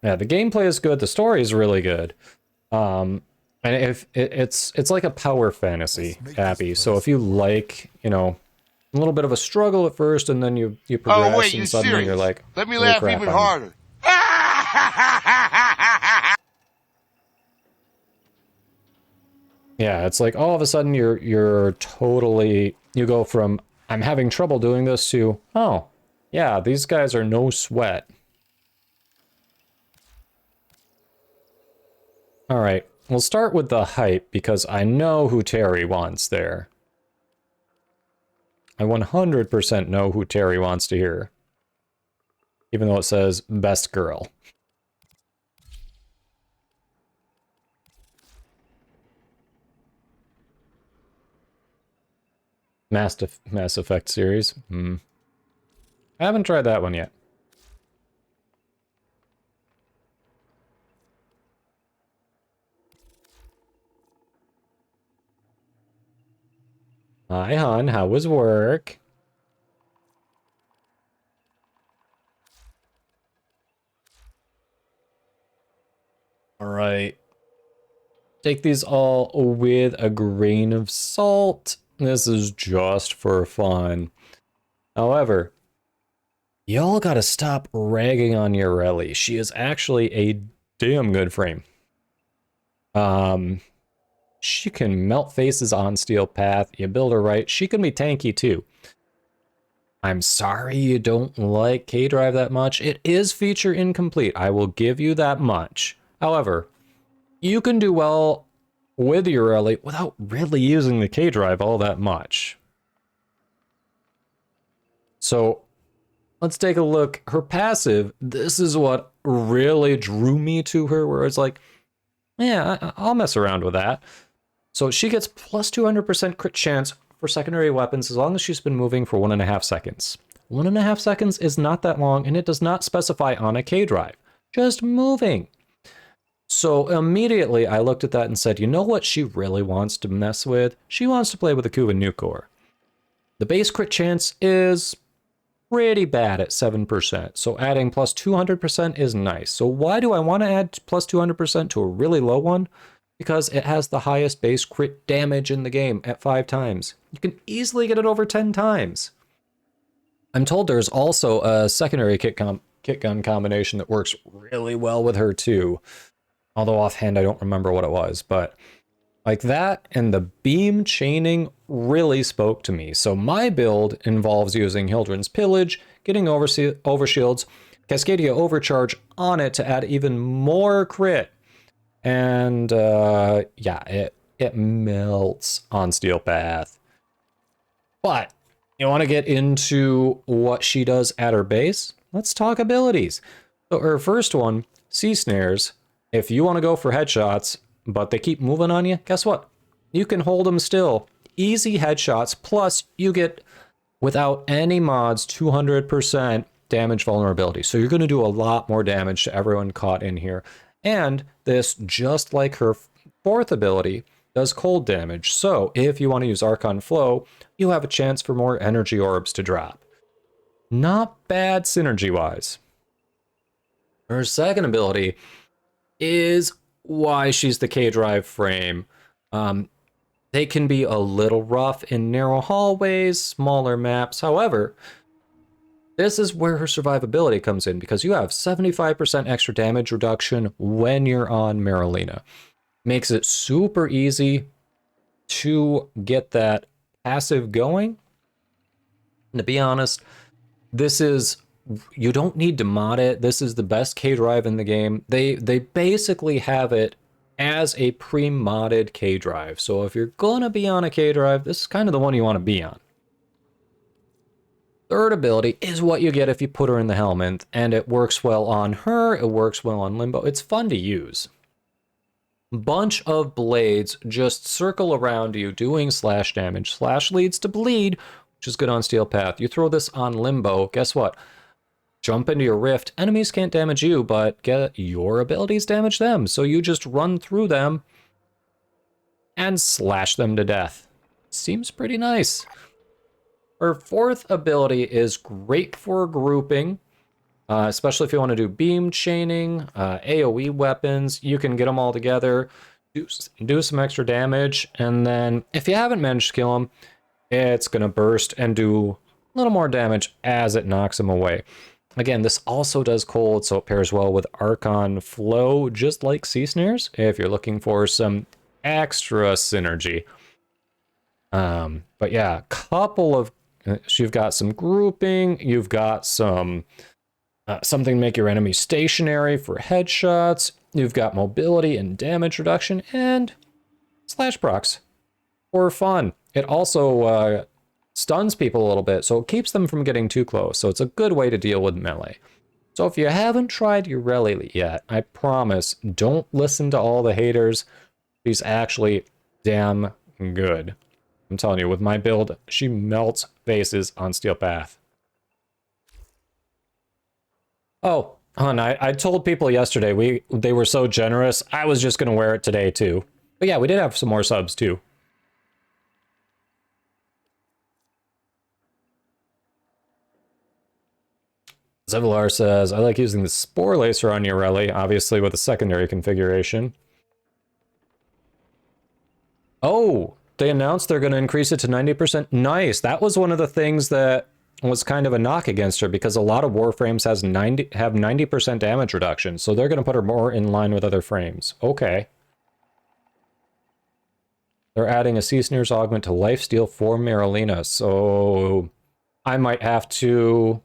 Yeah, the gameplay is good, the story is really good. And if it's like a power fantasy, Abby. So if you like, you know, a little bit of a struggle at first, and then you progress, wait, and you suddenly serious? you're like, Let me holy laugh crap, even I'm- harder. Yeah, it's like all of a sudden you're totally, you go from I'm having trouble doing this to, oh, yeah, these guys are no sweat. All right, we'll start with the hype because I know who Terry wants there. I 100% know who Terry wants to hear. Even though it says best girl. Mass Effect series. I haven't tried that one yet. Hi, hon. How was work? All right. Take these all with a grain of salt. This is just for fun. However, y'all gotta stop ragging on Yoreli. She is actually a damn good frame. She can melt faces on Steel Path. You build her right. She can be tanky too. I'm sorry you don't like K-Drive that much. It is feature incomplete. I will give you that much. However, you can do well with Yoreli without really using the K-Drive all that much. So let's take a look. Her passive, this is what really drew me to her, where it's like, yeah, I'll mess around with that. So she gets plus 200% crit chance for secondary weapons as long as she's been moving for 1.5 seconds. 1.5 seconds is not that long, and it does not specify on a K-Drive. Just moving. So immediately I looked at that and said, you know what she really wants to mess with? She wants to play with the Kuva Nucor. The base crit chance is pretty bad at 7%, so adding plus 200% is nice. So why do I want to add plus 200% to a really low one? Because it has the highest base crit damage in the game at 5 times. You can easily get it over 10 times. I'm told there's also a secondary kit gun combination that works really well with her too. Although offhand I don't remember what it was, but like that and the beam chaining really spoke to me. So my build involves using Hildren's Pillage, getting overshields, Cascadia Overcharge on it to add even more crit. And yeah, it melts on Steel Path. But you want to get into what she does at her base? Let's talk abilities. So her first one, Sea Snares. If you want to go for headshots, but they keep moving on you, guess what? You can hold them still. Easy headshots, plus you get, without any mods, 200% damage vulnerability. So you're going to do a lot more damage to everyone caught in here. And this, just like her fourth ability, does cold damage. So if you want to use Archon Flow, you have a chance for more energy orbs to drop. Not bad synergy-wise. Her second ability is why she's the K-Drive frame. They can be a little rough in narrow hallways, smaller maps. However, this is where her survivability comes in, because you have 75% extra damage reduction when you're on Marilena. Makes it super easy to get that passive going. And to be honest, this is, you don't need to mod it. This is the best K-Drive in the game. They basically have it as a pre-modded K-Drive. So if you're gonna be on a K-Drive, this is kind of the one you want to be on. Third ability is what you get if you put her in the helmet, and it works well on her, it works well on Limbo. It's fun to use. Bunch of blades just circle around you doing slash damage. Slash leads to bleed, which is good on Steel Path. You throw this on Limbo, guess what? Jump into your rift. Enemies can't damage you, but get your abilities damage them. So you just run through them and slash them to death. Seems pretty nice. Her fourth ability is great for grouping, especially if you want to do beam chaining, AoE weapons. You can get them all together, do some extra damage, and then if you haven't managed to kill them, it's going to burst and do a little more damage as it knocks them away. Again, this also does cold, so it pairs well with Archon Flow, just like Sea Snares, if you're looking for some extra synergy. But yeah, couple of, so you've got some grouping, you've got some something to make your enemy stationary for headshots, you've got mobility and damage reduction, and slash procs for fun. It also stuns people a little bit, so it keeps them from getting too close. So it's a good way to deal with melee. So if you haven't tried Yoreli yet, I promise, don't listen to all the haters. She's actually damn good. I'm telling you, with my build, she melts faces on Steel Path. Oh, hon, I told people yesterday they were so generous, I was just going to wear it today too. But yeah, we did have some more subs too. Zevalar says, I like using the Spore Lacer on Urelli, obviously with a secondary configuration. Oh, they announced they're going to increase it to 90%. Nice. That was one of the things that was kind of a knock against her, because a lot of Warframes have 90% damage reduction, so they're going to put her more in line with other frames. Okay. They're adding a Sea Sneer's augment to lifesteal for Marilena, so I might have to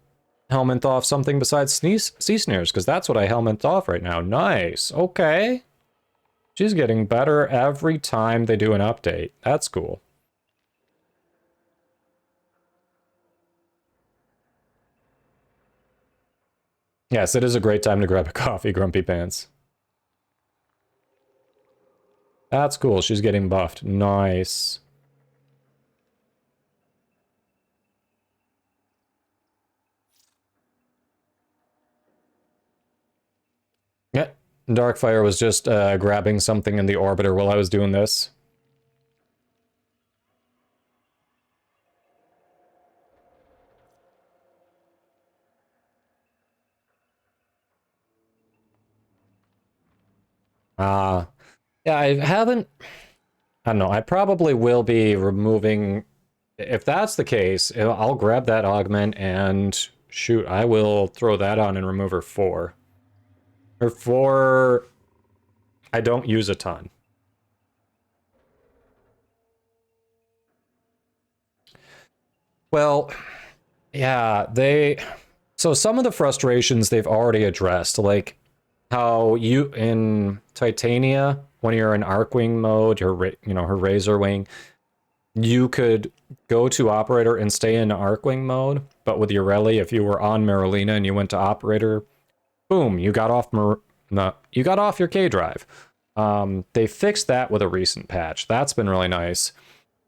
helmet off something besides Sea Sneers, because that's what I helmet off right now. Nice. Okay. She's getting better every time they do an update. That's cool. Yes, it is a great time to grab a coffee, Grumpy Pants. That's cool. She's getting buffed. Nice. Yeah, Darkfire was just grabbing something in the orbiter while I was doing this. Yeah, I haven't... I don't know, I probably will be removing... If that's the case, I'll grab that augment and... Shoot, I will throw that on and remove her 4. Her 4... I don't use a ton. Well, yeah, so some of the frustrations they've already addressed, like how you in Titania, when you're in Arcwing mode, her Razor Wing, you could go to Operator and stay in Arcwing mode, but with Urelli, if you were on Marilena and you went to Operator, boom, you got off your K drive. They fixed that with a recent patch. That's been really nice.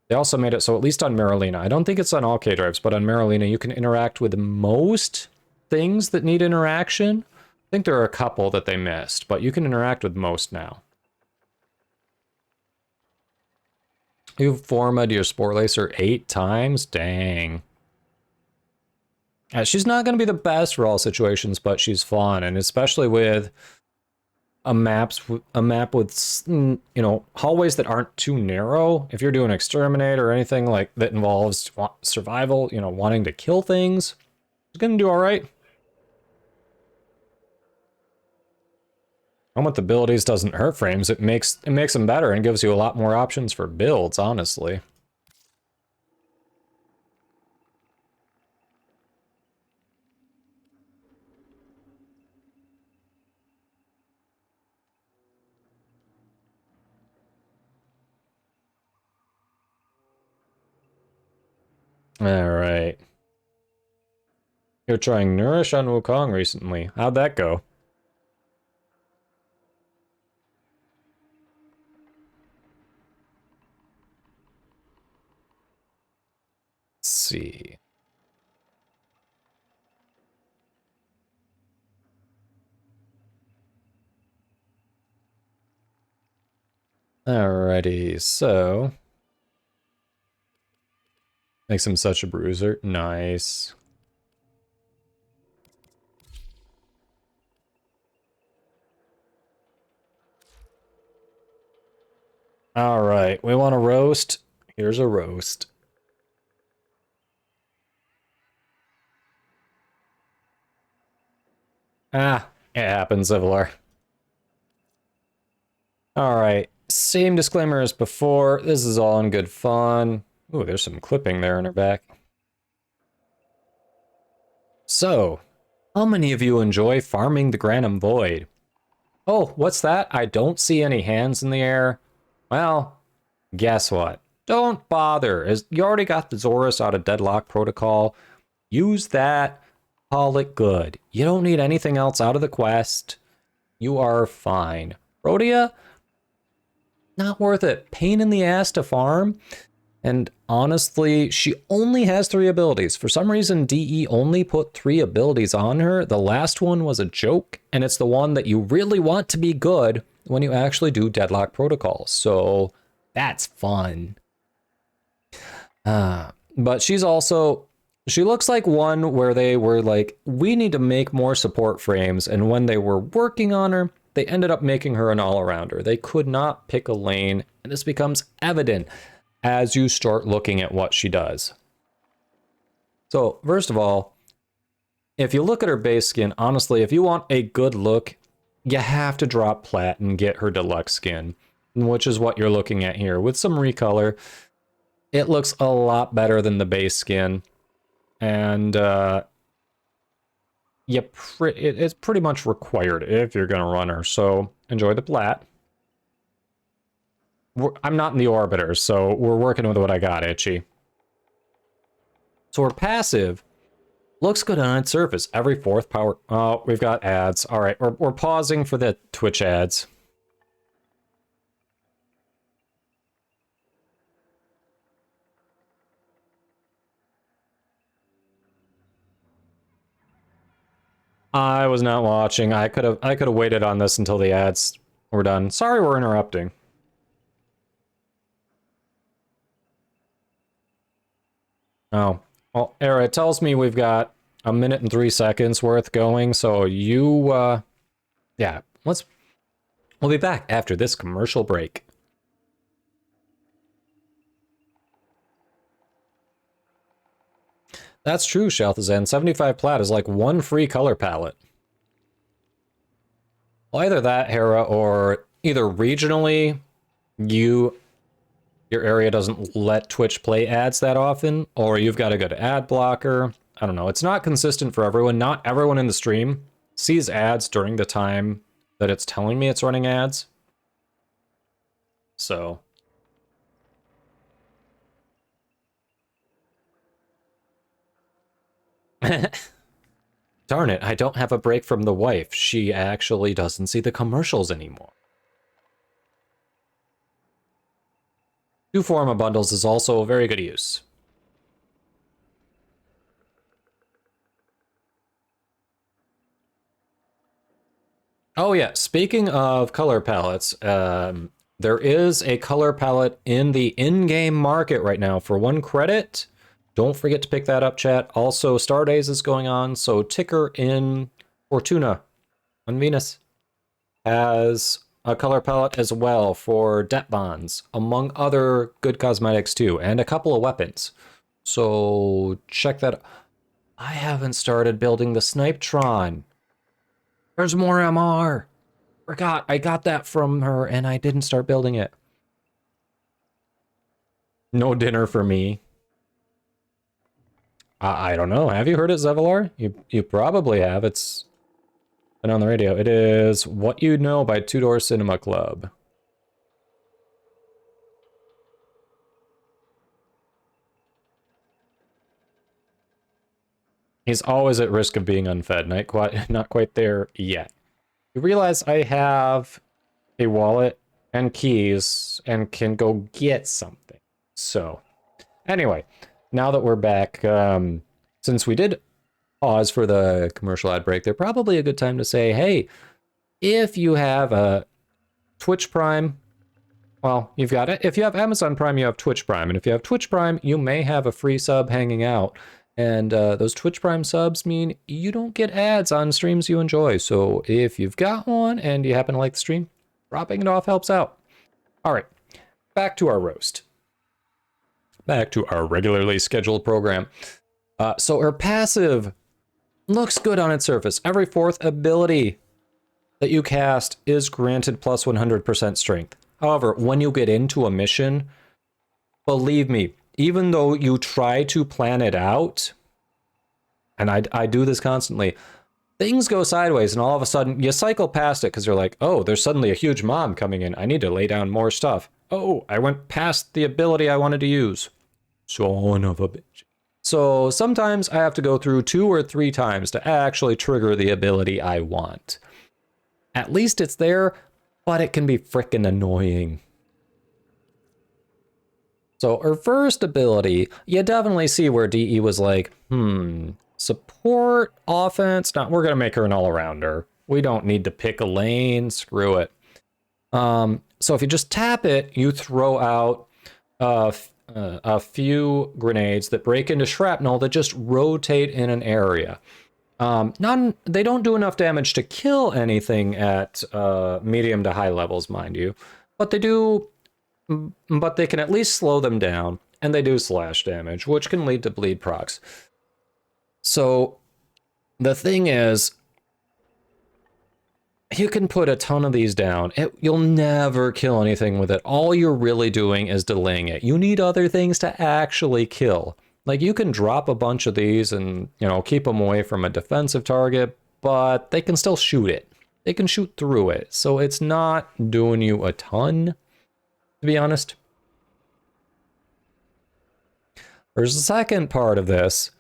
They also made it so, at least on Marilena, I don't think it's on all K drives, but on Marilena, you can interact with most things that need interaction. I think there are a couple that they missed, but you can interact with most now. You've formed your Spore Lacer 8 times? Dang. She's not going to be the best for all situations, but she's fun, and especially with a map with, you know, hallways that aren't too narrow. If you're doing Exterminate or anything like that involves survival, you know, wanting to kill things, it's going to do all right. And with abilities doesn't hurt frames, it makes them better and gives you a lot more options for builds, honestly. All right. You're trying Nourish on Wukong recently. How'd that go? Let's see. Alrighty, so... Makes him such a bruiser. Nice. Alright, we want a roast. Here's a roast. Ah, it happens, Evelar. Alright, same disclaimer as before. This is all in good fun. Ooh, there's some clipping there in her back. So, how many of you enjoy farming the Granum Void? Oh, what's that? I don't see any hands in the air. Well, guess what? Don't bother, as you already got the Zorus out of Deadlock Protocol. Use that, call it good. You don't need anything else out of the quest. You are fine. Rhodia? Not worth it. Pain in the ass to farm. And honestly, she only has 3 abilities. For some reason, DE only put 3 abilities on her. The last one was a joke, and it's the one that you really want to be good when you actually do Deadlock Protocol. So that's fun. But she's She looks like one where they were like, we need to make more support frames. And when they were working on her, they ended up making her an all-arounder. They could not pick a lane. And this becomes evident as you start looking at what she does. So first of all, if you look at her base skin, honestly, if you want a good look, you have to drop plat and get her deluxe skin, which is what you're looking at here. With some recolor, it looks a lot better than the base skin. And it's pretty much required if you're going to run her. So enjoy the plat. I'm not in the orbiter, so we're working with what I got, Itchy. So her passive looks good on its surface. Every fourth power... Oh, we've got ads. All right, we're pausing for the Twitch ads. I was not watching. I could have waited on this until the ads were done. Sorry we're interrupting. Oh. Well, Era, it tells me we've got 1 minute and 3 seconds worth going, so you, yeah, we'll be back after this commercial break. That's true, Shalthazan. 75 plat is like 1 free color palette. Well, either that, Hera, or either regionally, your area doesn't let Twitch play ads that often, or you've got a good ad blocker. I don't know. It's not consistent for everyone. Not everyone in the stream sees ads during the time that it's telling me it's running ads. So... Darn it, I don't have a break from the wife. She actually doesn't see the commercials anymore. 2 Forma bundles is also a very good use. Oh yeah, speaking of color palettes, there is a color palette in the in-game market right now for 1 credit. Don't forget to pick that up, chat. Also, Star Days is going on, so Ticker in Fortuna on Venus has a color palette as well for det bonds, among other good cosmetics too, and a couple of weapons. So check that. I haven't started building the Snipetron. There's more MR. Forgot, I got that from her and I didn't start building it. No dinner for me. I don't know. Have you heard it, Zevalar? You probably have. It's been on the radio. It is What You Know by Two Door Cinema Club. He's always at risk of being unfed. Not quite there yet. You realize I have a wallet and keys and can go get something. So, anyway, now that we're back, since we did pause for the commercial ad break, they're probably a good time to say, hey, if you have a Twitch Prime, well, you've got it. If you have Amazon Prime, you have Twitch Prime. And if you have Twitch Prime, you may have a free sub hanging out. And those Twitch Prime subs mean you don't get ads on streams you enjoy. So if you've got one and you happen to like the stream, dropping it off helps out. All right, back to our roast. Back to our regularly scheduled program. So her passive looks good on its surface. Every 4th ability that you cast is granted plus 100% strength. However, when you get into a mission, believe me, even though you try to plan it out, and I do this constantly, things go sideways and all of a sudden you cycle past it because you're like, oh, there's suddenly a huge mob coming in. I need to lay down more stuff. Oh, I went past the ability I wanted to use. Son of a bitch. So sometimes I have to go through 2 or 3 times to actually trigger the ability I want. At least it's there, but it can be frickin' annoying. So her first ability, you definitely see where DE was like, support, offense, we're gonna make her an all-arounder. We don't need to pick a lane, screw it. So if you just tap it, you throw out a few grenades that break into shrapnel that just rotate in an area. They don't do enough damage to kill anything at medium to high levels, mind you, but they do. But they can at least slow them down, and they do slash damage, which can lead to bleed procs. So the thing is, you can put a ton of these down. You'll never kill anything with it. All you're really doing is delaying it. You need other things to actually kill. Like, you can drop a bunch of these and, you know, keep them away from a defensive target, but they can still shoot it. They can shoot through it. So it's not doing you a ton, to be honest. There's the second part of this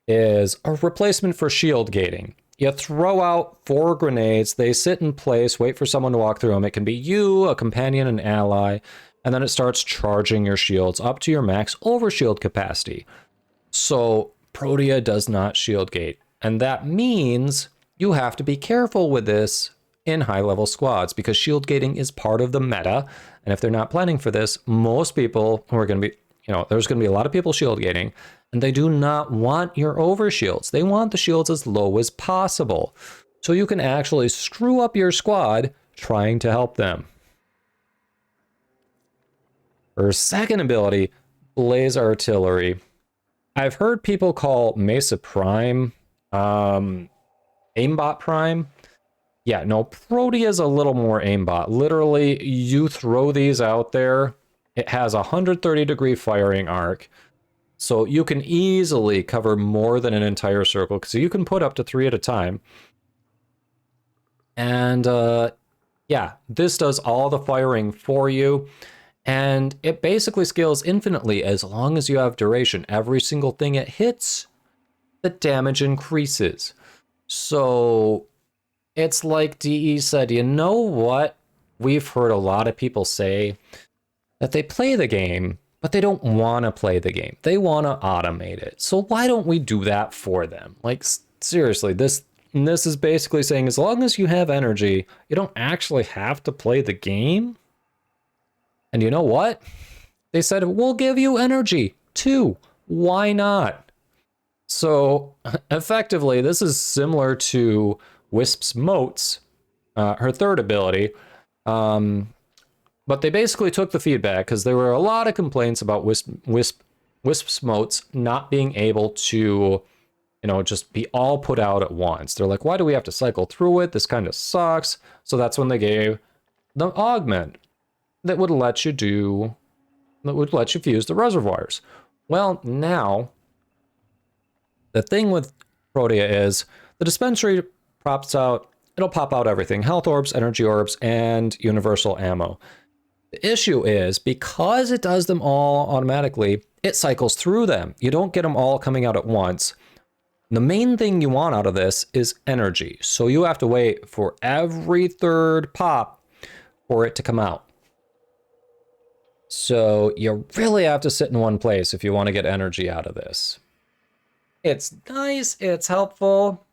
is a replacement for shield gating. You throw out 4 grenades, they sit in place, wait for someone to walk through them. It can be you, a companion, an ally, and then it starts charging your shields up to your max overshield capacity. So Protea does not shield gate, and that means you have to be careful with this in high-level squads, because shield gating is part of the meta, and if they're not planning for this, most people who are going to be, you know, there's going to be a lot of people shield gating, and they do not want your overshields. They want the shields as low as possible, so you can actually screw up your squad trying to help them. Her second ability, Blaze Artillery. I've heard people call Mesa Prime aimbot Prime. Yeah, no, Protea's a little more aimbot. Literally, you throw these out there. It has a 130-degree firing arc, so you can easily cover more than an entire circle, because you can put up to 3 at a time. And yeah, this does all the firing for you. And it basically scales infinitely as long as you have duration. Every single thing it hits, the damage increases. So it's like DE said, you know what? We've heard a lot of people say that they play the game, but they don't want to play the game. They want to automate it. So why don't we do that for them? Like, seriously, this is basically saying as long as you have energy, you don't actually have to play the game. And you know what? They said, we'll give you energy too. Why not? So effectively, this is similar to Wisp's Motes, her third ability. But they basically took the feedback because there were a lot of complaints about Wisp's Motes not being able to, you know, just be all put out at once. They're like, why do we have to cycle through it? This kind of sucks. So that's when they gave the augment that would let you fuse the reservoirs. Well, now the thing with Protea is the dispensary it'll pop out everything: health orbs, energy orbs, and universal ammo. The issue is, because it does them all automatically, it cycles through them. You don't get them all coming out at once. The main thing you want out of this is energy. So you have to wait for every third pop for it to come out. So you really have to sit in one place if you want to get energy out of this. It's nice, it's helpful,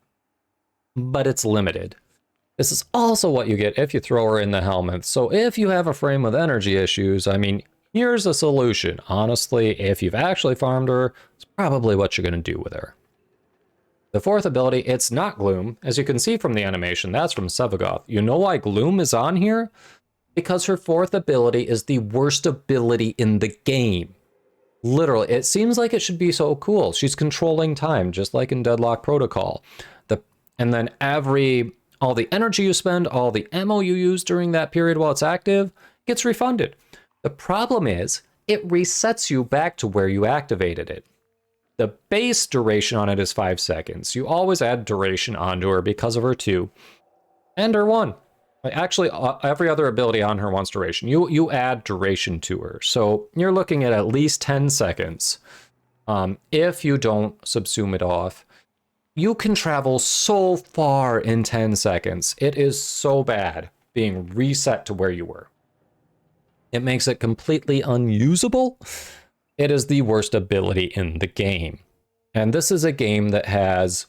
but it's limited. This is also what you get if you throw her in the helmet. So if you have a frame with energy issues, I mean, here's a solution. Honestly, if you've actually farmed her, it's probably what you're going to do with her. The fourth ability, it's not Gloom. As you can see from the animation, that's from Sevagoth. You know why Gloom is on here? Because her fourth ability is the worst ability in the game. Literally, it seems like it should be so cool. She's controlling time, just like in Deadlock Protocol. And then all the energy you spend, all the ammo you use during that period while it's active, gets refunded. The problem is, it resets you back to where you activated it. The base duration on it is 5 seconds. You always add duration onto her because of her 2. And her 1. Actually, every other ability on her wants duration. You add duration to her. So you're looking at least 10 seconds. If you don't subsume it off, you can travel so far in 10 seconds. It is so bad being reset to where you were. It makes it completely unusable. It is the worst ability in the game. And this is a game that has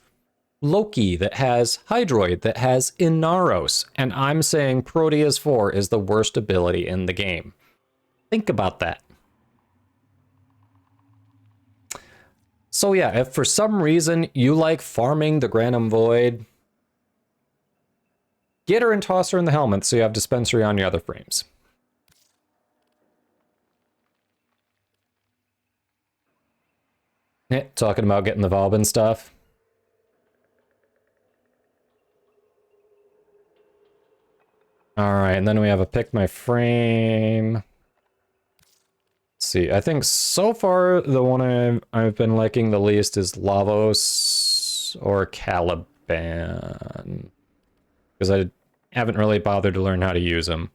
Loki, that has Hydroid, that has Inaros, and I'm saying Protea's 4 is the worst ability in the game. Think about that. So yeah, if for some reason you like farming the Granum Void, get her and toss her in the helmet so you have dispensary on your other frames. Yeah, talking about getting the Valbin stuff. Alright, and then we have a pick my frame. Let's see, I think so far the one I've been liking the least is Lavos or Caliban. Because I haven't really bothered to learn how to use them.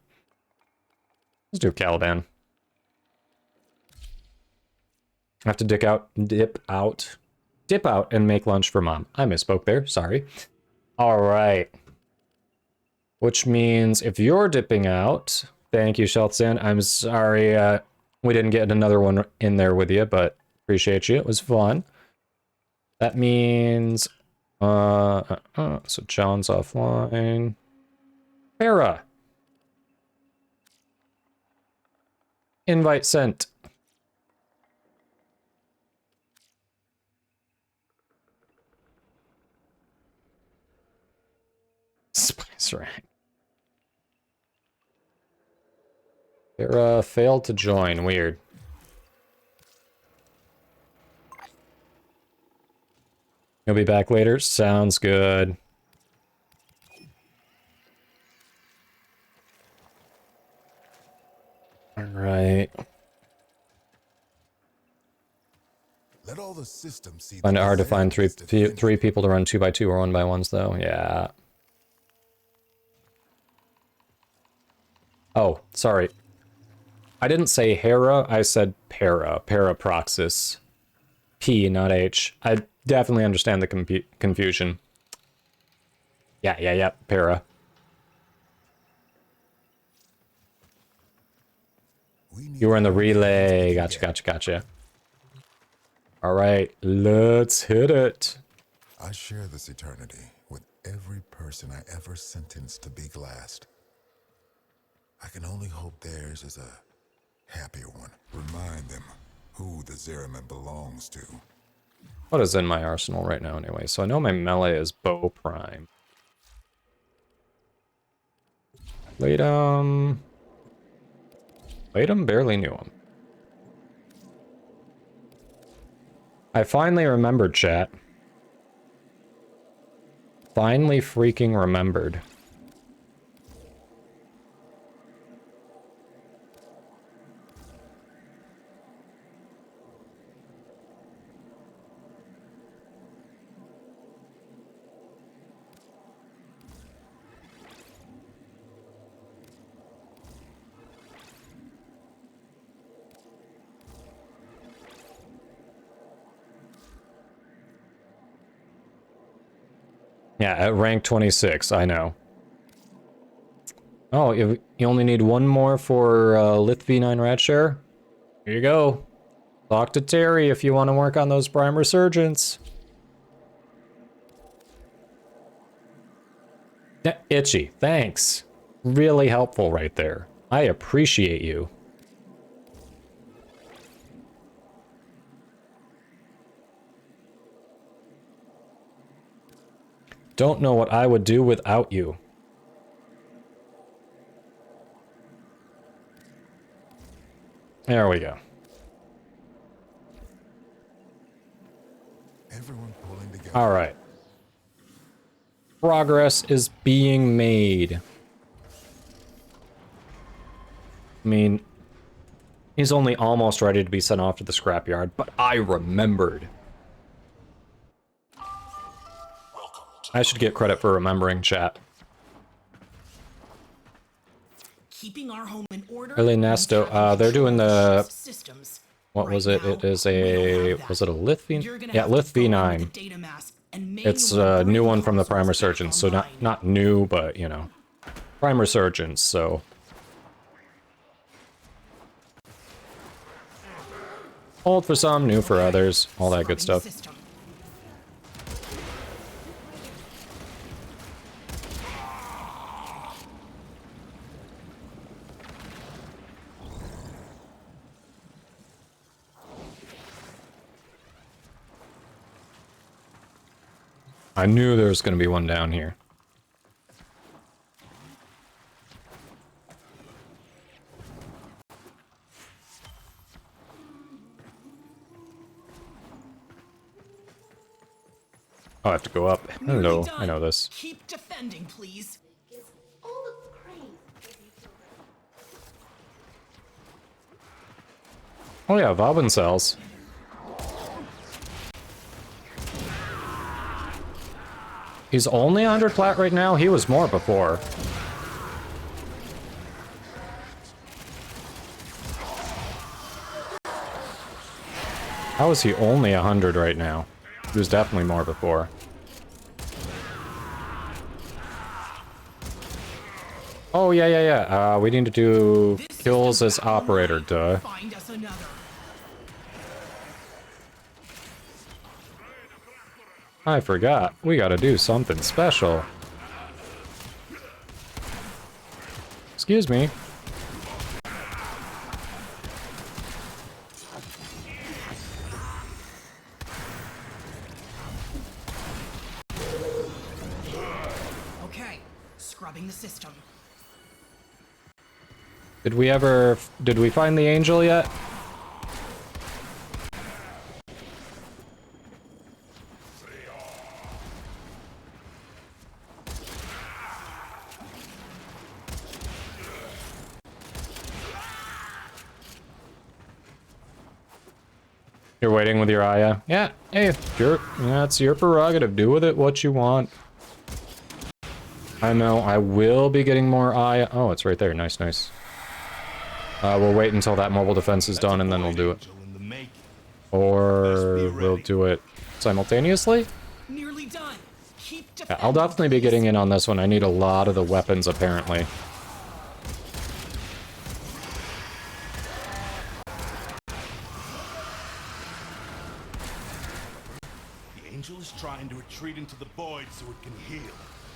Let's do Caliban. I have to dip out and make lunch for Mom. I misspoke there, sorry. Alright. Which means if you're dipping out, thank you, Shelton. I'm sorry we didn't get another one in there with you, but appreciate you. It was fun. That means so John's offline. Hera. Invite sent. Spice rack. Hera failed to join. Weird. You'll be back later? Sounds good. Alright. Let all the systems see. Find it hard to find three people to run 2x2 or 1x1s though. Yeah. Oh, sorry. I didn't say Hera, I said Para. Parapraxis. P, not H. I definitely understand the confusion. Yeah, Para. You were in the relay. Gotcha. Alright, let's hit it. I share this eternity with every person I ever sentenced to be glassed. I can only hope theirs is a happier one. Remind them who the Zeraman belongs to. What is in my arsenal right now anyway? So I know my melee is bow prime. Latum, barely knew him. I finally remembered, chat. Finally freaking remembered. Yeah, at rank 26, I know. Oh, you only need one more for Lith V9 Ratshare? Here you go. Talk to Terry if you want to work on those prime resurgence. Yeah, Itchy, thanks. Really helpful right there. I appreciate you. Don't know what I would do without you. There we go. Everyone pulling together. All right. Progress is being made. I mean, he's only almost ready to be sent off to the scrapyard, but I remembered. I should get credit for remembering, chat. Keeping our home in order. Early Nesto, they're doing the... systems. What was it? It is a... Was it a Lith V? Yeah, Lith V9. It's a new one from the Prime Resurgence, so not new, but, you know. Prime Resurgence, so... Old for some, new for others, all that good stuff. I knew there was going to be one down here. Oh, I have to go up. Hello, I know this. Keep defending, please. Oh yeah, Vauban cells. He's only 100 plat right now? He was more before. How is he only 100 right now? He was definitely more before. Oh, yeah. We need to do kills as operator, duh. Find us another. I forgot. We gotta do something special. Excuse me. Okay, scrubbing the system. Did we find the angel yet? You're waiting with your Aya? Yeah, hey, that's your prerogative. Do with it what you want. I know, I will be getting more Aya. Oh, it's right there. Nice. We'll wait until that mobile defense is done and then we'll do it. Or we'll do it simultaneously? Nearly done. Keep Yeah, I'll definitely be getting in on this one. I need a lot of the weapons, apparently. The angel is trying to retreat into the void so it can heal.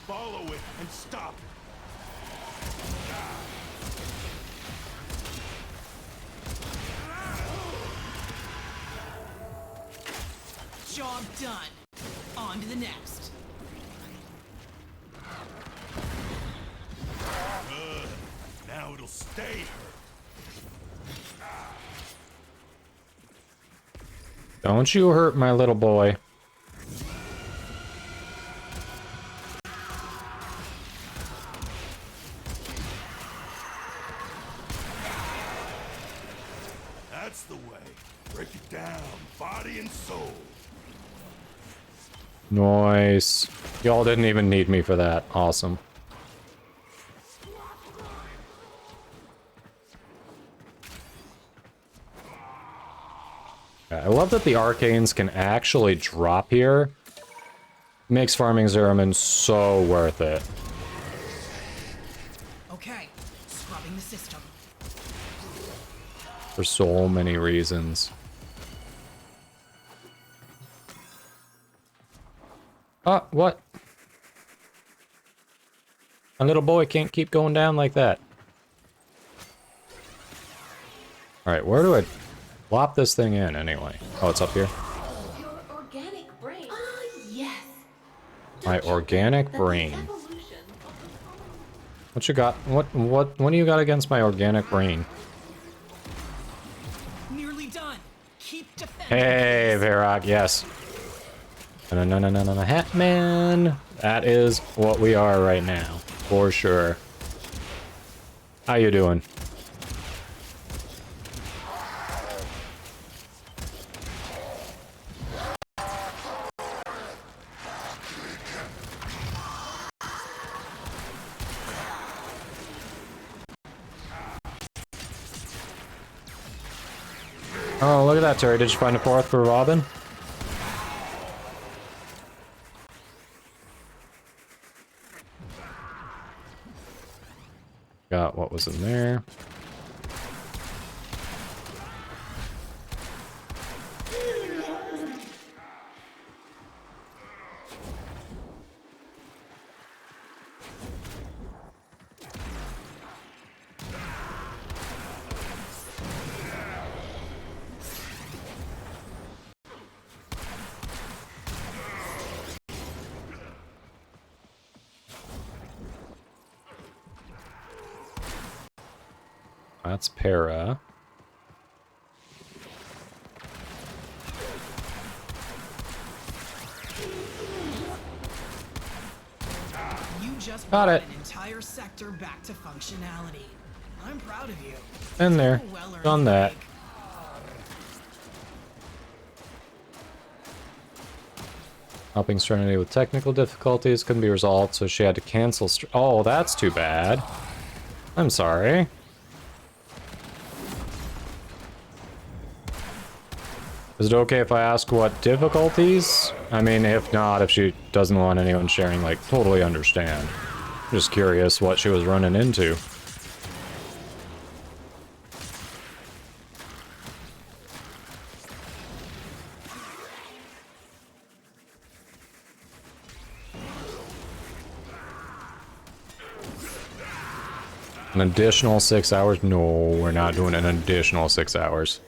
Follow it and stop it. Job done. On to the next. Good. Now it'll stay hurt. Don't you hurt my little boy. That's the way. Break it down, body and soul. Nice. Y'all didn't even need me for that. Awesome. I love that the arcanes can actually drop here. Makes farming Zeraman so worth it. Okay, scrubbing the system. For so many reasons. Ah, what? My little boy can't keep going down like that. Alright, where do I plop this thing in anyway? Oh, it's up here. Your organic brain. Ah, yes. My organic brain. What you got? What do you got against my organic brain? Nearly done. Keep defending. Hey, Varrock, yes. No, Hatman. That is what we are right now, for sure. How you doing? Oh, look at that, Terry. Did you find a fourth for Robin? Got what was in there. That's Para. You just Got brought it. an entire sector back to functionality. I'm proud of you. In there. It's a well-earned Done that. break. Helping Serenity with technical difficulties couldn't be resolved, so she had to cancel. Oh, that's too bad. I'm sorry. Is it okay if I ask what difficulties? I mean, if not, if she doesn't want anyone sharing, like, totally understand. Just curious what she was running into. An additional 6 hours? No, we're not doing an additional 6 hours.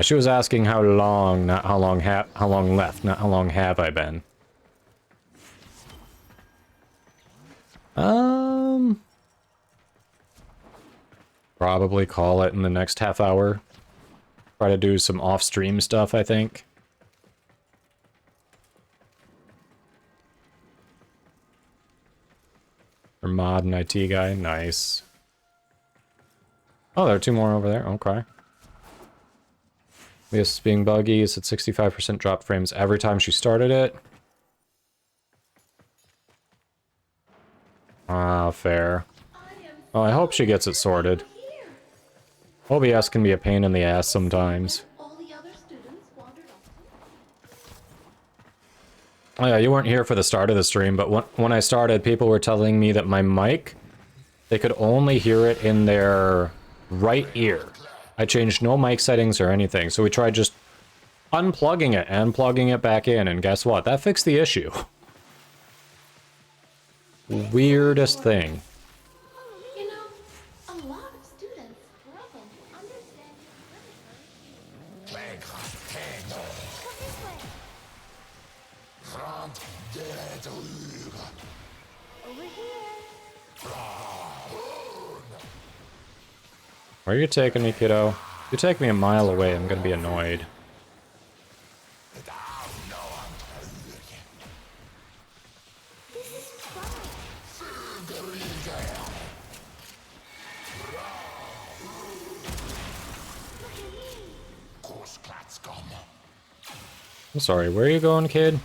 She was asking how long, not how long left, not how long have I been. Probably call it in the next half hour. Try to do some off-stream stuff, I think. Or mod and IT guy, nice. Oh, there are 2 more over there, okay. This is being buggy, it's at 65% drop frames every time she started it. Ah, fair. Oh, I hope she gets it sorted. OBS can be a pain in the ass sometimes. Oh yeah, you weren't here for the start of the stream, but when I started, people were telling me that my mic, they could only hear it in their right ear. I changed no mic settings or anything, so we tried just unplugging it and plugging it back in, and guess what? That fixed the issue. Weirdest thing. You know, a lot of students struggle understanding over here. Where are you taking me, kiddo? If you take me a mile away, I'm gonna be annoyed. I'm sorry, where are you going, kid?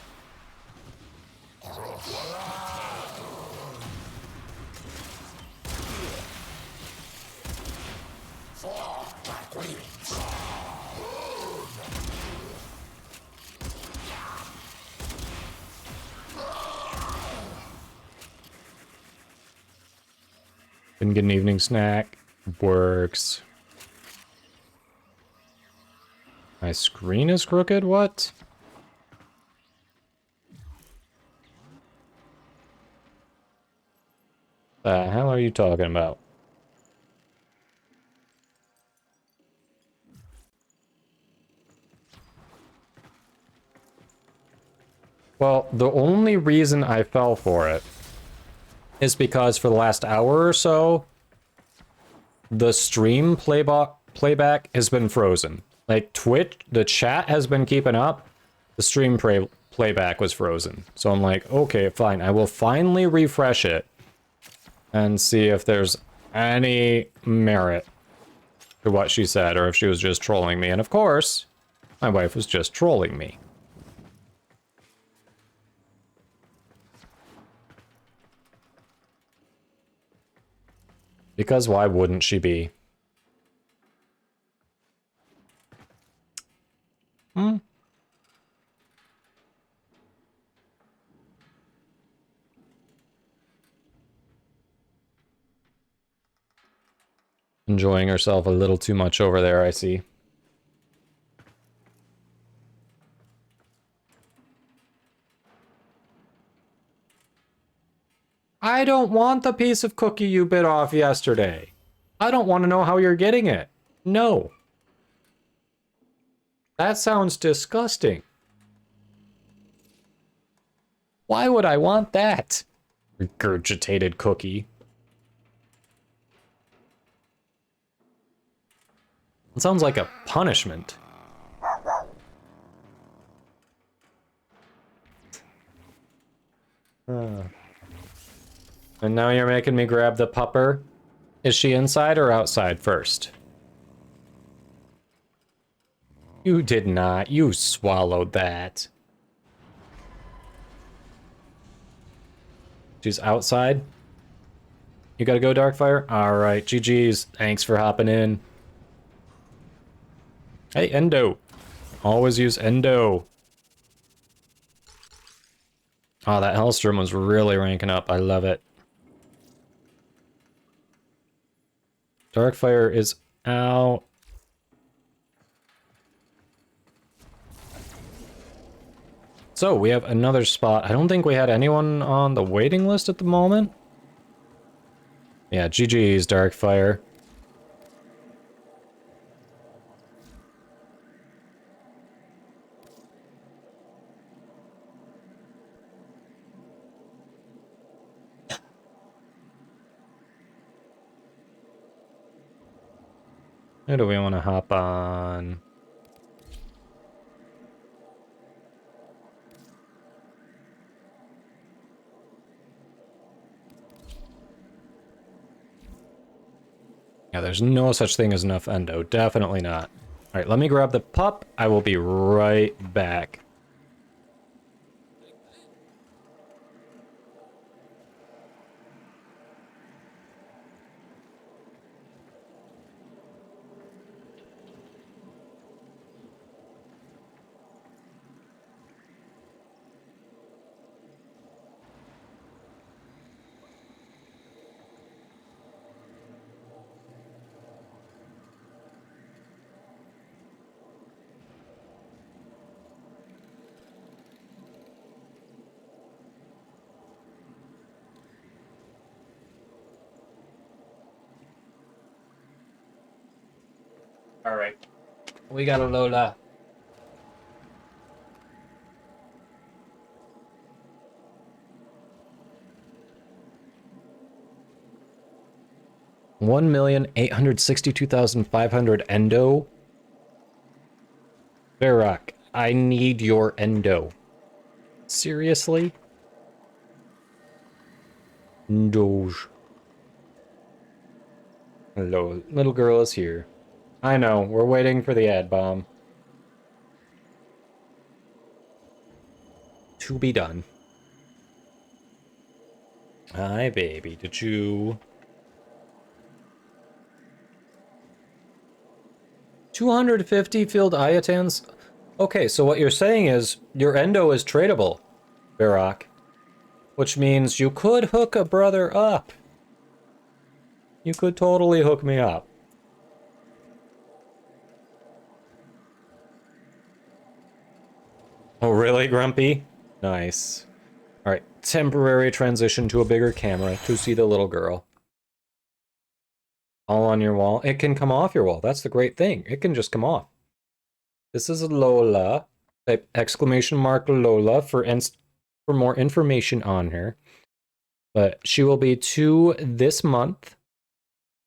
Didn't get an evening snack. Works. My screen is crooked? What? The hell are you talking about? Well, the only reason I fell for it is because for the last hour or so, the stream playback has been frozen. Like Twitch, the chat has been keeping up, the stream playback was frozen. So I'm like, okay, fine, I will finally refresh it and see if there's any merit to what she said, or if she was just trolling me. And of course, my wife was just trolling me. Because why wouldn't she be? Enjoying herself a little too much over there, I see. I don't want the piece of cookie you bit off yesterday. I don't want to know how you're getting it. No. That sounds disgusting. Why would I want that? Regurgitated cookie. It sounds like a punishment. And now you're making me grab the pupper. Is she inside or outside first? You did not. You swallowed that. She's outside. You gotta go, Darkfire? Alright, GG's. Thanks for hopping in. Hey, Endo. Always use Endo. Oh, that Hellstrom was really ranking up. I love it. Darkfire is out. So, we have another spot. I don't think we had anyone on the waiting list at the moment. Yeah, GG's, Darkfire. Who do we want to hop on? Yeah, there's no such thing as enough endo. Definitely not. Alright, let me grab the pup. I will be right back. Alright. We got a Lola. $1,862,500 endo. Varrock, I need your endo. Seriously? Doge. Hello, little girl is here. I know, we're waiting for the ad bomb. To be done. Hi, baby. Did you... 250 field Iotans? Okay, so what you're saying is your endo is tradable, Varrock. Which means you could hook a brother up. You could totally hook me up. Oh, really, Grumpy? Nice. Alright, temporary transition to a bigger camera to see the little girl. All on your wall. It can come off your wall. That's the great thing. It can just come off. This is Lola. Type exclamation mark Lola for more information on her. But she will be 2 this month.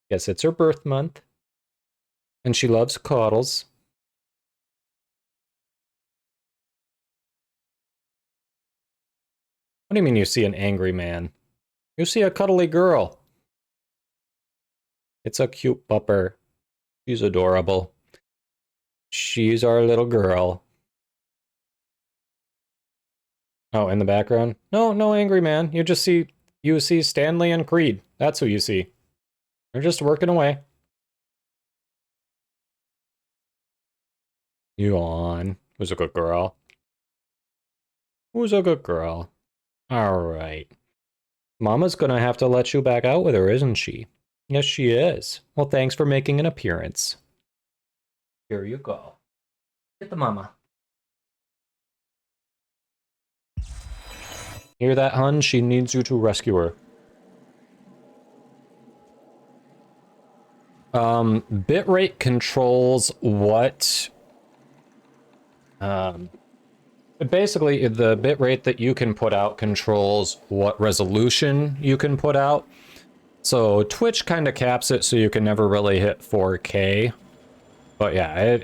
Yes, it's her birth month. And she loves cuddles. What do you mean you see an angry man? You see a cuddly girl. It's a cute pupper. She's adorable. She's our little girl. Oh, in the background? No, no angry man. You see Stanley and Creed. That's who you see. They're just working away. You on. Who's a good girl? Who's a good girl? Alright. Mama's gonna have to let you back out with her, isn't she? Yes, she is. Well, thanks for making an appearance. Here you go. Get the mama. Hear that, hun? She needs you to rescue her. Bitrate controls what... basically, the bitrate that you can put out controls what resolution you can put out. So Twitch kind of caps it so you can never really hit 4K. But yeah,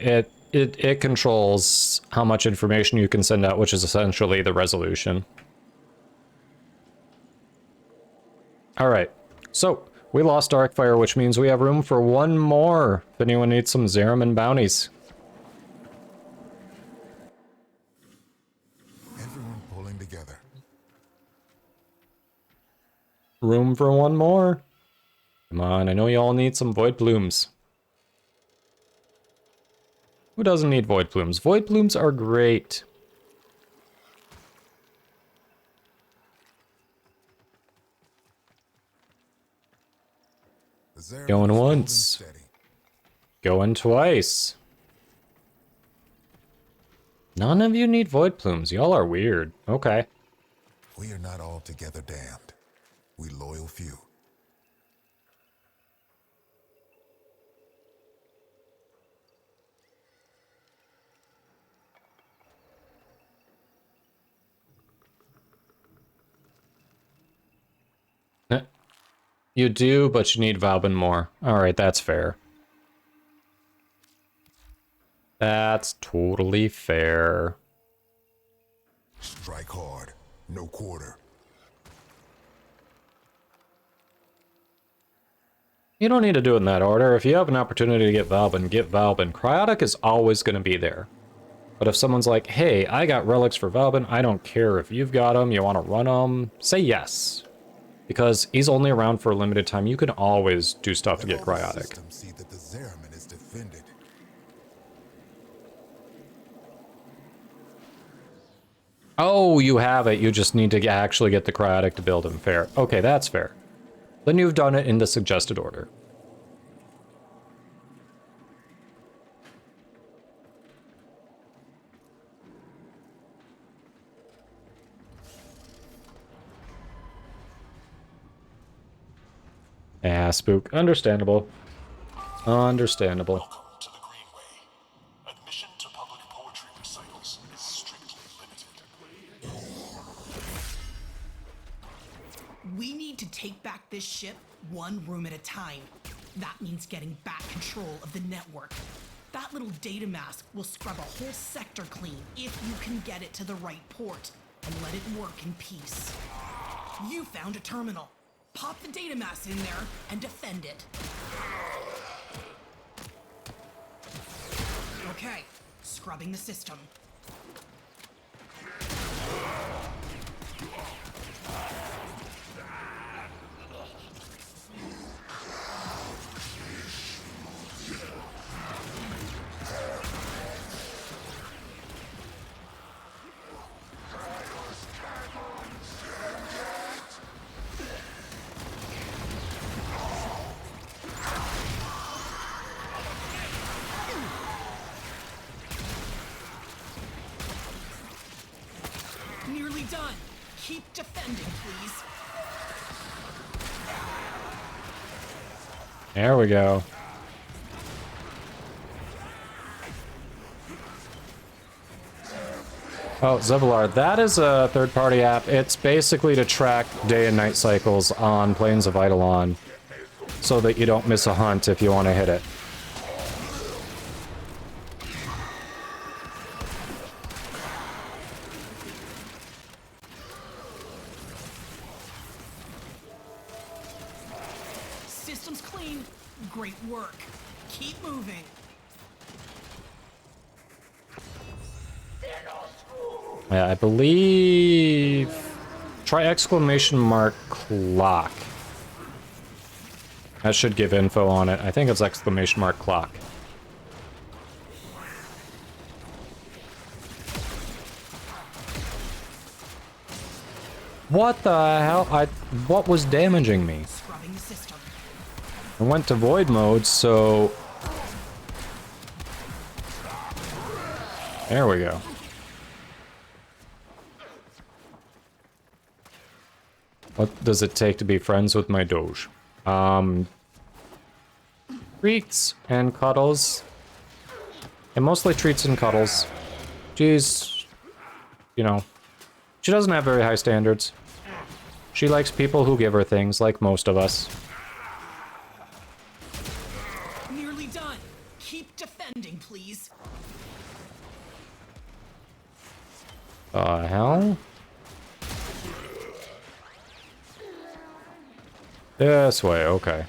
it controls how much information you can send out, which is essentially the resolution. Alright, so we lost Darkfire, which means we have room for one more if anyone needs some Zariman bounties. Everyone pulling together. Room for one more. Come on, I know you all need some Void Plumes. Who doesn't need Void Plumes? Void Plumes are great. Going once. Going twice. None of you need Void Plumes. Y'all are weird. Okay. We are not altogether damned. We loyal few. You do, but you need Valbin more. Alright, that's fair. That's totally fair. Strike hard, no quarter. You don't need to do it in that order. If you have an opportunity to get Valbin, get Valbin. Cryotic is always going to be there. But if someone's like, hey, I got relics for Valbin, I don't care if you've got them, you want to run them, say yes. Because he's only around for a limited time. You can always do stuff to get Cryotic. See that the Zariman is defended. Oh, you have it. You just need to actually get the Cryotic to build him. Fair. Okay, that's fair. Then you've done it in the suggested order. Ah, spook. Understandable. Understandable. We need to take back this ship one room at a time. That means getting back control of the network. That little data mask will scrub a whole sector clean if you can get it to the right port and let it work in peace. You found a terminal. Pop the data mass in there and defend it. Okay, scrubbing the system. Nearly done. Keep defending, please. There we go. Oh, Zevalar, that is a third-party app. It's basically to track day and night cycles on Plains of Eidolon, so that you don't miss a hunt if you want to hit it. System's clean. Great work. Keep moving. Yeah, I believe... Try exclamation mark clock. That should give info on it. I think it's exclamation mark clock. What the hell? What was damaging me? Scrubbing the system. I went to void mode, so... There we go. What does it take to be friends with my Doge? Treats and cuddles. And mostly treats and cuddles. She's... You know... She doesn't have very high standards. She likes people who give her things, like most of us. Nearly done. Keep defending. defending, please. Hell? This way, okay.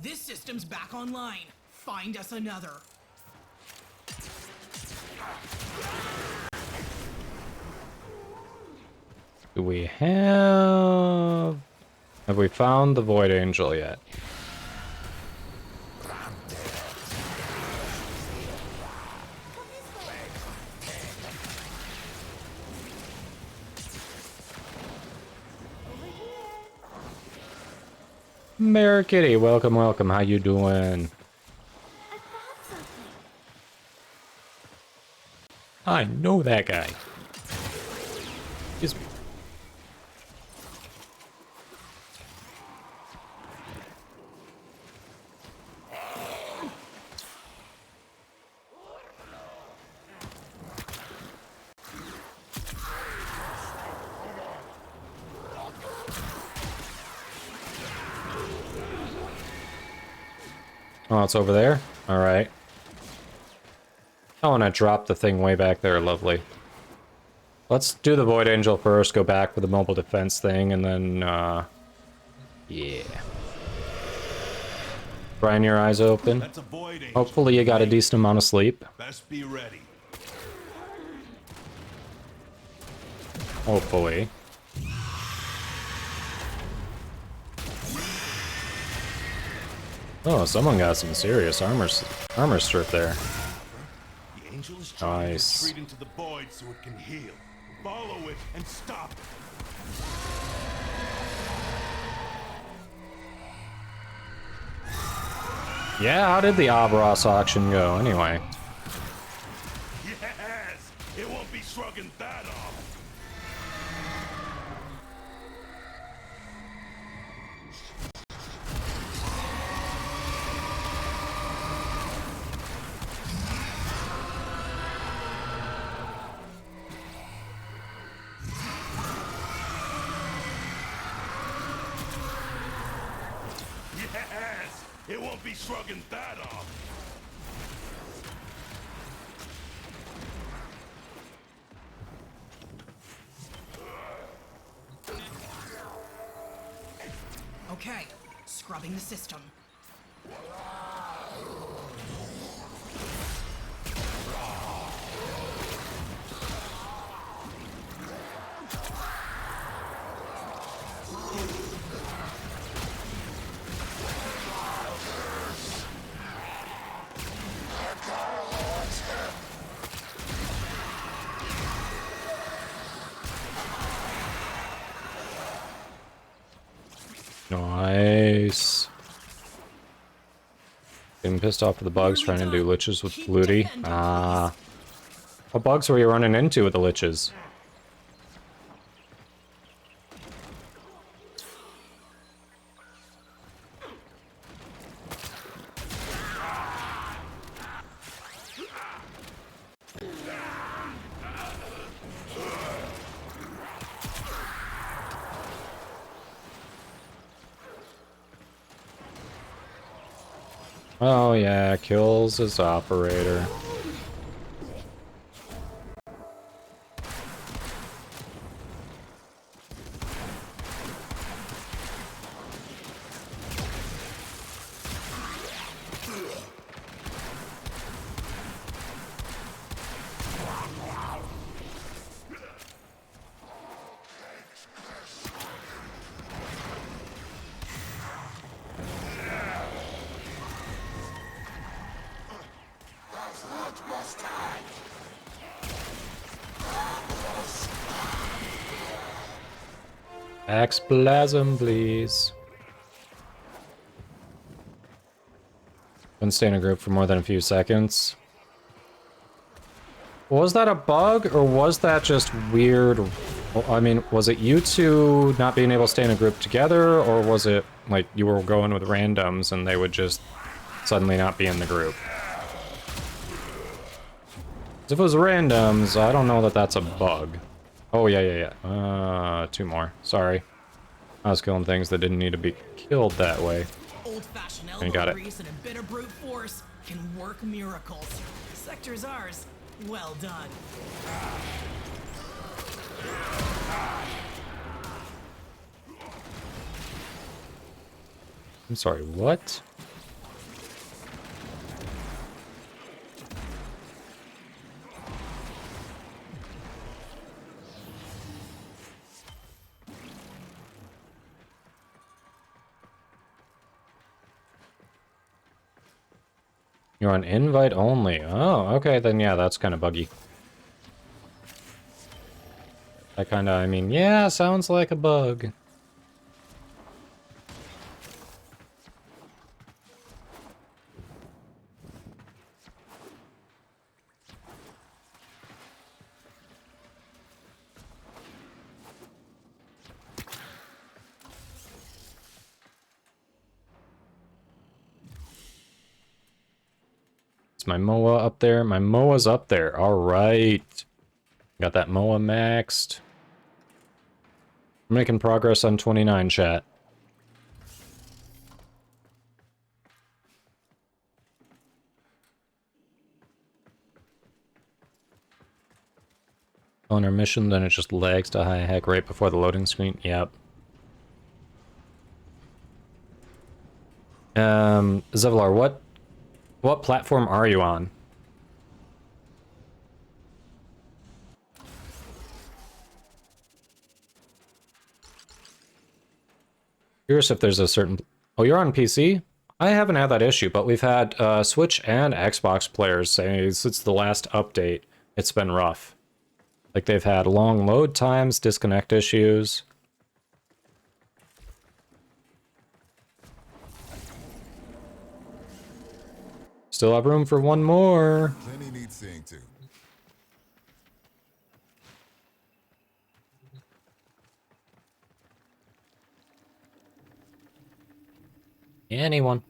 This system's back online. Find us another. Do we have... Have we found the Void Angel yet? Mare Kitty, welcome, welcome. How you doing? I know that guy. Excuse me. Oh, it's over there? Alright. I want to drop the thing way back there, lovely. Let's do the Void Angel first, go back for the mobile defense thing, and then, yeah. Brian, your eyes open. That's a Void Angel. Hopefully you got a decent amount of sleep. Best be ready. Hopefully. Oh, someone got some serious armor strip there. The angel is trying Nice. to retreat into the void so it can heal. Follow it and stop it. Yeah, how did the Obros auction go, anyway? Yes! It won't be shrugging that off. Yes! It won't be shrugging that off. Okay, scrubbing the system. Nice. Getting pissed off at the bugs trying to do liches with Looty. Ah. What bugs were you running into with the liches? Oh yeah, kills his operator. Explasm, please. Couldn't stay in a group for more than a few seconds. Was that a bug, or was that just weird Well, I mean, was it you two not being able to stay in a group together, or was it like you were going with randoms and they would just suddenly not be in the group? If it was randoms, I don't know that that's a bug. Oh, yeah. 2 more. Sorry. I was killing things that didn't need to be killed that way. Old-fashioned I got elbow it. grease and a bit of brute force can work miracles. Sector's ours. Well done. I'm sorry, what? You're on invite only. Oh, okay, then yeah, that's kind of buggy. That kind of, I mean, yeah, sounds like a bug. Is my MOA up there? My MOA's up there. All right. Got that MOA maxed. I'm making progress on 29, chat. On our mission, then it just lags to high heck right before the loading screen. Yep. Zevlar, what platform are you on? Curious if there's a certain... Oh, you're on PC? I haven't had that issue, but we've had Switch and Xbox players say since the last update, it's been rough. Like, they've had long load times, disconnect issues. Still have room for one more. Plenty need seeing to. Anyone.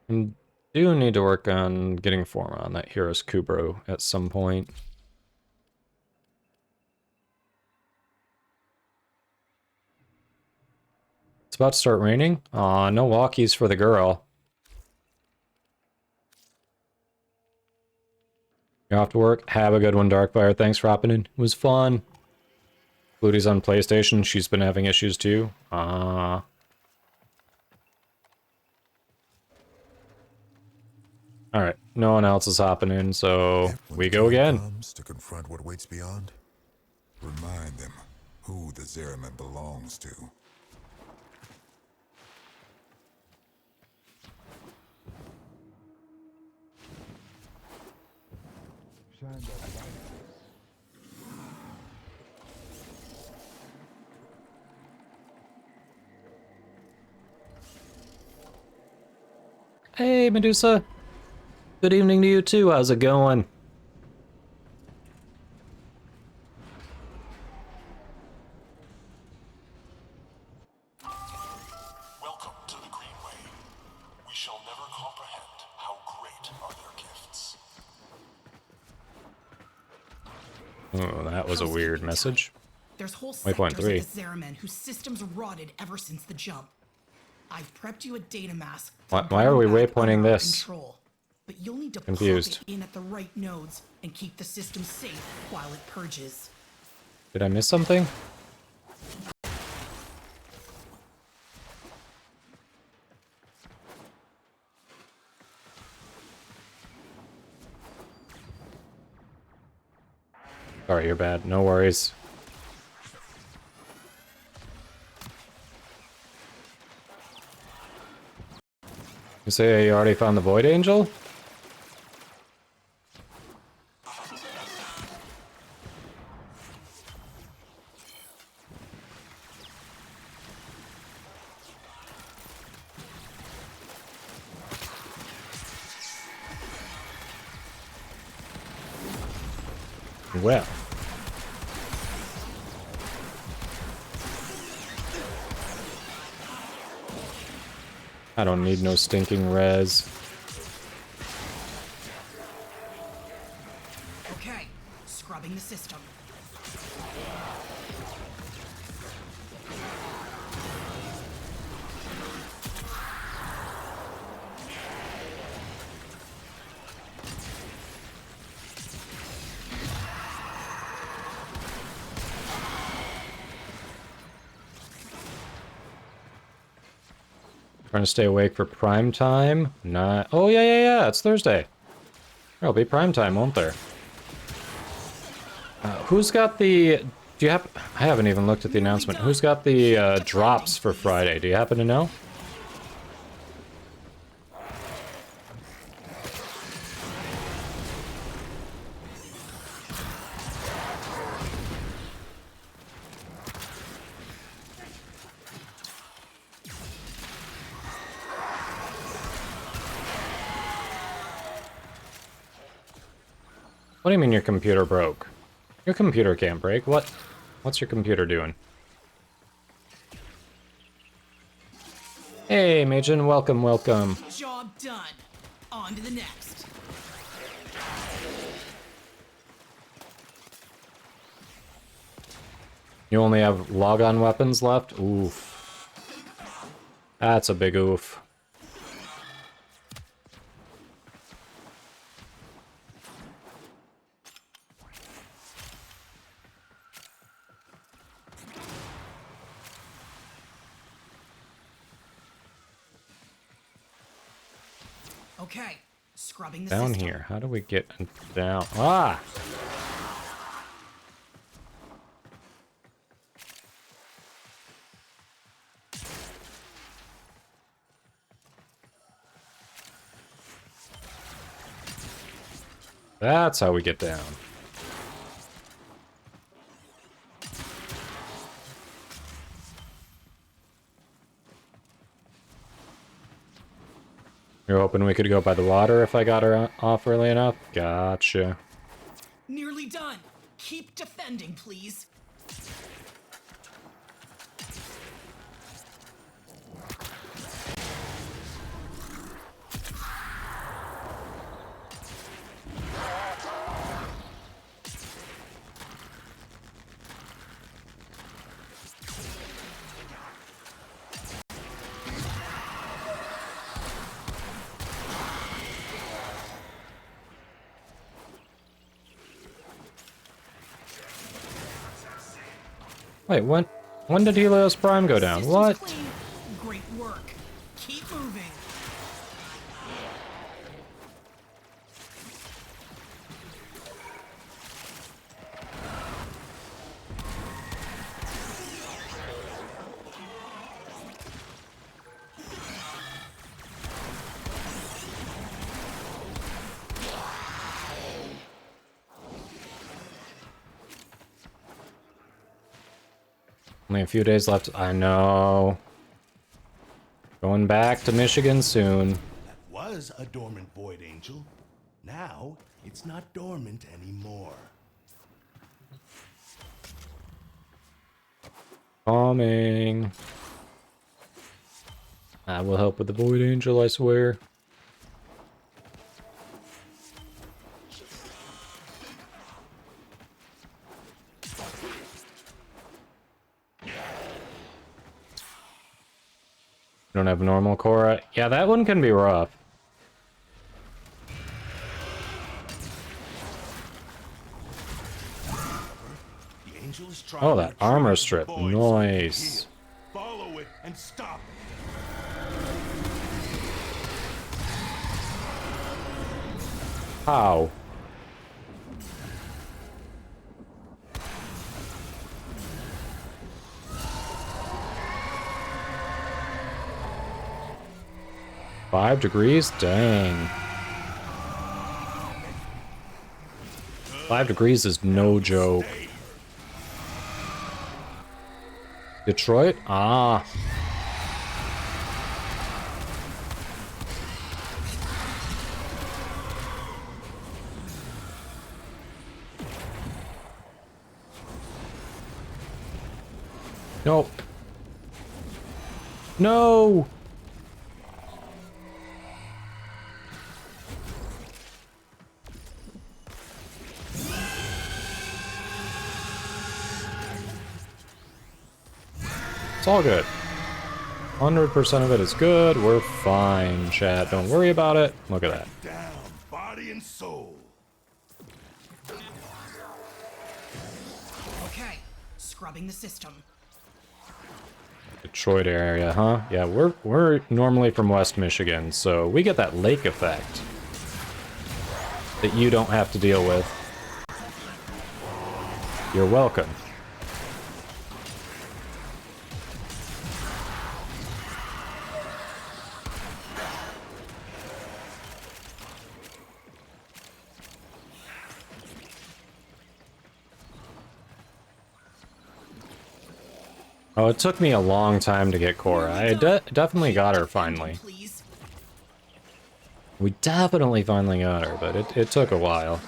I do need to work on getting form on that Heroes Kubro at some point. It's about to start raining. Aw, no walkies for the girl. You're off to work. Have a good one, Darkfire. Thanks for hopping in. It was fun. Fluty's on PlayStation. She's been having issues too. Alright, no one else is hopping in, so we go again. Comes to confront what waits beyond, remind them who the Zeraman belongs to. Hey, Medusa. Good evening to you too. How's it going? Welcome to the Greenway. We shall never comprehend how great are their gifts. Oh, that was a weird message. There's whole Waypoint sectors 3. of the Zeraman whose systems rotted ever since the jump. I've prepped you a data mass. Why are we waypointing this? Control, but you'll need to Confused. pop it in at the right nodes and keep the system safe while it purges. Did I miss something? Sorry, you're bad. No worries. You say you already found the Void Angel? well. I don't need no stinking res. Okay, scrubbing the system. Trying to stay awake for prime time. Not. Oh yeah. It's Thursday. There'll be prime time, won't there? Who's got the? Do you have? I haven't even looked at the announcement. Who's got the drops for Friday? Do you happen to know? What do you mean your computer broke? Your computer can't break. What? What's your computer doing? Hey, Majin, welcome, welcome. Job done. On to the next. You only have logon weapons left? Oof. That's a big oof. Okay, scrubbing the Down system. here. How do we get down? Ah! That's how we get down. You're hoping we could go by the water if I got her off early enough? Gotcha. Nearly done. Keep defending, please. Wait, when did Helios Prime go down? What? Great work. Keep moving. Only a few days left. I know. Going back to Michigan soon. That was a dormant void angel. Now, it's not dormant anymore. Coming. I will help with the Void Angel, I swear. Don't have normal Cora. Yeah, that one can be rough. The angel is trying Oh, to that armor retreat strip. into the void so it can Nice. heal. Follow it and stop it. How? $5 degrees? Dang. 5 degrees is no joke. Detroit? Ah. No. No! It's all good. 100% of it is good. We're fine, chat. Don't worry about it. Look at that. Down, body and soul. Okay, scrubbing the system. Detroit area, huh? Yeah, we're normally from West Michigan, so we get that lake effect that you don't have to deal with. You're welcome. Oh, it took me a long time to get Cora. I definitely got her finally. We definitely finally got her, but it took a while.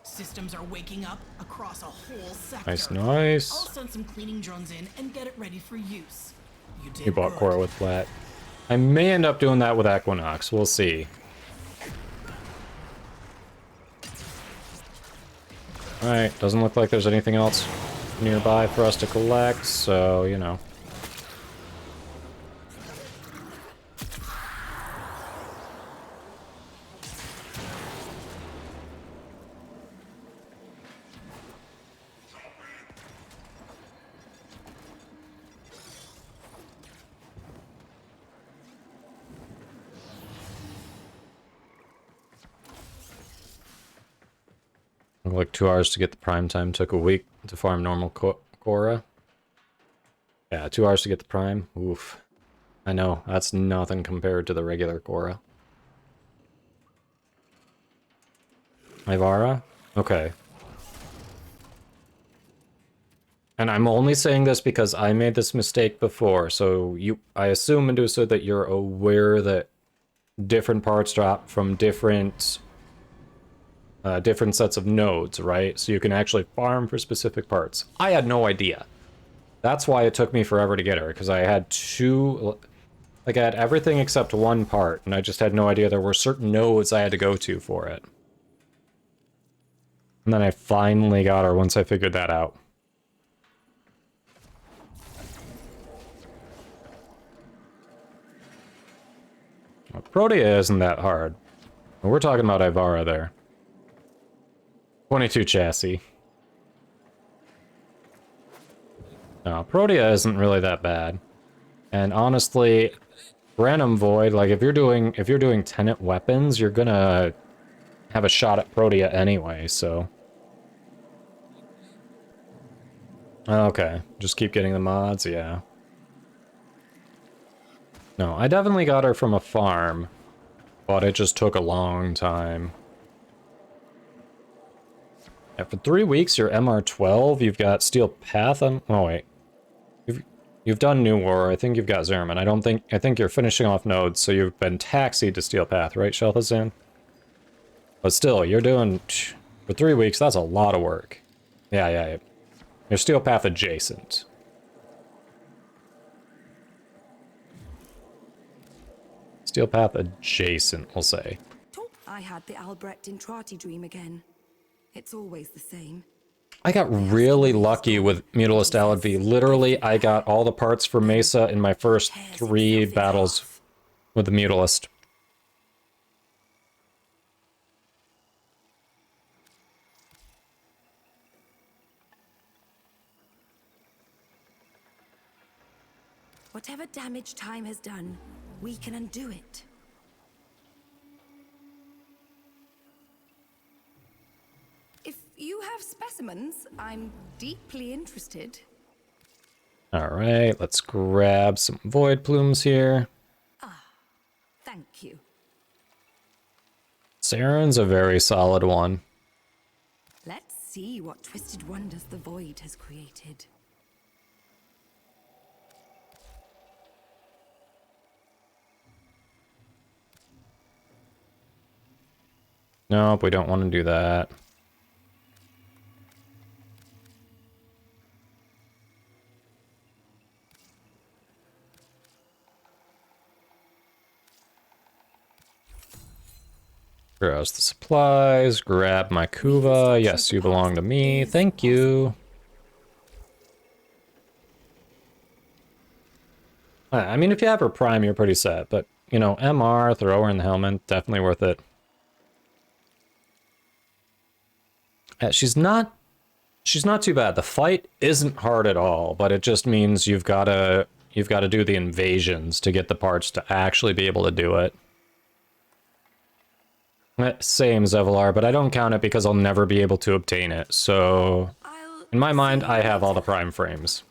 Systems are waking up across a whole sector. Nice, nice. I'll send some cleaning drones in and get it ready for use. You did You bought good. Cora with flat. I may end up doing that with Equinox. We'll see. Alright, doesn't look like there's anything else nearby for us to collect, so, you know. Like 2 hours to get the prime time. Took a week to farm normal Cora. Yeah, 2 hours to get the prime. Oof. I know, that's nothing compared to the regular Cora. Ivara? Okay. And I'm only saying this because I made this mistake before, so I assume, Medusa, that you're aware that different parts drop from different sets of nodes, right? So you can actually farm for specific parts. I had no idea. That's why it took me forever to get her, because I had I had everything except one part, and I just had no idea there were certain nodes I had to go to for it. And then I finally got her once I figured that out. Protea isn't that hard. We're talking about Ivara there. 22 chassis. No, Protea isn't really that bad. And honestly, Random Void, like if you're doing Tenet weapons, you're gonna have a shot at Protea anyway, so. Okay, just keep getting the mods, yeah. No, I definitely got her from a farm, but it just took a long time. Yeah, for 3 weeks, you're MR12, you've got Steel Path on... Oh, wait. You've done New War, I think you've got Zerman. I think you're finishing off nodes, so you've been taxied to Steel Path, right, Shelthazan? But still, you're doing... For 3 weeks, that's a lot of work. Yeah. You're Steel Path adjacent. Steel Path adjacent, we'll say. I had the Albrecht Intrati dream again. It's always the same. I got really lucky with Mutalist Aladvi. Literally, I got all the parts for Mesa in my first 3 battles with the Mutalist. Whatever damage time has done, we can undo it. If you have specimens, I'm deeply interested. Alright, let's grab some void plumes here. Thank you. Saren's a very solid one. Let's see what twisted wonders the void has created. Nope, we don't want to do that. Browse the supplies, grab my Kuva. Yes, you belong to me. Thank you. I mean, if you have her prime, you're pretty set, but, you know, MR, throw her in the helmet, definitely worth it. She's not too bad. The fight isn't hard at all, but it just means you've got to do the invasions to get the parts to actually be able to do it. Same, Zevalar, but I don't count it because I'll never be able to obtain it, so... In my mind, I have all the prime frames.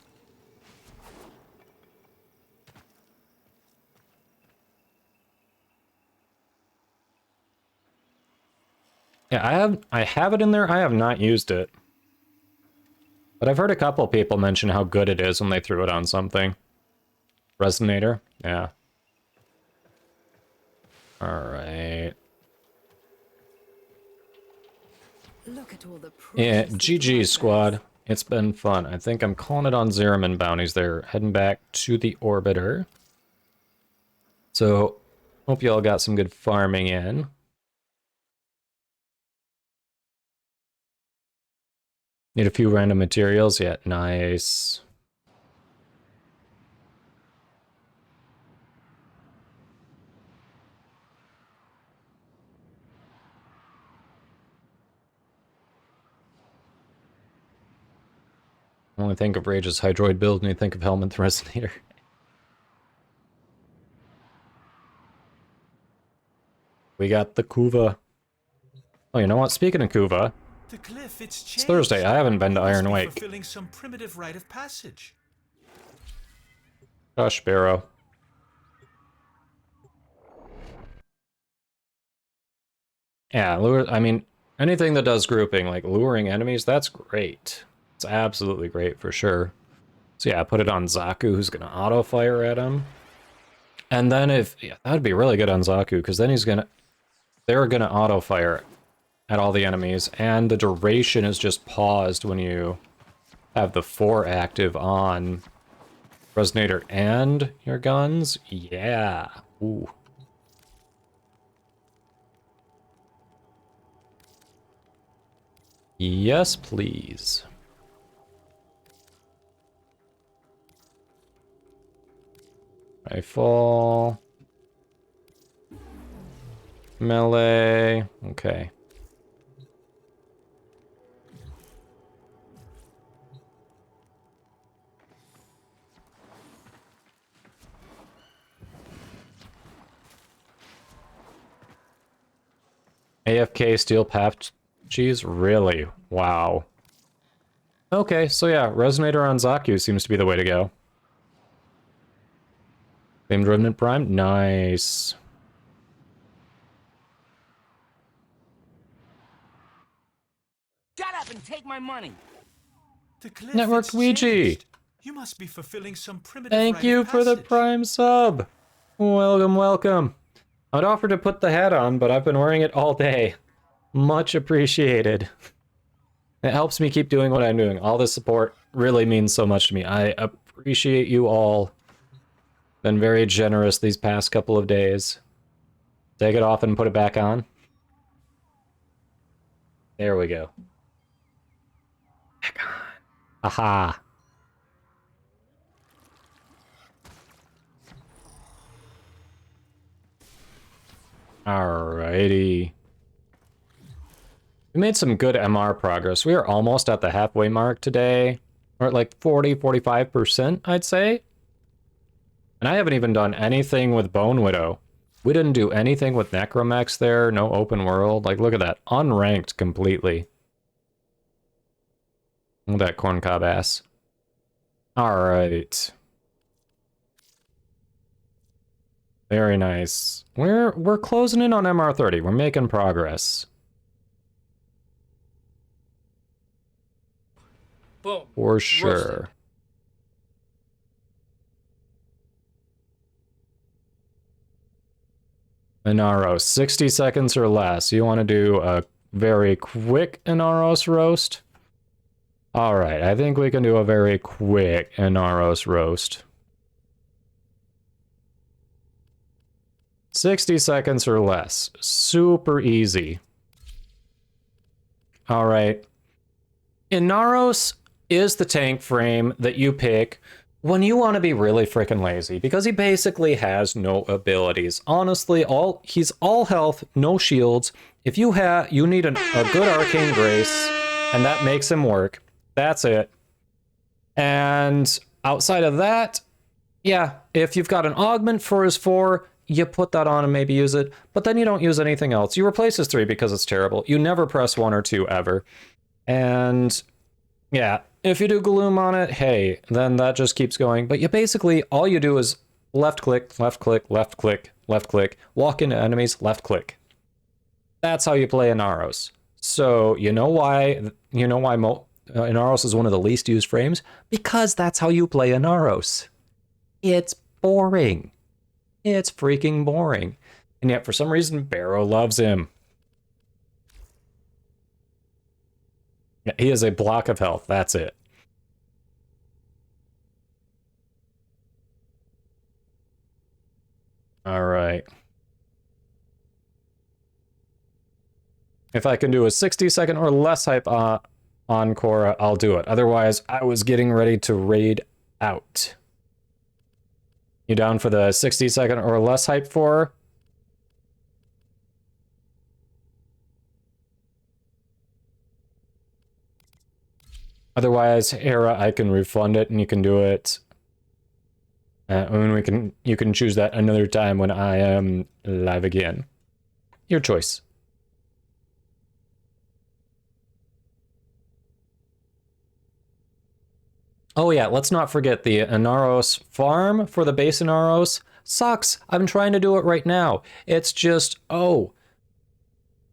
Yeah, I have it in there, I have not used it. But I've heard a couple people mention how good it is when they threw it on something. Resonator? Yeah. Alright. Look at all the Yeah, GG squad. It's been fun. I think I'm calling it on Zeraman bounties. They're heading back to the orbiter. So, hope you all got some good farming in. Need a few random materials. Yeah, nice. When I think of Rage's Hydroid build, and you think of Helmet Resonator. We got the Kuva. Oh, you know what? Speaking of Kuva, The cliff, it's Thursday. I haven't been to Iron Wake. Fulfilling some primitive rite of passage. Gosh, Barrow. Yeah, I mean, anything that does grouping, like luring enemies, that's great. It's absolutely great for sure. So yeah, put it on Zaku, who's gonna auto-fire at him. And then yeah, that'd be really good on Zaku, because then they're gonna auto-fire at all the enemies, and the duration is just paused when you have the 4 active on Resonator and your guns. Yeah. Ooh. Yes, please. Rifle. Melee. Okay. AFK steel patches? Really? Wow. Okay, so yeah, Resonator on Zaku seems to be the way to go. Famed Remnant Prime? Nice. Shut up and take my money. The cliff, Network Ouija! You must be fulfilling some primitive Thank rite you of for the passage. Prime sub! Welcome, welcome. I'd offer to put the hat on, but I've been wearing it all day. Much appreciated. It helps me keep doing what I'm doing. All this support really means so much to me. I appreciate you all. Been very generous these past couple of days. Take it off and put it back on. There we go. Back on. Aha. Alrighty. We made some good MR progress. We are almost at the halfway mark today. We're at like 40-45%, I'd say. And I haven't even done anything with Bone Widow. We didn't do anything with Necromex there, no open world. Like, look at that. Unranked completely. Look at that corncob ass. All right. Very nice. We're closing in on MR30. We're making progress. Boom. For sure. Roasted. Inaros, 60 seconds or less. You want to do a very quick Inaros roast? All right, I think we can do a very quick Inaros roast. 60 seconds or less. Super easy. All right. Inaros is the tank frame that you pick when you want to be really freaking lazy, because he basically has no abilities. Honestly, he's all health, no shields. If you need a good arcane grace, and that makes him work. That's it. And outside of that, yeah, if you've got an augment for his 4, you put that on and maybe use it, but then you don't use anything else. You replace his 3 because it's terrible. You never press 1 or 2 ever. And yeah, if you do Gloom on it, hey, then that just keeps going. But you basically, all you do is left click, left click, left click, left click, walk into enemies, left click. That's how you play Inaros. So you know why Inaros is one of the least used frames? Because that's how you play Inaros. It's boring. It's freaking boring. And yet for some reason, Barrow loves him. Yeah, he is a block of health. That's it. All right. If I can do a 60-second or less hype on Korra, I'll do it. Otherwise, I was getting ready to raid out. You down for the 60-second or less hype for her? Otherwise, Hera, I can refund it and you can do it. You can choose that another time when I am live again. Your choice. Oh yeah, let's not forget the Inaros farm for the base Inaros sucks. I'm trying to do it right now. It's just,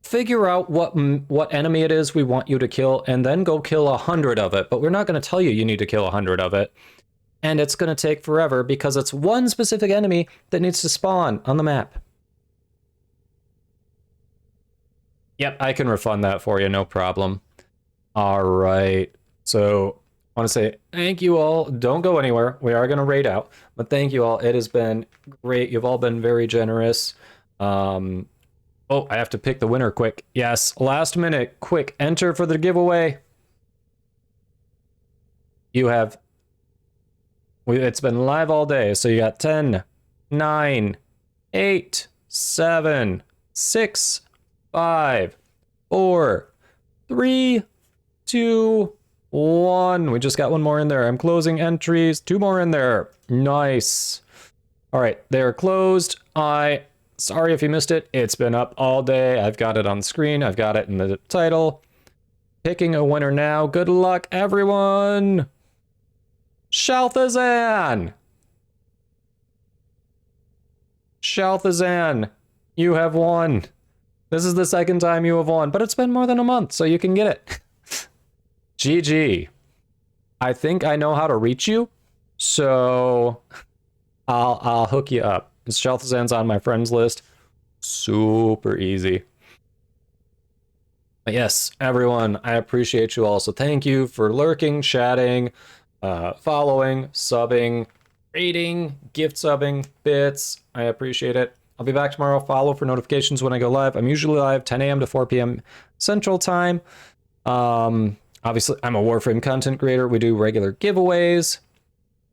figure out what enemy it is we want you to kill, and then go kill 100 of it. But we're not going to tell you you need to kill 100 of it. And it's going to take forever because it's one specific enemy that needs to spawn on the map. Yep, I can refund that for you, no problem. All right. So I want to say thank you all. Don't go anywhere. We are going to raid out. But thank you all. It has been great. You've all been very generous. Oh, I have to pick the winner quick. Yes, last minute, quick, enter for the giveaway. You have, it's been live all day, so you got 10, 9, 8, 7, 6, 5, 4, 3, 2, 1. We just got one more in there. I'm closing entries. 2 more in there. Nice. All right, they're closed. Sorry if you missed it. It's been up all day. I've got it on the screen. I've got it in the title. Picking a winner now. Good luck, everyone. Shalthazan. Shalthazan, you have won. This is the second time you have won, but it's been more than a month, so you can get it. GG. I think I know how to reach you, so I'll hook you up. Shalthazan's on my friends list. Super easy. But yes, everyone, I appreciate you all. So thank you for lurking, chatting, following, subbing, rating, gift subbing, bits. I appreciate it. I'll be back tomorrow. Follow for notifications when I go live. I'm usually live 10 a.m. to 4 p.m. Central Time. Obviously, I'm a Warframe content creator. We do regular giveaways.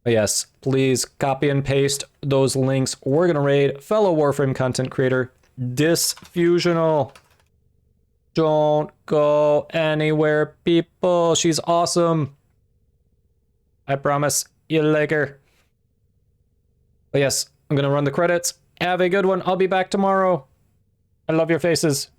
But yes, please copy and paste those links. We're going to raid fellow Warframe content creator, Disfusional. Don't go anywhere, people. She's awesome. I promise you like her. But yes, I'm going to run the credits. Have a good one. I'll be back tomorrow. I love your faces.